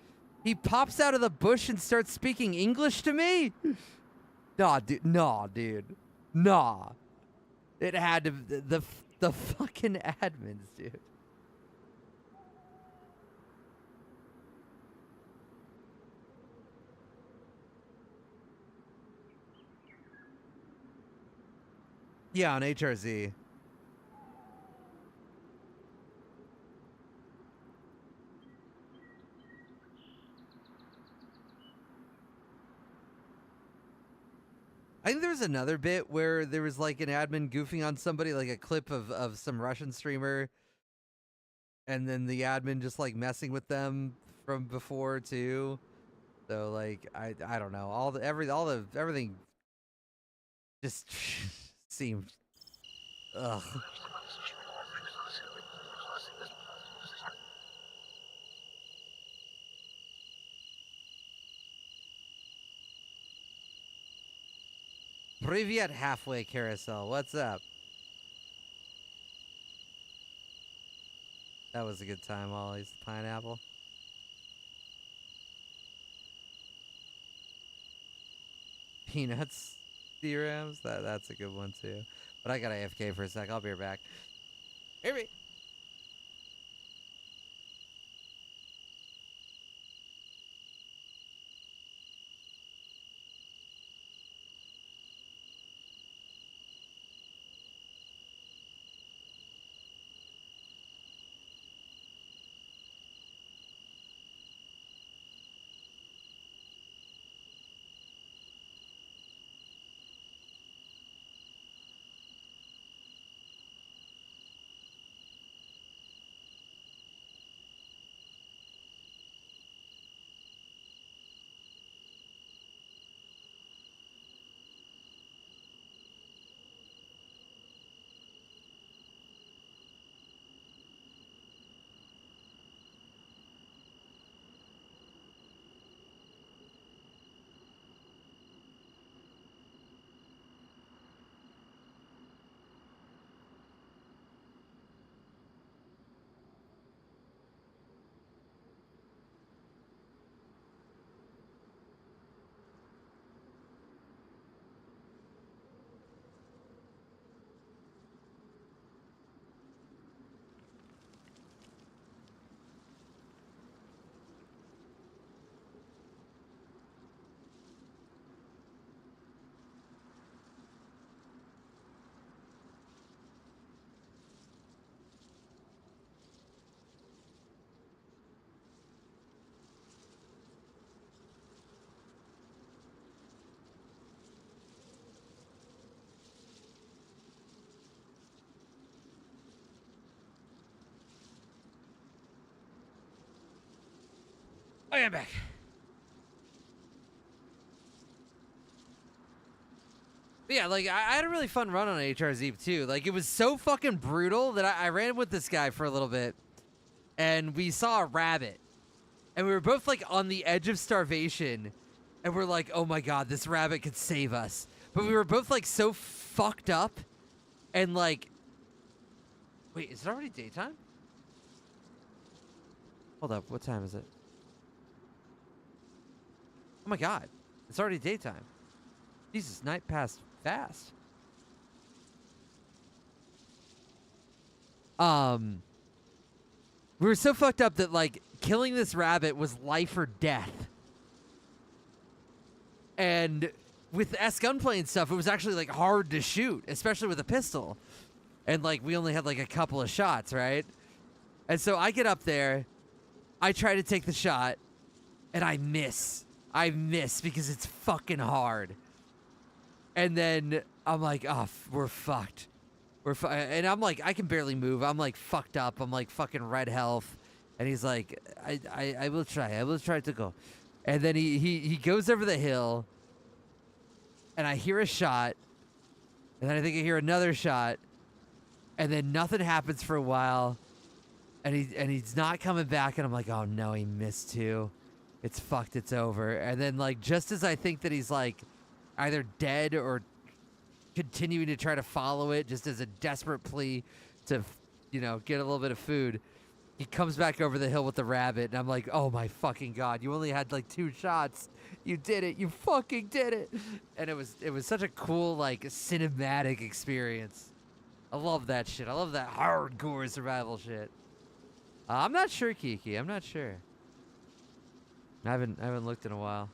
He pops out of the bush and starts speaking English to me? Nah, dude. Nah, dude. Nah. It had to the fucking admins, dude. Yeah, on HRZ. I think there was another bit where there was like an admin goofing on somebody, like a clip of some Russian streamer, and then the admin just like messing with them from before too. So like I don't know, everything just seemed ugh. Privyet halfway carousel. What's up? That was a good time, Ollie's pineapple. Peanuts theorems. That's a good one too. But I got AFK for a sec. I'll be right back. Hear me. I am back. But yeah, like, I had a really fun run on HRZ too. Like, it was so fucking brutal that I ran with this guy for a little bit, and we saw a rabbit, and we were both, like, on the edge of starvation, and we're like, oh my god, this rabbit could save us. But we were both, like, so fucked up, and, like... Wait, is it already daytime? Hold up, what time is it? Oh my god, it's already daytime. Jesus, night passed fast. We were so fucked up that, like, killing this rabbit was life or death. And with S gunplay and stuff, it was actually, like, hard to shoot, especially with a pistol. And, like, we only had, like, a couple of shots, right? And so I get up there, I try to take the shot, and I miss. I miss because it's fucking hard. And then I'm like, oh, we're fucked. And I'm like, I can barely move. I'm like fucked up. I'm like fucking red health. And he's like, I will try. I will try to go. And then he goes over the hill. And I hear a shot. And then I think I hear another shot. And then nothing happens for a while. And he's not coming back. And I'm like, oh no, he missed too. It's fucked. It's over. And then, like, just as I think that he's like either dead or continuing to try to follow it just as a desperate plea to, you know, get a little bit of food, he comes back over the hill with the rabbit, and I'm like, oh my fucking god, you only had like 2 shots. You did it. You fucking did it. And it was such a cool, like, cinematic experience. I love that shit. I love that hardcore survival shit. I'm not sure, Kiki. I'm not sure. I haven't looked in a while.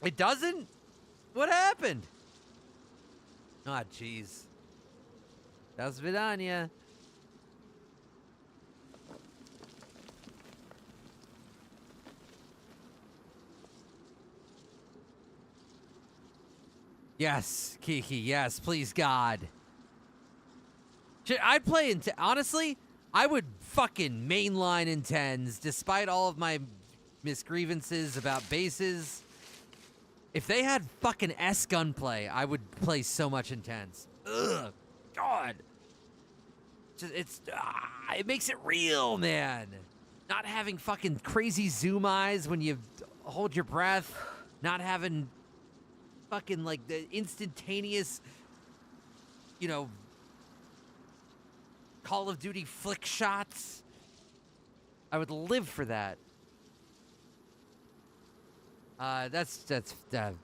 It doesn't? What happened? Oh, jeez. До свидания. Yes, Kiki, yes, please, God. I'd play in... Honestly, I would fucking mainline in 10s, despite all of my misgrievances about bases. If they had fucking S gunplay, I would play so much in 10s. Ugh, God. It makes it real, man. Not having fucking crazy zoom eyes when you hold your breath. Not having fucking, like, the instantaneous, you know, Call of Duty flick shots. I would live for that. That's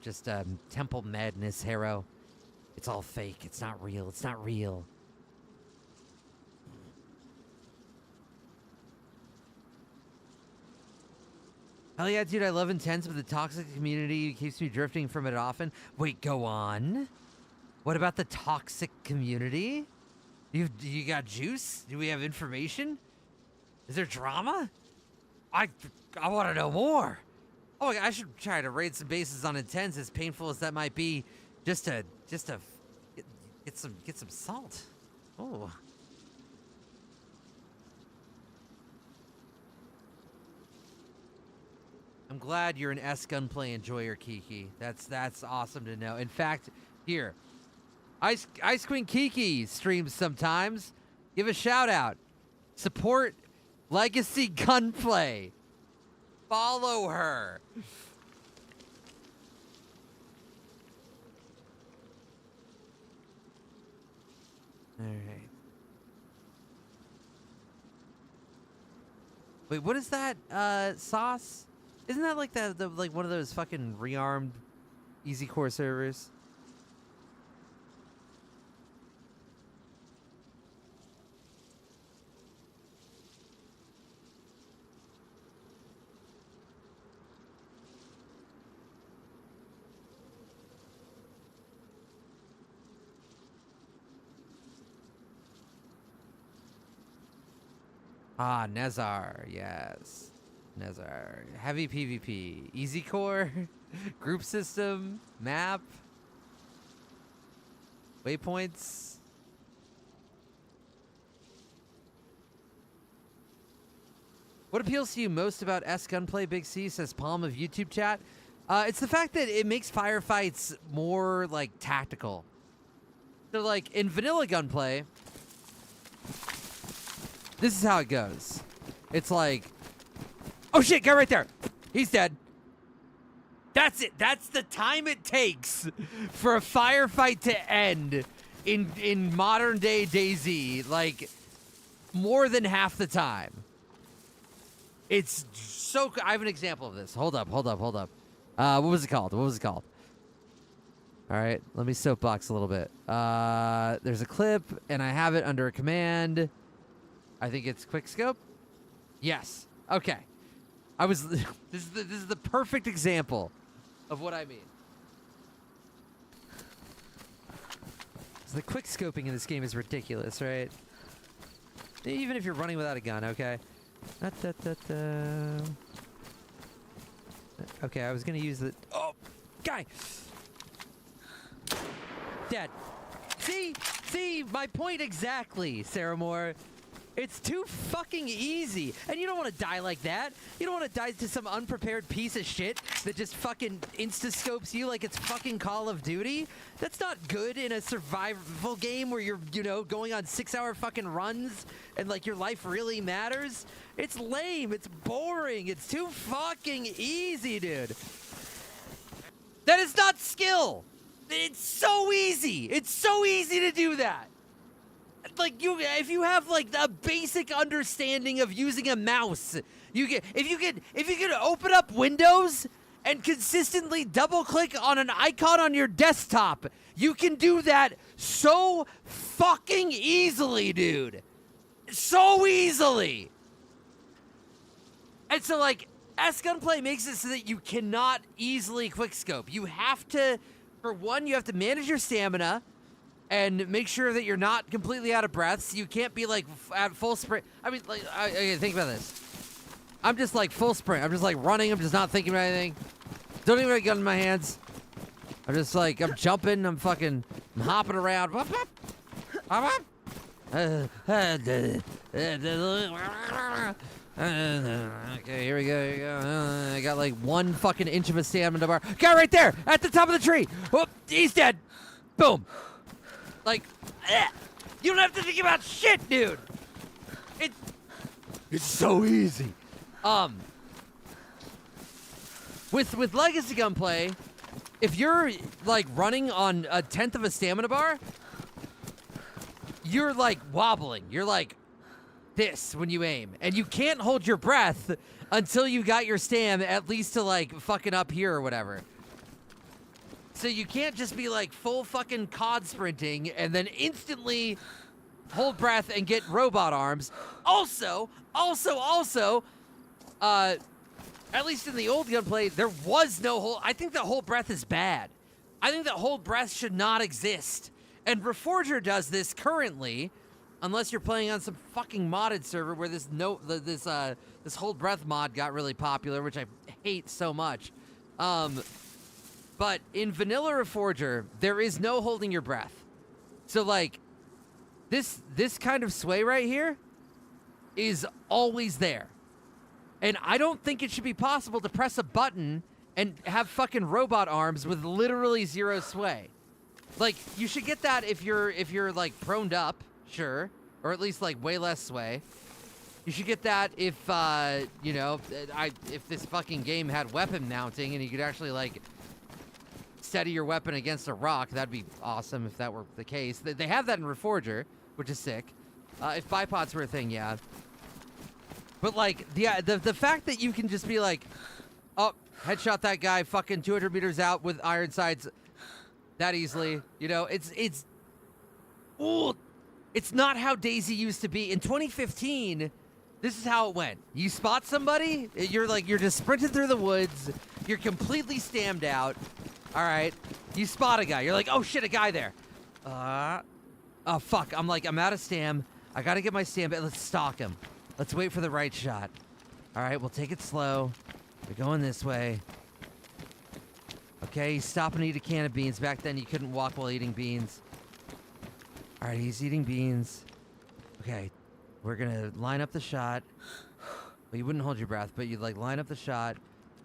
just Temple Madness, Harrow. It's all fake. It's not real. It's not real. Hell yeah, dude, I love Intense, but the toxic community keeps me drifting from it often. Wait, go on. What about the toxic community? You got juice? Do we have information? Is there drama? I want to know more. Oh, I should try to raid some bases on Intense, as painful as that might be, just to get some salt. Oh. I'm glad you're an S gunplay enjoyer, Kiki. That's awesome to know. In fact, here, Ice Queen Kiki streams sometimes. Give a shout out. Support Legacy Gunplay. Follow her. All right. Wait, what is that sauce? Isn't that like like one of those fucking rearmed easy core servers? Ah, Nezar, yes. Nezar. Heavy PvP. Easy core. Group system. Map. Waypoints. What appeals to you most about S Gunplay Big C, says Palm of YouTube chat? It's the fact that it makes firefights more, like, tactical. So, like, in vanilla Gunplay, this is how it goes. It's like, oh shit, guy right there. He's dead. That's it. That's the time it takes for a firefight to end in modern day DayZ. Like, more than half the time. It's so... I have an example of this. Hold up. What was it called? All right, let me soapbox a little bit. There's a clip, and I have it under a command. I think it's quickscope. Yes. Okay. This is the perfect example of what I mean. So the quickscoping in this game is ridiculous, right? Even if you're running without a gun, okay? Okay, I was gonna use the... Oh, guy! Dead. See, my point exactly, Sarah Moore. It's too fucking easy. And you don't want to die like that. You don't want to die to some unprepared piece of shit that just fucking insta-scopes you like it's fucking Call of Duty. That's not good in a survival game where you're, you know, going on 6-hour fucking runs and like your life really matters. It's lame. It's boring. It's too fucking easy, dude. That is not skill. It's so easy. It's so easy to do that. Like, if you have like a basic understanding of using a mouse, if you could open up Windows and consistently double click on an icon on your desktop, you can do that so fucking easily, dude. So easily. And so like S Gunplay makes it so that you cannot easily quickscope. You have to, for one, you have to manage your stamina and make sure that you're not completely out of breath. So you can't be like at full sprint. I mean, like, I think about this. I'm just like full sprint. I'm just like running. I'm just not thinking about anything. Don't even have a gun in my hands. I'm just like, I'm jumping. I'm hopping around. Okay, here we go. I got like 1 fucking inch of a stamina bar. Guy right there at the top of the tree. Whoop, he's dead. Boom. Like, you don't have to think about shit, dude. It's so easy. With Legacy Gunplay, if you're like running on 1/10 of a stamina bar, you're like wobbling. You're like this when you aim, and you can't hold your breath until you got your stam at least to like fucking up here or whatever. So you can't just be like full fucking COD sprinting and then instantly hold breath and get robot arms. Also, at least in the old Gunplay, there was no hold. I think that hold breath is bad. I think that hold breath should not exist. And Reforger does this currently, unless you're playing on some fucking modded server where this hold breath mod got really popular, which I hate so much. But in vanilla Reforger, there is no holding your breath. So like, this kind of sway right here is always there. And I don't think it should be possible to press a button and have fucking robot arms with literally 0 sway. Like, you should get that if you're like proned up, sure, or at least like way less sway. You should get that if if this fucking game had weapon mounting and you could actually like steady your weapon against a rock. That'd be awesome if that were the case. They have that in Reforger, which is sick. If bipods were a thing, yeah. But like the fact that you can just be like, oh, headshot that guy fucking 200 meters out with iron sights that easily, you know, it's not how DayZ used to be. In 2015, this is how it went. You spot somebody, you're just sprinting through the woods, you're completely stammed out. All right, you spot a guy. You're like, oh shit, a guy there. Oh fuck, I'm out of stam. I gotta get my stam, but let's stalk him. Let's wait for the right shot. All right, we'll take it slow. We're going this way. Okay, he's stopping to eat a can of beans. Back then, you couldn't walk while eating beans. All right, he's eating beans. Okay, we're gonna line up the shot. Well, you wouldn't hold your breath, but you'd like line up the shot.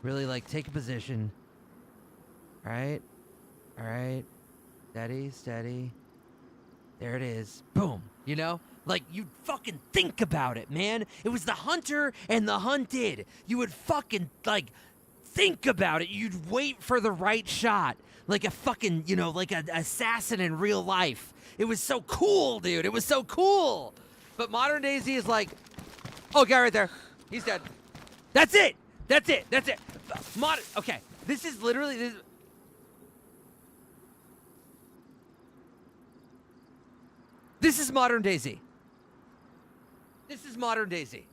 Really like take a position. All right. All right. Steady, steady. There it is. Boom. You know? Like, you'd fucking think about it, man. It was the hunter and the hunted. You would fucking, like, think about it. You'd wait for the right shot. Like a fucking, you know, like an assassin in real life. It was so cool, dude. It was so cool. But modern Daisy is like, oh, guy right there. He's dead. That's it. That's it. That's it. Okay. This is literally... This is modern Daisy. This is modern Daisy.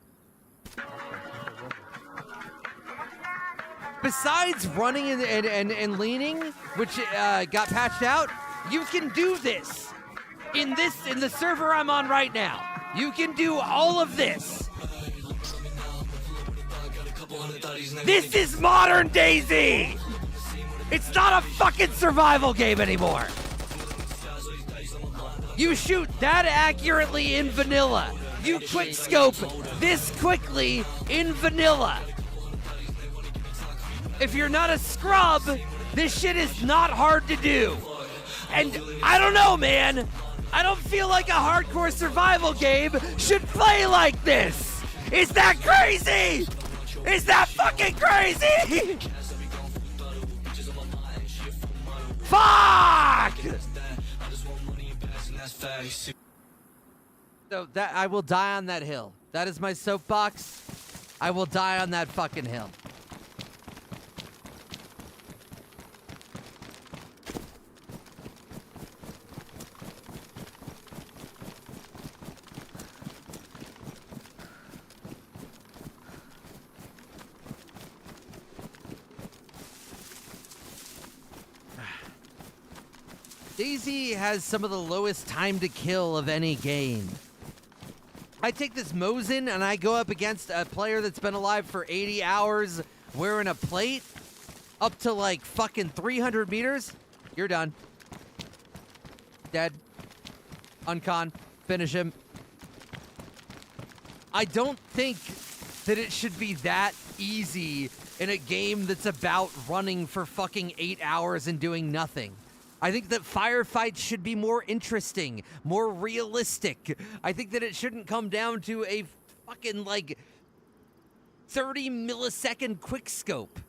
Besides running and leaning, which got patched out, you can do this. In the server I'm on right now. You can do all of this. This is modern Daisy! It's not a fucking survival game anymore. You shoot that accurately in vanilla. You quick scope this quickly in vanilla. If you're not a scrub, this shit is not hard to do. And I don't know, man. I don't feel like a hardcore survival game should play like this. Is that crazy? Is that fucking crazy? Fuck! So that I will die on that hill. That is my soapbox. I will die on that fucking hill. Daisy has some of the lowest time to kill of any game. I take this Mosin and I go up against a player that's been alive for 80 hours wearing a plate up to like fucking 300 meters. You're done. Dead. Uncon. Finish him. I don't think that it should be that easy in a game that's about running for fucking 8 hours and doing nothing. I think that firefights should be more interesting, more realistic. I think that it shouldn't come down to a fucking, like, 30 millisecond quick scope.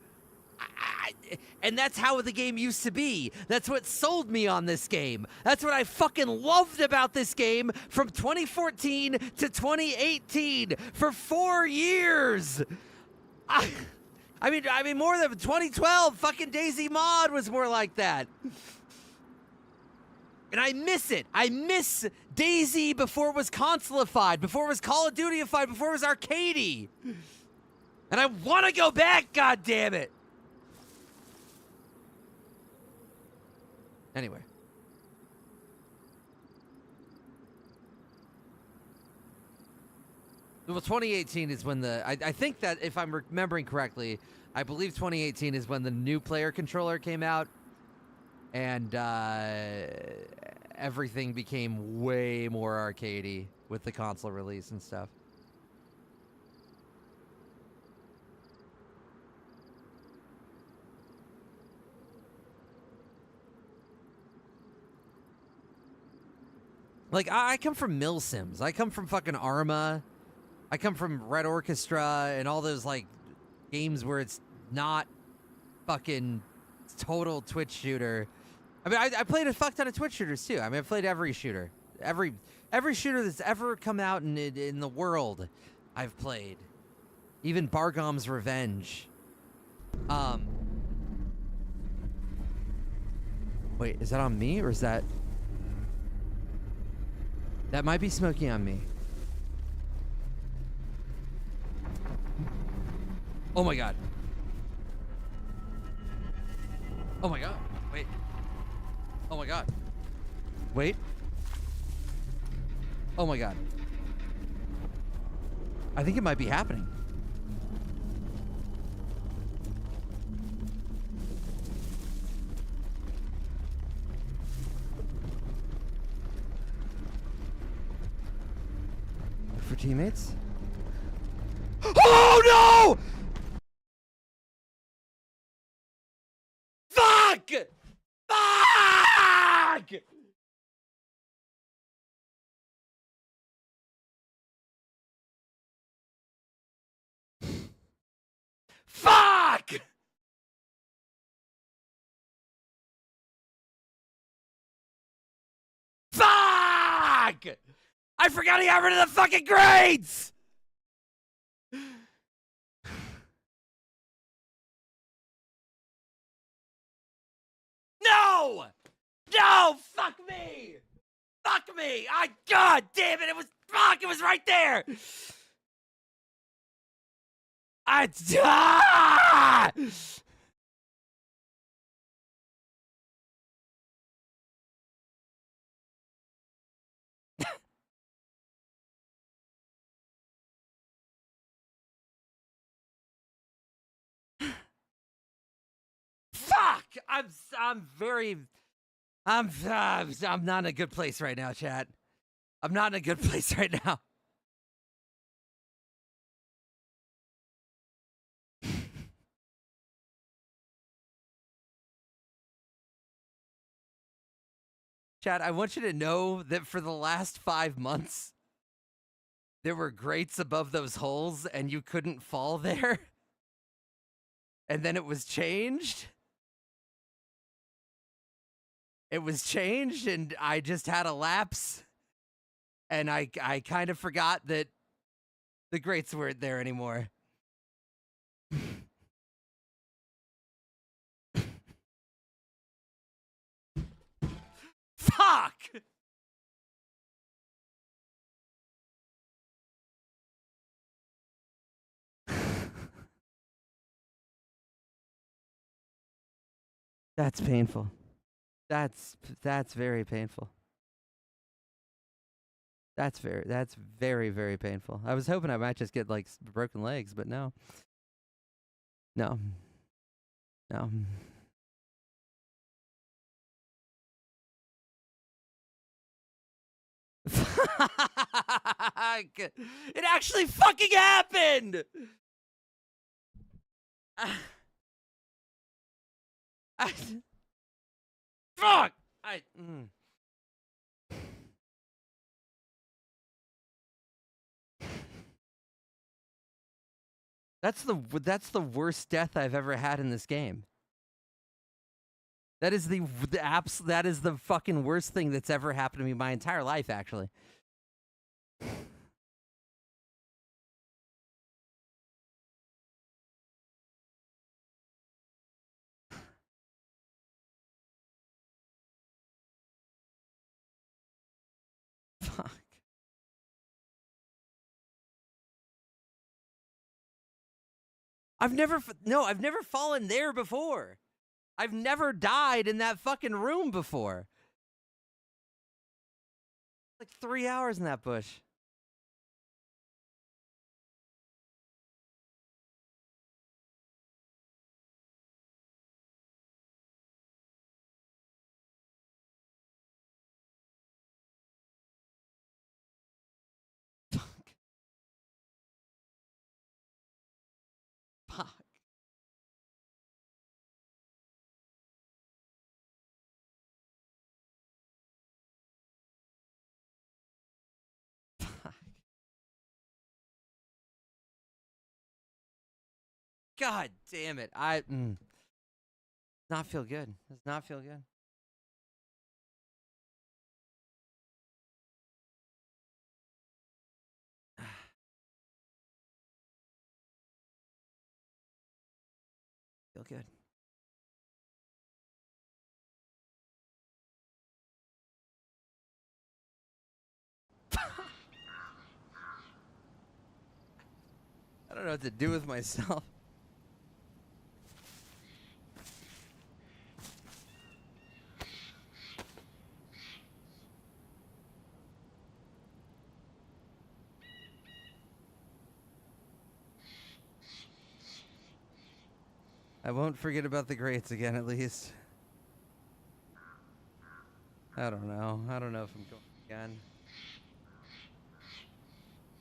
And that's how the game used to be. That's what sold me on this game. That's what I fucking loved about this game from 2014 to 2018 for 4 years. I mean, more than 2012. Fucking Daisy Mod was more like that. And I miss it. I miss Daisy before it was console-ified, before it was Call of Duty-ified, before it was arcadey. And I want to go back, goddammit. Anyway. Well, 2018 is when the... I think that, if I'm remembering correctly, I believe 2018 is when the new player controller came out. And everything became way more arcadey with the console release and stuff. Like, I come from Milsims. I come from fucking Arma. I come from Red Orchestra and all those, like, games where it's not fucking total Twitch shooter. I mean, I played a fuck ton of Twitch shooters, too. I mean, I played every shooter. Every shooter that's ever come out in the world, I've played. Even Bargom's Revenge. Wait, is that on me, or is that... That might be Smokey on me. Oh my god. Oh my god. Wait. Oh my god. Wait. Oh my god. I think it might be happening. teammates. Oh no! Fuck! Fuck! Fuck! Fuck! I forgot he got rid of the fucking grades! No! No! Fuck me! Fuck me! God damn it! It was fuck! It was right there! Ah! Fuck! I'm not in a good place right now, chat. I'm not in a good place right now. Chat, I want you to know that for the last 5 months, there were grates above those holes and you couldn't fall there. And then it was changed. It was changed and I just had a lapse. And I kind of forgot that the grates weren't there anymore. Fuck! That's painful. That's very painful. That's very, very painful. I was hoping I might just get like broken legs, but no. No. No. It actually fucking happened! Fuck! That's the worst death I've ever had in this game. That is that is the fucking worst thing that's ever happened to me my entire life, actually. Fuck. I've never fallen there before. I've never died in that fucking room before. Like 3 hours in that bush. Fuck. Fuck. Fuck. God damn it. Not feel good. Does not feel good. Feel good. I don't know what to do with myself. I won't forget about the greats again, at least. I don't know. I don't know if I'm going again.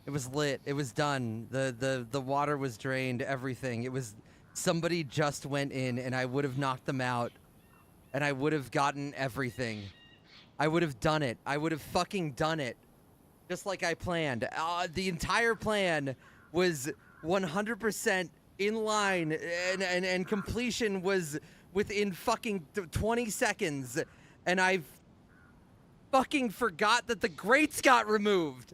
It was lit. It was done. The water was drained. Everything. It was. Somebody just went in, and I would have knocked them out, and I would have gotten everything. I would have done it. I would have fucking done it, just like I planned. The entire plan was 100% in line, and completion was within fucking 20 seconds, and I fucking forgot that the grates got removed.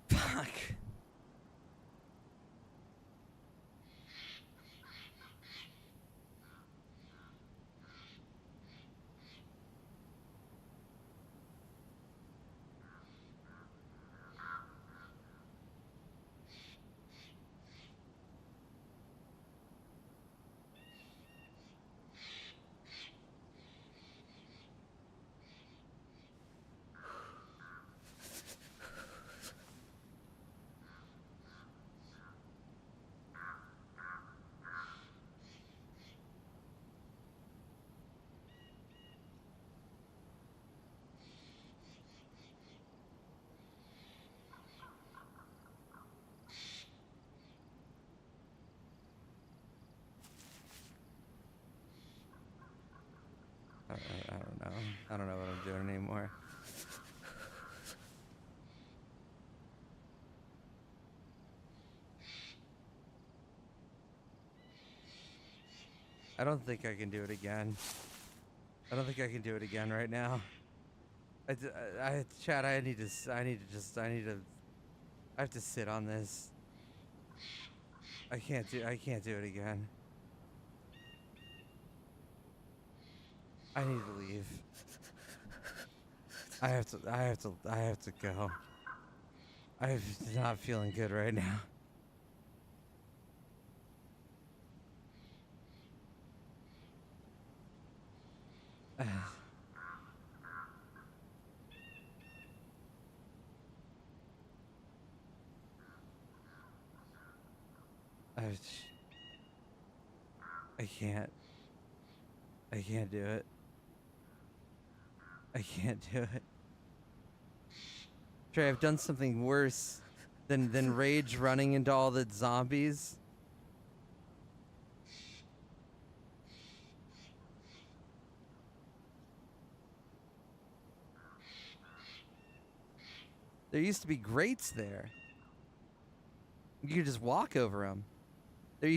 Fuck. I don't know. I don't know what I'm doing anymore. I don't think I can do it again. I don't think I can do it again right now. Chad, I have to sit on this. I can't do it again. I need to leave. I have to go. I'm not feeling good right now. I can't do it. I can't do it. Trey, I've done something worse than rage running into all the zombies. There used to be grates there. You could just walk over them. There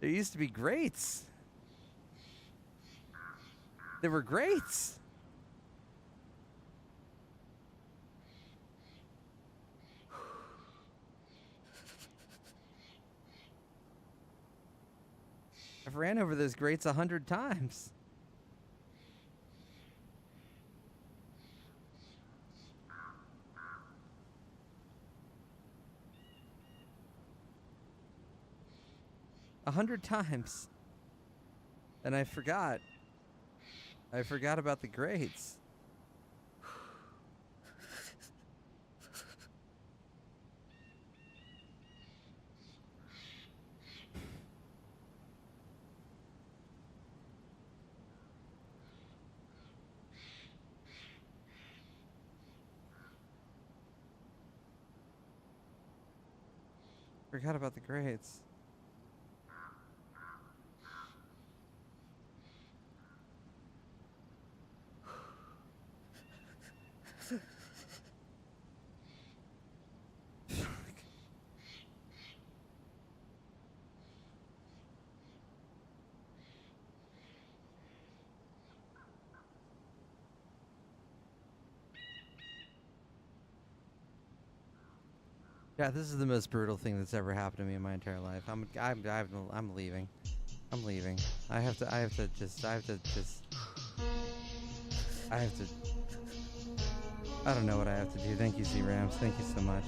used to be grates. There were grates. I've ran over those grates 100 times. A 100 times. And I forgot. I forgot about the grates. Forgot about the grates. Yeah, this is the most brutal thing that's ever happened to me in my entire life. I'm leaving. I'm leaving. I have to I don't know what I have to do. Thank you, Z-Rams. Thank you so much.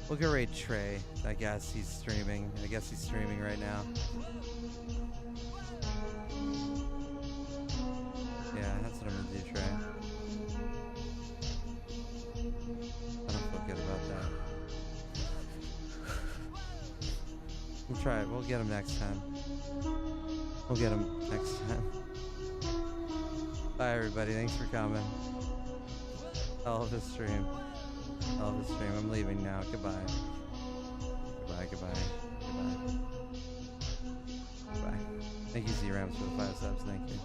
We'll go raid Trey. I guess he's streaming. I guess he's streaming right now. Yeah, that's what I'm gonna do, Trey. I don't feel good about that. We'll try it. We'll get him next time. We'll get him next time. Bye, everybody. Thanks for coming. Hell of a stream. Hell of a stream. I'm leaving now. Goodbye. Goodbye, goodbye, goodbye. Goodbye. Thank you, Z-Rams, for the 5 subs. Thank you.